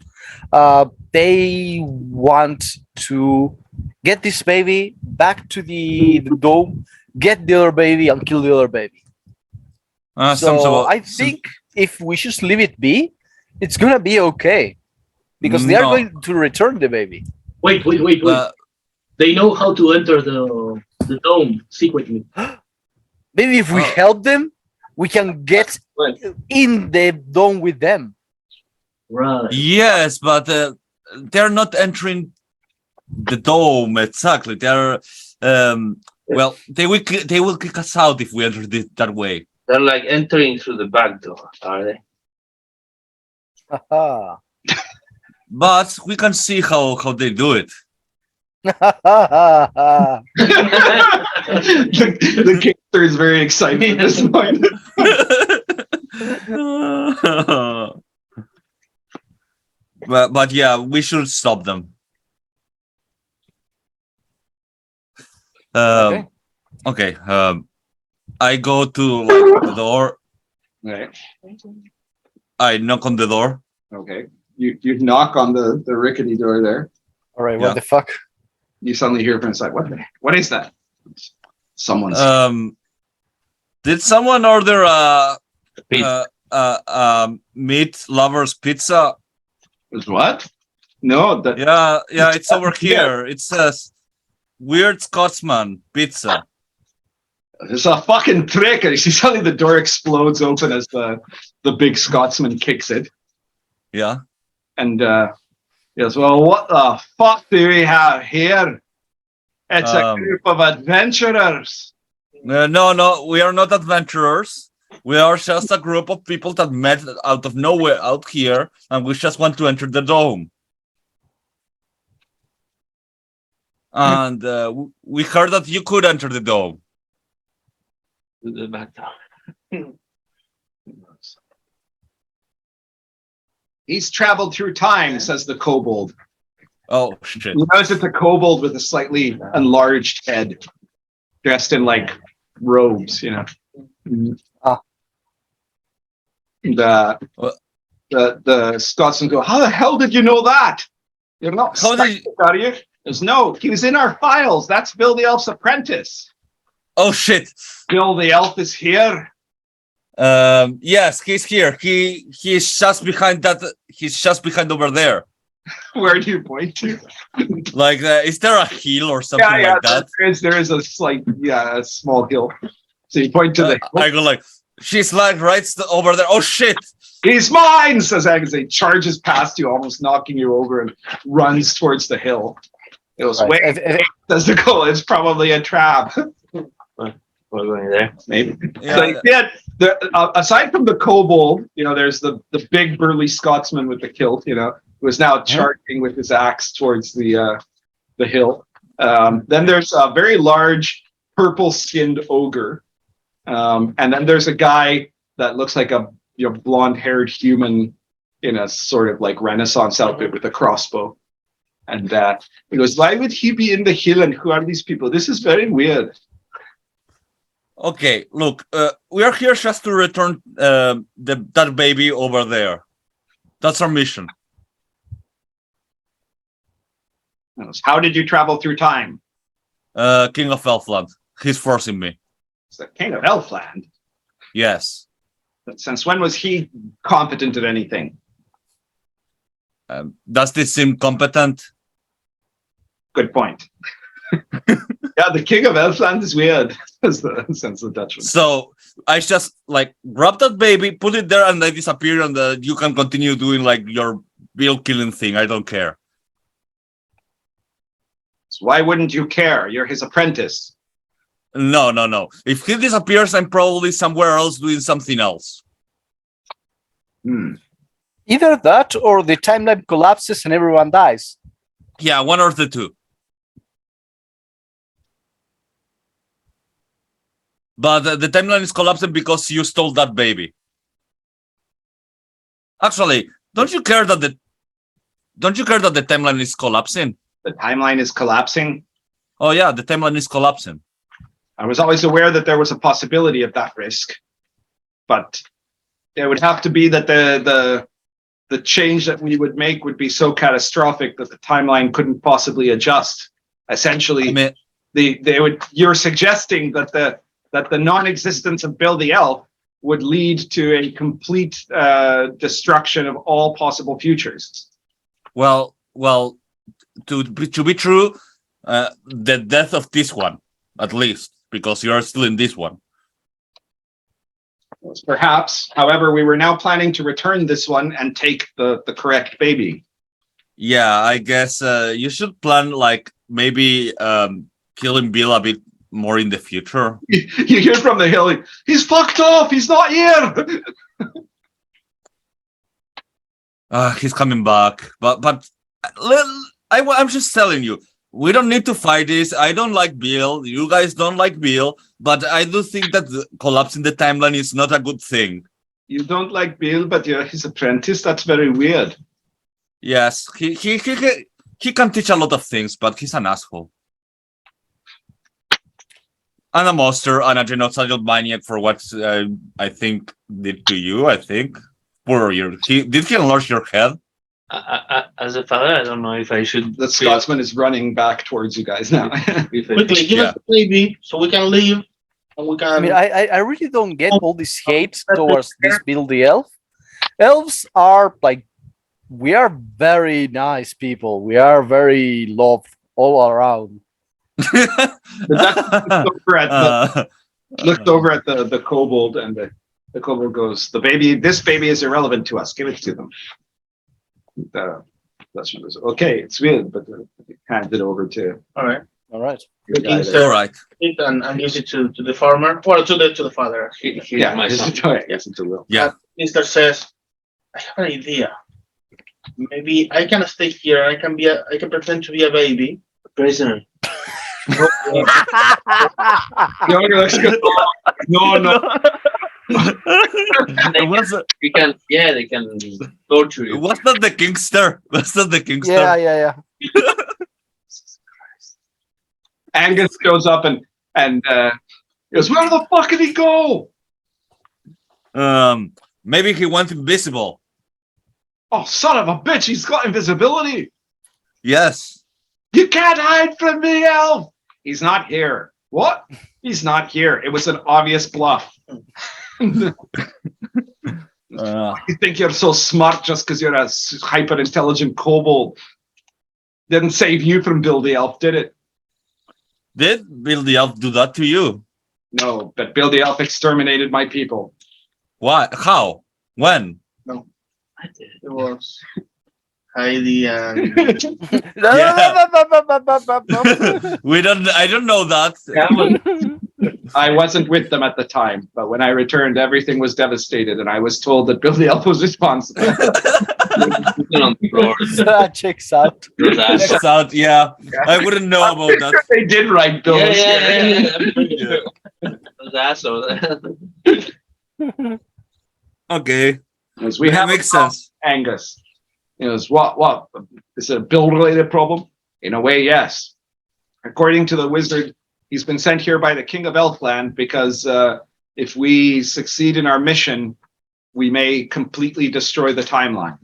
[SPEAKER 3] They want to get this baby back to the dome, get the other baby, and kill the other baby. So I think if we just leave it be, it's gonna be okay, because they are going to return the baby.
[SPEAKER 2] Wait. They know how to enter the dome secretly.
[SPEAKER 3] Maybe if we help them, we can get in the dome with them.
[SPEAKER 2] Right.
[SPEAKER 5] Yes, but they're not entering the dome exactly. They're well, they will kick us out if we enter that way.
[SPEAKER 4] They're like entering through the back door, are they?
[SPEAKER 5] But we can see how they do it.
[SPEAKER 6] The Kingster is very excited at this point.
[SPEAKER 5] But yeah, we should stop them.
[SPEAKER 3] Okay.
[SPEAKER 5] Okay. I go to like the door.
[SPEAKER 9] Right.
[SPEAKER 5] I knock on the door.
[SPEAKER 9] Okay. You knock on the rickety door there.
[SPEAKER 3] All right.
[SPEAKER 5] Yeah.
[SPEAKER 3] What the fuck?
[SPEAKER 9] You suddenly hear from inside, what is that? Someone's
[SPEAKER 5] Did someone order
[SPEAKER 4] Pizza.
[SPEAKER 5] meat lovers pizza?
[SPEAKER 9] is what? No, that
[SPEAKER 5] Yeah, it's over here. It says Weird Scotsman pizza.
[SPEAKER 9] it's a fucking trick. And you see suddenly the door explodes open as the big Scotsman kicks it.
[SPEAKER 5] Yeah.
[SPEAKER 9] And yes, well, what the fuck do we have here? It's a group of adventurers.
[SPEAKER 5] No, we are not adventurers. We are just a group of people that met out of nowhere out here, and we just want to enter the dome. And we heard that you could enter the dome.
[SPEAKER 4] To the back door.
[SPEAKER 9] He's traveled through time, says the kobold.
[SPEAKER 5] Oh shit!
[SPEAKER 9] You notice it's a kobold with a slightly enlarged head, dressed in like robes, you know.
[SPEAKER 3] Ah.
[SPEAKER 9] The Scotsman go, how the hell did you know that? You're not
[SPEAKER 5] How did
[SPEAKER 9] psychic, are you? There's no, he was in our files. That's Bill the Elf's apprentice.
[SPEAKER 5] Oh shit!
[SPEAKER 9] Bill the Elf is here.
[SPEAKER 5] Yes, he's here. He's just behind that. He's just behind over there.
[SPEAKER 9] Where do you point to?
[SPEAKER 5] Like, is there a hill or something like that?
[SPEAKER 9] There is a slight, a small hill. So you point to the hill.
[SPEAKER 5] I go like, she's like right over there. Oh shit!
[SPEAKER 9] He's mine, says Agassi, charges past you, almost knocking you over, and runs towards the hill. It goes,
[SPEAKER 3] Right.
[SPEAKER 9] wait, says the goal. It's probably a trap.
[SPEAKER 4] We're going there.
[SPEAKER 9] Maybe.
[SPEAKER 5] Yeah.
[SPEAKER 9] So aside from the kobold, there's the big burly Scotsman with the kilt, who is now charging with his axe towards the hill. Then there's a very large purple-skinned ogre. And then there's a guy that looks like a blonde-haired human in a sort of like Renaissance outfit with a crossbow. And he goes, why would he be in the hill and who are these people? This is very weird.
[SPEAKER 5] Okay, look, we are here just to return that baby over there. That's our mission.
[SPEAKER 9] How did you travel through time?
[SPEAKER 5] King of Elfland. He's forcing me.
[SPEAKER 9] It's the King of Elfland.
[SPEAKER 5] Yes.
[SPEAKER 9] But since when was he competent at anything?
[SPEAKER 5] Does this seem competent?
[SPEAKER 9] Good point. Yeah, the King of Elfland is weird, says the Dutchman.
[SPEAKER 5] So I just like grab that baby, put it there, and I disappear, and you can continue doing like your bill killing thing. I don't care.
[SPEAKER 9] So why wouldn't you care? You're his apprentice.
[SPEAKER 5] No. If he disappears, I'm probably somewhere else doing something else.
[SPEAKER 3] Either that or the timeline collapses and everyone dies.
[SPEAKER 5] Yeah, one or the two. But the timeline is collapsing because you stole that baby. Actually, don't you care that the timeline is collapsing?
[SPEAKER 9] The timeline is collapsing.
[SPEAKER 5] Oh yeah, the timeline is collapsing.
[SPEAKER 9] I was always aware that there was a possibility of that risk, but it would have to be that the change that we would make would be so catastrophic that the timeline couldn't possibly adjust. Essentially,
[SPEAKER 5] I mean,
[SPEAKER 9] you're suggesting that the non-existence of Bill the Elf would lead to a complete destruction of all possible futures.
[SPEAKER 5] well, to be true, the death of this one, at least, because you are still in this one.
[SPEAKER 9] Perhaps, however, we were now planning to return this one and take the correct baby.
[SPEAKER 5] Yeah, I guess you should plan like maybe killing Bill a bit more in the future.
[SPEAKER 9] You hear from the hill, he's fucked off, he's not here.
[SPEAKER 5] He's coming back, but I'm just telling you, we don't need to fight this. I don't like Bill. You guys don't like Bill, but I do think that collapsing the timeline is not a good thing.
[SPEAKER 9] You don't like Bill, but you're his apprentice? That's very weird.
[SPEAKER 5] Yes, he can teach a lot of things, but he's an asshole. And a monster and a genocidal maniac for what I think did to you. I think poor your. Did he enlarge your head?
[SPEAKER 8] As a father, I don't know if I should.
[SPEAKER 9] The Scotsman is running back towards you guys now.
[SPEAKER 10] Quickly, give us a baby so we can leave and we can.
[SPEAKER 3] I mean, I really don't get all this hate towards this Beetle the elf. Elves are like, we are very nice people. We are very loved all around.
[SPEAKER 9] Looked over at the kobold, and the kobold goes, this baby is irrelevant to us. Give it to them. That's goes, okay, it's weird, but hand it over to
[SPEAKER 10] All right.
[SPEAKER 3] All right.
[SPEAKER 10] The king
[SPEAKER 5] All
[SPEAKER 10] says
[SPEAKER 5] right.
[SPEAKER 10] it and gives it to the farmer, or to the father.
[SPEAKER 8] Here's
[SPEAKER 9] yeah,
[SPEAKER 8] my son.
[SPEAKER 9] yes, it's a will.
[SPEAKER 5] Yeah.
[SPEAKER 10] Mister says, I have an idea. Maybe I can stay here. I can pretend to be a baby.
[SPEAKER 8] Prisoner.
[SPEAKER 9] No, that's good. No.
[SPEAKER 8] We can. Yeah, they can torture you.
[SPEAKER 5] What's not the Kingster? What's not the Kingster?
[SPEAKER 3] Yeah.
[SPEAKER 9] Angus goes up and goes, where the fuck did he go?
[SPEAKER 5] Maybe he went invisible.
[SPEAKER 9] Oh, son of a bitch, he's got invisibility.
[SPEAKER 5] Yes.
[SPEAKER 9] You can't hide from me, elf. He's not here. What? He's not here. It was an obvious bluff. You think you're so smart just because you're a hyper-intelligent kobold. Didn't save you from Bill the Elf, did it?
[SPEAKER 5] Did Bill the Elf do that to you?
[SPEAKER 9] No, but Bill the Elf exterminated my people.
[SPEAKER 5] Why? How? When?
[SPEAKER 10] It was Heidi and
[SPEAKER 5] I don't know that.
[SPEAKER 9] I wasn't with them at the time, but when I returned, everything was devastated, and I was told that Bill the Elf was responsible.
[SPEAKER 8] On the floor.
[SPEAKER 3] That checks out.
[SPEAKER 5] Checks out, yeah. I wouldn't know about that.
[SPEAKER 9] They did write Bill.
[SPEAKER 8] Yeah. Those assholes.
[SPEAKER 5] Okay.
[SPEAKER 9] We have
[SPEAKER 5] makes sense.
[SPEAKER 9] Angus. He goes, what? Is it a Bill-related problem? In a way, yes. According to the wizard, he's been sent here by the King of Elfland because if we succeed in our mission, we may completely destroy the timeline.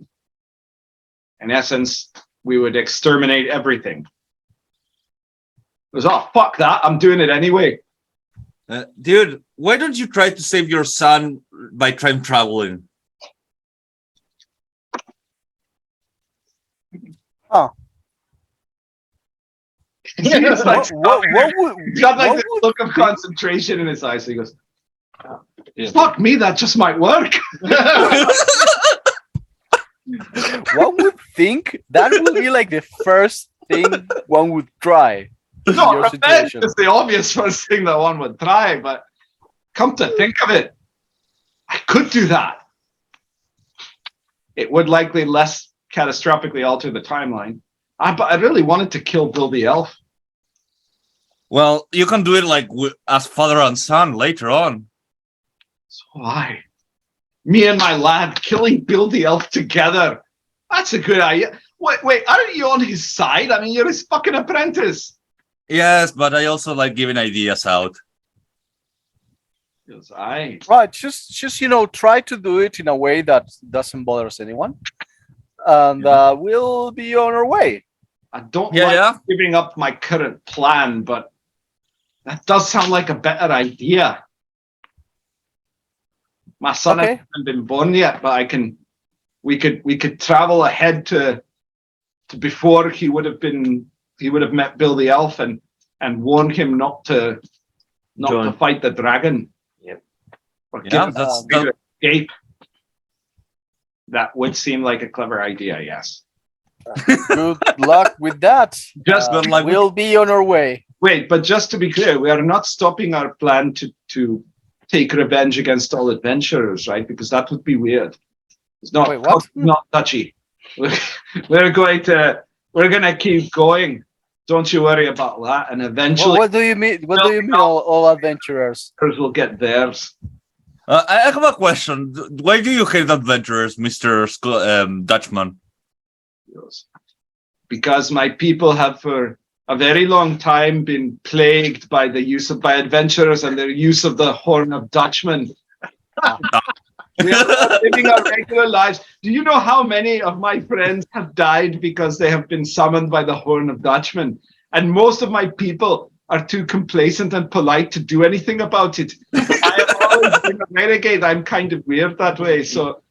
[SPEAKER 9] In essence, we would exterminate everything. He goes, oh, fuck that. I'm doing it anyway.
[SPEAKER 5] Dude, why don't you try to save your son by time traveling?
[SPEAKER 3] Oh.
[SPEAKER 9] He's like,
[SPEAKER 3] What would
[SPEAKER 9] he's got like
[SPEAKER 3] what
[SPEAKER 9] this
[SPEAKER 3] would
[SPEAKER 9] look of concentration in his eyes. So he goes, fuck me, that just might work.
[SPEAKER 3] one would think that would be like the first thing one would try.
[SPEAKER 9] No,
[SPEAKER 3] your
[SPEAKER 9] revenge
[SPEAKER 3] situation.
[SPEAKER 9] is the obvious first thing that one would try, but come to think of it, I could do that. It would likely less catastrophically alter the timeline. But I really wanted to kill Bill the Elf.
[SPEAKER 5] Well, you can do it like as father and son later on.
[SPEAKER 9] So why? Me and my lad killing Bill the Elf together. That's a good idea. Wait, aren't you on his side? I mean, you're his fucking apprentice.
[SPEAKER 5] Yes, but I also like giving ideas out.
[SPEAKER 9] Yes, I.
[SPEAKER 3] Right, just try to do it in a way that doesn't bother anyone, and we'll be on our way.
[SPEAKER 9] I don't like giving up my current plan, but that does sound like a better idea. My son hasn't been born yet, but we could travel ahead to before he would have met Bill the Elf and warn him not to fight the dragon.
[SPEAKER 8] Yep.
[SPEAKER 9] Or
[SPEAKER 5] Yeah,
[SPEAKER 9] give him escape. That would seem like a clever idea, yes.
[SPEAKER 3] Good luck with that.
[SPEAKER 9] Just
[SPEAKER 3] we'll be on our way.
[SPEAKER 9] Wait, but just to be clear, we are not stopping our plan to take revenge against all adventurers, right? Because that would be weird. It's not,
[SPEAKER 3] Wait, what?
[SPEAKER 9] Not touchy. We're going to keep going. Don't you worry about that. And eventually,
[SPEAKER 3] What do you mean? What do you mean, all adventurers?
[SPEAKER 9] will get theirs.
[SPEAKER 5] I have a question. Why do you hate adventurers, Mr. Dutchman?
[SPEAKER 9] goes. Because my people have for a very long time been plagued by adventurers and their use of the Horn of Dutchman. We are not living our regular lives. Do you know how many of my friends have died because they have been summoned by the Horn of Dutchman? And most of my people are too complacent and polite to do anything about it. I have always been a renegade. I'm kind of weird that way. So,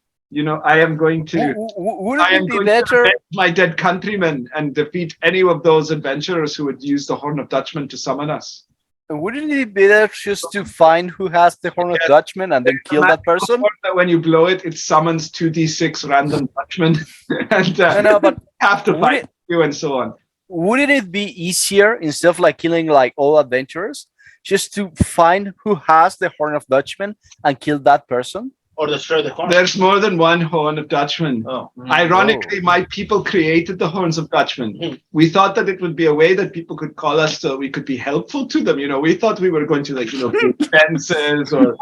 [SPEAKER 9] I am going to
[SPEAKER 3] Wouldn't it be better?
[SPEAKER 9] avenge my dead countrymen and defeat any of those adventurers who would use the Horn of Dutchman to summon us.
[SPEAKER 3] Wouldn't it be better just to find who has the Horn of Dutchman and then kill that person?
[SPEAKER 9] That when you blow it, it summons 2d6 random Dutchmen and
[SPEAKER 3] No, but
[SPEAKER 9] have to
[SPEAKER 3] would
[SPEAKER 9] fight you and so on.
[SPEAKER 3] wouldn't it be easier instead of like killing like all adventurers, just to find who has the Horn of Dutchman and kill that person?
[SPEAKER 10] Or destroy the horn.
[SPEAKER 9] There's more than one Horn of Dutchman.
[SPEAKER 10] Oh.
[SPEAKER 9] Ironically, my people created the Horns of Dutchman. We thought that it would be a way that people could call us so we could be helpful to them. We thought we were going to build fences or,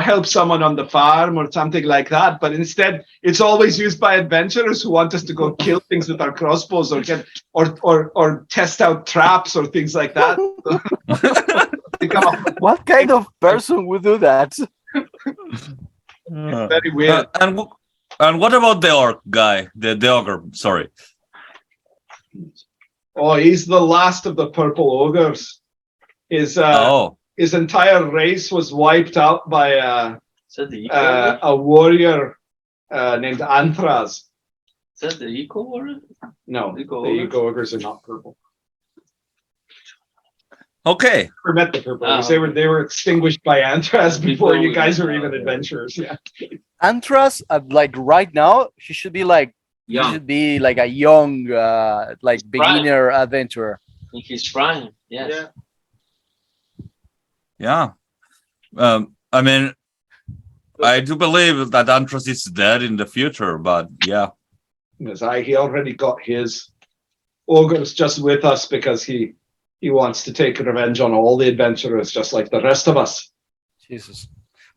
[SPEAKER 9] help someone on the farm or something like that. But instead, it's always used by adventurers who want us to go kill things with our crossbows or test out traps or things like that.
[SPEAKER 3] What kind of person would do that?
[SPEAKER 9] Very weird.
[SPEAKER 5] And what about the orc guy? The ogre, sorry.
[SPEAKER 9] Oh, he's the last of the purple ogres. His entire race was wiped out by a warrior named Anthras.
[SPEAKER 8] Is that the eco warrior?
[SPEAKER 9] No, the eco ogres are not purple.
[SPEAKER 5] Okay.
[SPEAKER 9] Never met the purple ogres. They were extinguished by Anthras before you guys were even adventurers. Yeah.
[SPEAKER 3] Anthras, right now, he should be like a young, beginner adventurer.
[SPEAKER 8] In his prime, yes.
[SPEAKER 5] Yeah. I mean, I do believe that Antros is dead in the future, but yeah.
[SPEAKER 9] Yes, he already got his. Ogre's just with us because he wants to take revenge on all the adventurers, just like the rest of us.
[SPEAKER 3] Jesus.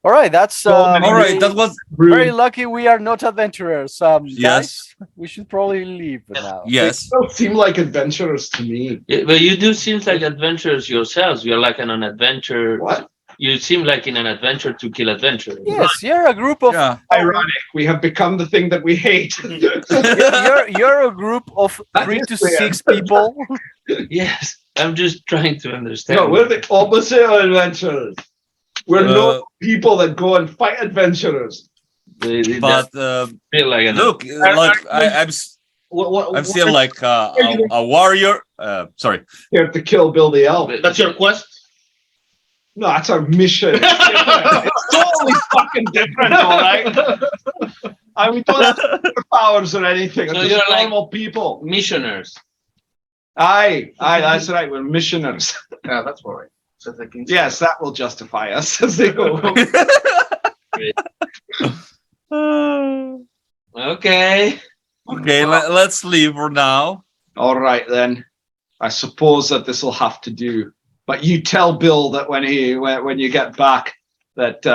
[SPEAKER 3] All right, that's
[SPEAKER 5] all right. That was
[SPEAKER 3] very lucky. We are not adventurers.
[SPEAKER 5] Yes,
[SPEAKER 3] guys, we should probably leave now.
[SPEAKER 5] Yes,
[SPEAKER 9] they don't seem like adventurers to me.
[SPEAKER 8] Yeah, but you do seem like adventurers yourselves. You're like an adventure.
[SPEAKER 9] What?
[SPEAKER 8] You seem like in an adventure to kill adventurers.
[SPEAKER 3] Yes, you're a group of.
[SPEAKER 5] Yeah.
[SPEAKER 9] Ironic. We have become the thing that we hate.
[SPEAKER 3] you're a group of 3 to 6 people.
[SPEAKER 8] Yes, I'm just trying to understand.
[SPEAKER 9] No, we're the opposite of adventurers. We're no people that go and fight adventurers.
[SPEAKER 5] But
[SPEAKER 8] feel like
[SPEAKER 5] look, I'm still like a warrior. Sorry,
[SPEAKER 9] here to kill Bill the Elf.
[SPEAKER 10] That's your quest?
[SPEAKER 9] No, that's our mission. It's totally fucking different, all right? We don't have powers or anything.
[SPEAKER 8] So
[SPEAKER 9] We're
[SPEAKER 8] you're
[SPEAKER 9] just
[SPEAKER 8] like
[SPEAKER 9] normal people.
[SPEAKER 8] missioners.
[SPEAKER 9] Aye, that's right. We're missioners.
[SPEAKER 10] Yeah, that's all right. So
[SPEAKER 9] Yes, that will justify us as they go.
[SPEAKER 8] Okay.
[SPEAKER 5] Okay, let's leave for now.
[SPEAKER 9] All right, then. I suppose that this will have to do. But you tell Bill that when you get back, that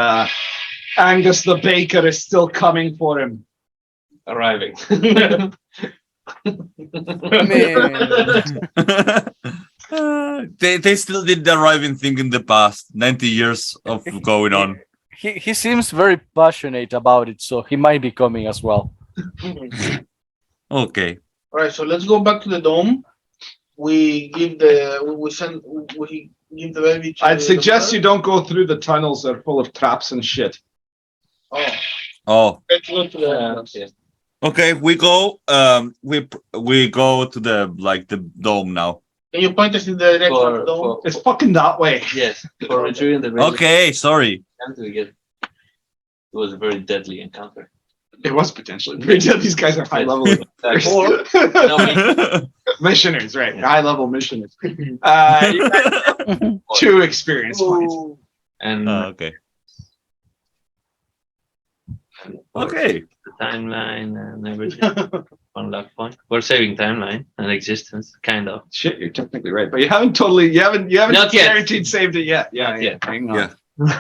[SPEAKER 9] Angus the baker is still coming for him.
[SPEAKER 8] Arriving.
[SPEAKER 5] They still did the arriving thing in the past. 90 years of going on.
[SPEAKER 3] He seems very passionate about it, so he might be coming as well.
[SPEAKER 5] Okay.
[SPEAKER 10] All right, so let's go back to the dome. We give the baby to
[SPEAKER 9] I'd suggest you don't go through the tunnels. They're full of traps and shit.
[SPEAKER 5] Oh.
[SPEAKER 10] Let's go to the
[SPEAKER 5] Okay, we go. We go to the dome now.
[SPEAKER 10] Can you point us in the direction of the dome?
[SPEAKER 9] It's fucking that way.
[SPEAKER 8] Yes, for retrieving the
[SPEAKER 5] Okay, sorry.
[SPEAKER 8] It was a very deadly encounter.
[SPEAKER 9] It was potentially pretty dead. These guys are high level. Missioners, right? High level missioners. You guys have 2 experience points.
[SPEAKER 8] And
[SPEAKER 5] okay. Okay.
[SPEAKER 8] the timeline and everything. 1 luck point. We're saving timeline and existence, kind of.
[SPEAKER 9] Shit, you're technically right, but you haven't
[SPEAKER 8] Not yet.
[SPEAKER 9] guaranteed saved it yet. Yeah,
[SPEAKER 8] Not yet.
[SPEAKER 9] Hang on.
[SPEAKER 5] Yeah.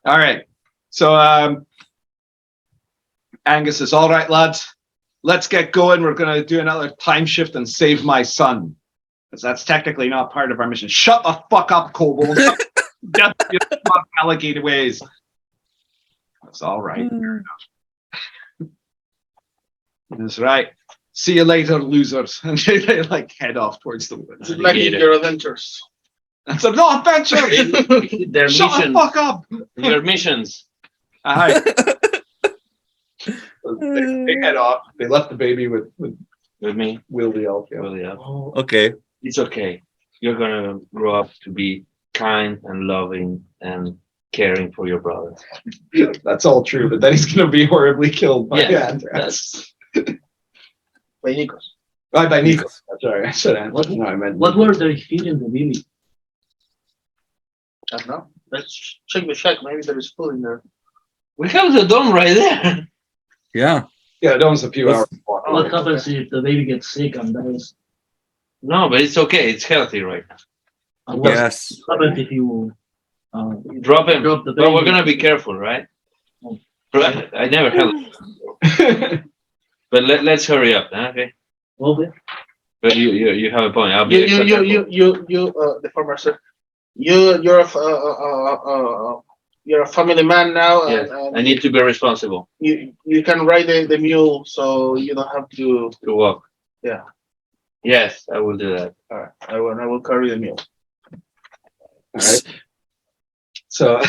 [SPEAKER 9] All right. So Angus says, all right, lads, let's get going. We're gonna do another time shift and save my son. Because that's technically not part of our mission. Shut the fuck up, kobold. Just your fuck alligator ways. That's all right. That's right. See you later, losers. And they like head off towards the woods.
[SPEAKER 10] Like in your adventures.
[SPEAKER 9] That's a no adventure.
[SPEAKER 8] Their
[SPEAKER 9] Shut the
[SPEAKER 8] mission,
[SPEAKER 9] fuck up.
[SPEAKER 8] your missions.
[SPEAKER 9] Aye. They head off. They left the baby with
[SPEAKER 8] With me,
[SPEAKER 9] Willie Elf. Yeah.
[SPEAKER 8] well, yeah.
[SPEAKER 5] Okay.
[SPEAKER 8] It's okay. You're gonna grow up to be kind and loving and caring for your brother.
[SPEAKER 9] That's all true, but then he's gonna be horribly killed by
[SPEAKER 8] Yeah,
[SPEAKER 9] anthrax.
[SPEAKER 10] By Nikos.
[SPEAKER 9] By Nico. Sorry, I said anthrax. No, I meant
[SPEAKER 2] What were they feeding the baby?
[SPEAKER 10] I don't know. Let's check the shack. Maybe there is food in there.
[SPEAKER 8] We have the dome right there.
[SPEAKER 5] Yeah.
[SPEAKER 9] Yeah, that was a few hours. walk
[SPEAKER 2] What
[SPEAKER 9] away.
[SPEAKER 2] happens if the baby gets sick and dies?
[SPEAKER 8] No, but it's okay. It's healthy right now.
[SPEAKER 2] And what
[SPEAKER 5] Yes.
[SPEAKER 2] happens if you
[SPEAKER 8] Drop him.
[SPEAKER 2] drop the
[SPEAKER 8] But we're
[SPEAKER 2] baby?
[SPEAKER 8] gonna be careful, right?
[SPEAKER 2] Oh.
[SPEAKER 8] I never held. But let's hurry up, huh? Okay.
[SPEAKER 2] Okay.
[SPEAKER 8] But you have a point. I'll be
[SPEAKER 10] The farmer said, you're a family man now,
[SPEAKER 8] Yes,
[SPEAKER 10] and
[SPEAKER 8] I need to be responsible
[SPEAKER 10] you can ride the mule, so you don't have to.
[SPEAKER 8] to walk.
[SPEAKER 10] Yeah.
[SPEAKER 8] Yes, I will do that.
[SPEAKER 10] All right, I will carry the mule.
[SPEAKER 9] All right. So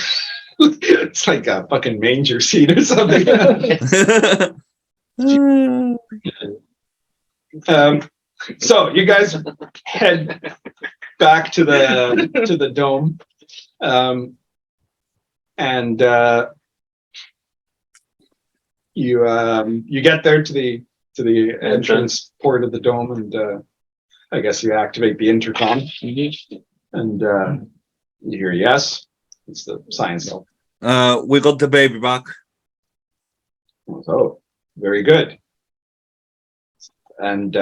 [SPEAKER 9] it's like a fucking manger seat or something. So you guys head back to the dome, and you get there to the entrance port of the dome, and I guess you activate the intercom, and you hear yes. It's the science elf.
[SPEAKER 5] We got the baby back.
[SPEAKER 9] Oh, very good. And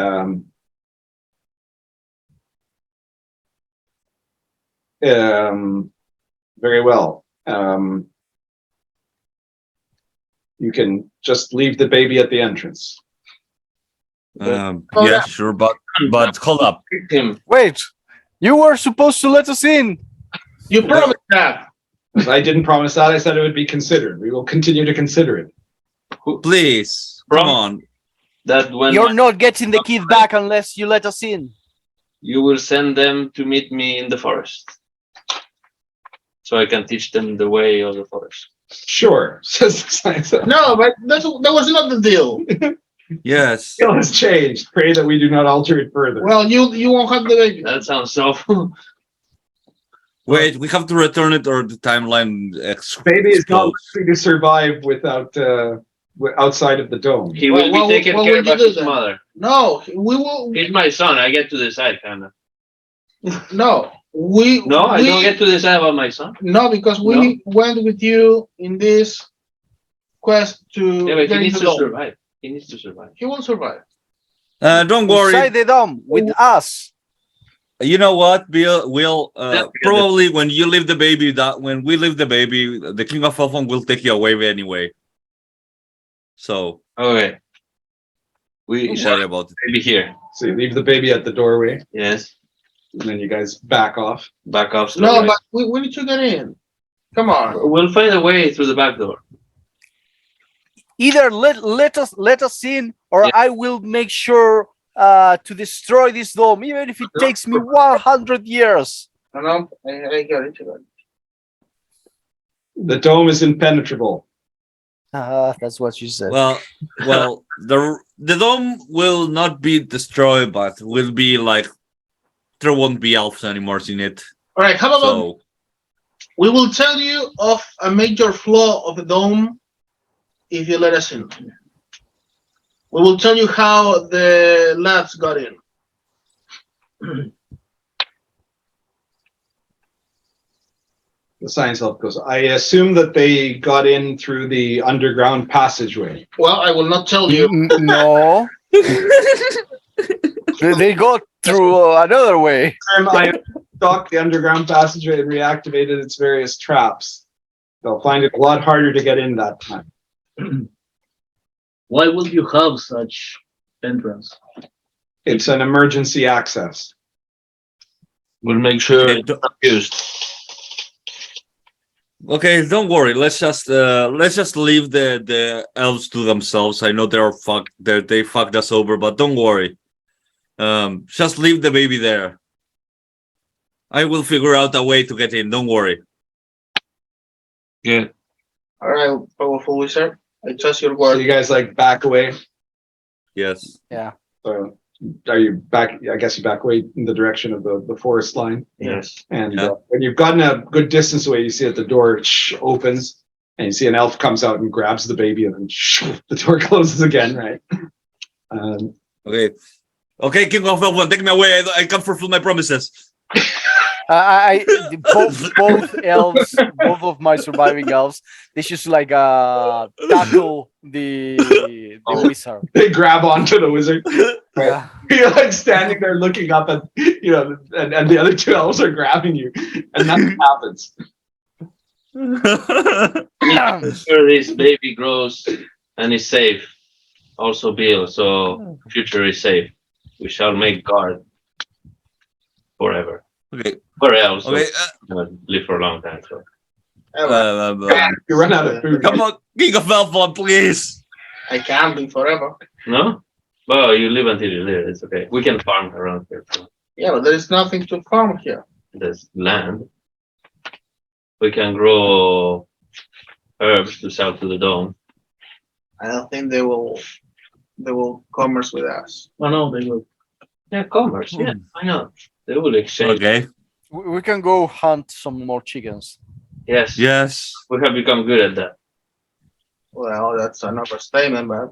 [SPEAKER 9] very well. You can just leave the baby at the entrance.
[SPEAKER 5] Yeah, sure, but hold up.
[SPEAKER 8] Him.
[SPEAKER 3] Wait, you were supposed to let us in.
[SPEAKER 10] You promised that.
[SPEAKER 9] I didn't promise that. I said it would be considered. We will continue to consider it.
[SPEAKER 5] Please, come on.
[SPEAKER 8] That when
[SPEAKER 3] You're not getting the kid back unless you let us in.
[SPEAKER 8] you will send them to meet me in the forest, so I can teach them the way of the forest.
[SPEAKER 9] Sure, says the science elf.
[SPEAKER 10] No, but that was not the deal.
[SPEAKER 5] Yes.
[SPEAKER 9] Skill has changed. Pray that we do not alter it further.
[SPEAKER 10] Well, you won't have the baby.
[SPEAKER 8] That sounds so.
[SPEAKER 5] Wait, we have to return it or the timeline
[SPEAKER 9] Baby is not
[SPEAKER 5] explodes.
[SPEAKER 9] likely to survive without outside of the dome.
[SPEAKER 8] He will
[SPEAKER 10] Well,
[SPEAKER 8] be taken
[SPEAKER 10] what
[SPEAKER 8] care
[SPEAKER 10] will you
[SPEAKER 8] of
[SPEAKER 10] do
[SPEAKER 8] his
[SPEAKER 10] then?
[SPEAKER 8] mother.
[SPEAKER 10] No, we will.
[SPEAKER 8] He's my son. I get to decide, kind of.
[SPEAKER 10] No, we.
[SPEAKER 8] No, I
[SPEAKER 10] we-
[SPEAKER 8] don't get to decide about my son.
[SPEAKER 10] No, because we went with you in this quest to
[SPEAKER 8] Yeah, but he
[SPEAKER 10] get
[SPEAKER 8] needs
[SPEAKER 10] into
[SPEAKER 8] to
[SPEAKER 10] the dome.
[SPEAKER 8] survive. He needs to survive.
[SPEAKER 10] He will survive.
[SPEAKER 5] Don't worry.
[SPEAKER 3] Inside the dome with us.
[SPEAKER 5] You know what, Bill? We'll
[SPEAKER 8] Yeah.
[SPEAKER 5] probably when you leave the baby, when we leave the baby, the King of Elfland will take you away anyway. So
[SPEAKER 8] Okay. We
[SPEAKER 5] sorry about it.
[SPEAKER 8] be here.
[SPEAKER 9] So you leave the baby at the doorway,
[SPEAKER 8] Yes.
[SPEAKER 9] and then you guys back off.
[SPEAKER 8] Back off.
[SPEAKER 10] No,
[SPEAKER 8] slowly.
[SPEAKER 10] but we need to get in. Come on.
[SPEAKER 8] We'll find a way through the back door.
[SPEAKER 3] Either let us in, or
[SPEAKER 8] Yeah.
[SPEAKER 3] I will make sure to destroy this dome, even if it takes me 100 years.
[SPEAKER 10] No, I get into that.
[SPEAKER 9] The dome is impenetrable.
[SPEAKER 3] That's what you said.
[SPEAKER 5] Well, the dome will not be destroyed, but will be like there won't be elves anymore in it.
[SPEAKER 10] All right, how about
[SPEAKER 5] So
[SPEAKER 10] we will tell you of a major flaw of the dome if you let us in. We will tell you how the lads got in.
[SPEAKER 9] The science elf goes, I assume that they got in through the underground passageway.
[SPEAKER 10] Well, I will not tell you.
[SPEAKER 3] No. They got through another way.
[SPEAKER 9] I stalked the underground passageway and reactivated its various traps. They'll find it a lot harder to get in that time.
[SPEAKER 2] Why would you have such entrance?
[SPEAKER 9] It's an emergency access.
[SPEAKER 4] We'll make sure
[SPEAKER 5] Okay,
[SPEAKER 4] it's not used.
[SPEAKER 5] Okay, don't worry. Let's just leave the elves to themselves. I know they're fucked. They fucked us over, but don't worry. Just leave the baby there. I will figure out a way to get in. Don't worry.
[SPEAKER 4] Good.
[SPEAKER 10] All right, powerful wizard. I trust your
[SPEAKER 9] So
[SPEAKER 10] word.
[SPEAKER 9] you guys like back away.
[SPEAKER 5] Yes.
[SPEAKER 9] So are you back? I guess you back away in the direction of the forest line.
[SPEAKER 4] Yes.
[SPEAKER 9] And
[SPEAKER 5] Yeah.
[SPEAKER 9] when you've gotten a good distance away, you see that the door opens, and you see an elf comes out and grabs the baby, and then the door closes again. Right.
[SPEAKER 5] Okay. Okay, King of Elfland, take me away. I can't fulfill my promises.
[SPEAKER 3] Both elves, both of my surviving elves, they just like tackle the wizard.
[SPEAKER 9] They grab onto the wizard.
[SPEAKER 3] Yeah.
[SPEAKER 9] You're like standing there looking up at, and the other two elves are grabbing you, and nothing happens.
[SPEAKER 4] Sure, this baby grows and is safe. Also, Bill. So future is safe. We shall make guard forever.
[SPEAKER 5] Okay.
[SPEAKER 4] Or else,
[SPEAKER 5] Okay.
[SPEAKER 4] live for a long time. So
[SPEAKER 9] You run out of food.
[SPEAKER 5] Come on, King of Elfland, please.
[SPEAKER 10] I can't live forever.
[SPEAKER 4] no. Well, you live until you live. It's okay. We can farm around here. So
[SPEAKER 10] Yeah, but there is nothing to farm here.
[SPEAKER 4] there's land. We can grow herbs to sell to the dome.
[SPEAKER 10] I don't think they will commerce with us.
[SPEAKER 2] Oh no, they will.
[SPEAKER 4] Yeah, commerce. Yeah, I know. They will exchange.
[SPEAKER 5] Okay.
[SPEAKER 3] We can go hunt some more chickens.
[SPEAKER 4] Yes.
[SPEAKER 5] Yes.
[SPEAKER 4] We have become good at that.
[SPEAKER 10] Well, that's another statement, but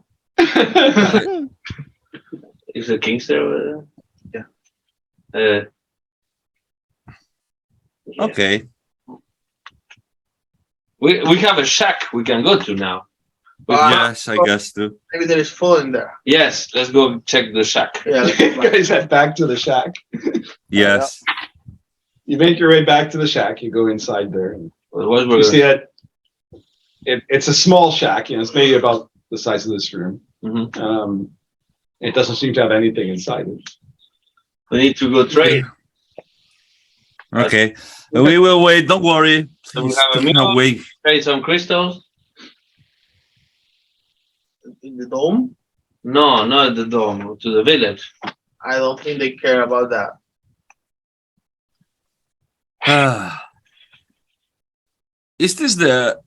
[SPEAKER 4] Is the Kingster?
[SPEAKER 10] Yeah.
[SPEAKER 4] Yeah.
[SPEAKER 5] Okay.
[SPEAKER 4] We have a shack we can go to now.
[SPEAKER 5] Yes, I guess too.
[SPEAKER 10] maybe there is food in there.
[SPEAKER 4] Yes, let's go check the shack.
[SPEAKER 10] Yeah, let's
[SPEAKER 9] You
[SPEAKER 10] go back.
[SPEAKER 9] guys head back to the shack.
[SPEAKER 5] Yes.
[SPEAKER 9] You make your way back to the shack. You go inside there. And
[SPEAKER 4] Otherwise, we're
[SPEAKER 9] you
[SPEAKER 4] gonna-
[SPEAKER 9] see it's a small shack. It's maybe about the size of this room.
[SPEAKER 4] Mhm.
[SPEAKER 9] It doesn't seem to have anything inside it.
[SPEAKER 4] We need to go trade.
[SPEAKER 5] Okay. We will wait. Don't worry.
[SPEAKER 4] So we
[SPEAKER 5] Please
[SPEAKER 4] have a
[SPEAKER 5] take me
[SPEAKER 4] meal.
[SPEAKER 5] away.
[SPEAKER 4] Trade some crystals.
[SPEAKER 10] In the dome.
[SPEAKER 4] No, not the dome. To the village.
[SPEAKER 10] I don't think they care about that.
[SPEAKER 5] Is this the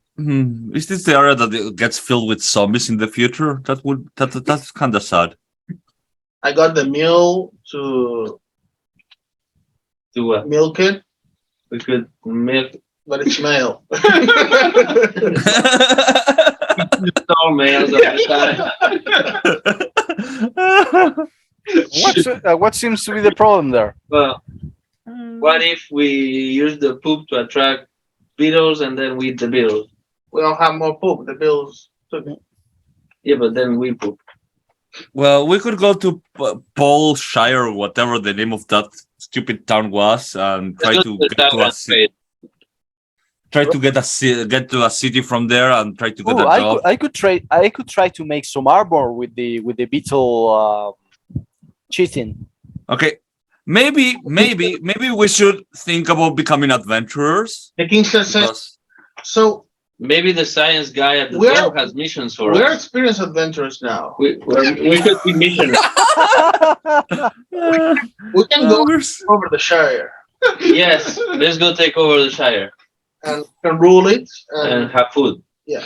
[SPEAKER 5] area that it gets filled with zombies in the future? That's kind of sad.
[SPEAKER 10] I got the mule to
[SPEAKER 4] To what?
[SPEAKER 10] milk it,
[SPEAKER 4] We could milk.
[SPEAKER 10] but it's male.
[SPEAKER 4] All males at the time.
[SPEAKER 3] What seems to be the problem there?
[SPEAKER 4] Well, what if we use the poop to attract beetles and then we eat the beetles?
[SPEAKER 10] We don't have more poop. The bills took it.
[SPEAKER 4] Yeah, but then we poop.
[SPEAKER 5] Well, we could go to Paul Shire or whatever the name of that stupid town was and try to get to a city. Try to get to a city from there and try to get
[SPEAKER 3] Oh,
[SPEAKER 5] a job.
[SPEAKER 3] I could try to make some armor with the Beetle cheating.
[SPEAKER 5] Okay, maybe we should think about becoming adventurers.
[SPEAKER 10] The Kingster says,
[SPEAKER 5] Because-
[SPEAKER 10] so
[SPEAKER 4] Maybe the science guy at the
[SPEAKER 10] We're-
[SPEAKER 4] door has missions for
[SPEAKER 10] we're
[SPEAKER 4] us.
[SPEAKER 10] experienced adventurers now.
[SPEAKER 4] We could be missionaries.
[SPEAKER 10] We can go
[SPEAKER 5] We're s-
[SPEAKER 10] over the Shire
[SPEAKER 4] Yes, let's go take over the Shire
[SPEAKER 10] and can rule it
[SPEAKER 4] and have food.
[SPEAKER 10] Yeah.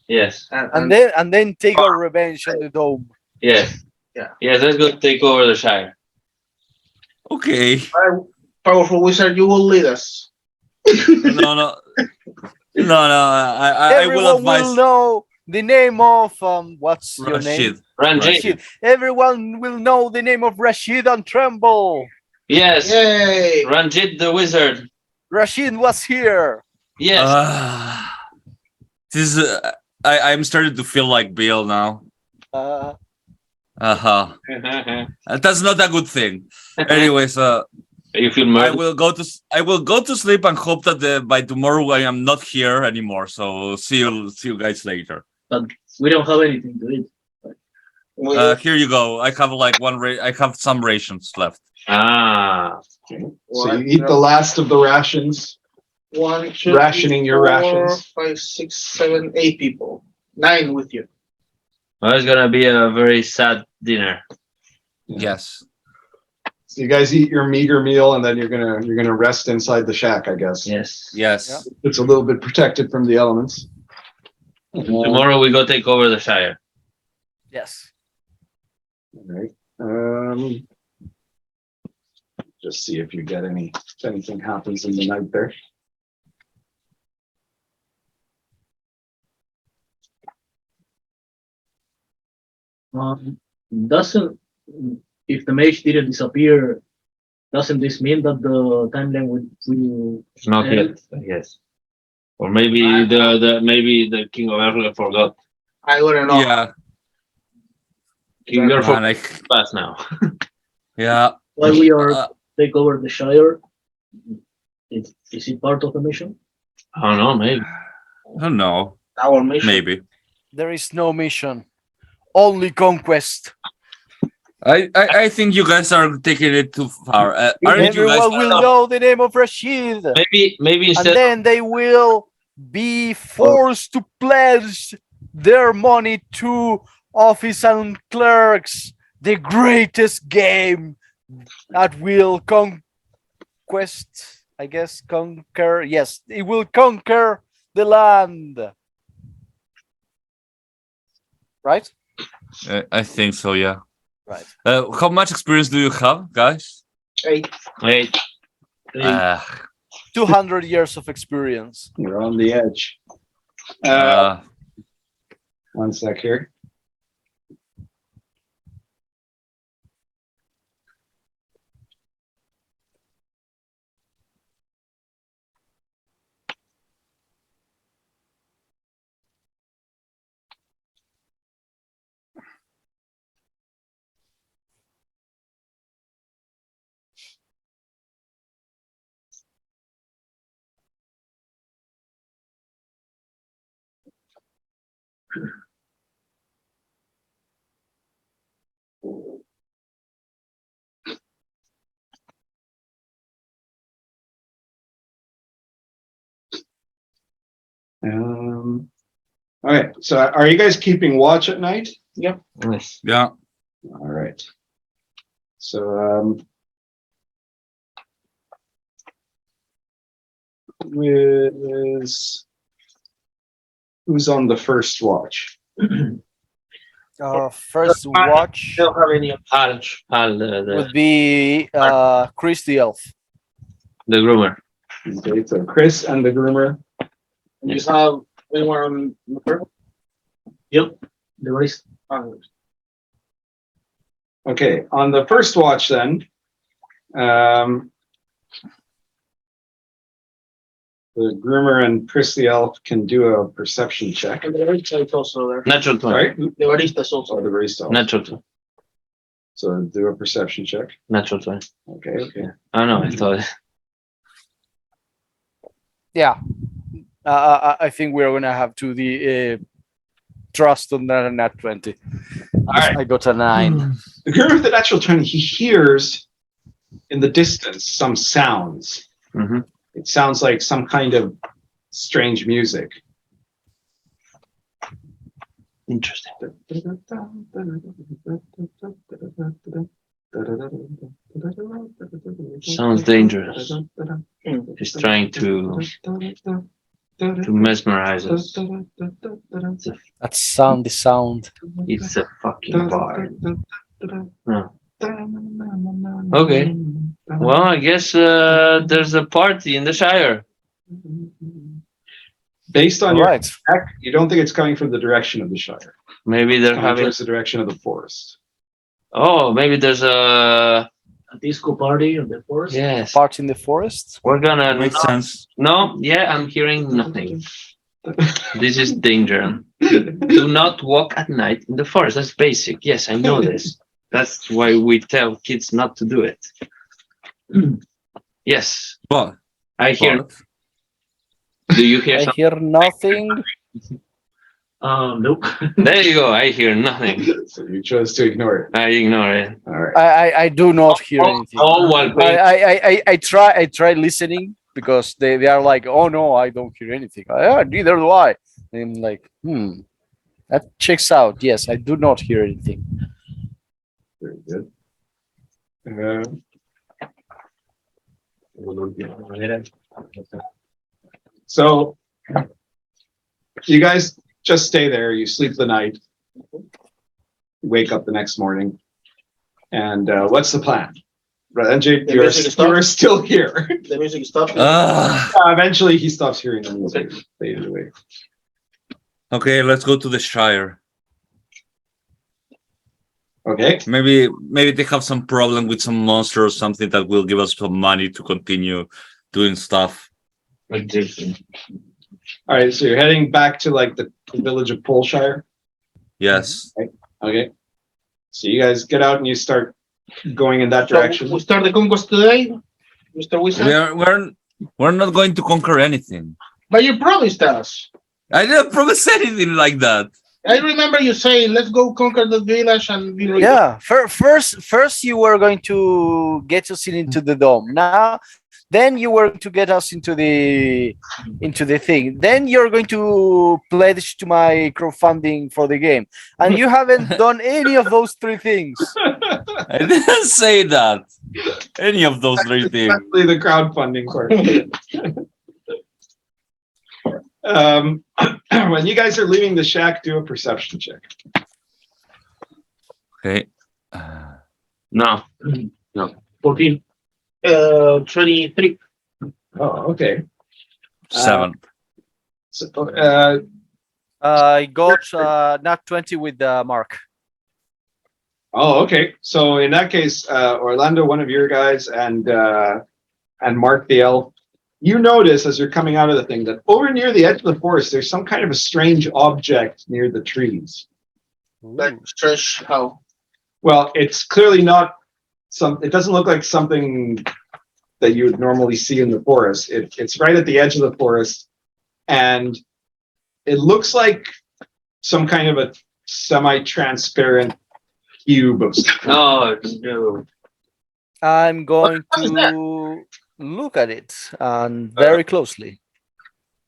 [SPEAKER 4] Yes.
[SPEAKER 3] and then take our revenge on the dome.
[SPEAKER 4] Yes.
[SPEAKER 10] Yeah.
[SPEAKER 4] Yes, let's go take over the Shire.
[SPEAKER 5] Okay.
[SPEAKER 10] powerful wizard, you will lead us.
[SPEAKER 5] No. I will
[SPEAKER 3] Everyone
[SPEAKER 5] advise
[SPEAKER 3] will know the name of what's your name?
[SPEAKER 5] Rashid.
[SPEAKER 4] Ranjit.
[SPEAKER 3] Everyone will know the name of Rashid and Tremble.
[SPEAKER 4] Yes.
[SPEAKER 10] Yay!
[SPEAKER 4] Ranjit the wizard.
[SPEAKER 3] Rashid was here.
[SPEAKER 4] Yes.
[SPEAKER 5] This is, I'm starting to feel like Bill now.
[SPEAKER 3] Uh,
[SPEAKER 5] That's not a good thing. Anyways,
[SPEAKER 4] You feel
[SPEAKER 5] I
[SPEAKER 4] murdered?
[SPEAKER 5] will go to sleep and hope that by tomorrow I am not here anymore. So see you guys later.
[SPEAKER 2] But we don't have anything to eat.
[SPEAKER 5] Here you go. I have like I have some rations left.
[SPEAKER 4] Ah,
[SPEAKER 9] So you eat the last of the rations.
[SPEAKER 10] 1, 2,
[SPEAKER 9] Rationing your
[SPEAKER 10] 4,
[SPEAKER 9] rations.
[SPEAKER 10] 5, 6, 7, 8 people. 9 with you.
[SPEAKER 4] well, it's gonna be a very sad dinner.
[SPEAKER 5] Yes.
[SPEAKER 9] So you guys eat your meager meal, and then you're gonna rest inside the shack, I guess.
[SPEAKER 4] Yes.
[SPEAKER 5] Yes.
[SPEAKER 9] It's a little bit protected from the elements.
[SPEAKER 4] Tomorrow we go take over the Shire.
[SPEAKER 3] Yes.
[SPEAKER 9] All right. Just see if you get if anything happens in the night there.
[SPEAKER 2] Doesn't if the mage didn't disappear, doesn't this mean that the timeline will
[SPEAKER 4] Not
[SPEAKER 2] end?
[SPEAKER 4] yet, yes. Or maybe maybe the King of Elfland forgot.
[SPEAKER 10] I wouldn't know.
[SPEAKER 5] Yeah.
[SPEAKER 4] King of
[SPEAKER 5] Man,
[SPEAKER 4] Elfland pass now.
[SPEAKER 5] yeah.
[SPEAKER 2] While we are take over the Shire, is it part of the mission?
[SPEAKER 4] I don't know, maybe.
[SPEAKER 5] I don't know.
[SPEAKER 10] Our mission.
[SPEAKER 5] Maybe.
[SPEAKER 3] There is no mission, only conquest.
[SPEAKER 5] I think you guys are taking it too far. Aren't you guys?
[SPEAKER 3] Everyone will know the name of Rashid,
[SPEAKER 4] Maybe
[SPEAKER 3] and
[SPEAKER 4] instead
[SPEAKER 3] then they will be forced to pledge their money to office and clerks. The greatest game that will conquest, I guess, conquer. Yes, it will conquer the land. Right?
[SPEAKER 5] I think so. Yeah.
[SPEAKER 3] Right.
[SPEAKER 5] How much experience do you have, guys?
[SPEAKER 10] 8.
[SPEAKER 4] wait,
[SPEAKER 3] 200 years of experience.
[SPEAKER 9] You're on the edge.
[SPEAKER 5] uh,
[SPEAKER 9] 1 sec here. All right. So are you guys keeping watch at night?
[SPEAKER 10] Yep.
[SPEAKER 4] yes.
[SPEAKER 5] yeah.
[SPEAKER 9] All right. So who's on the first watch?
[SPEAKER 3] First watch
[SPEAKER 10] Don't have any.
[SPEAKER 4] Hal,
[SPEAKER 3] would be Chris the Elf.
[SPEAKER 4] the groomer.
[SPEAKER 9] Okay, so Chris and the groomer.
[SPEAKER 10] You have anyone on the first?
[SPEAKER 2] Yep. The rest.
[SPEAKER 9] Okay, on the first watch then, the groomer and Chris the Elf can do a perception check.
[SPEAKER 10] And the barista is also there.
[SPEAKER 4] Natural 20.
[SPEAKER 9] Right?
[SPEAKER 10] The barista is also
[SPEAKER 9] Or the
[SPEAKER 10] there.
[SPEAKER 9] barista.
[SPEAKER 4] Natural 20.
[SPEAKER 9] So do a perception check.
[SPEAKER 4] Natural 20.
[SPEAKER 9] Okay, okay.
[SPEAKER 4] I know, I thought.
[SPEAKER 3] Yeah. I think we're gonna have to the trust on that nat 20.
[SPEAKER 9] right.
[SPEAKER 3] I got a 9.
[SPEAKER 9] The groomer with the natural 20, he hears in the distance some sounds.
[SPEAKER 4] Mm-hmm.
[SPEAKER 9] It sounds like some kind of strange music.
[SPEAKER 4] Interesting. Sounds dangerous. He's trying to mesmerize us.
[SPEAKER 3] That sound, the sound.
[SPEAKER 4] It's a fucking bar. Okay. Well, I guess there's a party in the Shire.
[SPEAKER 9] Based on
[SPEAKER 3] All
[SPEAKER 9] your
[SPEAKER 3] right.
[SPEAKER 9] check, you don't think it's coming from the direction of the Shire.
[SPEAKER 4] Maybe
[SPEAKER 9] It's
[SPEAKER 4] they're
[SPEAKER 9] coming
[SPEAKER 4] having.
[SPEAKER 9] towards the direction of the forest.
[SPEAKER 4] Oh, maybe there's a.
[SPEAKER 2] A disco party in the forest.
[SPEAKER 4] Yes.
[SPEAKER 3] Part in the forest.
[SPEAKER 4] We're gonna.
[SPEAKER 5] Makes sense.
[SPEAKER 4] No, yeah, I'm hearing nothing. This is danger. Do not walk at night in the forest. That's basic. Yes, I know this. That's why we tell kids not to do it. Yes,
[SPEAKER 5] But
[SPEAKER 4] I hear. Do you hear
[SPEAKER 3] I
[SPEAKER 4] something?
[SPEAKER 3] hear nothing.
[SPEAKER 2] Nope.
[SPEAKER 4] There you go. I hear nothing.
[SPEAKER 9] So you chose to ignore it.
[SPEAKER 4] I ignore it.
[SPEAKER 9] All right.
[SPEAKER 3] I do not hear anything.
[SPEAKER 4] All while paying.
[SPEAKER 3] I try listening because they are like, oh no, I don't hear anything. Neither do I. And I'm like, that checks out. Yes, I do not hear anything.
[SPEAKER 9] Very good. So you guys just stay there. You sleep the night. Wake up the next morning. And what's the plan? Ranjit,
[SPEAKER 10] The
[SPEAKER 9] you're
[SPEAKER 10] music stops?
[SPEAKER 9] still here.
[SPEAKER 10] The music stops.
[SPEAKER 9] Eventually, he stops hearing the music. Faded away.
[SPEAKER 5] Okay, let's go to the Shire.
[SPEAKER 9] Okay.
[SPEAKER 5] Maybe they have some problem with some monster or something that will give us some money to continue doing stuff.
[SPEAKER 9] All right. So you're heading back to like the village of Polshire.
[SPEAKER 5] Yes.
[SPEAKER 9] Okay. So you guys get out and you start going in that
[SPEAKER 10] So
[SPEAKER 9] direction.
[SPEAKER 10] we start the conquest today, Mr. Wizard.
[SPEAKER 5] We're not going to conquer anything.
[SPEAKER 10] But you promised us.
[SPEAKER 5] I didn't promise anything like that.
[SPEAKER 10] I remember you saying, "Let's go conquer the village and be ready."
[SPEAKER 3] Yeah. First you were going to get us into the dome. Now, then you were to get us into the thing. Then you're going to pledge to my crowdfunding for the game, and you haven't done any of those three things.
[SPEAKER 5] I didn't say that. Any of those three things.
[SPEAKER 9] Especially the crowdfunding part. When you guys are leaving the shack, do a perception check.
[SPEAKER 5] Okay.
[SPEAKER 4] No.
[SPEAKER 2] 14. 23.
[SPEAKER 9] Oh, okay.
[SPEAKER 5] 7.
[SPEAKER 9] So,
[SPEAKER 3] I got not 20 with the mark.
[SPEAKER 9] oh, okay. So in that case, Orlando, one of your guys, and Mark the elf, you notice as you're coming out of the thing that over near the edge of the forest, there's some kind of a strange object near the trees.
[SPEAKER 10] Like strange how?
[SPEAKER 9] Well, it's clearly not it doesn't look like something that you would normally see in the forest. It's right at the edge of the forest, and it looks like some kind of a semi-transparent cube of something.
[SPEAKER 4] Oh no.
[SPEAKER 3] I'm going
[SPEAKER 10] What is
[SPEAKER 3] to look at it and very closely.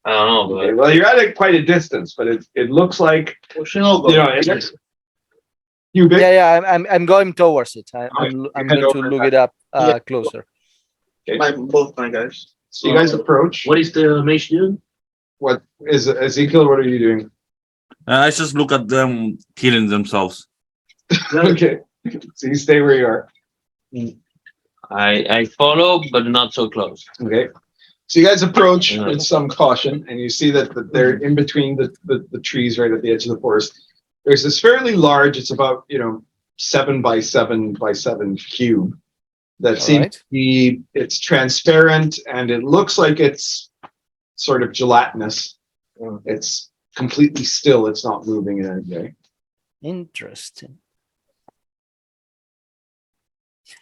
[SPEAKER 4] I don't know,
[SPEAKER 9] Okay,
[SPEAKER 4] but
[SPEAKER 9] well, you're at quite a distance, but it looks like,
[SPEAKER 10] We should all go.
[SPEAKER 9] you know, it looks cubic.
[SPEAKER 3] Yeah, I'm going towards it. I'm
[SPEAKER 9] head
[SPEAKER 3] going to
[SPEAKER 9] over
[SPEAKER 3] look
[SPEAKER 9] that.
[SPEAKER 3] it up
[SPEAKER 10] Yeah.
[SPEAKER 3] closer.
[SPEAKER 10] Both my guys.
[SPEAKER 9] So you guys approach.
[SPEAKER 2] What is the mage doing?
[SPEAKER 9] What is Ezekiel? What are you doing?
[SPEAKER 5] I just look at them killing themselves.
[SPEAKER 9] Okay, so you stay where you are.
[SPEAKER 4] I follow, but not so close.
[SPEAKER 9] Okay, so you guys approach
[SPEAKER 4] Yeah.
[SPEAKER 9] with some caution, and you see that they're in between the trees right at the edge of the forest. There's this fairly large. It's about 7 by 7 by 7 cube that
[SPEAKER 3] All
[SPEAKER 9] seems
[SPEAKER 3] right.
[SPEAKER 9] to be. It's transparent and it looks like it's sort of gelatinous. It's completely still. It's not moving in any way.
[SPEAKER 3] Interesting.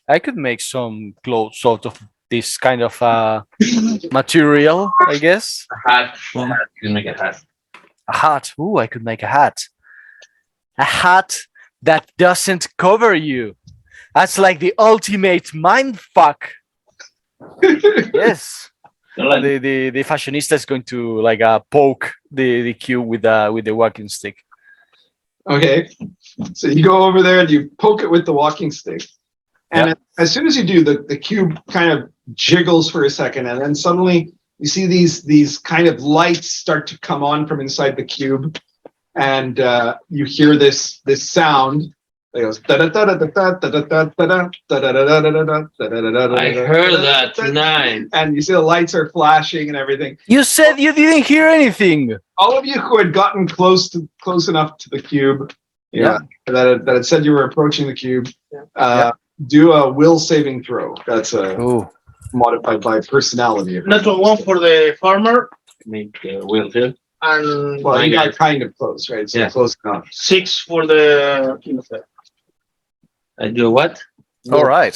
[SPEAKER 3] I could make some clothes out of this kind of material, I guess.
[SPEAKER 4] A hat. You can make a hat.
[SPEAKER 3] A hat. Ooh, I could make a hat. A hat that doesn't cover you. That's like the ultimate mind fuck. Yes. The fashionista is going to like poke the cube with the walking stick.
[SPEAKER 9] Okay, so you go over there and you poke it with the walking stick, and as soon as you do, the cube kind of jiggles for a second, and then suddenly you see these kind of lights start to come on from inside the cube, and you hear this sound. It goes I heard
[SPEAKER 4] that tonight.
[SPEAKER 9] and you see the lights are flashing and everything.
[SPEAKER 3] You said you didn't hear anything.
[SPEAKER 9] All of you who had gotten close enough to the cube, that had said you were approaching the cube, do a will saving throw. That's modified by personality.
[SPEAKER 10] Natural one for the farmer,
[SPEAKER 4] Make will too.
[SPEAKER 10] and
[SPEAKER 9] Well, you
[SPEAKER 4] Okay.
[SPEAKER 9] got kind of close, right? So
[SPEAKER 4] Yeah.
[SPEAKER 9] close enough.
[SPEAKER 10] 6 for the King of Elfland.
[SPEAKER 4] I do what?
[SPEAKER 3] All right.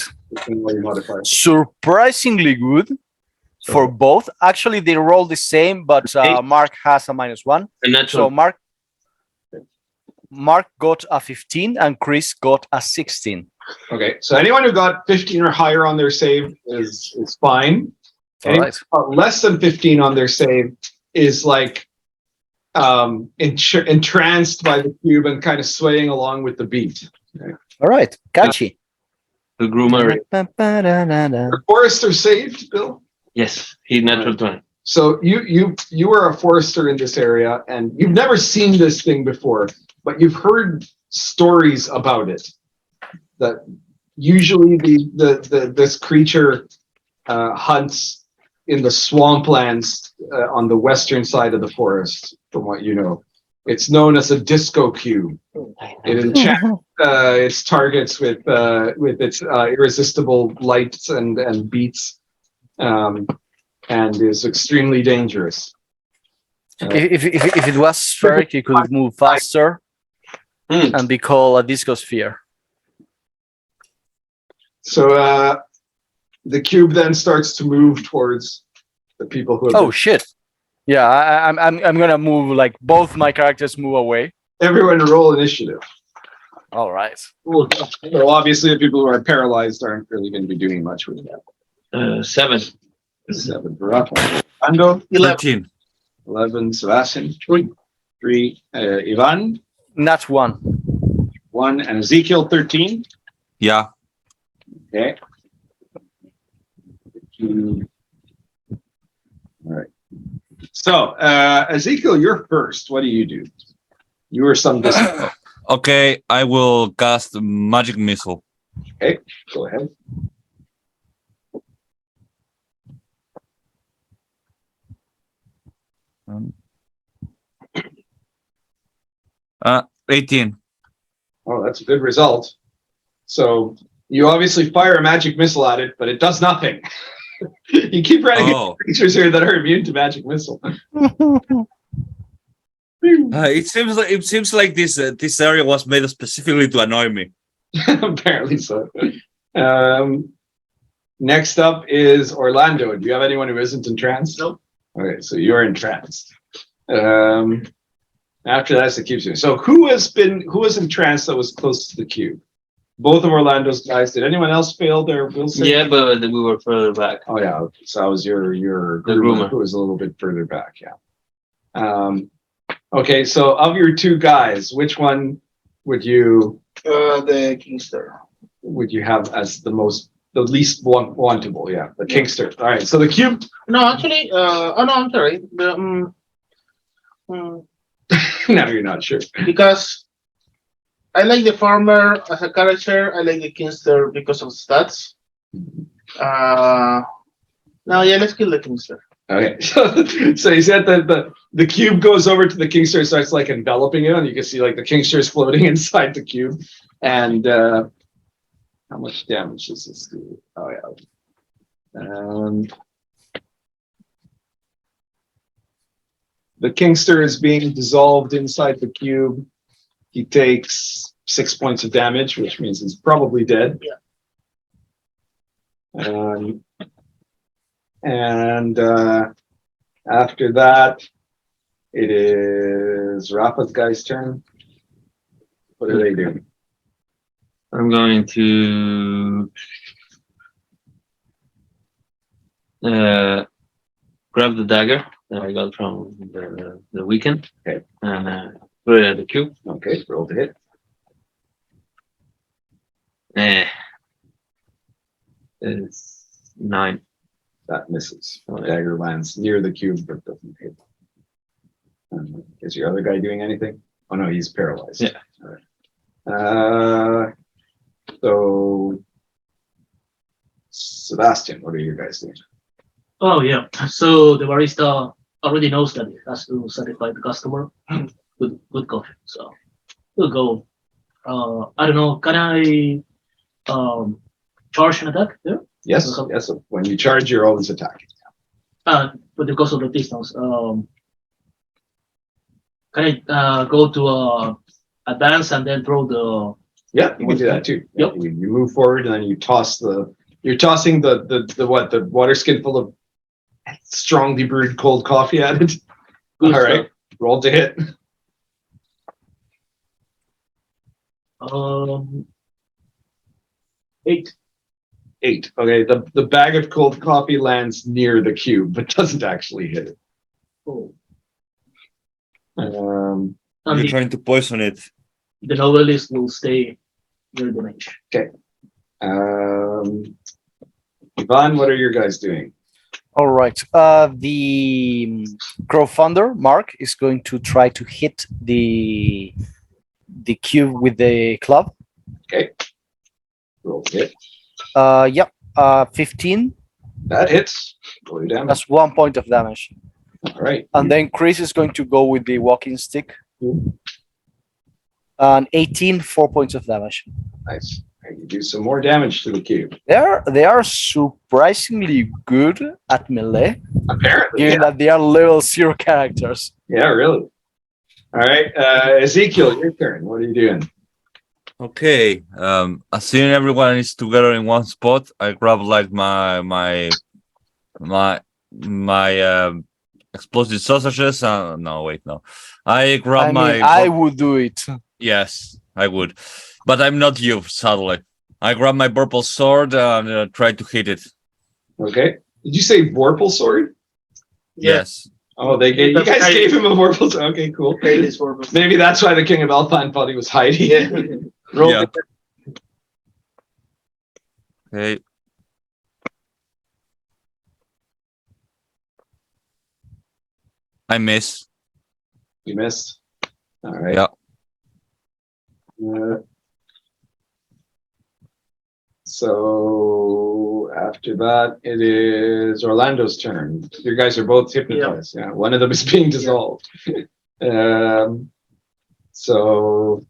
[SPEAKER 9] Modifier.
[SPEAKER 3] Surprisingly good for both. Actually, they roll the same, but Mark has a -1.
[SPEAKER 4] A
[SPEAKER 3] So
[SPEAKER 4] natural.
[SPEAKER 3] Mark, Mark got a 15 and Chris got a 16.
[SPEAKER 9] Okay, so anyone who got 15 or higher on their save is fine.
[SPEAKER 3] All
[SPEAKER 9] Anyone
[SPEAKER 3] right.
[SPEAKER 9] who got less than 15 on their save is like entranced by the cube and kind of swaying along with the beat.
[SPEAKER 3] All right. Catchy.
[SPEAKER 4] The groomer.
[SPEAKER 9] Your forester saved, Bill.
[SPEAKER 4] Yes, he natural 20.
[SPEAKER 9] So you are a forester in this area, and you've never seen this thing before, but you've heard stories about it. That usually this creature hunts in the swamplands on the western side of the forest. From what you know, it's known as a disco cube. It enchants its targets with its irresistible lights and beats. And is extremely dangerous.
[SPEAKER 3] If it was spheric, it could move faster and be called a disco sphere.
[SPEAKER 9] So the cube then starts to move towards the people who.
[SPEAKER 3] Oh shit! Yeah, I'm gonna move, like both my characters move away.
[SPEAKER 9] Everyone roll initiative.
[SPEAKER 3] All right.
[SPEAKER 9] So obviously, the people who are paralyzed aren't really going to be doing much with that.
[SPEAKER 4] 7.
[SPEAKER 9] 7 for Rafa. Ando,
[SPEAKER 5] 13.
[SPEAKER 9] 11. Sebastian, 3. Ivan,
[SPEAKER 3] Not 1.
[SPEAKER 9] 1, and Ezekiel, 13.
[SPEAKER 5] Yeah.
[SPEAKER 9] Okay. All right. So, Ezekiel, you're first. What do? You were some distance.
[SPEAKER 5] Okay, I will cast magic missile.
[SPEAKER 9] Okay, go ahead.
[SPEAKER 5] 18.
[SPEAKER 9] Oh, that's a good result. So you obviously fire a magic missile at it, but it does nothing. You keep running into creatures here that are immune to magic missile.
[SPEAKER 5] It seems like this area was made specifically to annoy me.
[SPEAKER 9] Apparently so. Next up is Orlando. Do you have anyone who isn't entranced?
[SPEAKER 10] Nope.
[SPEAKER 9] Okay, so you're entranced. After that, it keeps you. So who was entranced that was close to the cube? Both of Orlando's guys. Did anyone else fail their will save?
[SPEAKER 4] Yeah, but we were further back.
[SPEAKER 9] Oh yeah. So that was your
[SPEAKER 4] groomer
[SPEAKER 9] who was a little bit further back. Yeah. Okay. So of your two guys, which one would you?
[SPEAKER 10] The Kingster.
[SPEAKER 9] Would you have as the least wantable? Yeah, the Kingster. All right. So the cube.
[SPEAKER 10] No, actually, I'm sorry.
[SPEAKER 9] Now you're not sure.
[SPEAKER 10] Because I like the farmer as a character. I like the Kingster because of stats. No, yeah, let's kill the Kingster.
[SPEAKER 9] Okay. So you said that the cube goes over to the Kingster and starts like enveloping it, and you can see like the Kingster is floating inside the cube. And how much damage does this do? Oh yeah. The Kingster is being dissolved inside the cube. He takes 6 points of damage, which means he's probably dead.
[SPEAKER 10] Yeah.
[SPEAKER 9] And after that, it is Rafa's guy's turn. What are they doing?
[SPEAKER 4] I'm going to grab the dagger that I got from the weekend.
[SPEAKER 9] Okay.
[SPEAKER 4] And put it at the cube.
[SPEAKER 9] Okay, roll to hit.
[SPEAKER 4] It's 9.
[SPEAKER 9] That misses. The dagger lands near the cube, but doesn't hit. Is your other guy doing anything? Oh no, he's paralyzed.
[SPEAKER 4] Yeah.
[SPEAKER 9] All right. So Sebastian, what are you guys doing?
[SPEAKER 2] Oh yeah. So the barista already knows that it has to satisfy the customer with good coffee. So we'll go. I don't know. Can I charge an attack there?
[SPEAKER 9] Yes. Yes. So when you charge, you're always attacking.
[SPEAKER 2] But because of the distance, can I go to advance and then throw the?
[SPEAKER 9] Yeah, you can do that too.
[SPEAKER 2] Yep.
[SPEAKER 9] You move forward and then you toss you're tossing the water skin full of strongly brewed cold coffee at it.
[SPEAKER 2] Good
[SPEAKER 9] All
[SPEAKER 2] stuff.
[SPEAKER 9] right, roll to hit.
[SPEAKER 2] 8.
[SPEAKER 9] 8. Okay, the bag of cold coffee lands near the cube, but doesn't actually hit it.
[SPEAKER 2] Oh.
[SPEAKER 9] Um,
[SPEAKER 2] And
[SPEAKER 5] You're trying to poison it.
[SPEAKER 2] the novelist will stay near the mage.
[SPEAKER 9] Ivan, what are your guys doing?
[SPEAKER 3] All right. The crowdfunder Mark is going to try to hit the cube with the club.
[SPEAKER 9] Okay. Roll hit.
[SPEAKER 3] Yep. 15.
[SPEAKER 9] That hits. Roll your damage.
[SPEAKER 3] That's 1 point of damage.
[SPEAKER 9] All right.
[SPEAKER 3] And then Chris is going to go with the walking stick. And 18, 4 points of damage.
[SPEAKER 9] Nice. And you do some more damage to the cube.
[SPEAKER 3] They are surprisingly good at melee,
[SPEAKER 9] Apparently.
[SPEAKER 3] given that they are level 0 characters.
[SPEAKER 9] Yeah, really. All right. Ezekiel, your turn. What are you doing?
[SPEAKER 5] Okay. Assuming everyone is together in one spot, I grab like my explosive sausages. No, wait, no. I grab
[SPEAKER 3] I would do it.
[SPEAKER 5] Yes, I would, but I'm not you. Sadly, I grab my purple sword and try to hit it.
[SPEAKER 9] Okay. Did you say Vorpal sword?
[SPEAKER 5] Yes.
[SPEAKER 9] Oh, you guys gave him a Vorpal sword. Okay, cool. Maybe that's why the King of Elfland thought he was hiding. Roll
[SPEAKER 5] Yeah.
[SPEAKER 9] it.
[SPEAKER 5] Okay. I miss.
[SPEAKER 9] You missed. All right.
[SPEAKER 5] Yeah.
[SPEAKER 9] So after that, it is Orlando's turn. You guys are both hypnotized. Yeah. One of them is being dissolved. So.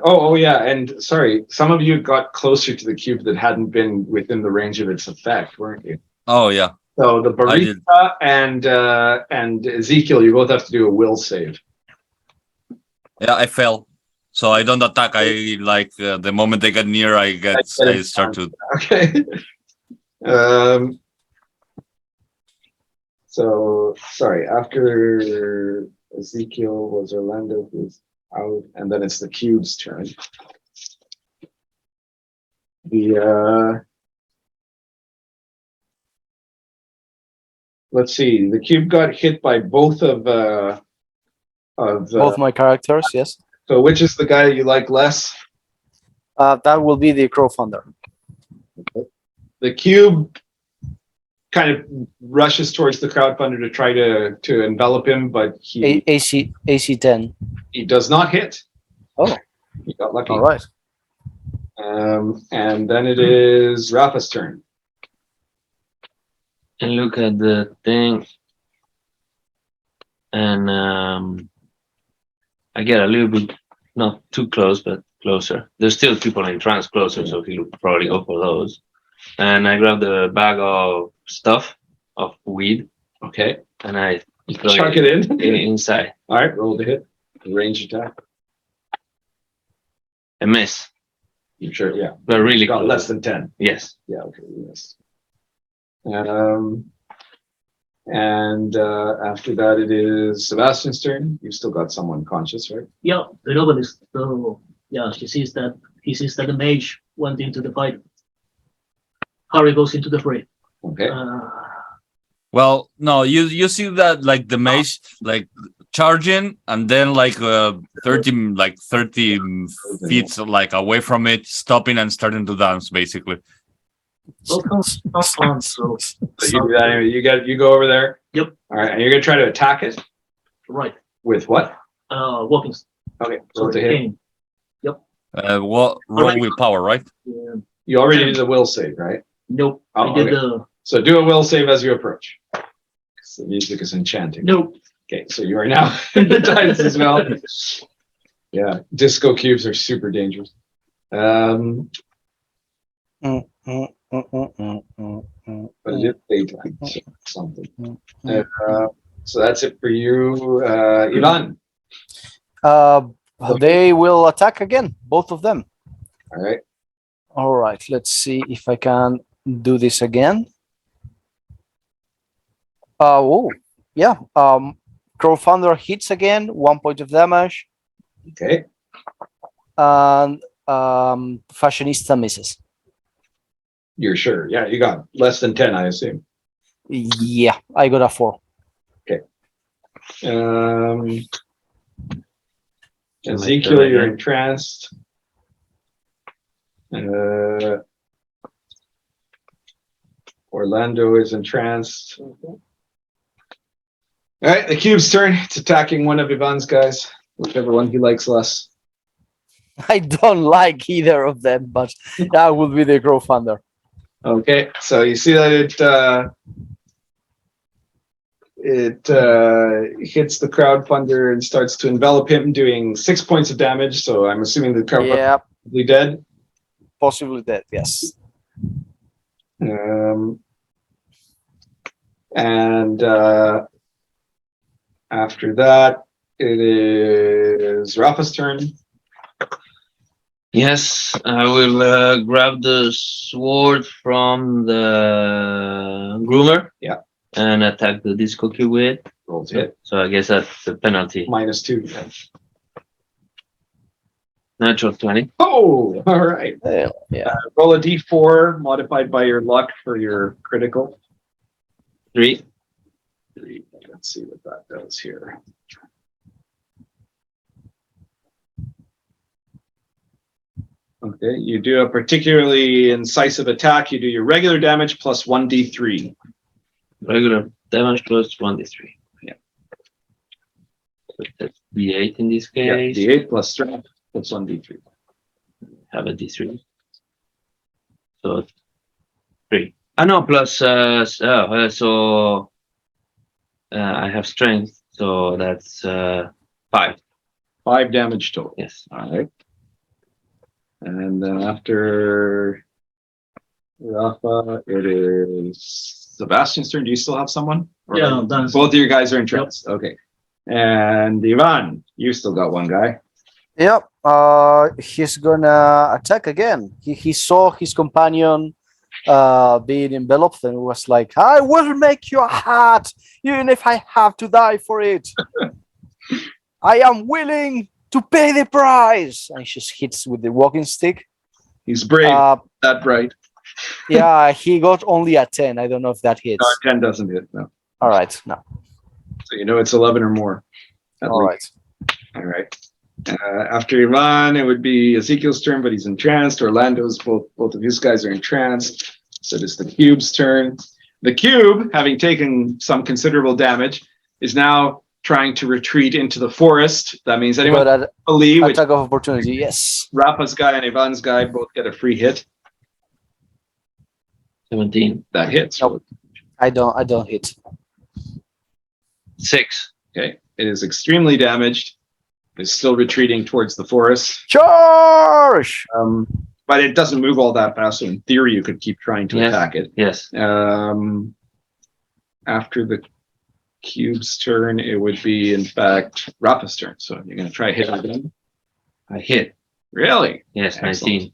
[SPEAKER 9] Oh yeah, and sorry, some of you got closer to the cube that hadn't been within the range of its effect, weren't you?
[SPEAKER 5] Oh yeah.
[SPEAKER 9] So the
[SPEAKER 5] I did.
[SPEAKER 9] barista and Ezekiel, you both have to do a will save.
[SPEAKER 5] Yeah, I fell. So I don't attack. I like the moment they get near, I start to.
[SPEAKER 9] Okay. So sorry. After Ezekiel was Orlando, who's out, and then it's the cube's turn. Let's see. The cube got hit by both of
[SPEAKER 3] Both my characters, yes.
[SPEAKER 9] So which is the guy you like less?
[SPEAKER 3] That will be the crowdfunder.
[SPEAKER 9] The cube kind of rushes towards the crowdfunder to try to envelop him, but
[SPEAKER 3] AC 10.
[SPEAKER 9] he does not hit.
[SPEAKER 3] Oh.
[SPEAKER 9] He got lucky.
[SPEAKER 3] All right.
[SPEAKER 9] And then it is Rafa's turn.
[SPEAKER 4] And look at the thing. And I get a little bit, not too close, but closer. There's still people in trance closer, so he'll probably go for those. And I grab the bag of stuff, of weed.
[SPEAKER 9] Okay.
[SPEAKER 4] And I
[SPEAKER 9] Chuck it in.
[SPEAKER 4] Inside.
[SPEAKER 9] All right, roll to hit. Range attack.
[SPEAKER 4] I miss.
[SPEAKER 9] You sure? Yeah.
[SPEAKER 4] But really
[SPEAKER 9] Got
[SPEAKER 4] close.
[SPEAKER 9] less than 10.
[SPEAKER 4] Yes.
[SPEAKER 9] Yeah, okay, you missed. And after that, it is Sebastian's turn. You've still got someone conscious, right?
[SPEAKER 2] Yeah, the novelist. So yeah, he sees that the mage went into the fight. Harry goes into the fray.
[SPEAKER 9] Okay.
[SPEAKER 5] Well, no, you see that like the mage like charging and then like 30 feet like away from it, stopping and starting to dance basically.
[SPEAKER 2] So
[SPEAKER 9] So you do that anyway. You go over there.
[SPEAKER 2] Yep.
[SPEAKER 9] All right, and you're gonna try to attack it
[SPEAKER 2] right.
[SPEAKER 9] with what?
[SPEAKER 2] Walking.
[SPEAKER 9] Okay, roll to hit.
[SPEAKER 2] Cane.
[SPEAKER 5] What roll willpower, right?
[SPEAKER 2] Yeah.
[SPEAKER 9] You already did the will save, right?
[SPEAKER 2] Nope.
[SPEAKER 9] Oh,
[SPEAKER 2] I did
[SPEAKER 9] okay. So do a will save as you approach. 'Cause the music is enchanting.
[SPEAKER 2] Nope.
[SPEAKER 9] Okay, so you are now hypnotized as well. Yeah, disco cubes are super dangerous. But it is daytime, so something. So that's it for you, Ivan.
[SPEAKER 3] They will attack again, both of them.
[SPEAKER 9] All right.
[SPEAKER 3] All right, let's see if I can do this again. Oh, yeah. Crowdfunder hits again, 1 point of damage,
[SPEAKER 9] Okay.
[SPEAKER 3] and Fashionista misses.
[SPEAKER 9] You're sure? Yeah, you got less than 10, I assume.
[SPEAKER 3] Yeah, I got a 4.
[SPEAKER 9] Ezekiel, you're entranced. Orlando is entranced. All right, the cube's turn. It's attacking one of Ivan's guys, whichever one he likes less.
[SPEAKER 3] I don't like either of them, but that would be the Crowdfunder.
[SPEAKER 9] Okay, so you see that it hits the crowdfunder and starts to envelop him, doing 6 points of damage. So I'm assuming the crowdfunder
[SPEAKER 3] Yeah,
[SPEAKER 9] is probably dead.
[SPEAKER 3] possibly dead, yes.
[SPEAKER 9] And after that, it is Rafa's turn.
[SPEAKER 4] Yes, I will grab the sword from the groomer.
[SPEAKER 9] Yeah.
[SPEAKER 4] And attack the disco cube with it.
[SPEAKER 9] Roll to hit.
[SPEAKER 4] So I guess that's a penalty.
[SPEAKER 9] -2.
[SPEAKER 4] Natural 20.
[SPEAKER 9] Oh, all right.
[SPEAKER 3] Yeah.
[SPEAKER 9] Roll a d4 modified by your luck for your critical.
[SPEAKER 4] 3.
[SPEAKER 9] Let's see what that does here. Okay, you do a particularly incisive attack. You do your regular damage plus 1d3.
[SPEAKER 4] Regular damage plus 1d3.
[SPEAKER 9] Yeah.
[SPEAKER 4] So that's d8 in this
[SPEAKER 9] Yeah,
[SPEAKER 4] case.
[SPEAKER 9] d8 plus strength plus 1d3.
[SPEAKER 4] Have a d3. So 3. No, plus I have strength, so that's 5.
[SPEAKER 9] 5 damage total.
[SPEAKER 4] Yes.
[SPEAKER 9] All right. And then after Rafa, it is Sebastian's turn. Do you still have someone? Or
[SPEAKER 2] Yeah, I'm done.
[SPEAKER 9] both of your guys are in trance. Okay. And Ivan, you still got one guy.
[SPEAKER 3] Yep. He's gonna attack again. He saw his companion being enveloped and was like, I will make you a hat, even if I have to die for it. I am willing to pay the price. And she just hits with the walking stick.
[SPEAKER 9] He's brave. That bright.
[SPEAKER 3] Yeah, he got only a 10. I don't know if that hits.
[SPEAKER 9] No, 10 doesn't hit. No.
[SPEAKER 3] All right, no.
[SPEAKER 9] So you know it's 11 or more.
[SPEAKER 3] All right.
[SPEAKER 9] All right. After Ivan, it would be Ezekiel's turn, but he's entranced. Orlando's, both of his guys are entranced. So it is the cube's turn. The cube, having taken some considerable damage, is now trying to retreat into the forest. That means anyone
[SPEAKER 3] But
[SPEAKER 9] believe which
[SPEAKER 3] attack of opportunity, yes.
[SPEAKER 9] Rafa's guy and Ivan's guy both get a free hit.
[SPEAKER 4] 17.
[SPEAKER 9] That hits.
[SPEAKER 3] Nope. I don't hit.
[SPEAKER 4] 6.
[SPEAKER 9] Okay. It is extremely damaged. It's still retreating towards the forest.
[SPEAKER 3] Charge!
[SPEAKER 9] But it doesn't move all that fast, so in theory you could keep trying to attack it.
[SPEAKER 4] Yes.
[SPEAKER 9] After the cube's turn, it would be, in fact, Rafa's turn. So you're going to try hitting again.
[SPEAKER 4] I hit.
[SPEAKER 9] Really?
[SPEAKER 4] Yes,
[SPEAKER 9] Excellent.
[SPEAKER 4] 19.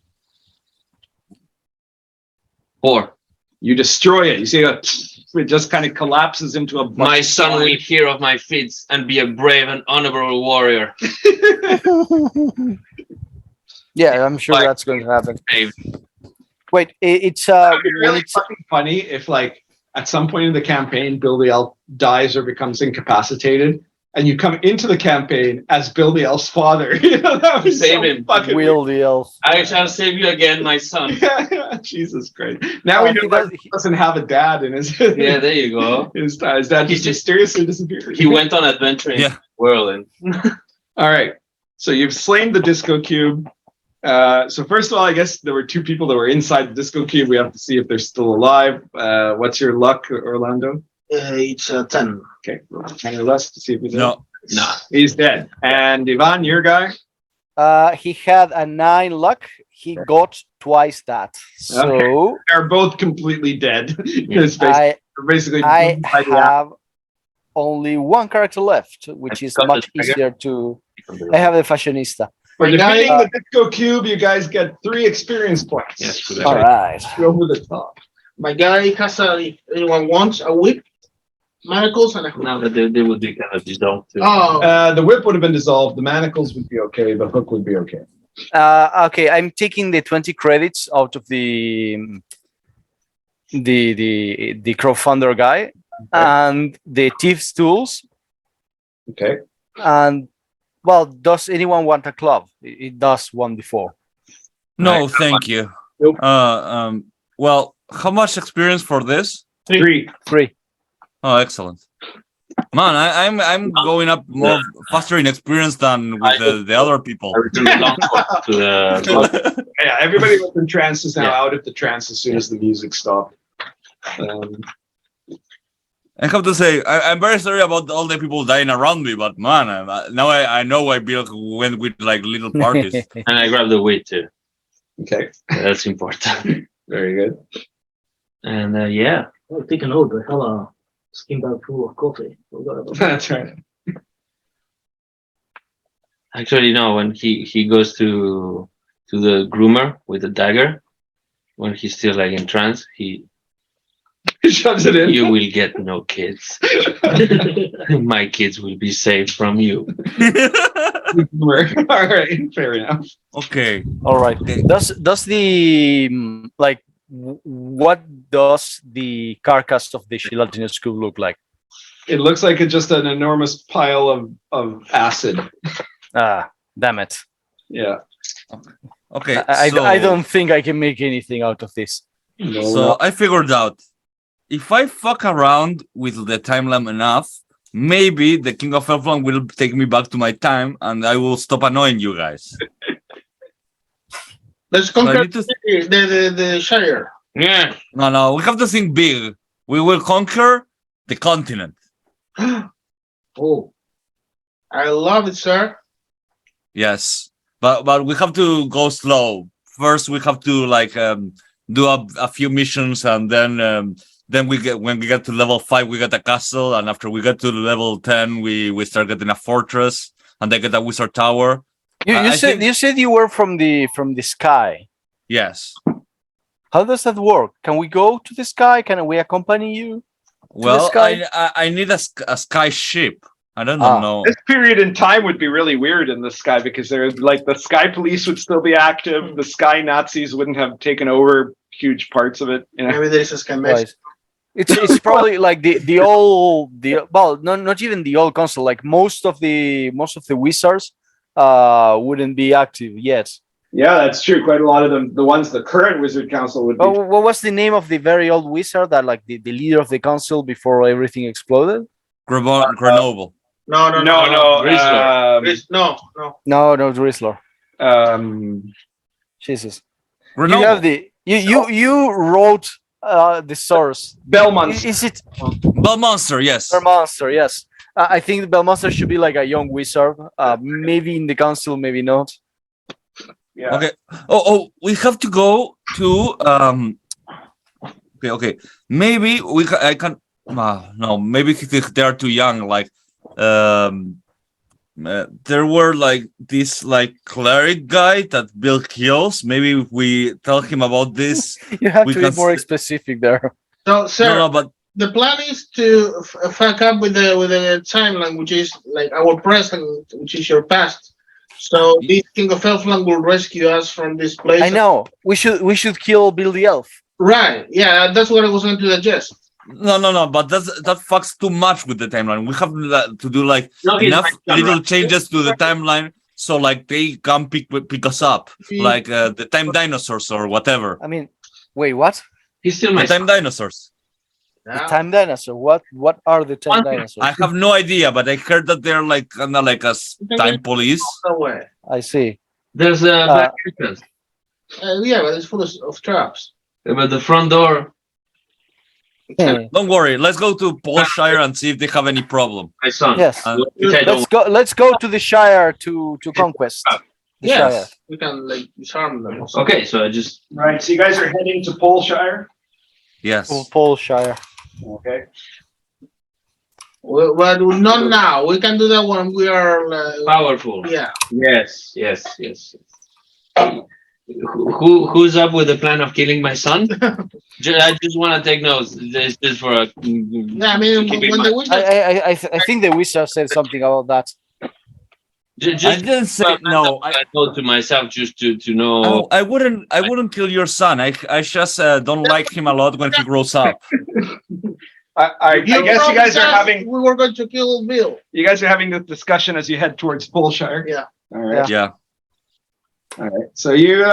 [SPEAKER 4] 4.
[SPEAKER 9] You destroy it. You see it just kind of collapses into a...
[SPEAKER 4] My son will hear of my feats and be a brave and honorable warrior.
[SPEAKER 3] Yeah, I'm sure that's going to happen.
[SPEAKER 4] Brave.
[SPEAKER 3] Wait, it's
[SPEAKER 9] It'd be really fucking funny if, like, at some point in the campaign, Bill the Elf dies or becomes incapacitated, and you come into the campaign as Bill the Elf's father. You know, that would
[SPEAKER 4] Save
[SPEAKER 9] so
[SPEAKER 4] him.
[SPEAKER 9] fucking
[SPEAKER 3] Will the Elf.
[SPEAKER 4] I shall save you again, my son.
[SPEAKER 9] Jesus Christ. Now we know he doesn't have a dad in his
[SPEAKER 4] Yeah, there you go.
[SPEAKER 9] his dad just mysteriously disappeared.
[SPEAKER 4] He went on adventure in whirling.
[SPEAKER 9] All right. So you've slain the disco cube. So first of all, I guess there were 2 people that were inside the disco cube. We have to see if they're still alive. What's your luck, Orlando?
[SPEAKER 10] It's 10.
[SPEAKER 9] Okay, 10 or less to see if he's dead.
[SPEAKER 5] No.
[SPEAKER 4] Nah.
[SPEAKER 9] He's dead. And Ivan, your guy?
[SPEAKER 3] He had a 9 luck. He got twice that. So
[SPEAKER 9] They're both completely dead. It's
[SPEAKER 3] I
[SPEAKER 9] basically
[SPEAKER 3] have only 1 character left, which is
[SPEAKER 4] got
[SPEAKER 3] much
[SPEAKER 4] the trigger.
[SPEAKER 3] easier to. I have the fashionista.
[SPEAKER 9] For
[SPEAKER 10] My guy,
[SPEAKER 9] defeating the disco cube, you guys get 3 experience points.
[SPEAKER 4] Yes, good.
[SPEAKER 3] All right.
[SPEAKER 9] Over the top.
[SPEAKER 10] my guy has a, if anyone wants, a whip. manacles and a hook.
[SPEAKER 4] No, but they would be kind of dissolved too.
[SPEAKER 10] Oh,
[SPEAKER 9] The whip would have been dissolved. The manacles would be okay. The hook would be okay.
[SPEAKER 3] Okay, I'm taking the 20 credits out of the crowdfunder guy and the thief's tools.
[SPEAKER 9] Okay.
[SPEAKER 3] And well, does anyone want a club? It does one before.
[SPEAKER 5] No, thank you.
[SPEAKER 9] Nope.
[SPEAKER 5] Well, how much experience for this?
[SPEAKER 9] 3.
[SPEAKER 3] 3.
[SPEAKER 5] Oh, excellent. Man, I'm going up more faster in experience than with the other people.
[SPEAKER 4] I return the longsword to the.
[SPEAKER 9] Yeah, everybody was in trance is now
[SPEAKER 4] Yeah.
[SPEAKER 9] out of the trance as soon as the music stopped.
[SPEAKER 5] I have to say, I'm very sorry about all the people dying around me, but man, now I know why Bill went with like little parties.
[SPEAKER 4] And I grabbed the weight too.
[SPEAKER 9] Okay.
[SPEAKER 4] That's important.
[SPEAKER 9] Very good.
[SPEAKER 4] And yeah,
[SPEAKER 2] Oh, take a note. I have a skin bag full of coffee. Forgot about that.
[SPEAKER 9] That's right.
[SPEAKER 4] actually, no. When he goes to the groomer with the dagger, when he's still like in trance, he
[SPEAKER 9] Shoves it in.
[SPEAKER 4] you will get no kids. My kids will be safe from you.
[SPEAKER 9] All right. Fair enough.
[SPEAKER 5] Okay.
[SPEAKER 3] All right.
[SPEAKER 5] Okay.
[SPEAKER 3] Does the like what does the carcass of the gelatinous cube look like?
[SPEAKER 9] It looks like it's just an enormous pile of acid.
[SPEAKER 3] Ah, damn it.
[SPEAKER 9] Yeah.
[SPEAKER 5] Okay.
[SPEAKER 3] I
[SPEAKER 5] so,
[SPEAKER 3] don't think I can make anything out of this.
[SPEAKER 9] No,
[SPEAKER 5] So I figured out if I fuck around with the timeline enough, maybe the King of Elfland will take me back to my time and I will stop annoying you guys.
[SPEAKER 10] let's
[SPEAKER 5] So I
[SPEAKER 10] conquer
[SPEAKER 5] need to
[SPEAKER 10] the Shire.
[SPEAKER 4] Yeah.
[SPEAKER 5] no, we have to think big. We will conquer the continent.
[SPEAKER 10] Oh, I love it, sir.
[SPEAKER 5] Yes. But we have to go slow. First we have to like do a few missions and then when we get to level 5 we get a castle, and after we get to level 10 we start getting a fortress and then get a wizard tower.
[SPEAKER 3] You
[SPEAKER 5] I
[SPEAKER 3] said
[SPEAKER 5] think-
[SPEAKER 3] you were from the sky.
[SPEAKER 5] Yes.
[SPEAKER 3] How does that work? Can we go to the sky? Can we accompany you?
[SPEAKER 5] Well,
[SPEAKER 3] sky?
[SPEAKER 5] I need a sky ship. I don't
[SPEAKER 3] Ah.
[SPEAKER 5] know.
[SPEAKER 9] This period in time would be really weird in the sky because there's like the sky police would still be active. The sky Nazis wouldn't have taken over huge parts of it. You know?
[SPEAKER 10] Maybe there is a sky
[SPEAKER 3] Right.
[SPEAKER 10] message.
[SPEAKER 3] It's probably like the old well not even the old console, like most of the wizards wouldn't be active yet.
[SPEAKER 9] Yeah, that's true. Quite a lot of them, the ones the current Wizard Council would be.
[SPEAKER 3] Oh, what was the name of the very old wizard that like the leader of the council before everything exploded?
[SPEAKER 5] Grenoble.
[SPEAKER 10] No,
[SPEAKER 3] No, Drizzler.
[SPEAKER 9] Um,
[SPEAKER 3] Jesus.
[SPEAKER 5] Grenoble.
[SPEAKER 3] You have the you wrote the source.
[SPEAKER 9] Belmont.
[SPEAKER 3] Is it
[SPEAKER 5] Belmonster, yes.
[SPEAKER 3] Belmonster? Yes. I think the Belmonster should be like a young wizard. Maybe in the council, maybe not.
[SPEAKER 9] Yeah.
[SPEAKER 5] Okay. Oh, we have to go to Okay. Maybe I can. No, maybe they are too young. Like, there were like this like cleric guy that Bill kills. Maybe if we tell him about this.
[SPEAKER 3] You have
[SPEAKER 5] We
[SPEAKER 3] to be
[SPEAKER 5] can
[SPEAKER 3] more
[SPEAKER 5] s-
[SPEAKER 3] specific there.
[SPEAKER 10] So, sir,
[SPEAKER 5] No, but
[SPEAKER 10] the plan is to fuck up with the timeline, which is like our present, which is your past. So this King of Elfland will rescue us from this place.
[SPEAKER 3] I know. We should kill Bill the Elf.
[SPEAKER 10] Right? Yeah, that's what I was going to suggest.
[SPEAKER 5] no. But that fucks too much with the timeline. We have to do like
[SPEAKER 8] No, he's
[SPEAKER 5] enough
[SPEAKER 8] my son,
[SPEAKER 5] little
[SPEAKER 8] right?
[SPEAKER 5] changes to the timeline so like they can pick us up, like the time dinosaurs or whatever.
[SPEAKER 3] I mean, wait, what?
[SPEAKER 8] He's still
[SPEAKER 5] The
[SPEAKER 8] my
[SPEAKER 5] time dinosaurs.
[SPEAKER 3] The time dinosaur. What are the time dinosaurs?
[SPEAKER 5] I have no idea, but I heard that they're like kind of like a time police.
[SPEAKER 10] No way.
[SPEAKER 3] I see.
[SPEAKER 8] There's a black entrance,
[SPEAKER 10] Yeah, but it's full of traps.
[SPEAKER 8] but the front door.
[SPEAKER 5] Don't worry. Let's go to Polshire and see if they have any problem.
[SPEAKER 8] My son.
[SPEAKER 3] Yes.
[SPEAKER 8] Which I don't.
[SPEAKER 3] Let's go to the Shire to conquest. The Shire.
[SPEAKER 10] Yes, we can like disarm them.
[SPEAKER 8] Okay, so I just.
[SPEAKER 9] Right. So you guys are heading to Polshire.
[SPEAKER 5] Yes.
[SPEAKER 3] Polshire.
[SPEAKER 9] Okay.
[SPEAKER 10] But not now. We can do that when we are.
[SPEAKER 8] Powerful.
[SPEAKER 10] Yeah.
[SPEAKER 8] Yes.
[SPEAKER 4] Who's up with the plan of killing my son? I just want to take notes. This is for a.
[SPEAKER 10] Yeah, I mean,
[SPEAKER 4] keep in
[SPEAKER 10] when
[SPEAKER 4] mind.
[SPEAKER 10] the witches,
[SPEAKER 3] I think the wizard said something about that.
[SPEAKER 4] Just
[SPEAKER 5] I didn't say no.
[SPEAKER 4] I note to myself just to know.
[SPEAKER 5] I wouldn't kill your son. I just don't like him a lot when he grows up.
[SPEAKER 9] I guess you guys are having
[SPEAKER 10] we were going to kill Bill.
[SPEAKER 9] you guys are having this discussion as you head towards Bullshire.
[SPEAKER 10] Yeah.
[SPEAKER 9] All right.
[SPEAKER 5] Yeah.
[SPEAKER 9] All right. So you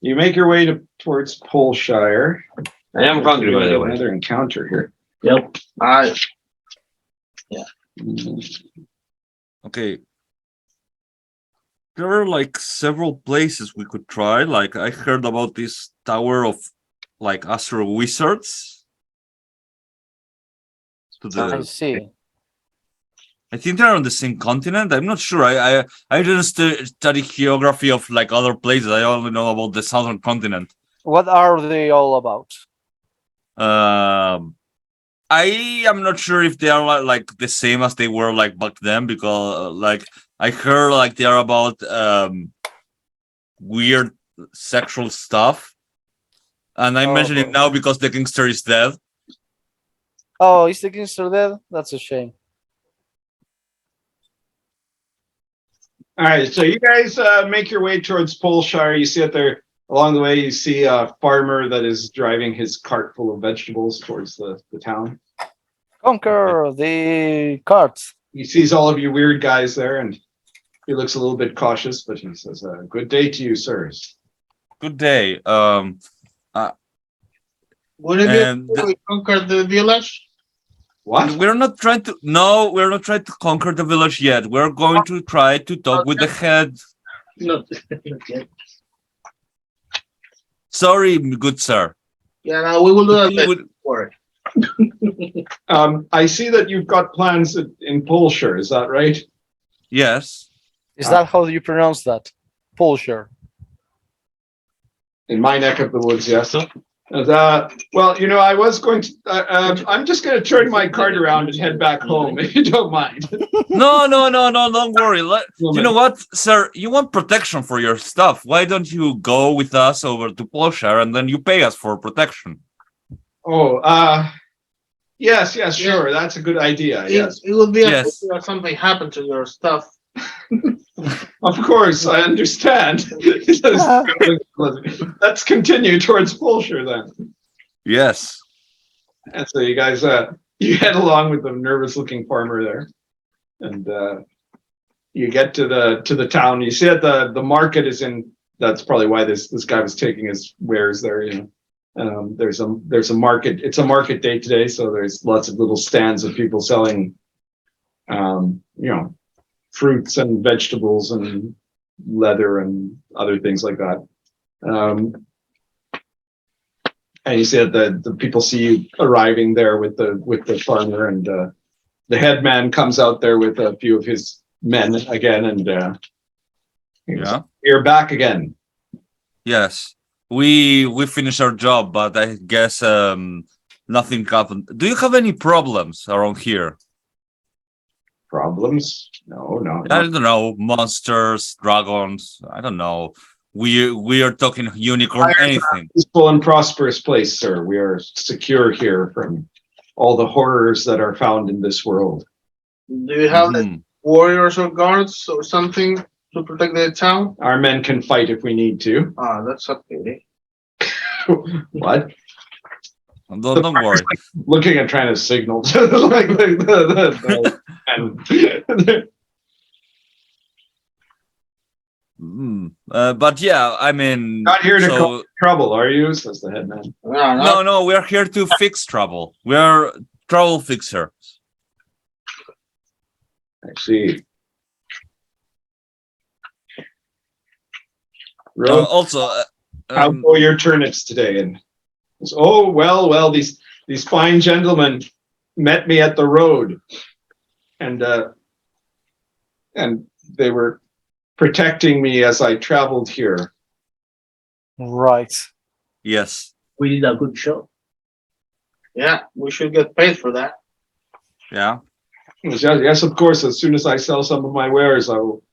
[SPEAKER 9] you make your way towards Poleshire.
[SPEAKER 4] I am hungry, by the way.
[SPEAKER 9] Another encounter here.
[SPEAKER 2] Yep.
[SPEAKER 5] Okay. There are like several places we could try. Like I heard about this tower of like Astro Wizards.
[SPEAKER 3] I see.
[SPEAKER 5] I think they're on the same continent. I'm not sure. I didn't study geography of like other places. I only know about the southern continent.
[SPEAKER 3] What are they all about?
[SPEAKER 5] I am not sure if they are like the same as they were like back then, because like I heard like they are about weird sexual stuff, and I mention it now because the Kingster is dead.
[SPEAKER 3] Oh, is the Kingster dead? That's a shame.
[SPEAKER 9] All right, so you guys make your way towards Poleshire. You see it there along the way. You see a farmer that is driving his cart full of vegetables towards the town.
[SPEAKER 3] Conquer the cart.
[SPEAKER 9] He sees all of you weird guys there, and he looks a little bit cautious, but he says, "Good day to you, sirs."
[SPEAKER 5] Good day.
[SPEAKER 10] Would it be
[SPEAKER 5] And
[SPEAKER 10] able to conquer the village?
[SPEAKER 9] What?
[SPEAKER 5] we're not trying to conquer the village yet. We're going to try to talk with the head.
[SPEAKER 2] Not yet.
[SPEAKER 5] Sorry, good sir.
[SPEAKER 10] Yeah, no, we will do that.
[SPEAKER 5] Would-
[SPEAKER 10] For it.
[SPEAKER 9] I see that you've got plans in Poleshire. Is that right?
[SPEAKER 5] Yes.
[SPEAKER 3] Is that how you pronounce that? Poleshire.
[SPEAKER 9] In my neck of the woods, yes. Well, you know, I was going to. I'm just going to turn my cart around and head back home, if you don't mind.
[SPEAKER 5] No, don't worry. You know what, sir? You want protection for your stuff. Why don't you go with us over to Plowshare and then you pay us for protection?
[SPEAKER 9] Oh, yes, sure. That's a good idea. Yes.
[SPEAKER 10] It would be a
[SPEAKER 5] Yes.
[SPEAKER 10] if something happened to your stuff.
[SPEAKER 9] Of course, I understand. Let's continue towards Poleshire then.
[SPEAKER 5] Yes.
[SPEAKER 9] And so you guys, you head along with the nervous-looking farmer there, and you get to the town. You see that the market is in. That's probably why this guy was taking his wares there. You know, there's a market. It's a market day today, so there's lots of little stands of people selling, you know, fruits and vegetables and leather and other things like that. And you see that the people see you arriving there with the farmer, and the headman comes out there with a few of his men again, and
[SPEAKER 5] Yeah.
[SPEAKER 9] you're back again.
[SPEAKER 5] Yes. We finished our job, but I guess nothing happened. Do you have any problems around here?
[SPEAKER 9] Problems? No.
[SPEAKER 5] I don't know, monsters, dragons. I don't know. We are talking unicorn, anything.
[SPEAKER 9] Peaceful and prosperous place, sir. We are secure here from all the horrors that are found in this world.
[SPEAKER 10] Do you have like,
[SPEAKER 5] Mhm.
[SPEAKER 10] warriors or guards or something to protect the town?
[SPEAKER 9] Our men can fight if we need to.
[SPEAKER 10] Ah, that's a pity.
[SPEAKER 9] What?
[SPEAKER 5] Don't worry.
[SPEAKER 9] Looking at trying to signal to like the and
[SPEAKER 5] But yeah, I mean,
[SPEAKER 9] not here to
[SPEAKER 5] so-
[SPEAKER 9] cause trouble, are you? Says the headman.
[SPEAKER 5] No, we're here to fix trouble. We're trouble fixer.
[SPEAKER 9] I see.
[SPEAKER 5] Also,
[SPEAKER 9] How go your turnips today? And oh well, these fine gentlemen met me at the road, and they were protecting me as I traveled here.
[SPEAKER 3] Right.
[SPEAKER 5] yes,
[SPEAKER 2] We did a good job.
[SPEAKER 10] Yeah, we should get paid for that.
[SPEAKER 5] yeah.
[SPEAKER 9] Yes, of course. As soon as I sell some of my wares, I will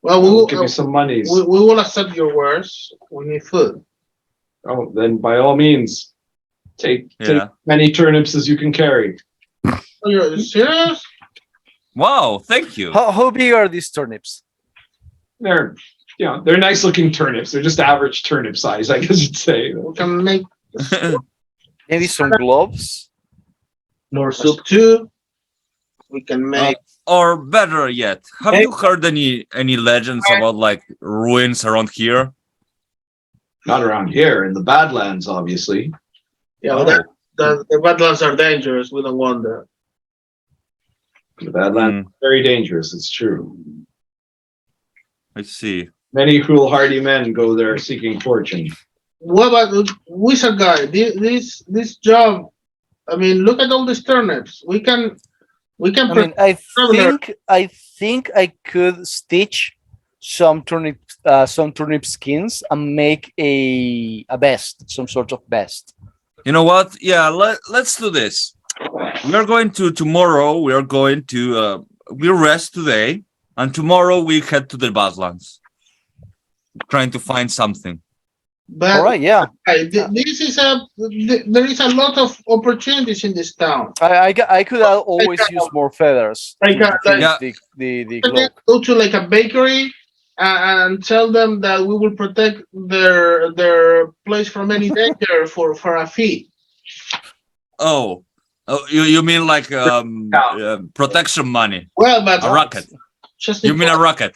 [SPEAKER 10] Well,
[SPEAKER 9] We'll give you some monies.
[SPEAKER 10] we will accept your words. We need food.
[SPEAKER 9] Oh, then by all means, take
[SPEAKER 5] Yeah.
[SPEAKER 9] many turnips as you can carry.
[SPEAKER 10] Oh, you're serious?
[SPEAKER 5] Wow, thank you.
[SPEAKER 3] How big are these turnips?
[SPEAKER 9] They're they're nice looking turnips. They're just average turnip size, I guess you'd say.
[SPEAKER 10] We can make
[SPEAKER 3] Maybe some gloves.
[SPEAKER 2] More soup.
[SPEAKER 10] soup too. We can make.
[SPEAKER 5] Or better yet, have you heard any legends about like ruins around here?
[SPEAKER 9] Not around here, in the Badlands, obviously.
[SPEAKER 10] Yeah,
[SPEAKER 5] Oh.
[SPEAKER 10] but the Badlands are dangerous. We don't want that.
[SPEAKER 9] The Badlands are very dangerous, it's true.
[SPEAKER 5] I see.
[SPEAKER 9] Many foolhardy men go there seeking fortune.
[SPEAKER 10] What about the wizard guy? This job. I mean, look at all these turnips. We can.
[SPEAKER 3] I mean, I think I could stitch some turnip skins and make a vest, some sort of vest.
[SPEAKER 5] You know what? Yeah, let's do this. We are going to tomorrow. We are going to we rest today, and tomorrow we head to the Badlands, trying to find something.
[SPEAKER 10] But
[SPEAKER 3] All right, yeah.
[SPEAKER 10] this is there is a lot of opportunities in this town.
[SPEAKER 3] I could always use more feathers
[SPEAKER 10] Like,
[SPEAKER 3] to finish
[SPEAKER 5] Yeah.
[SPEAKER 3] the
[SPEAKER 10] We can
[SPEAKER 3] cloak.
[SPEAKER 10] go to like a bakery and tell them that we will protect their place from any danger for a fee.
[SPEAKER 5] Oh, you mean like protection money?
[SPEAKER 10] Well, but
[SPEAKER 5] A rocket?
[SPEAKER 10] just
[SPEAKER 5] You mean a rocket?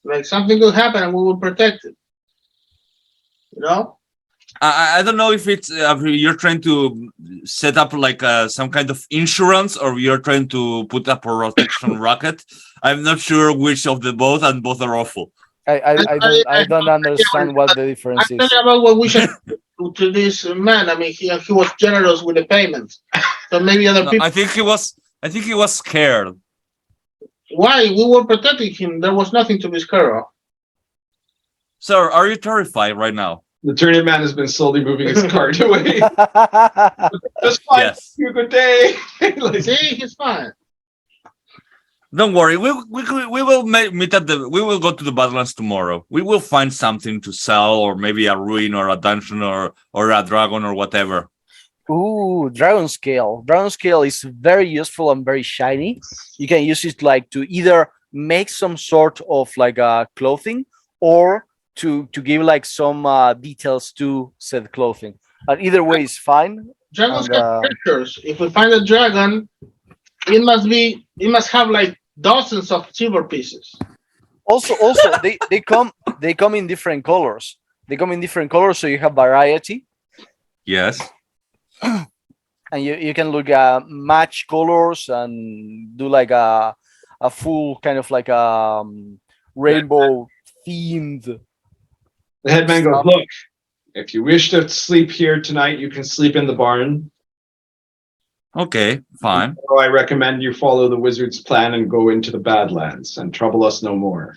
[SPEAKER 10] like something could happen and we will protect it. You know?
[SPEAKER 5] I don't know if it's you're trying to set up like some kind of insurance, or you're trying to put up a protection rocket. I'm not sure which of the both, and both are awful.
[SPEAKER 3] I don't understand what the difference
[SPEAKER 10] I'm
[SPEAKER 3] is.
[SPEAKER 10] talking about what we should do to this man. I mean, he was generous with the payments. So maybe other
[SPEAKER 5] No,
[SPEAKER 10] people.
[SPEAKER 5] I think he was scared.
[SPEAKER 10] Why? We were protecting him. There was nothing to be scared of.
[SPEAKER 5] Sir, are you terrified right now?
[SPEAKER 9] The turnip man has been slowly moving his cart away. Just fine.
[SPEAKER 5] Yes.
[SPEAKER 9] You good day. Like,
[SPEAKER 10] See, he's fine.
[SPEAKER 5] Don't worry. We will meet at the. We will go to the Badlands tomorrow. We will find something to sell, or maybe a ruin, or a dungeon, or a dragon, or whatever.
[SPEAKER 3] Ooh, dragon scale. Dragon scale is very useful and very shiny. You can use it like to either make some sort of like a clothing, or to give like some details to said clothing. And either way is fine.
[SPEAKER 10] Dragons
[SPEAKER 3] And,
[SPEAKER 10] have pictures. If we find a dragon, it must have like dozens of silver pieces.
[SPEAKER 3] Also, they come in different colors. They come in different colors, so you have variety,
[SPEAKER 5] Yes.
[SPEAKER 3] and you can look at match colors and do like a full kind of like rainbow themed.
[SPEAKER 9] the headman goes,
[SPEAKER 3] Stop.
[SPEAKER 9] look, if you wish to sleep here tonight, you can sleep in the barn.
[SPEAKER 5] Okay. Fine.
[SPEAKER 9] So I recommend you follow the wizard's plan and go into the Badlands and trouble us no more.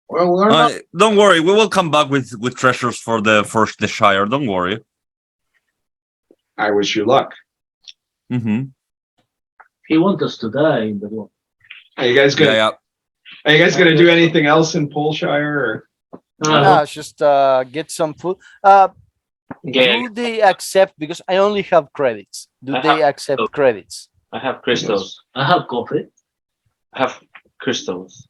[SPEAKER 10] Well, we're not.
[SPEAKER 5] Don't worry. We will come back with treasures for the Shire. Don't worry.
[SPEAKER 9] I wish you luck.
[SPEAKER 5] Mm-hmm.
[SPEAKER 2] He wants us to die, but what?
[SPEAKER 9] Are you guys gonna
[SPEAKER 5] Yeah.
[SPEAKER 9] Are you guys gonna do anything else in Poleshire? Or?
[SPEAKER 3] Yeah, just get some food. Do they accept? Because I only have credits. Do they accept credits?
[SPEAKER 8] I have crystals.
[SPEAKER 2] I have coffee.
[SPEAKER 8] I have crystals.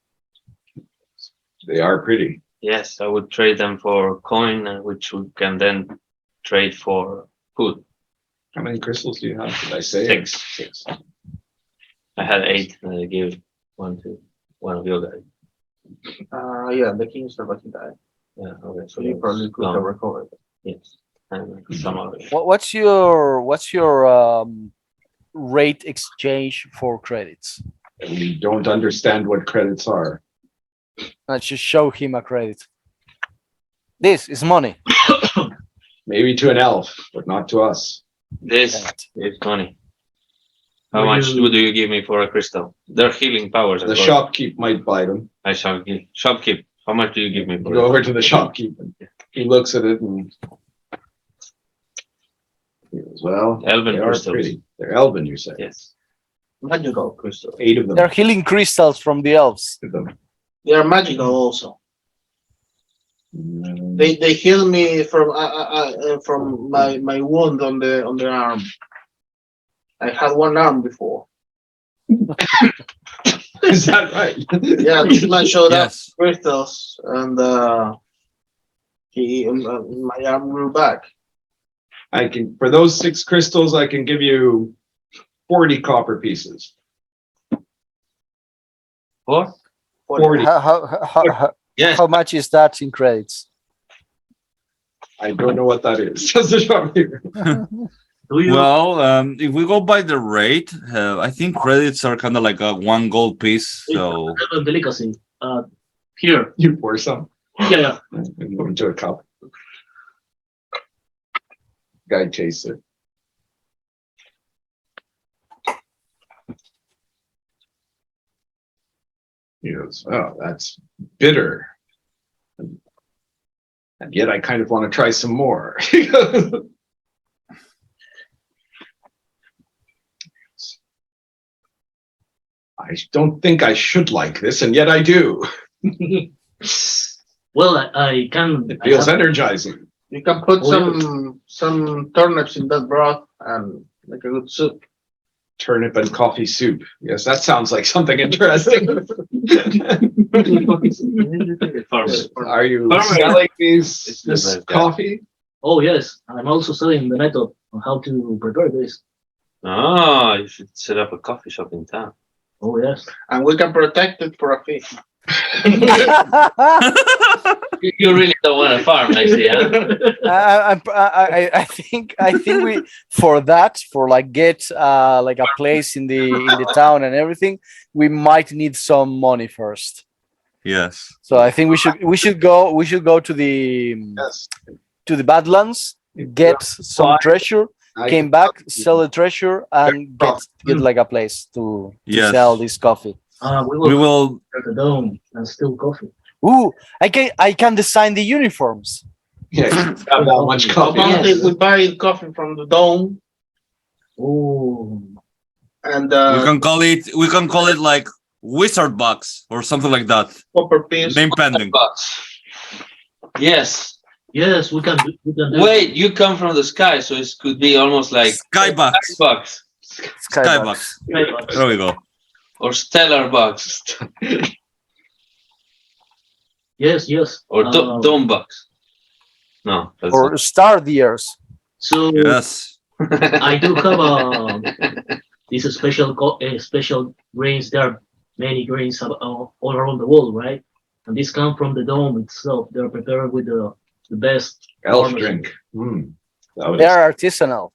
[SPEAKER 9] They are pretty.
[SPEAKER 8] Yes, I would trade them for coin, which we can then trade for food.
[SPEAKER 9] How many crystals do you have? Did I say?
[SPEAKER 8] Six. I had 8, and I gave one to one of your guys.
[SPEAKER 1] Yeah, the Kingster, but he died.
[SPEAKER 8] Yeah, okay.
[SPEAKER 1] So you probably could have recovered it.
[SPEAKER 8] Yes, and some of it.
[SPEAKER 3] What's your rate exchange for credits?
[SPEAKER 9] We don't understand what credits are.
[SPEAKER 3] Let's just show him a credit. This is money.
[SPEAKER 9] Maybe to an elf, but not to us.
[SPEAKER 8] This is money. How much do you give me for a crystal? They're healing powers.
[SPEAKER 9] The shopkeep might buy them.
[SPEAKER 8] I shall give. Shopkeep. How much do you give me for
[SPEAKER 9] Go
[SPEAKER 8] it?
[SPEAKER 9] over to the shopkeep and he looks at it and he goes, well,
[SPEAKER 8] Elven
[SPEAKER 9] they are
[SPEAKER 8] crystals.
[SPEAKER 9] pretty. They're elven, you say.
[SPEAKER 8] Yes.
[SPEAKER 10] magical crystals.
[SPEAKER 9] 8 of them.
[SPEAKER 3] They're healing crystals from the elves.
[SPEAKER 10] They are magical also. They heal me from my wound on the arm. I had one arm before.
[SPEAKER 9] Is that right?
[SPEAKER 10] Yeah, this man showed up
[SPEAKER 5] Yes.
[SPEAKER 10] crystals, and my arm grew back.
[SPEAKER 9] I can, for those 6 crystals, I can give you 40 copper pieces.
[SPEAKER 8] What?
[SPEAKER 9] 40.
[SPEAKER 8] Yes.
[SPEAKER 3] How much is that in credits?
[SPEAKER 9] I don't know what that is. Just to show you.
[SPEAKER 2] Do you?
[SPEAKER 5] Well, if we go by the rate, I think credits are kind of like a 1 gold piece. So
[SPEAKER 2] It's a delicacy. Here.
[SPEAKER 9] You pour some
[SPEAKER 2] Yeah.
[SPEAKER 9] and go into a cup. Guy tastes it. He goes, oh, that's bitter. And yet I kind of want to try some more. I don't think I should like this, and yet I do.
[SPEAKER 2] Well, I can.
[SPEAKER 9] It feels energizing.
[SPEAKER 10] You can put
[SPEAKER 2] Oh,
[SPEAKER 10] some turnips in that broth and make a good soup.
[SPEAKER 9] Turnip and coffee soup. Yes, that sounds like something interesting. Are you selling
[SPEAKER 8] It's the
[SPEAKER 9] this
[SPEAKER 8] best guy.
[SPEAKER 9] coffee?
[SPEAKER 2] Oh yes, I'm also selling the method on how to prepare this.
[SPEAKER 8] Oh, you should set up a coffee shop in town.
[SPEAKER 2] Oh yes.
[SPEAKER 10] And we can protect it for a fee.
[SPEAKER 8] You really don't want to farm, I see, huh?
[SPEAKER 3] I think we for like get like a place in the town and everything, we might need some money first.
[SPEAKER 5] yes.
[SPEAKER 3] So I think we should go to the
[SPEAKER 9] Yes.
[SPEAKER 3] Badlands, get some treasure, came back, sell the treasure, and get like a place to
[SPEAKER 5] Yes.
[SPEAKER 3] sell this coffee.
[SPEAKER 2] We
[SPEAKER 5] We
[SPEAKER 2] will
[SPEAKER 5] will.
[SPEAKER 2] at the dome and steal coffee.
[SPEAKER 3] Ooh, I can design the uniforms.
[SPEAKER 9] Yeah, you have that much
[SPEAKER 10] How
[SPEAKER 9] coffee.
[SPEAKER 10] about if we buy coffee from the dome
[SPEAKER 2] Oh,
[SPEAKER 10] and
[SPEAKER 5] We can call it like Wizard Box or something like that.
[SPEAKER 10] copper piece?
[SPEAKER 5] Name pending.
[SPEAKER 8] Yes.
[SPEAKER 2] yes, we can. We can do.
[SPEAKER 8] Wait, you come from the sky, so it could be almost like
[SPEAKER 5] Skybox.
[SPEAKER 8] bucks
[SPEAKER 5] Skybox.
[SPEAKER 2] Skybox.
[SPEAKER 5] There we go.
[SPEAKER 8] or stellar bucks
[SPEAKER 2] Yes, yes.
[SPEAKER 8] or dome bucks. No, that's
[SPEAKER 3] Or star deers.
[SPEAKER 2] So
[SPEAKER 5] Yes.
[SPEAKER 2] I do have these special grains. There are many grains all around the world, right? And these come from the dome itself. They're prepared with the best
[SPEAKER 9] Elf
[SPEAKER 2] farmers.
[SPEAKER 9] drink. That was-
[SPEAKER 3] They're artisanal,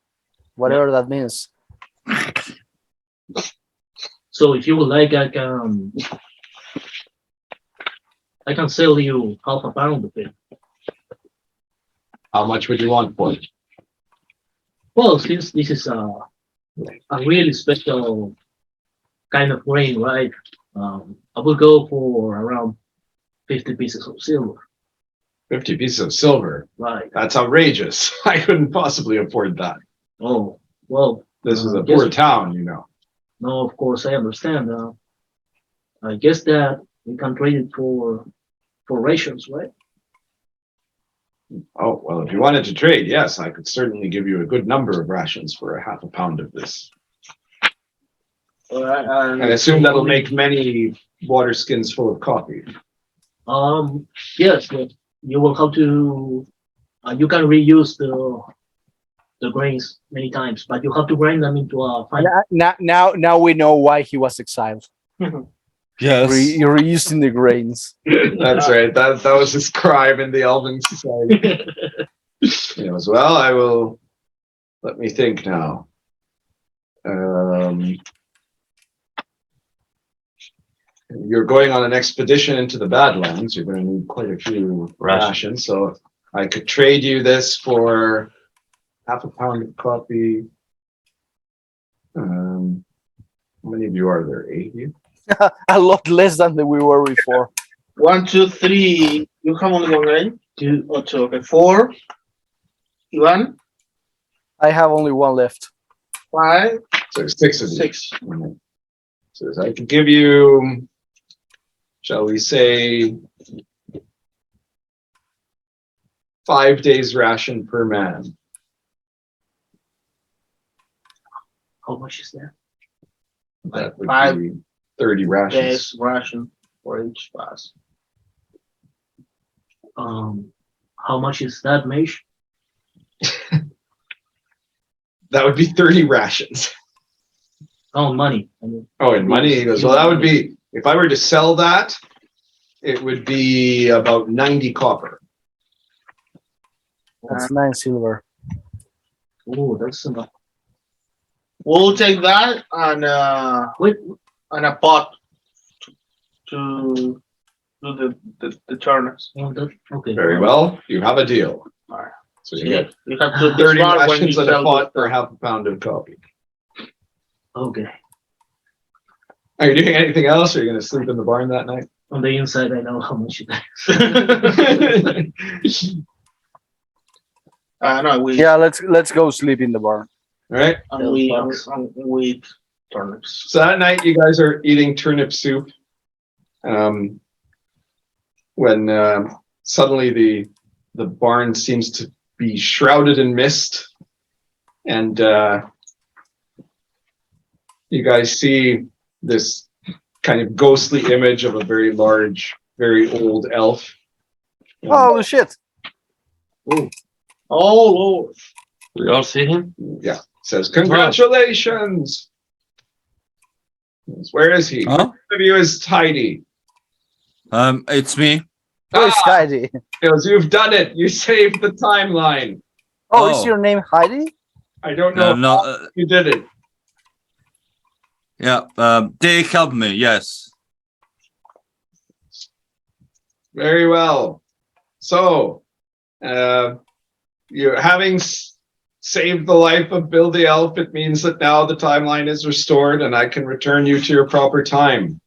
[SPEAKER 3] whatever that means.
[SPEAKER 2] So if you would like, I can sell you half a pound of it.
[SPEAKER 9] How much would you want for it?
[SPEAKER 2] Well, since this is a really special kind of grain, right? I will go for around 50 pieces of silver,
[SPEAKER 9] 50 pieces of silver.
[SPEAKER 2] right?
[SPEAKER 9] That's outrageous. I couldn't possibly afford that.
[SPEAKER 2] Oh, well,
[SPEAKER 9] This is a
[SPEAKER 2] Yes.
[SPEAKER 9] poor town, you know.
[SPEAKER 2] no, of course I understand. I guess that we can trade it for rations, right?
[SPEAKER 9] Oh, well, if you wanted to trade, yes, I could certainly give you a good number of rations for a half a pound of this. I assume that'll make many water skins full of coffee.
[SPEAKER 2] Yes, but you will have to. You can reuse the grains many times, but you have to grind them into a fine.
[SPEAKER 3] Now we know why he was exiled.
[SPEAKER 5] Yes.
[SPEAKER 3] You're reusing the grains.
[SPEAKER 9] That's right. That was his crime in the Elven society. Yes, well, I will. Let me think now. You're going on an expedition into the Badlands. You're going to need quite a few rations. So I could trade you this for half a pound of coffee. How many of you are there? 8 of you?
[SPEAKER 3] A lot less than we were before.
[SPEAKER 10] 1, 2, 3. You have only one grain. 2, 8, okay. 4. Ivan.
[SPEAKER 3] I have only one left.
[SPEAKER 10] 5,
[SPEAKER 9] So 6 of you.
[SPEAKER 10] 6.
[SPEAKER 9] Says I can give you, shall we say, 5 days ration per man.
[SPEAKER 2] How much is that?
[SPEAKER 9] That would
[SPEAKER 10] Five
[SPEAKER 9] be 30 rations.
[SPEAKER 10] days ration for each pass.
[SPEAKER 2] How much is that, Mage?
[SPEAKER 9] That would be 30 rations.
[SPEAKER 2] Oh, money. I mean,
[SPEAKER 9] Oh, in money, he goes, well, that would be, if I were to sell that, it would be about 90 copper.
[SPEAKER 3] That's 9 silver.
[SPEAKER 2] oh, that's enough.
[SPEAKER 10] We'll take that and
[SPEAKER 2] Wait,
[SPEAKER 10] and a pot to do the turnips.
[SPEAKER 2] oh, that, okay.
[SPEAKER 9] Very well, you have a deal.
[SPEAKER 10] Alright.
[SPEAKER 9] So you
[SPEAKER 10] Yeah,
[SPEAKER 9] get
[SPEAKER 10] you have to
[SPEAKER 9] 30
[SPEAKER 10] discard when you
[SPEAKER 9] rations and a
[SPEAKER 10] sell
[SPEAKER 9] pot
[SPEAKER 10] the
[SPEAKER 9] for half a pound of coffee.
[SPEAKER 2] Okay.
[SPEAKER 9] Are you doing anything else? Or are you going to sleep in the barn that night?
[SPEAKER 2] On the inside, I know how much it is.
[SPEAKER 10] No, we
[SPEAKER 3] Yeah, let's go sleep in the barn.
[SPEAKER 9] All right.
[SPEAKER 10] and we eat turnips.
[SPEAKER 9] So that night, you guys are eating turnip soup. When suddenly the barn seems to be shrouded in mist, and you guys see this kind of ghostly image of a very large, very old elf.
[SPEAKER 3] Oh shit!
[SPEAKER 10] Oh Lord!
[SPEAKER 4] We all see him.
[SPEAKER 9] Yeah, says congratulations. Where is he?
[SPEAKER 5] Huh?
[SPEAKER 9] Which of you is Hade?
[SPEAKER 5] It's me.
[SPEAKER 3] Where's Heidi?
[SPEAKER 9] Because you've done it. You saved the timeline.
[SPEAKER 3] Oh,
[SPEAKER 5] Oh.
[SPEAKER 3] is your name Heidi?
[SPEAKER 9] I don't know
[SPEAKER 5] No,
[SPEAKER 9] how you did it.
[SPEAKER 5] yeah, they helped me. Yes.
[SPEAKER 9] Very well. So, you're having saved the life of Bill the Elf. It means that now the timeline is restored, and I can return you to your proper time.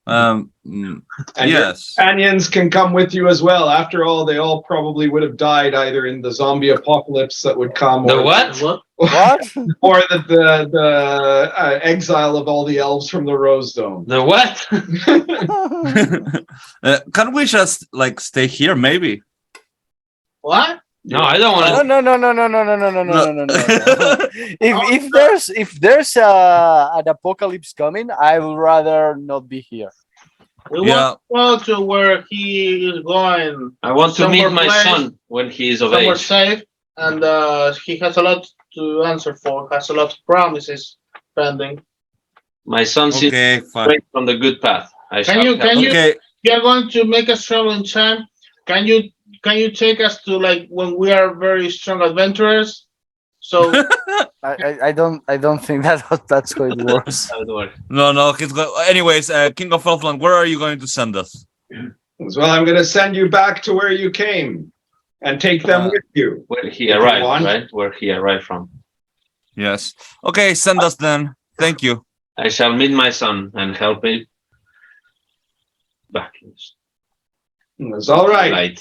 [SPEAKER 9] And your
[SPEAKER 5] Yes.
[SPEAKER 9] companions can come with you as well. After all, they all probably would have died either in the zombie apocalypse that would come,
[SPEAKER 4] The
[SPEAKER 9] or
[SPEAKER 4] what?
[SPEAKER 2] What?
[SPEAKER 3] What?
[SPEAKER 9] or the exile of all the elves from the Rose Dome.
[SPEAKER 4] The what?
[SPEAKER 5] Can we just like stay here? Maybe.
[SPEAKER 10] What?
[SPEAKER 4] No, I don't want
[SPEAKER 3] No,
[SPEAKER 4] to.
[SPEAKER 3] no, no, no, no, no, no, no, no, no, no, no. If there's an apocalypse coming, I would rather not be here.
[SPEAKER 10] We
[SPEAKER 5] Yeah.
[SPEAKER 10] want to go to where he is going.
[SPEAKER 4] I want to meet
[SPEAKER 10] Somewhere
[SPEAKER 4] my
[SPEAKER 10] place,
[SPEAKER 4] son when he is of
[SPEAKER 10] somewhere
[SPEAKER 4] age.
[SPEAKER 10] safe, and he has a lot to answer for. Has a lot of promises pending.
[SPEAKER 4] My son seems
[SPEAKER 5] Okay, fine.
[SPEAKER 4] straight from the good path. I shall help him.
[SPEAKER 5] Okay.
[SPEAKER 10] You are going to make us travel in time. Can you take us to like when we are very strong adventurers? So
[SPEAKER 3] I don't think that's how it works.
[SPEAKER 4] How it works.
[SPEAKER 5] No. Anyways, King of Elfland, where are you going to send us?
[SPEAKER 9] Well, I'm going to send you back to where you came and take them with you.
[SPEAKER 4] Where he
[SPEAKER 9] If you
[SPEAKER 4] arrived,
[SPEAKER 9] want.
[SPEAKER 4] right? Where he arrived from.
[SPEAKER 5] Yes. Okay, send us then. Thank you.
[SPEAKER 4] I shall meet my son and help him back.
[SPEAKER 9] It's all right.
[SPEAKER 4] Light.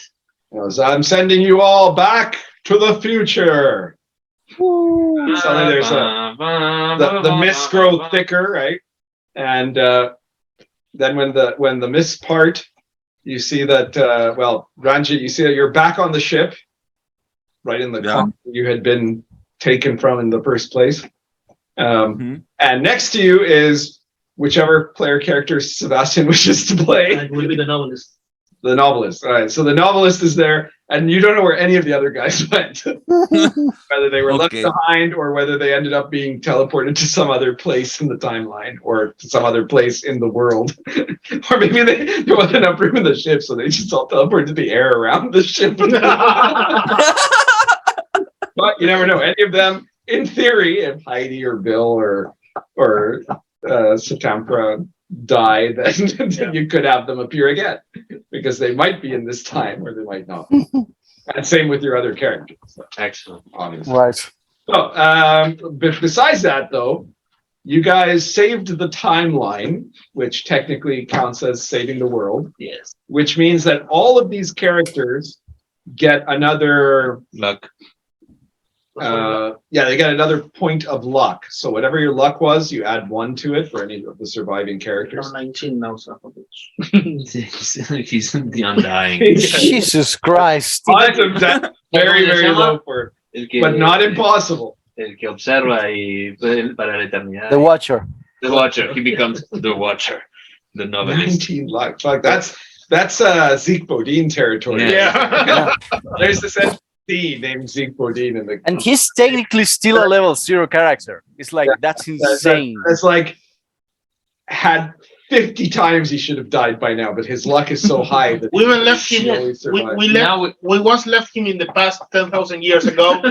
[SPEAKER 9] Yes, I'm sending you all back to the future. Suddenly there's the mists grow thicker, right? And then when the mists part, you see that Ranjit, you see that you're back on the ship, right in the cockpit you had been taken from in the first place. And next to you is whichever player character Sebastian wishes to play.
[SPEAKER 2] That will be the novelist.
[SPEAKER 9] The novelist. All right. So the novelist is there, and you don't know where any of the other guys went. Whether they were left behind or whether they ended up being teleported to some other place in the timeline or to some other place in the world. Or maybe there wasn't enough room in the ship, so they just all teleported to the air around the ship. But you never know. Any of them, in theory, if Heidi or Bill or Satampra die, then you could have them appear again, because they might be in this time or they might not. And same with your other characters. So,
[SPEAKER 4] excellent.
[SPEAKER 9] Obviously.
[SPEAKER 3] Right.
[SPEAKER 9] So, besides that, though, you guys saved the timeline, which technically counts as saving the world.
[SPEAKER 2] Yes.
[SPEAKER 9] Which means that all of these characters get another
[SPEAKER 4] luck.
[SPEAKER 9] Yeah, they get another point of luck. So whatever your luck was, you add 1 to it for any of the surviving characters.
[SPEAKER 10] I'm 19 now, so.
[SPEAKER 4] He's the undying.
[SPEAKER 3] Jesus Christ.
[SPEAKER 9] Odds of death very, very low for it, but not impossible.
[SPEAKER 8] El que observa y para la eternidad.
[SPEAKER 3] The Watcher.
[SPEAKER 4] The Watcher. He becomes the Watcher. The novelist.
[SPEAKER 9] 19 luck. Fuck, that's Zeke Bodine territory.
[SPEAKER 10] Yeah.
[SPEAKER 9] There's this NPC named Zeke Bodine in the.
[SPEAKER 3] And he's technically still a level 0 character. It's like, that's insane.
[SPEAKER 9] It's like had 50 times he should have died by now, but his luck is so high that
[SPEAKER 10] We even left him.
[SPEAKER 9] slowly survived.
[SPEAKER 10] We once left him in the past 10,000 years ago,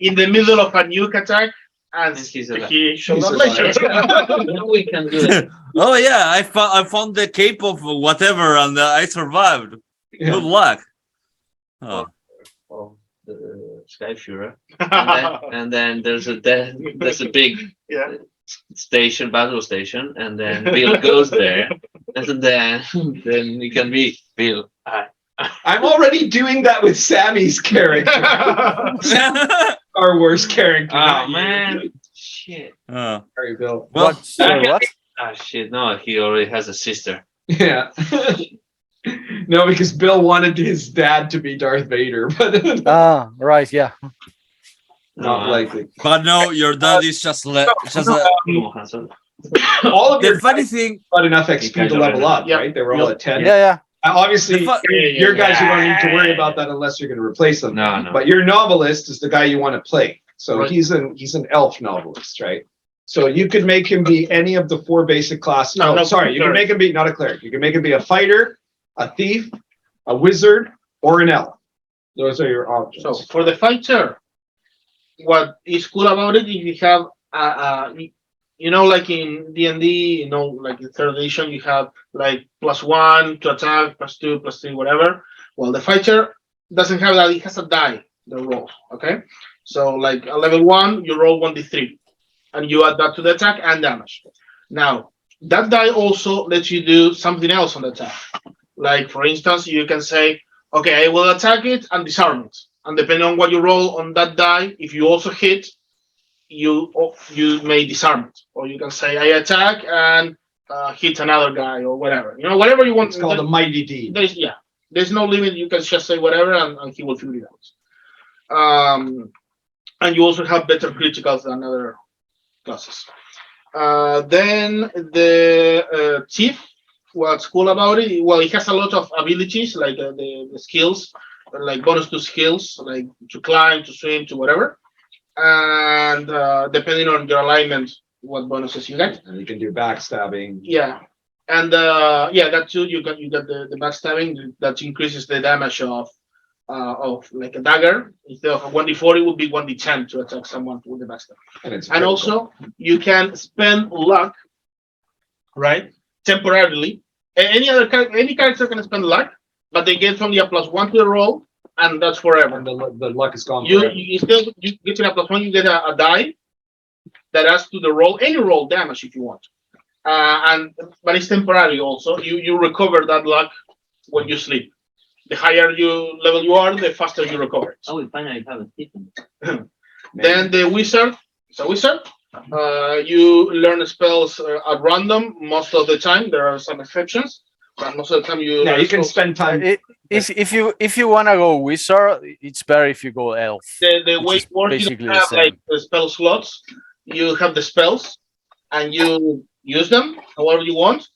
[SPEAKER 10] in the middle of a nuke attack, and
[SPEAKER 8] he's alive.
[SPEAKER 10] he showed up
[SPEAKER 9] He's
[SPEAKER 10] later.
[SPEAKER 4] Now we can do it.
[SPEAKER 5] Oh yeah, I found the cape of whatever, and I survived.
[SPEAKER 9] Yeah.
[SPEAKER 5] Good luck. Oh.
[SPEAKER 4] Of the Sky Fuhrer. And then there's a big
[SPEAKER 10] Yeah.
[SPEAKER 4] station, battle station, and then Bill goes there, and then he can be Bill.
[SPEAKER 9] I'm already doing that with Sammy's character, our worst character.
[SPEAKER 4] Oh man, shit.
[SPEAKER 5] Oh.
[SPEAKER 9] Sorry, Bill.
[SPEAKER 5] Well,
[SPEAKER 3] What? Sorry, what?
[SPEAKER 4] Ah shit. No, he already has a sister.
[SPEAKER 9] Yeah. No, because Bill wanted his dad to be Darth Vader, but
[SPEAKER 3] Ah, right, yeah.
[SPEAKER 9] not likely.
[SPEAKER 5] but no, your dad is just
[SPEAKER 9] All of
[SPEAKER 5] the
[SPEAKER 9] your
[SPEAKER 5] funny
[SPEAKER 9] guys
[SPEAKER 5] thing.
[SPEAKER 9] got enough XP to level up,
[SPEAKER 10] Yep.
[SPEAKER 9] right? They were all at 10.
[SPEAKER 3] Yeah, yeah.
[SPEAKER 9] Obviously,
[SPEAKER 5] The fu-
[SPEAKER 9] your guys, you don't need to worry about that unless you're going to replace them.
[SPEAKER 4] No, no.
[SPEAKER 9] But your novelist is the guy you want to play. So
[SPEAKER 10] Right.
[SPEAKER 9] he's an elf novelist, right? So you could make him be any of the 4 basic classes.
[SPEAKER 10] No, no,
[SPEAKER 9] sorry, you can
[SPEAKER 10] cleric.
[SPEAKER 9] make him be not a cleric. You can make him be a fighter, a thief, a wizard, or an elf. Those are your options.
[SPEAKER 10] So for the fighter, what is cool about it is you have like in D&D, like in 3rd edition, you have like +1 to attack, +2, +3, whatever. Well, the fighter doesn't have that; it has a die that rolls. Okay, so like a level 1, you roll 1d3, and you add that to the attack and damage. Now that die also lets you do something else on the attack. Like for instance, you can say, okay, I will attack it and disarm it. And depending on what you roll on that die, if you also hit, you may disarm it. Or you can say, I attack and hit another guy or whatever. Whatever you want.
[SPEAKER 9] It's called a mighty deed.
[SPEAKER 10] There's no limit. You can just say whatever and he will figure it out. And you also have better criticals than other classes. Then the chief, what's cool about it? Well, it has a lot of abilities, like the skills, like bonus to skills, like to climb, to swim, to whatever. And depending on your alignment, what bonuses you get.
[SPEAKER 9] And you can do backstabbing.
[SPEAKER 10] Yeah. And that too, you get the backstabbing that increases the damage of like a dagger. Instead of a 1d4, it would be 1d10 to attack someone with the backstab. And also, you can spend luck, right? Temporarily. Any character can spend luck, but they get only a +1 to the roll, and that's forever.
[SPEAKER 9] And the luck is gone.
[SPEAKER 10] You get to a +1, you get a die that adds to the roll, any roll damage if you want. But it's temporary also. You recover that luck when you sleep. The higher level you are, the faster you recover it.
[SPEAKER 8] Oh, we finally have a Stephen.
[SPEAKER 10] Then the wizard is a wizard. You learn spells at random most of the time. There are some exceptions, but most of the time you.
[SPEAKER 9] Yeah, you can spend time.
[SPEAKER 3] If you wanna go wizard, it's better if you go elf.
[SPEAKER 10] The way
[SPEAKER 3] is
[SPEAKER 10] it works, you
[SPEAKER 3] basically
[SPEAKER 10] don't
[SPEAKER 3] the
[SPEAKER 10] have
[SPEAKER 3] same.
[SPEAKER 10] like the spell slots. You have the spells, and you use them however you want.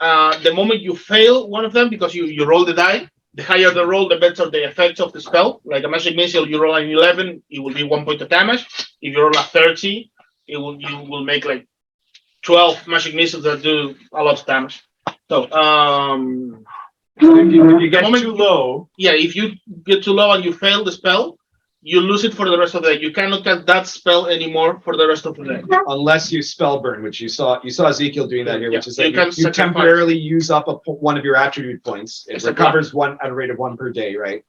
[SPEAKER 10] The moment you fail one of them, because you roll the die, the higher the roll, the better the effect of the spell. Like a magic missile, you roll an 11, it will be 1 point of damage. If you roll a 30, you will make like 12 magic missiles that do a lot of damage. So
[SPEAKER 9] If you get too low,
[SPEAKER 10] yeah, if you get too low and you fail the spell, you lose it for the rest of the day. You cannot cast that spell anymore for the rest of the day.
[SPEAKER 9] unless you spell burn, which you saw Ezekiel doing that here,
[SPEAKER 10] Yeah,
[SPEAKER 9] which is
[SPEAKER 10] you
[SPEAKER 9] that
[SPEAKER 10] can
[SPEAKER 9] you
[SPEAKER 10] sacrifice.
[SPEAKER 9] temporarily use up one of your attribute points. It
[SPEAKER 10] It's a
[SPEAKER 9] recovers one at a rate of 1 per day, right?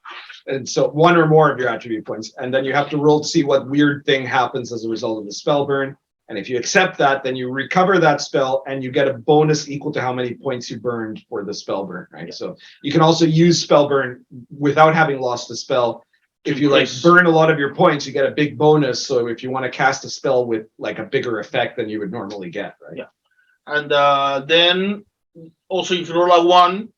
[SPEAKER 9] And so 1 or more of your attribute points, and then you have to roll to see what weird thing happens as a result of the spell burn. And if you accept that, then you recover that spell and you get a bonus equal to how many points you burned for the spell burn, right? So you can also use spell burn without having lost the spell if you like
[SPEAKER 10] Increase.
[SPEAKER 9] burn a lot of your points, you get a big bonus. So if you want to cast a spell with like a bigger effect than you would normally get, right?
[SPEAKER 10] Yeah. And then also if you roll a 1,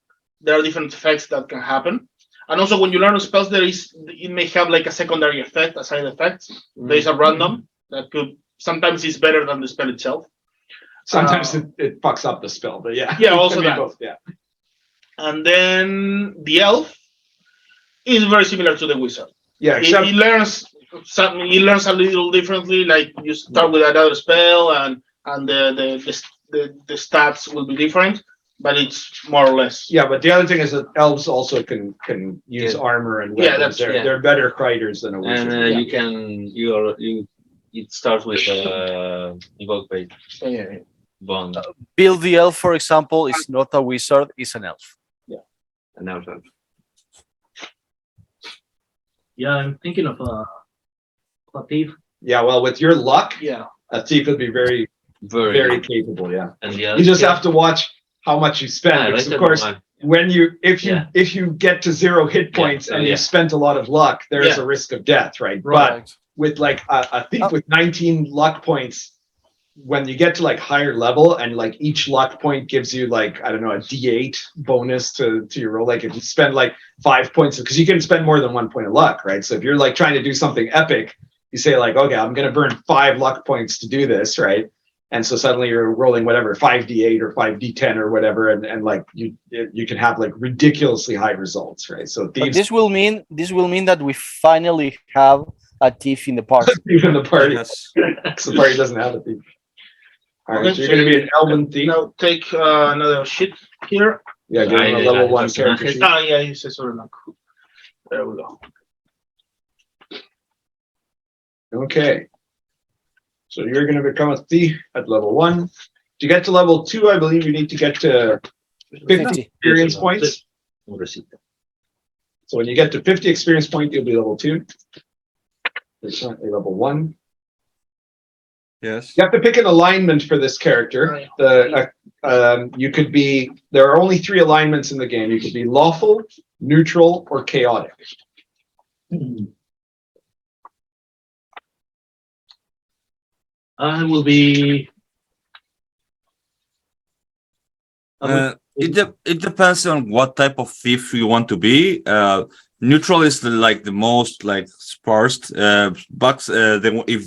[SPEAKER 10] there are different effects that can happen. And also when you learn spells, it may have like a secondary effect, a side effect. There's a random that could sometimes it's better than the spell itself.
[SPEAKER 9] Sometimes it fucks up the spell, but yeah.
[SPEAKER 10] Yeah,
[SPEAKER 9] it
[SPEAKER 10] also
[SPEAKER 9] can be
[SPEAKER 10] that.
[SPEAKER 9] both, yeah.
[SPEAKER 10] And then the elf is very similar to the wizard.
[SPEAKER 9] Yeah,
[SPEAKER 10] He
[SPEAKER 9] except
[SPEAKER 10] learns something. He learns a little differently. Like you start with another spell, and the stats will be different, but it's more or less.
[SPEAKER 9] yeah, but the other thing is that elves also can use
[SPEAKER 8] Yeah.
[SPEAKER 9] armor and
[SPEAKER 10] Yeah,
[SPEAKER 9] weapons.
[SPEAKER 10] that's-
[SPEAKER 9] they're,
[SPEAKER 8] yeah.
[SPEAKER 9] they're better fighters than a wizard.
[SPEAKER 8] And it starts with evoke bait
[SPEAKER 10] Yeah.
[SPEAKER 8] bond
[SPEAKER 3] Bill the elf, for example, is not a wizard; is an elf.
[SPEAKER 8] and now
[SPEAKER 2] Yeah, I'm thinking of a thief.
[SPEAKER 9] Yeah, well, with your luck,
[SPEAKER 10] Yeah.
[SPEAKER 9] a thief would be very,
[SPEAKER 8] very
[SPEAKER 9] very capable. Yeah,
[SPEAKER 8] and the other
[SPEAKER 9] you just have to watch how much you spend. Because of course, if you get to 0 hit points and
[SPEAKER 8] yeah.
[SPEAKER 9] you spent a lot of luck, there is
[SPEAKER 10] Yeah.
[SPEAKER 9] a risk of death, right?
[SPEAKER 3] Right.
[SPEAKER 9] But with like a thief with 19 luck points, when you get to like higher level and like each luck point gives you like, I don't know, a D8 bonus to your roll. Like if you spend like 5 points, because you can spend more than 1 point of luck, right? So if you're like trying to do something epic, you say like, okay, I'm going to burn 5 luck points to do this, right? And so suddenly you're rolling whatever, 5d8 or 5d10 or whatever, and like you can have like ridiculously high results, right? So
[SPEAKER 3] But
[SPEAKER 9] thieves
[SPEAKER 3] this will mean that we finally have a thief in the party.
[SPEAKER 9] even the party.
[SPEAKER 5] Yes.
[SPEAKER 9] So the party doesn't have a thief. All right,
[SPEAKER 10] Okay,
[SPEAKER 9] so you're going to be an elven thief.
[SPEAKER 10] Now take another sheet here.
[SPEAKER 9] Yeah, give him a level 1 character sheet.
[SPEAKER 10] Ah, yeah, he says sorry. There we go.
[SPEAKER 9] Okay. So you're going to become a thief at level 1. To get to level 2, I believe you need to get to 50 experience points. So when you get to 50 experience points, you'll be level 2. It's not a level 1.
[SPEAKER 5] Yes.
[SPEAKER 9] You have to pick an alignment for this character. You could be, there are only 3 alignments in the game. You could be lawful, neutral, or chaotic.
[SPEAKER 2] I will be.
[SPEAKER 5] It depends on what type of thief you want to be. Neutral is the most like sparse. If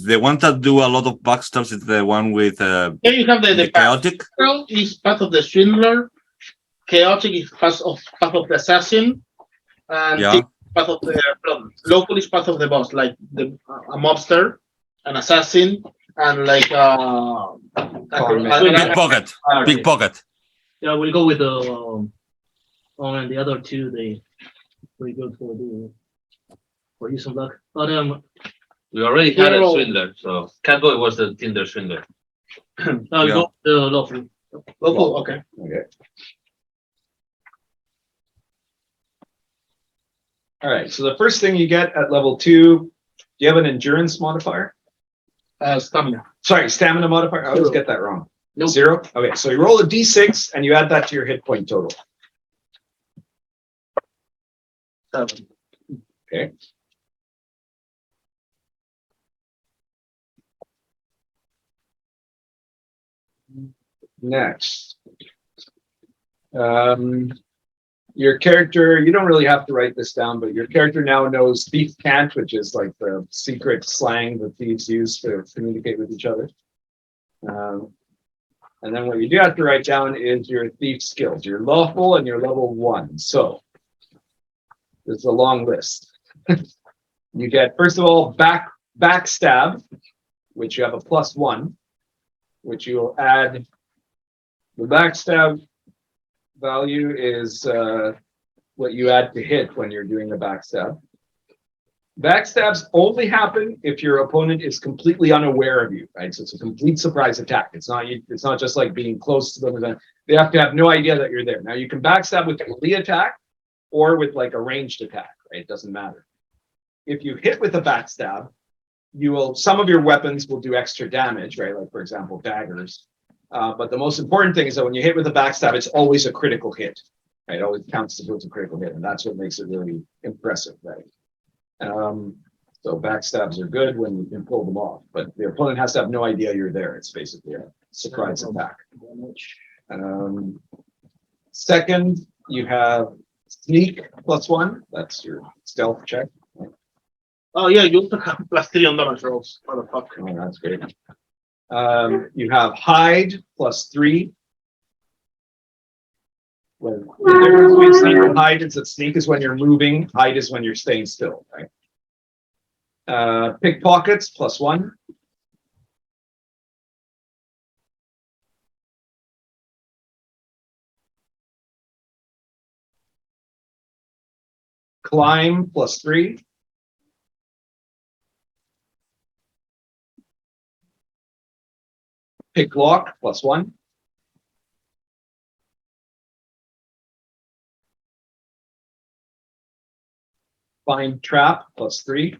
[SPEAKER 5] they want to do a lot of backstabs, it's the one with
[SPEAKER 10] Then you have the
[SPEAKER 5] chaotic.
[SPEAKER 10] Neutral is part of the swindler. Chaotic is part of the assassin. And
[SPEAKER 5] Yeah.
[SPEAKER 10] thief is part of the local is part of the boss, like a mobster, an assassin, and like
[SPEAKER 5] Pickpocket. Pickpocket.
[SPEAKER 2] Yeah, we'll go with the. And the other two, they pretty good for use of luck. But
[SPEAKER 8] we already had a
[SPEAKER 10] Hero.
[SPEAKER 8] swindler, so Catboy was the Tinder swindler.
[SPEAKER 2] I'll
[SPEAKER 5] Yeah.
[SPEAKER 2] go with the lawful.
[SPEAKER 10] local. Okay.
[SPEAKER 9] Okay. All right. So the first thing you get at level 2, do you have an endurance modifier?
[SPEAKER 10] Stamina.
[SPEAKER 9] Sorry, stamina modifier. I always
[SPEAKER 10] 0.
[SPEAKER 9] get that wrong.
[SPEAKER 10] Nope.
[SPEAKER 9] 0? Okay, so you roll a d6 and you add that to your hit point total.
[SPEAKER 10] 7.
[SPEAKER 9] Okay. Next. Your character, you don't really have to write this down, but your character now knows thief cant, which is like the secret slang that thieves use to communicate with each other. And then what you do have to write down is your thief skills. You're lawful and you're level 1. So there's a long list. You get, first of all, backstab, which you have a +1, which you will add. The backstab value is what you add to hit when you're doing the backstab. Backstabs only happen if your opponent is completely unaware of you, right? So it's a complete surprise attack. It's not just like being close to them. They have to have no idea that you're there. Now you can backstab with a melee attack or with like a ranged attack, right? It doesn't matter. If you hit with a backstab, some of your weapons will do extra damage, right? Like for example, daggers. But the most important thing is that when you hit with a backstab, it's always a critical hit, right? It always counts towards a critical hit, and that's what makes it really impressive, right? So backstabs are good when you can pull them off, but the opponent has to have no idea you're there. It's basically a surprise attack. Second, you have sneak +1. That's your stealth check.
[SPEAKER 10] Oh yeah, you also have +3 on damage rolls. Motherfucker.
[SPEAKER 9] Oh, that's great. You have hide +3. Well, the difference between sneak and hide is that sneak is when you're moving, hide is when you're staying still, right? Pickpockets +1. Climb +3. Pick lock +1. Find trap +3.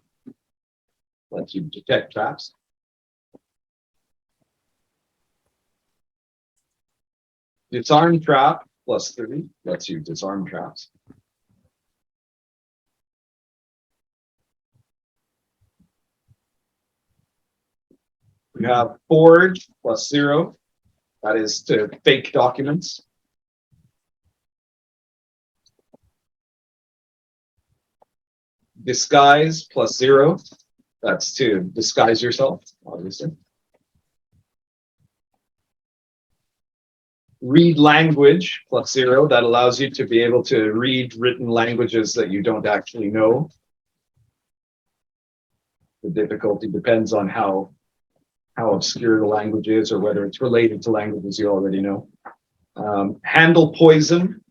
[SPEAKER 9] Lets you detect traps. Disarm trap +3. Lets you disarm traps. We have forge +0. That is to fake documents. Disguise +0. That's to disguise yourself, obviously. Read language +0. That allows you to be able to read written languages that you don't actually know. The difficulty depends on how obscure the language is or whether it's related to languages you already know. Handle poison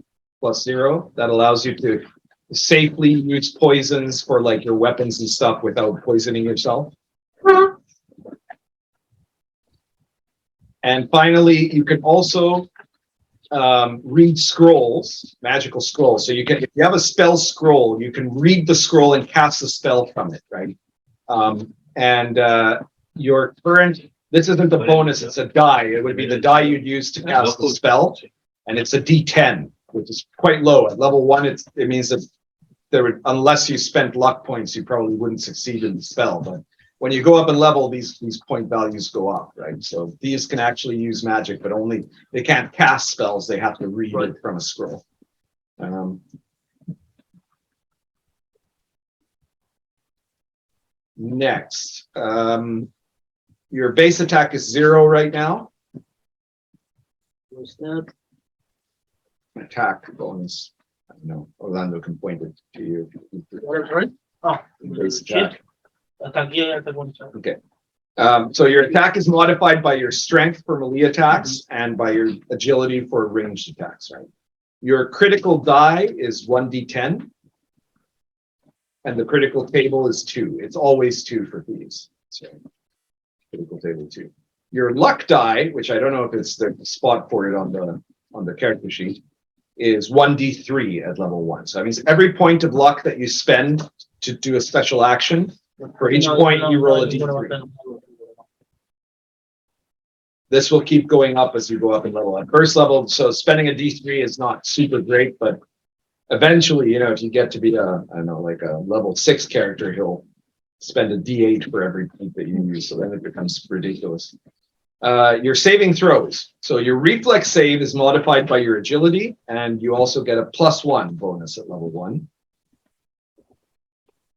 [SPEAKER 9] +0. That allows you to safely use poisons for like your weapons and stuff without poisoning yourself. And finally, you can also read scrolls, magical scrolls. So you can, if you have a spell scroll, you can read the scroll and cast a spell from it, right? Your current, this isn't a bonus, it's a die. It would be the die you'd use to cast the spell, and it's a D10, which is quite low. At level 1, it means that there would, unless you spent luck points, you probably wouldn't succeed in the spell. But when you go up in level, these point values go up, right? So these can actually use magic, but only they can't cast spells. They have to read it from a scroll. Next, your base attack is 0 right now.
[SPEAKER 2] What's that?
[SPEAKER 9] Attack bonus. I don't know. Orlando can point it to you.
[SPEAKER 2] Right? Oh,
[SPEAKER 9] Base
[SPEAKER 2] shit.
[SPEAKER 9] attack.
[SPEAKER 2] Okay.
[SPEAKER 9] So your attack is modified by your strength for melee attacks and by your agility for ranged attacks, right? Your critical die is 1d10. And the critical table is 2. It's always 2 for thieves. So critical table 2. Your luck die, which I don't know if it's the spot for it on the character sheet, is 1d3 at level 1. So that means every point of luck that you spend to do a special action, for each point you roll a d3. This will keep going up as you go up in level. At first level, so spending a d3 is not super great, but eventually, if you get to be I don't know, like a level 6 character, he'll spend a d8 for every point that you use. So then it becomes ridiculous. Your saving throws. So your reflex save is modified by your agility, and you also get a +1 bonus at level 1.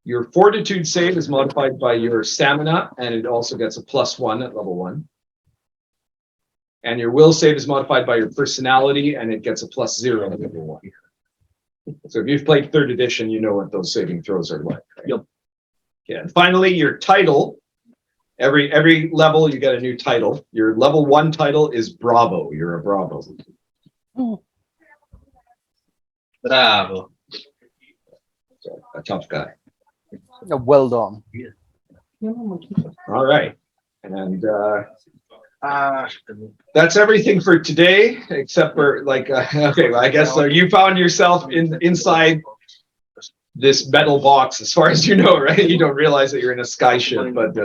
[SPEAKER 9] Your fortitude save is modified by your stamina, and it also gets a +1 at level 1. And your will save is modified by your personality, and it gets a +0 at level 1. So if you've played 3rd edition, you know what those saving throws are like. Right?
[SPEAKER 2] Yep.
[SPEAKER 9] Yeah. And finally, your title. Every level you get a new title. Your level 1 title is Bravo. You're a Bravo.
[SPEAKER 8] Bravo.
[SPEAKER 9] So, a tough guy.
[SPEAKER 3] Well done.
[SPEAKER 9] All right. And that's everything for today, except for okay, well, I guess you found yourself inside this metal box, as far as you know, right? You don't realize that you're in a sky ship, but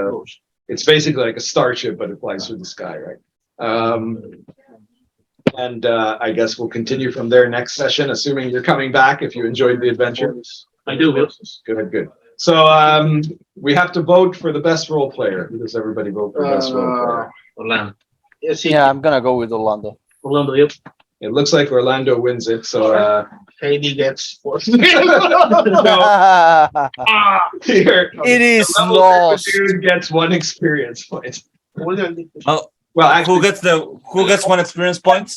[SPEAKER 9] it's basically like a starship, but it flies through the sky, right? I guess we'll continue from there next session, assuming you're coming back if you enjoyed the adventure.
[SPEAKER 2] I do.
[SPEAKER 9] Good. So we have to vote for the best role player. Who does everybody vote for best role player?
[SPEAKER 8] Orlando.
[SPEAKER 10] Yes,
[SPEAKER 3] Yeah, I'm gonna go with Orlando.
[SPEAKER 2] Orlando, yep.
[SPEAKER 9] It looks like Orlando wins it. So
[SPEAKER 10] Hade gets forced.
[SPEAKER 9] here,
[SPEAKER 3] It is
[SPEAKER 9] the level
[SPEAKER 3] lost.
[SPEAKER 9] dude gets 1 experience point.
[SPEAKER 5] Oh,
[SPEAKER 9] Well, actually,
[SPEAKER 5] who gets 1 experience point?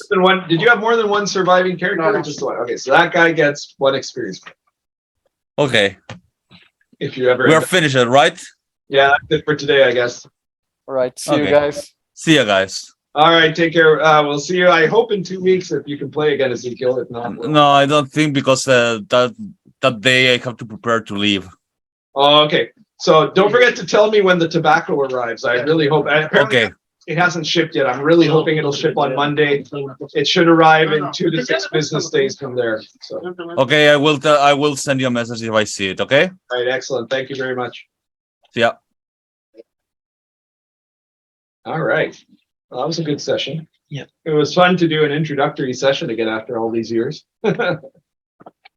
[SPEAKER 9] did you have more than 1 surviving character?
[SPEAKER 10] No, no.
[SPEAKER 9] Or just 1? Okay, so that guy gets 1 experience point.
[SPEAKER 5] Okay,
[SPEAKER 9] If you ever.
[SPEAKER 5] we're finished, right?
[SPEAKER 9] Yeah, that's it for today, I guess.
[SPEAKER 3] All right, see you
[SPEAKER 5] Okay.
[SPEAKER 3] guys.
[SPEAKER 5] See ya, guys.
[SPEAKER 9] All right, take care. We'll see you. I hope in 2 weeks if you can play again, Ezekiel. If not, we'll-
[SPEAKER 5] No, I don't think because that day I have to prepare to leave.
[SPEAKER 9] Oh, okay. So don't forget to tell me when the tobacco arrives. I really hope. Apparently
[SPEAKER 5] Okay.
[SPEAKER 9] It hasn't shipped yet. I'm really hoping it'll ship on Monday. It should arrive in 2 to 6 business days from there. So, all
[SPEAKER 5] Okay, I will send you a message if I see it. Okay.
[SPEAKER 9] right, excellent. Thank you very much.
[SPEAKER 5] See ya.
[SPEAKER 9] All right. Well, that was a good session.
[SPEAKER 4] Yeah.
[SPEAKER 9] It was fun to do an introductory session again after all these years.